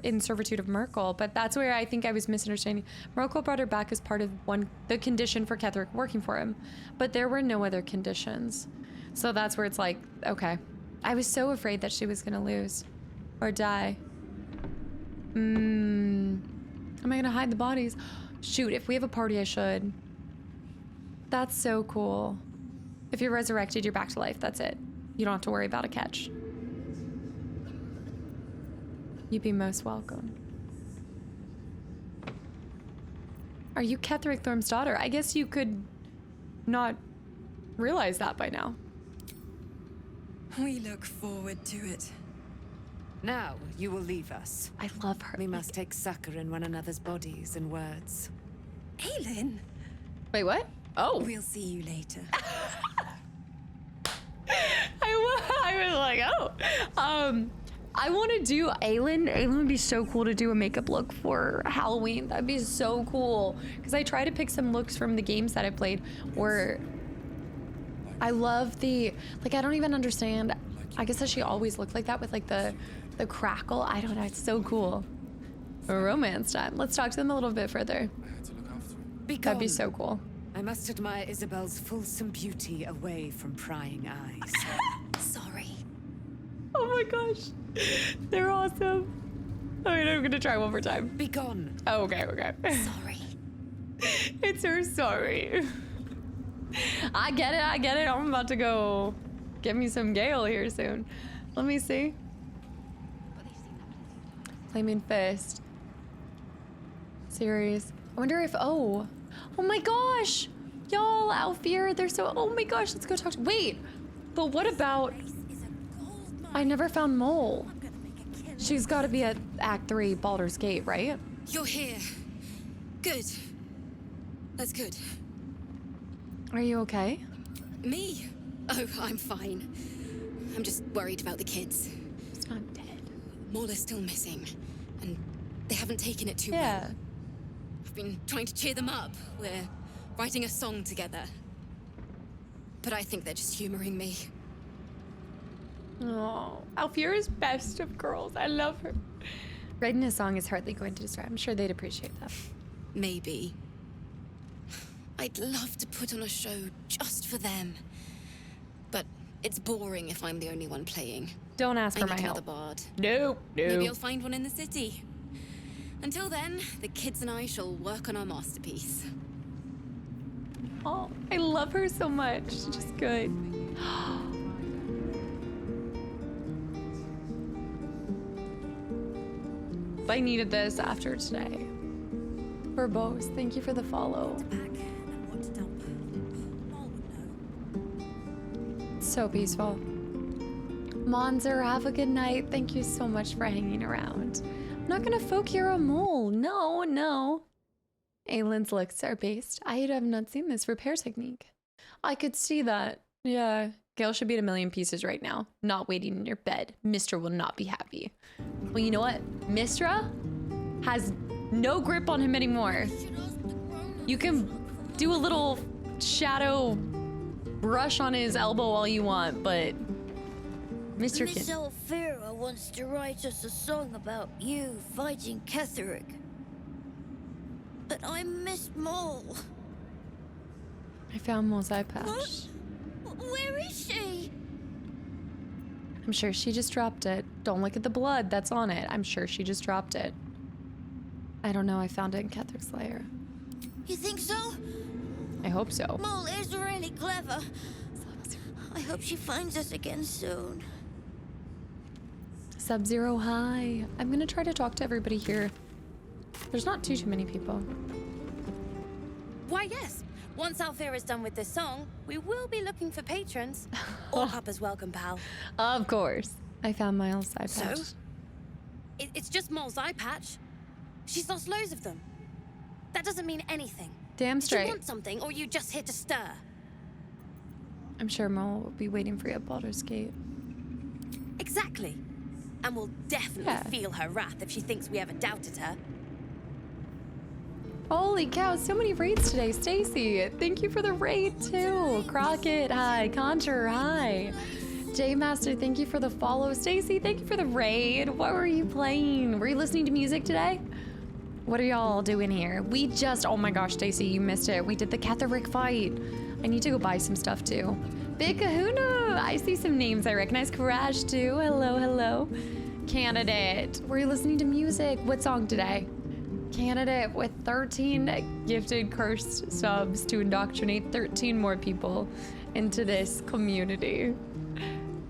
in servitude of Merkel, but that's where I think I was misunderstanding. Merkel brought her back as part of the condition for Ketheric working for him, but there were no other conditions. So that's where it's like, okay. I was so afraid that she was gonna lose or die. Am I gonna hide the bodies? Shoot, if we have a party, I should. That's so cool. If you're resurrected, you're back to life. That's it. You don't have to worry about a catch. You'd be most welcome. Are you Ketheric Thorm's daughter? I guess you could not realize that by now. We look forward to it. Now you will leave us. I love her. We must take succor in one another's bodies and words. Aelin! Wait, what? Oh. We'll see you later. I was like, oh. I want to do Aelin. Aelin would be so cool to do a makeup look for Halloween. That'd be so cool. Because I try to pick some looks from the games that I played where I love the, like, I don't even understand. I guess that she always looked like that with like the crackle. I don't know. It's so cool. Romance time. Let's talk to them a little bit further. That'd be so cool. I must admire Isabel's fulsome beauty away from prying eyes. Sorry. Oh my gosh. They're awesome. I mean, I'm gonna try one more time. Be gone. Oh, okay. Sorry. It's her sorry. I get it. I'm about to go get me some Gale here soon. Let me see. Flaming Fist. Series. I wonder if, oh my gosh. Y'all, Alfir, they're so, oh my gosh, let's go talk to, wait. But what about, I never found Mole. She's gotta be at Act 3, Baldur's Gate, right? You're here. Good. That's good. Are you okay? Me? Oh, I'm fine. I'm just worried about the kids. She's not dead. Maul is still missing, and they haven't taken it too well. I've been trying to cheer them up. We're writing a song together. But I think they're just humoring me. Oh, Alfira is best of girls. I love her. Writing a song is hardly going to describe. I'm sure they'd appreciate that. Maybe. I'd love to put on a show just for them. But it's boring if I'm the only one playing. Don't ask for I my need help. another bard. No. Maybe I'll find one in the city. Until then, the kids and I shall work on our masterpiece. Oh, I love her so much. She's just good. I needed this after today. Verbose, thank you for the follow. So peaceful. Monzer, have a good night. Thank you so much for hanging around. I'm not gonna folk hero Mole. No. Aylin's looks are based. I have not seen this repair technique. I could see that. Yeah. Gale should be at 1,000,000 pieces right now. Not waiting in your bed. Mistra will not be happy. Well, you know what? Mistra has no grip on him anymore. You can do a little shadow brush on his elbow all you want, but Mr. Miss Alfira wants to write us a song about you fighting Ketheric. But I miss Mole. I found Mole's eye patch. Where is she? I'm sure she just dropped it. Don't look at the blood that's on it. I'm sure she just dropped it. I don't know. I found it in Kethric's lair. You think so? I hope so. Mole is really clever. I hope she finds us again soon. Sub-Zero, hi. I'm gonna try to talk to everybody here. There's not too many people. Why, yes. Once Alfira's done with this song, we will be looking for patrons. All Papa's welcome, pal. Of course. I found Miles' eye patch. So? It's just Mole's eye patch. She's lost loads of them. That doesn't mean anything. Damn straight. Did you want something, or are you just here to stir? I'm sure Mole will be waiting for you at Baldur's Gate. Exactly. And we'll definitely feel her wrath if she thinks we ever doubted her. Holy cow, so many raids today. Stacy, thank you for the raid too. Crockett, hi. Conjure, hi. J-Master, thank you for the follow. Stacy, thank you for the raid. What were you playing? Were you listening to music today? What are y'all doing here? We just, oh my gosh, Stacy, you missed it. We did the Ketheric fight. I need to go buy some stuff too. Big Kahuna, I see some names I recognize. Courage too, hello, hello. Candidate, were you listening to music? What song today? Candidate with 13 gifted cursed subs to indoctrinate 13 more people into this community.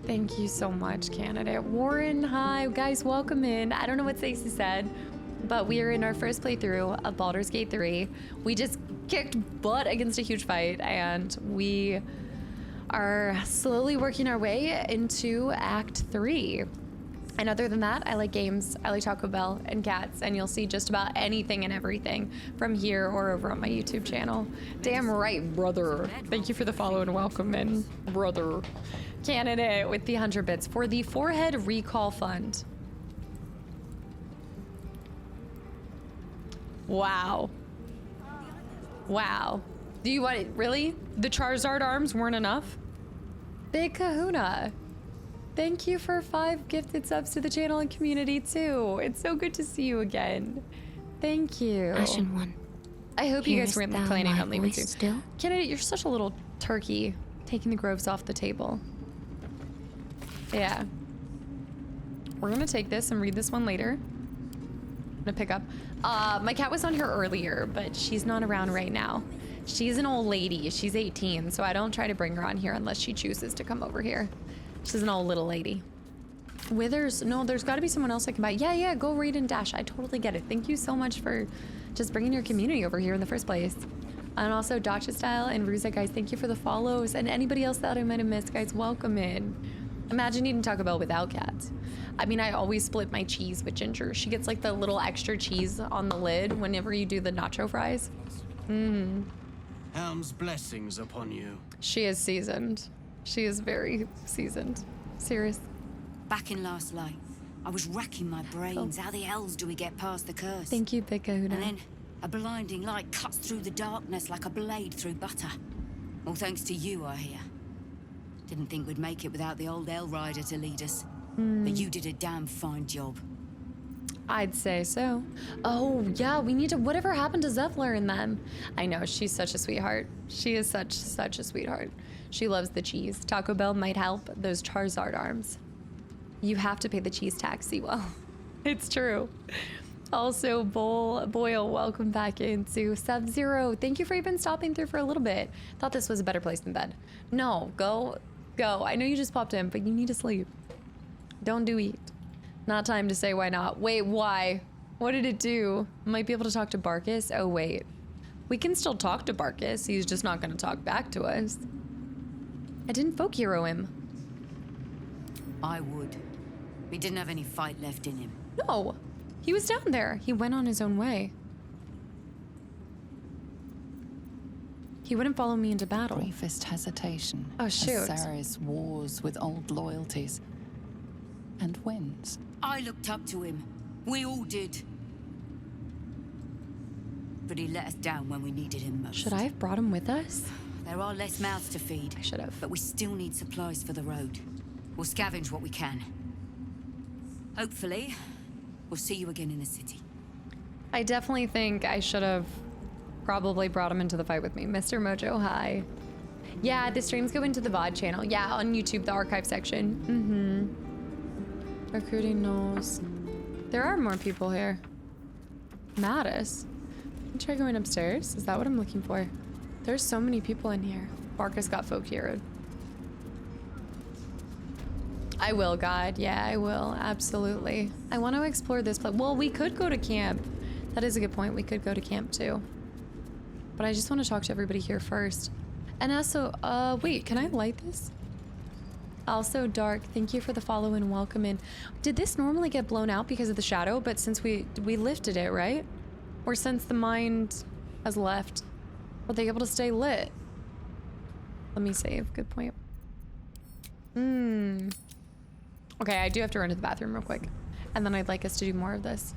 Thank you so much, candidate. Warren, hi. Guys, welcome in. I don't know what Stacey said, but we are in our first playthrough of Baldur's Gate 3. We just kicked butt against a huge fight, and we are slowly working our way into Act 3. And other than that, I like games, I like Taco Bell and cats, and you'll see just about anything and everything from here or over on my YouTube channel. Damn right, brother. Thank you for the follow and welcome in, brother. Candidate with the 100 bits for the Forehead Recall Fund. Wow. Wow. Do you want it? Really? The Charizard arms weren't enough? Big Kahuna. Thank you for 5 gifted subs to the channel and community too. It's so good to see you again. Thank you. Ashen One. I hope you guys weren't Hearest thou planning my on leaving voice soon. still? Candidate, you're such a little turkey, taking the groves off the table. Yeah. We're gonna take this and read this one later. I'm gonna pick up. My cat was on here earlier, but she's not around right now. She's an old lady. She's 18, so I don't try to bring her on here unless she chooses to come over here. She's an old little lady. Withers, no, there's got to be someone else I can buy. Yeah, go read and dash. I totally get it. Thank you so much for just bringing your community over here in the first place. And also Dacha Style and Ruza, guys, thank you for the follows. And anybody else that I might have missed, guys, welcome in. Imagine eating Taco Bell without cats. I mean, I always split my cheese with Ginger. She gets like the little extra cheese on the lid whenever you do the nacho fries. Helm's blessings upon you. She is seasoned. She is very seasoned. Serious. Back in last light, I was racking my brains. How the hells do we get past the curse? Thank you, Big Kahuna. And then a blinding light cuts through the darkness like a blade through butter. All thanks to you, I hear. Didn't think we'd make it without the old El Rider to lead us. But you did a damn fine job. I'd say so. Oh, yeah, we need to... Whatever happened to Zephyr and them? I know, she's such a sweetheart. She is such a sweetheart. She loves the cheese. Taco Bell might help those Charizard arms. You have to pay the cheese tax, Sewell. It's true. Also, Boyle, welcome back into Sub-Zero. Thank you for even stopping through for a little bit. Thought this was a better place than bed. No, go. I know you just popped in, but you need to sleep. Don't do eat. Not time to say why not. Wait, why? What did it do? Might be able to talk to Barkus? Oh, wait. We can still talk to Barkus. He's just not going to talk back to us. I didn't folk hero him. I would. He didn't have any fight left in him. No. He was down there. He went on his own way. He wouldn't follow me into battle. Briefest hesitation. Oh, shoot. As Ceres wars with old loyalties and wins. I looked up to him. We all did. But he let us down when we needed him most. Should I have brought him with us? There are less mouths to feed. I should have. But we still need supplies for the road. We'll scavenge what we can. Hopefully, we'll see you again in the city. I definitely think I should have probably brought him into the fight with me. Mr. Mojo, hi. Yeah, the streams go into the VOD channel. Yeah, on YouTube, the archive section. Recruiting knows. There are more people here. Mattis. Let me try going upstairs. Is that what I'm looking for? There's so many people in here. Barkus got folk here. I will, God. Yeah, I will. Absolutely. I want to explore this place. Well, we could go to camp. That is a good point. We could go to camp too. But I just want to talk to everybody here first. And also, wait, can I light this? Also, Dark, thank you for the follow and welcome in. Did this normally get blown out because of the shadow? But since we lifted it, right? Or since the mind has left, are they able to stay lit? Let me save. Good point. Okay, I do have to run to the bathroom real quick. And then I'd like us to do more of this.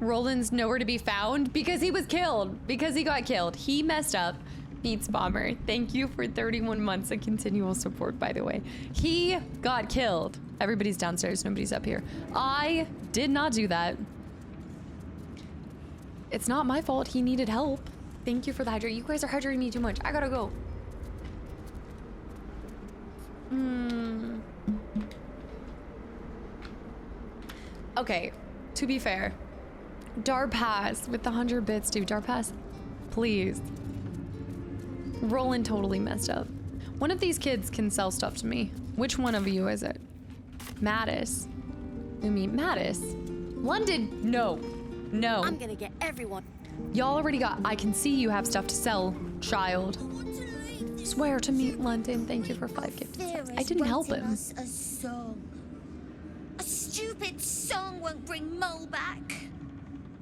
Roland's nowhere to be found because he was killed. Because he got killed. He messed up. Beats Bomber. Thank you for 31 months of continual support, by the way. He got killed. Everybody's downstairs. Nobody's up here. I did not do that. It's not my fault. He needed help. Thank you for the hydrate. You guys are hydrating me too much. I gotta go. Okay, to be fair, Darpass with the 100 bits, dude. Darpass, please. Roland totally messed up. One of these kids can sell stuff to me. Which one of you is it? Mattis. Mattis? London? No. No. I'm gonna get everyone. Y'all already got. I can see you have stuff to sell, child. Swear to me, London. Thank you for 5 gifts. I didn't help him. A song. A stupid song won't bring Mole back.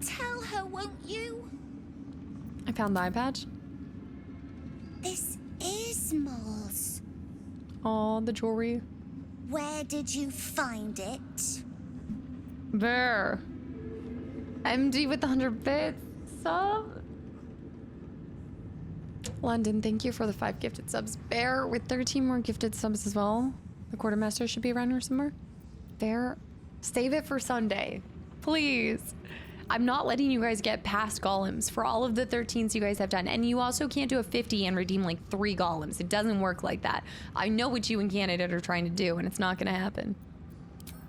Tell her, won't you? I found the eye patch. This is Mole's. Aw, the jewelry. Where did you find it? There. MD with the 100 bits. Sub. London, thank you for the 5 gifted subs. Bear with 13 more gifted subs as well. The quartermaster should be around here somewhere. Bear, save it for Sunday. Please. I'm not letting you guys get past golems for all of the 13s you guys have done. And you also can't do a 50 and redeem like 3 golems. It doesn't work like that. I know what you and Candidate are trying to do, and it's not going to happen.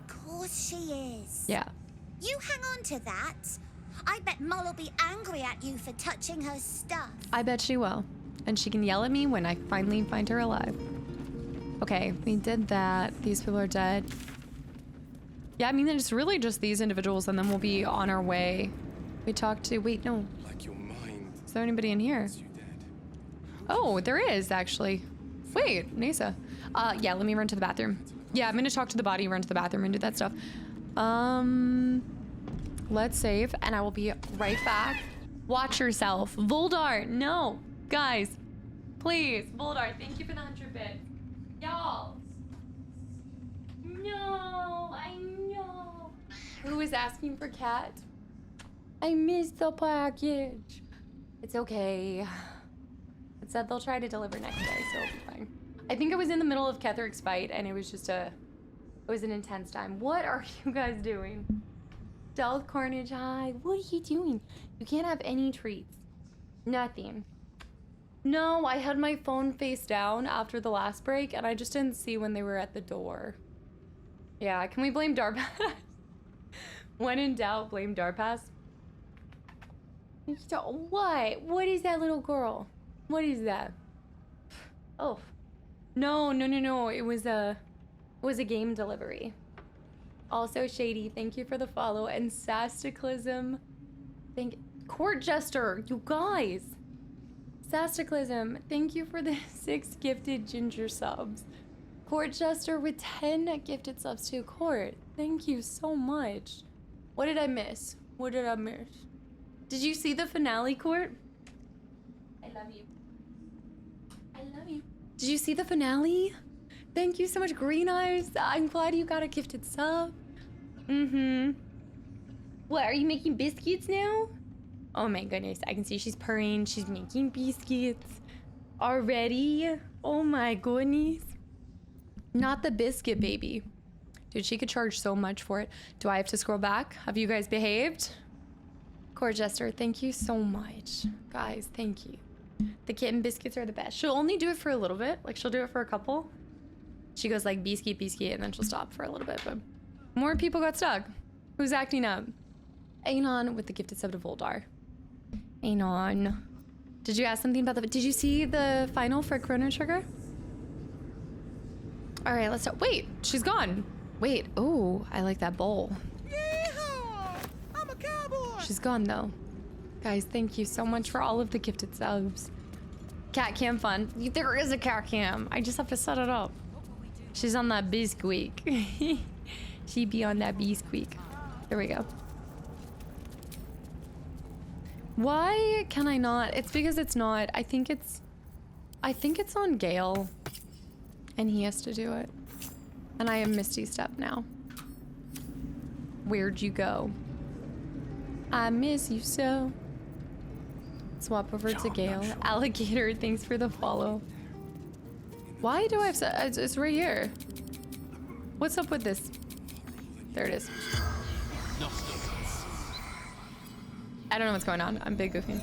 Of course she is. Yeah. You hang on to that. I bet Mole will be angry at you for touching her stuff. I bet she will. And she can yell at me when I finally find her alive. Okay, we did that. These people are dead. Yeah, I mean, it's really just these individuals, and then we'll be on our way. We talked to... Wait, no. Like your mind. Is there anybody in here? Oh, there is, actually. Wait, Nasa. Yeah, let me run to the bathroom. Yeah, I'm gonna talk to the body, run to the bathroom, and do that stuff. Let's save, and I will be right back. Watch yourself. Voldar, no. Guys, please. Voldar, thank you for the 100 bits. Y'all. No, I know. Who is asking for cat? I missed the package. It's okay. It said they'll try to deliver next day, so it'll be fine. I think I was in the middle of Ketheric's fight, and it was just it was an intense time. What are you guys doing? Stealth Carnage, hi. What are you doing? You can't have any treats. Nothing. No, I had my phone face down after the last break, and I just didn't see when they were at the door. Yeah, can we blame Darpass? When in doubt, blame Darpass. What? What is that little girl? What is that? Oh. No. It was a game delivery. Also, Shady, thank you for the follow. And Kastaclysm, Court Jester, you guys. Kastaclysm, thank you for the 6 gifted ginger subs. Court Jester with 10 gifted subs to Court. Thank you so much. What did I miss? What did I miss? Did you see the finale, Court? I love you. I love you. Did you see the finale? Thank you so much, Green Eyes. I'm glad you got a gifted sub. What, are you making biscuits now? Oh my goodness, I can see she's purring. She's making biscuits already. Oh my goodness. Not the biscuit baby. Dude, she could charge so much for it. Do I have to scroll back? Have you guys behaved? Court Jester, thank you so much. Guys, thank you. The kitten biscuits are the best. She'll only do it for a little bit. Like, she'll do it for a couple. She goes like, biscuit, biscuit, and then she'll stop for a little bit. But more people got stuck. Who's acting up? Anon with the gifted sub to Voldar. Anon. Did you ask something about the... Did you see the final for Chrono Trigger? All right, let's... Wait, she's gone. Wait, oh, I like that bowl. Yeehaw! I'm a cowboy! She's gone, though. Guys, thank you so much for all of the gifted subs. Cat cam fun. There is a cat cam. I just have to set it up. She's on that B-squeak. She be on that B-squeak. There we go. Why can I not? It's because it's not. I think it's on Gale. And he has to do it. And I am Misty Step now. Where'd you go? I miss you so. Swap over to Gale. Alligator, thanks for the follow. Why do I have... It's right here. What's up with this? There it is. I don't know what's going on. I'm big goofing.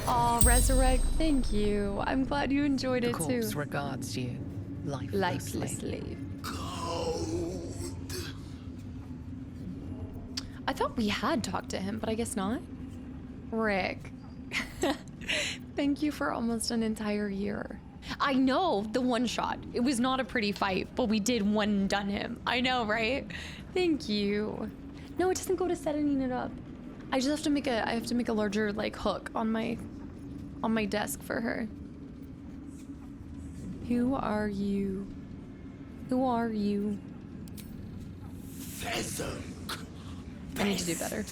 Oh, Resurrect, thank you. I'm glad you enjoyed it too. The corpse regards you lifelessly. I thought we had talked to him, but I guess not. Rick. Thank you for almost an entire year. I know, the one shot. It was not a pretty fight, but we did one done him. I know, right? Thank you. No, it doesn't go to setting it up. I just have to make a larger like hook on my desk for her. Who are you? Who are you? I need to do better.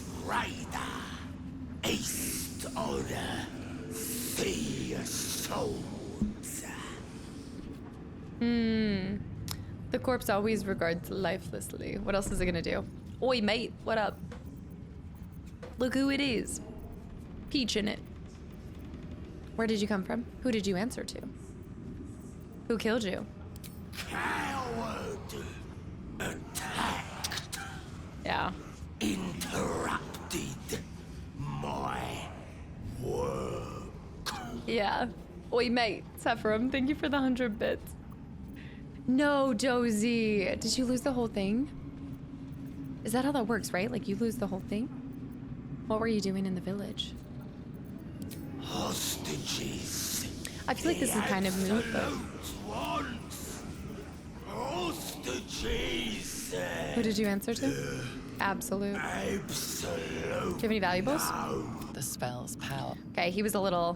The corpse always regards lifelessly. What else is it gonna do? Oi, mate, what up? Look who it is. Peach in it. Where did you come from? Who did you answer to? Who killed you? Coward. Attacked. Yeah. Interrupted my work. Yeah. Oi, mate. Sephiroth, thank you for the 100 bits. No, Josie. Did you lose the whole thing? Is that how that works, right? Like, you lose the whole thing? What were you doing in the village? Hostages. I feel like this is kind of moot, but... Hostages. Who did you answer to? Absolute. Absolute. Do you have any valuables? The spell's power. Okay, he was a little...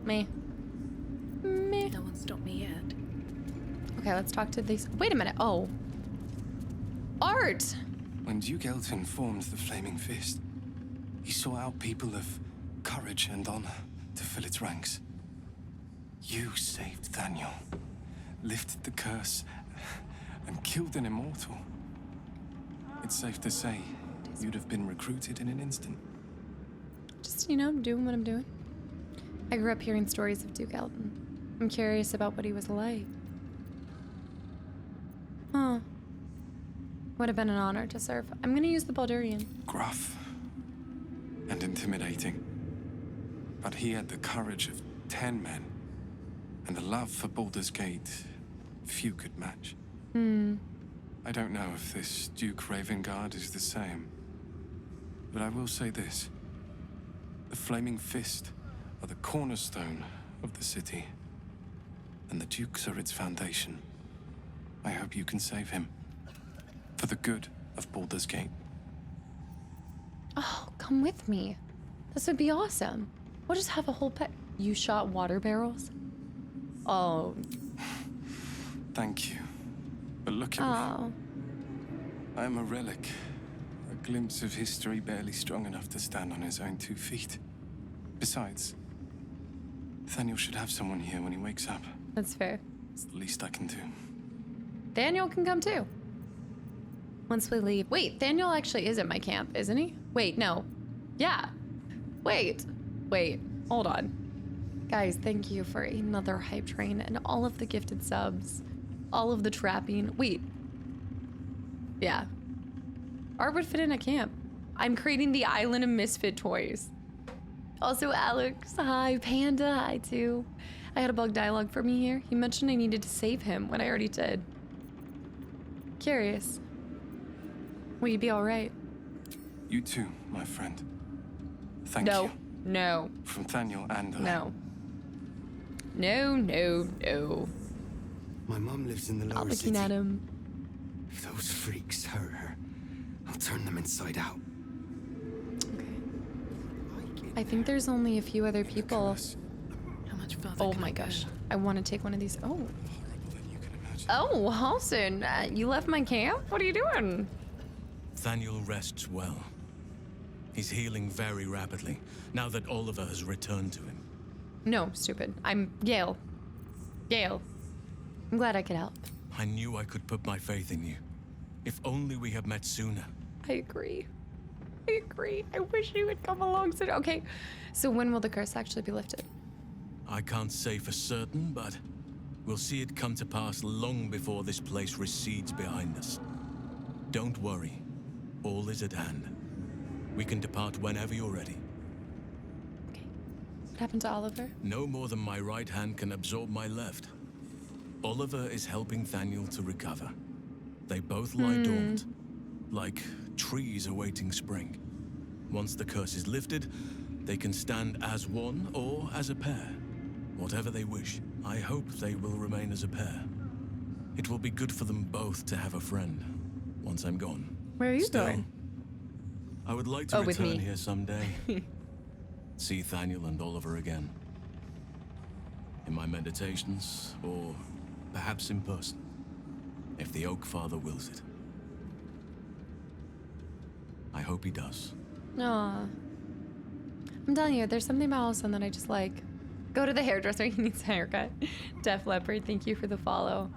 meh. Meh. No one stopped me yet. Okay, let's talk to these... Wait a minute. Oh. Art! When Duke Elton formed the Flaming Fist, he sought out people of courage and honor to fill its ranks. You saved Daniel, lifted the curse, and killed an immortal. It's safe to say you'd have been recruited in an instant. Just, you know, doing what I'm doing. I grew up hearing stories of Duke Elton. I'm curious about what he was like. Huh. Would have been an honor to serve. I'm gonna use the Baldurian. Gruff and intimidating. But he had the courage of 10 men and the love for Baldur's Gate few could match. I don't know if this Duke Ravengard is the same, but I will say this. The Flaming Fist are the cornerstone of the city, and the Dukes are its foundation. I hope you can save him, for the good of Baldur's Gate. Oh, come with me. This would be awesome. We'll just have a whole pet. You shot water barrels? Oh. Thank you. But look at me. I am a relic. A glimpse of history barely strong enough to stand on his own 2 feet. Besides, Nathaniel should have someone here when he wakes up. That's fair. It's the least I can do. Daniel can come too. Once we leave. Wait, Daniel actually is at my camp, isn't he? Wait, no. Yeah. Wait. Hold on. Guys, thank you for another hype train and all of the gifted subs. All of the trapping. Wait. Yeah. Art would fit in a camp. I'm creating the island of misfit toys. Also, Alex, hi. Panda, hi too. I had a bug dialogue for me here. He mentioned I needed to save him when I already did. Curious. Will you be alright? You too, my friend. Thank you. No. From Thaniel and No. No. My mum lives in the Not lower looking city. at him. If those freaks hurt her, I'll turn them inside out. I think there's only a few other people. How much further Oh can my I go? gosh. I want to take one of these. Oh. Oh, Halson, you left my camp? What are you doing? Thaniel rests well. He's healing very rapidly, now that Oliver has returned to him. No, stupid. I'm Gale. Gale. I'm glad I could help. I knew I could put my faith in you. If only we had met sooner. I agree. I wish you would come along soon. Okay, so when will the curse actually be lifted? I can't say for certain, but we'll see it come to pass long before this place recedes behind us. Don't worry. All is at hand. We can depart whenever you're ready. What happened to Oliver? No more than my right hand can absorb my left. Oliver is helping Thaniel to recover. They both lie dormant, like trees awaiting spring. Once the curse is lifted, they can stand as one or as a pair. Whatever they wish. I hope they will remain as a pair. It will be good for them both to have a friend once I'm gone. Where are you Still, going? I would like to with return me. here someday. See Thaniel and Oliver again. In my meditations, or perhaps in person, if the Oak Father wills it. I hope he does. Aw. I'm telling you, there's something about Allison that I just like. Go to the hairdresser, he needs a haircut. Def Leopard, thank you for the follow.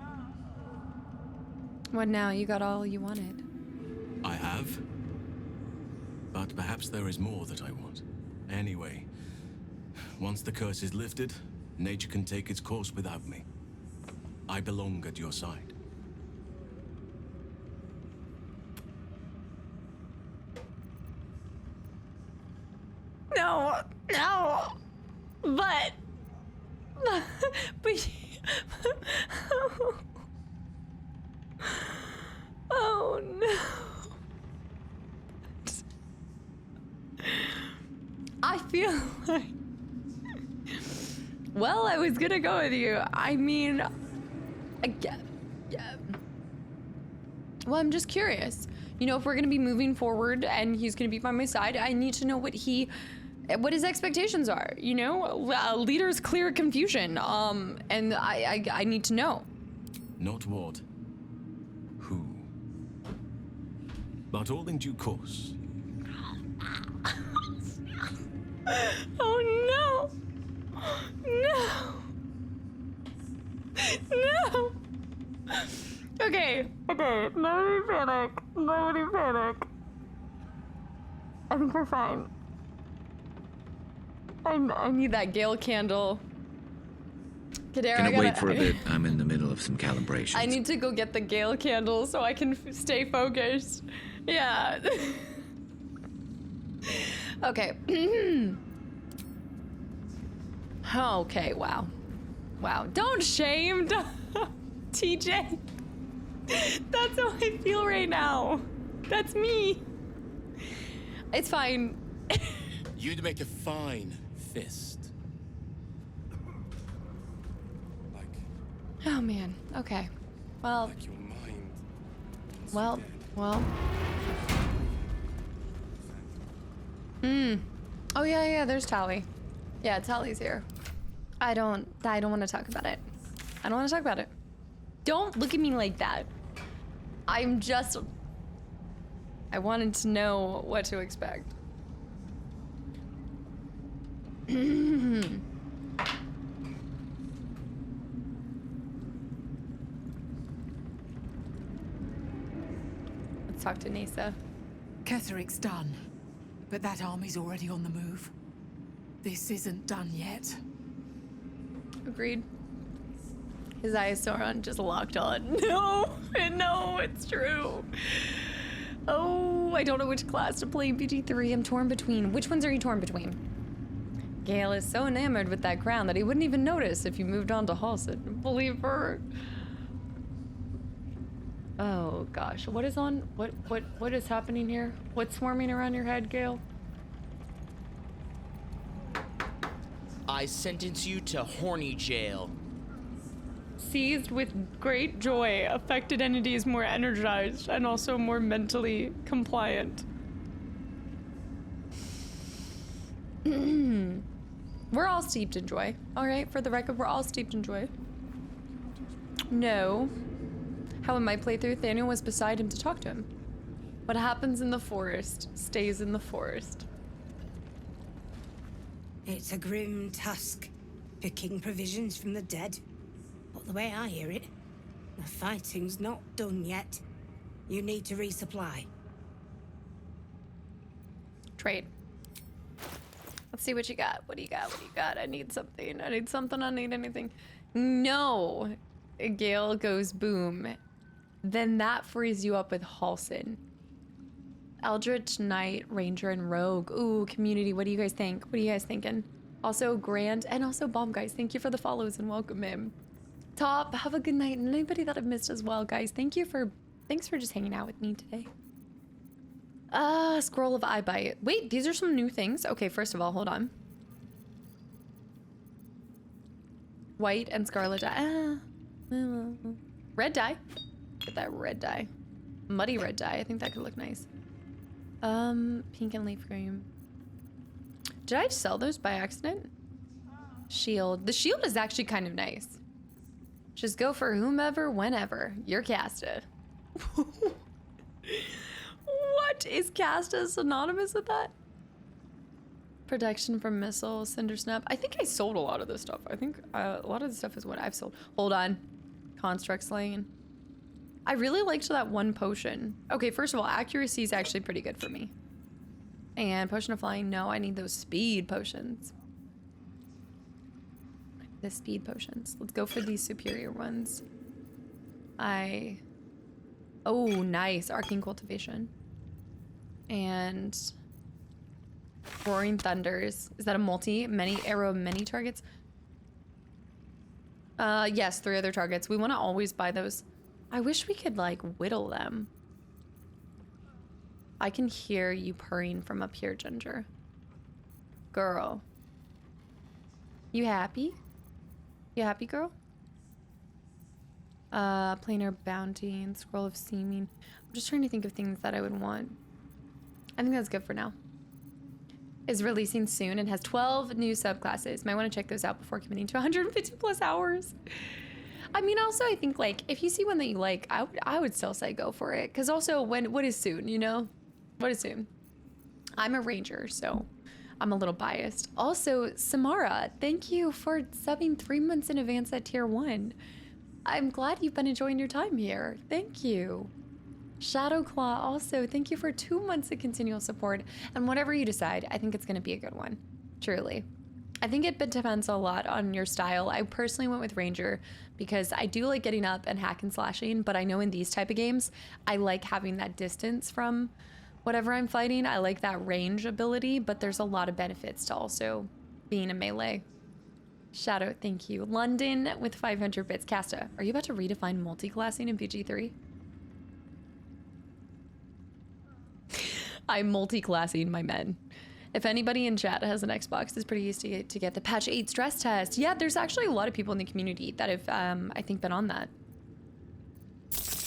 What now? You got all you wanted. I have. But perhaps there is more that I want. Anyway, once the curse is lifted, nature can take its course without me. I belong at your side. No, but oh no. I feel like, well, I was gonna go with you. I mean, yeah. Well, I'm just curious. You know, if we're gonna be moving forward and he's gonna be by my side, I need to know what his expectations are. You know, leaders clear confusion. And I need to know. Not what, who, but all in due course. Oh no! Okay. Nobody panic. I think we're fine. I need that Gale candle. Kadera, Gonna wait for a bit. I'm in the middle of some calibrations. I need to go get the Gale candle so I can stay focused. Yeah. Okay. Okay, wow. Don't shame, TJ. That's how I feel right now. That's me. It's fine. You'd make a fine fist. Oh man, okay. Well. Well. Oh yeah, there's Tally. Yeah, Tally's here. I don't want to talk about it. Don't look at me like that. I wanted to know what to expect. Let's talk to Nisa. Ketheric's done, but that army's already on the move. This isn't done yet. Agreed. His eyes Sauron just locked on. No, it's true. Oh, I don't know which class to play in BG3. I'm torn between. Which ones are you torn between? Gale is so enamored with that crown that he wouldn't even notice if you moved on to Halsid. Believe her. Oh gosh, what is on? What is happening here? What's swarming around your head, Gale? I sentence you to horny jail. Seized with great joy, affected entity is more energized and also more mentally compliant. We're all steeped in joy. All right, for the record, we're all steeped in joy. No. How in my playthrough, Thaniel was beside him to talk to him. What happens in the forest stays in the forest. It's a grim task, picking provisions from the dead. But the way I hear it, the fighting's not done yet. You need to resupply. Trade. Let's see what you got. What do you got? What do you got? I need something. I need something. I need anything. No. Gale goes boom. Then that frees you up with Halsin. Eldritch Knight, Ranger, and Rogue. Ooh, community. What do you guys think? What are you guys thinking? Also, Grand and also Bomb, guys. Thank you for the follows and welcome in. Top, have a good night. And anybody that I've missed as well, guys. Thanks for just hanging out with me today. Scroll of Eye Bite. Wait, these are some new things. Okay, first of all, hold on. White and scarlet dye. Red dye. Get that red dye. Muddy red dye. I think that could look nice. Pink and leaf green. Did I sell those by accident? Shield. The shield is actually kind of nice. Just go for whomever, whenever. You're Casta. What? Is Casta synonymous with that? Protection from missiles, Cinder Snap. I think I sold a lot of this stuff. I think a lot of this stuff is what I've sold. Hold on. Construct Slaying. I really liked that one potion. Okay, first of all, accuracy is actually pretty good for me. And Potion of Flying, no, I need those speed potions. The speed potions. Let's go for these superior ones. Oh, nice. Arcane Cultivation. And Roaring Thunders. Is that a many arrow, many targets? Yes, 3 other targets. We want to always buy those. I wish we could, like, whittle them. I can hear you purring from up here, Ginger. Girl. You happy? You happy, girl? Planar Bounty and Scroll of Seeming. I'm just trying to think of things that I would want. I think that's good for now. Is releasing soon and has 12 new subclasses. Might want to check those out before committing to 150 plus hours. I mean, also, I think, like, if you see one that you like, I would still say go for it. Because also, what is soon, you know? What is soon? I'm a ranger, so I'm a little biased. Also, Samara, thank you for subbing 3 months in advance at tier 1. I'm glad you've been enjoying your time here. Thank you. Shadowclaw, also, thank you for 2 months of continual support. And whatever you decide, I think it's going to be a good one. Truly. I think it depends a lot on your style. I personally went with Ranger because I do like getting up and hack and slashing, but I know in these type of games, I like having that distance from whatever I'm fighting. I like that range ability, but there's a lot of benefits to also being a melee. Shadow, thank you. London with 500 bits. Casta, are you about to redefine multi-classing in PG3? I'm multi-classing my men. If anybody in chat has an Xbox, it's pretty easy to get the patch 8 stress test. Yeah, there's actually a lot of people in the community that have, I think, been on that.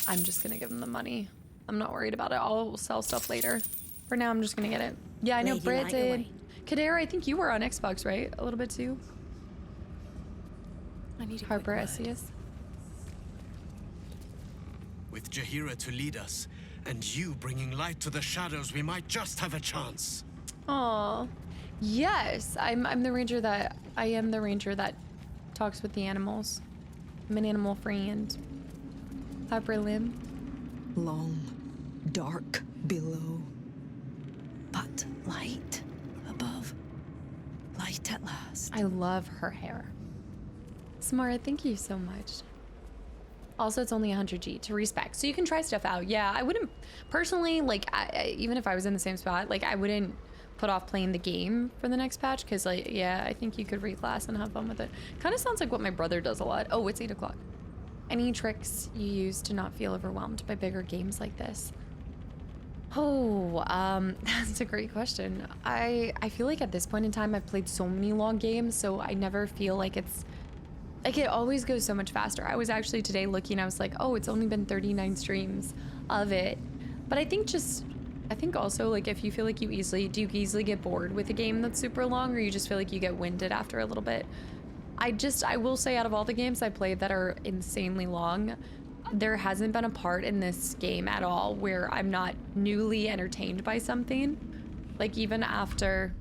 I'm just gonna give them the money. I'm not worried about it. I'll sell stuff later. For now, I'm just gonna get it. Yeah, I know Britt did. Kadera, I think you were on Xbox, right? A little bit too. I need a Harper Esius. With Jaheira to lead us, and you bringing light to the shadows, we might just have a chance. Aw, yes. I am the ranger that talks with the animals. I'm an animal friend. Harper Lim. Long, dark below, but light above. Light at last. I love her hair. Samara, thank you so much. Also, it's only 100G to respec, so you can try stuff out. Yeah, I wouldn't personally, like, even if I was in the same spot, like, I wouldn't put off playing the game for the next patch, because like, yeah, I think you could reclass and have fun with it. Kind of sounds like what my brother does a lot. Oh, it's 8 o'clock. Any tricks you use to not feel overwhelmed by bigger games like this? Oh, that's a great question. I feel like at this point in time, I've played so many long games, so I never feel like it's, like it always goes so much faster. I was actually today looking, I was like, oh, it's only been 39 streams of it. But I think also like if you feel like do you easily get bored with a game that's super long, or you just feel like you get winded after a little bit? I will say out of all the games I played that are insanely long, there hasn't been a part in this game at all where I'm not newly entertained by something. Like even after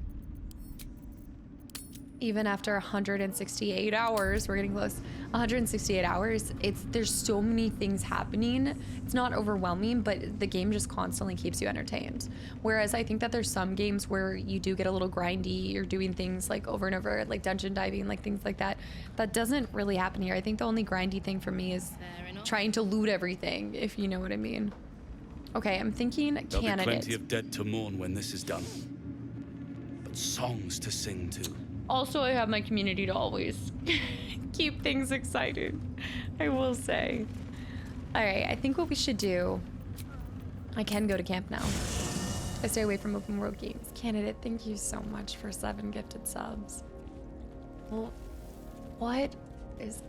168 hours, we're getting close, 168 hours, there's so many things happening. It's not overwhelming, but the game just constantly keeps you entertained. Whereas I think that there's some games where you do get a little grindy, you're doing things like over and over, like dungeon diving, like things like that. That doesn't really happen here. I think the only grindy thing for me is trying to loot everything, if you know what I mean. Okay, I'm thinking There'll candidates. be plenty of dead to mourn when this is done. But songs to sing too. Also, I have my community to always keep things excited, I will say. All right, I think what we should do, I can go to camp now. I stay away from open world games. Candidate, thank you so much for 7 gifted subs. Well, what is,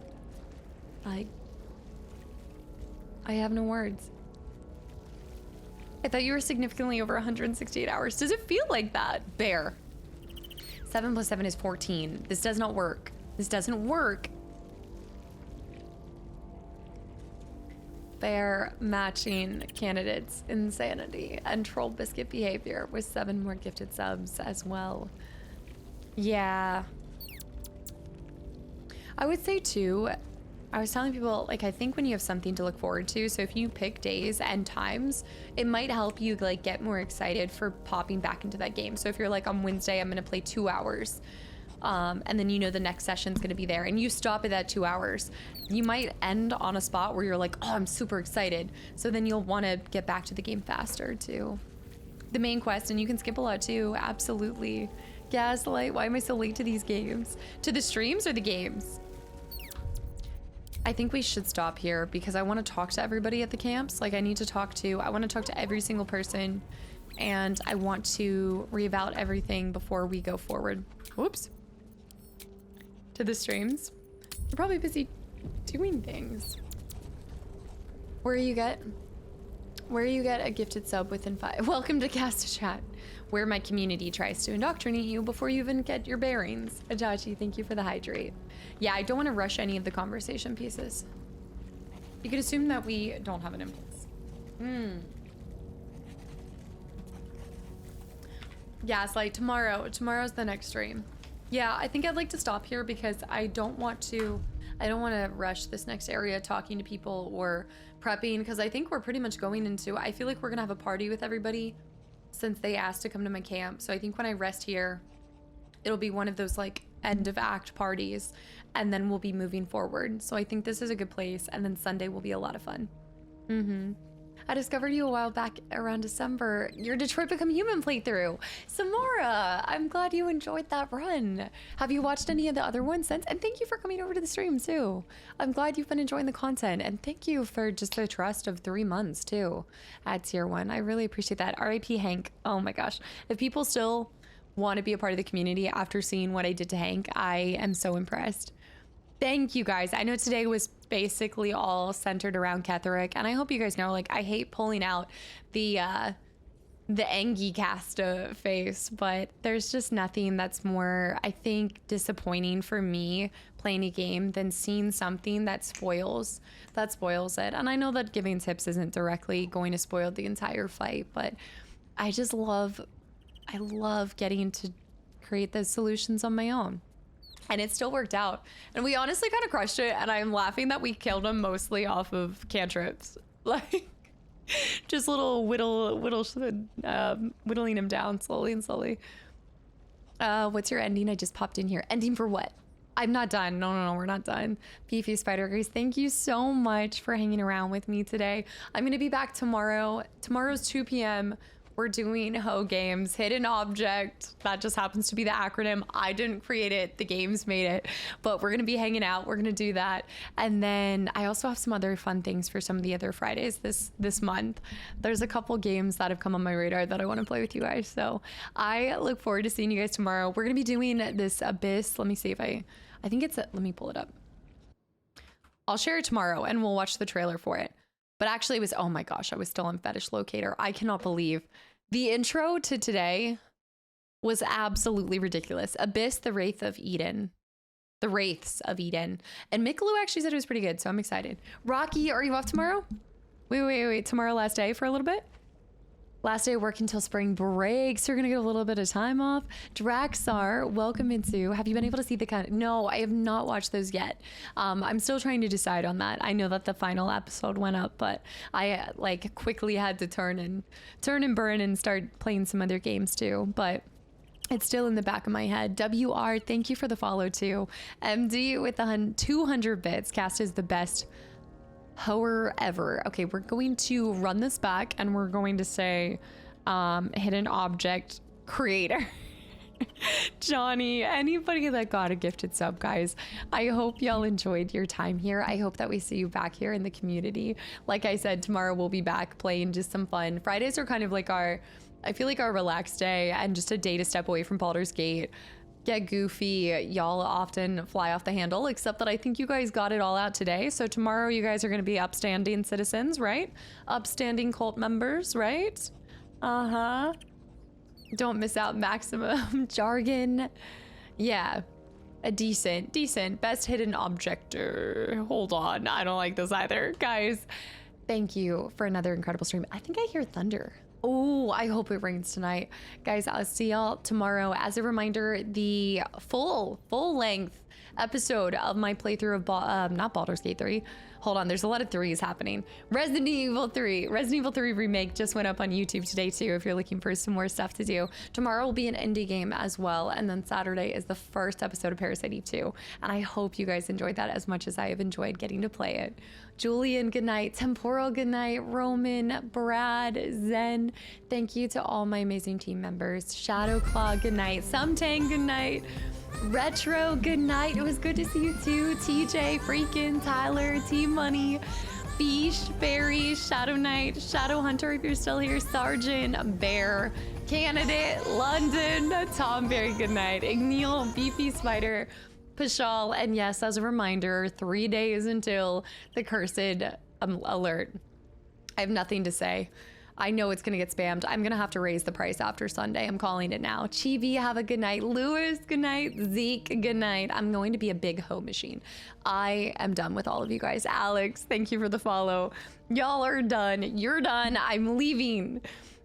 like, I have no words. I thought you were significantly over 168 hours. Does it feel like that, Bear? 7 plus 7 is 14. This does not work. This doesn't work. Bear matching candidates insanity and troll biscuit behavior with 7 more gifted subs as well. Yeah. I would say too, I was telling people, like, I think when you have something to look forward to, so if you pick days and times, it might help you like get more excited for popping back into that game. So if you're like, on Wednesday, I'm gonna play 2 hours, and then you know the next session's gonna be there, and you stop at that 2 hours, you might end on a spot where you're like, oh, I'm super excited. So then you'll wanna get back to the game faster too. The main quest, and you can skip a lot too, absolutely. Gaslight, why am I so late to these games? To the streams or the games? I think we should stop here because I want to talk to everybody at the camps. Like I want to talk to every single person, and I want to reevaluate everything before we go forward. Whoops. To the streams. You're probably busy doing things. Where you get a gifted sub within 5. Welcome to Cast Chat, where my community tries to indoctrinate you before you even get your bearings. Adachi, thank you for the hydrate. Yeah, I don't want to rush any of the conversation pieces. You could assume that we don't have an impulse. Gaslight, tomorrow's the next stream. Yeah, I think I'd like to stop here because I don't want to rush this next area talking to people or prepping, because I think we're pretty much going into, I feel like we're gonna have a party with everybody since they asked to come to my camp. So I think when I rest here, it'll be one of those like end of act parties, and then we'll be moving forward. So I think this is a good place, and then Sunday will be a lot of fun. I discovered you a while back around December. Your Detroit Become Human playthrough. Samora, I'm glad you enjoyed that run. Have you watched any of the other ones since? And thank you for coming over to the stream too. I'm glad you've been enjoying the content, and thank you for just the trust of 3 months too at tier 1. I really appreciate that. RIP Hank. Oh my gosh. If people still want to be a part of the community after seeing what I did to Hank, I am so impressed. Thank you guys. I know today was basically all centered around Ketherick, and I hope you guys know, like, I hate pulling out the Engie Casta face, but there's just nothing that's more, I think, disappointing for me playing a game than seeing something that spoils it. And I know that giving tips isn't directly going to spoil the entire fight, but I love getting to create those solutions on my own. And it still worked out. And we honestly kind of crushed it. And I'm laughing that we killed him mostly off of cantrips. Like, just little whittling him down slowly and slowly. What's your ending? I just popped in here. Ending for what? I'm not done. No, we're not done. Beefy Spider Grace, thank you so much for hanging around with me today. I'm going to be back tomorrow. Tomorrow's 2 p.m. We're doing Ho Games, Hidden Object. That just happens to be the acronym. I didn't create it. The games made it. But we're going to be hanging out. We're going to do that. And then I also have some other fun things for some of the other Fridays this month. There's a couple games that have come on my radar that I want to play with you guys. So I look forward to seeing you guys tomorrow. We're going to be doing this Abyss. Let me see if I think it's, let me pull it up. I'll share it tomorrow and we'll watch the trailer for it. But actually it was, oh my gosh, I was still on Fetish Locator. I cannot believe the intro to today was absolutely ridiculous. Abyss, the Wraith of Eden. The Wraiths of Eden. And Mikaloo actually said it was pretty good, so I'm excited. Rocky, are you off tomorrow? Wait. Tomorrow last day for a little bit? Last day of work until spring break, so you're gonna get a little bit of time off. Draxar, welcome into. Have you been able to see the kind? No, I have not watched those yet. I'm still trying to decide on that. I know that the final episode went up, but I like quickly had to turn and burn and start playing some other games too. But it's still in the back of my head. WR, thank you for the follow too. MD with the 200 bits. Cast is the best hoer ever. Okay, we're going to run this back and we're going to say hidden object creator. Johnny, anybody that got a gifted sub, guys, I hope y'all enjoyed your time here. I hope that we see you back here in the community. Like I said, tomorrow we'll be back playing just some fun. Fridays are kind of like I feel like our relaxed day and just a day to step away from Baldur's Gate. Get goofy. Y'all often fly off the handle, except that I think you guys got it all out today. So tomorrow you guys are going to be upstanding citizens, right? Upstanding cult members, right? Uh-huh. Don't miss out maximum jargon. Yeah. A decent. Best hidden objector. Hold on. I don't like this either. Guys, thank you for another incredible stream. I think I hear thunder. Oh, I hope it rains tonight. Guys, I'll see y'all tomorrow. As a reminder, the full-length episode of my playthrough of not Baldur's Gate 3. Hold on, there's a lot of threes happening. Resident Evil 3 Remake just went up on YouTube today too, if you're looking for some more stuff to do. Tomorrow will be an indie game as well, and then Saturday is the first episode of Parasite Eve 2. And I hope you guys enjoyed that as much as I have enjoyed getting to play it. Julian, good night. Temporal, good night. Roman, Brad, Zen, thank you to all my amazing team members. Shadowclaw, good night. Sumtang, good night. Retro, good night. It was good to see you too. TJ, Freakin', Tyler, Team Money, Beesh, Barry, Shadow Knight, Shadow Hunter if you're still here, Sergeant, Bear, Candidate, London, Tom, very good night. Igneel, Beefy Spider, Pashal, and yes, as a reminder, 3 days until the cursed alert. I have nothing to say. I know it's gonna get spammed. I'm gonna have to raise the price after Sunday. I'm calling it now. Chibi, have a good night. Lewis, good night. Zeke, good night. I'm going to be a big hoe machine. I am done with all of you guys. Alex, thank you for the follow. Y'all are done. You're done. I'm leaving.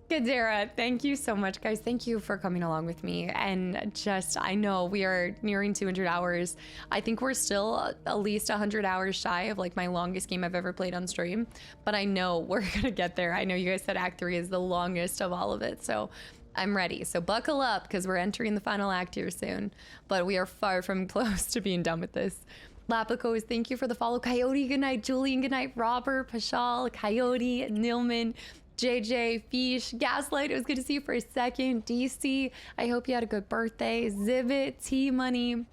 Kadera, thank you so much, guys. Thank you for coming along with me. And just, I know we are nearing 200 hours. I think we're still at least 100 hours shy of like my longest game I've ever played on stream. But I know we're gonna get there. I know you guys said Act 3 is the longest of all of it. So I'm ready. So buckle up because we're entering the final act here soon. But we are far from close to being done with this. Lapicos, thank you for the follow. Coyote, good night. Julian, good night. Robert, Pashal, Coyote, Nilman, JJ, Fish, Gaslight, it was good to see you for a second. DC, I hope you had a good birthday. Zivit, T-Money,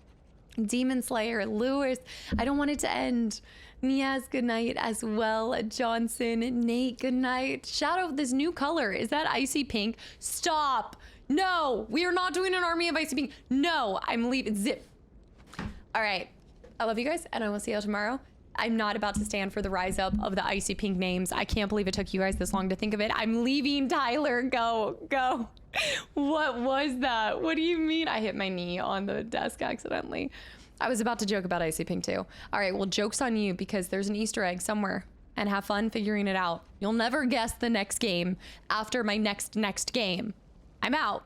Demon Slayer, Lewis, I don't want it to end. Niaz, good night as well. Johnson, Nate, good night. Shadow, this new color, is that icy pink? Stop! No, we are not doing an army of icy pink. No, I'm leaving. Zip. All right, I love you guys, and I will see you tomorrow. I'm not about to stand for the rise up of the icy pink names. I can't believe it took you guys this long to think of it. I'm leaving, Tyler. Go. What was that? What do you mean? I hit my knee on the desk accidentally. I was about to joke about icy pink too. All right, well, joke's on you because there's an Easter egg somewhere and have fun figuring it out. You'll never guess the next game after my next game. I'm out.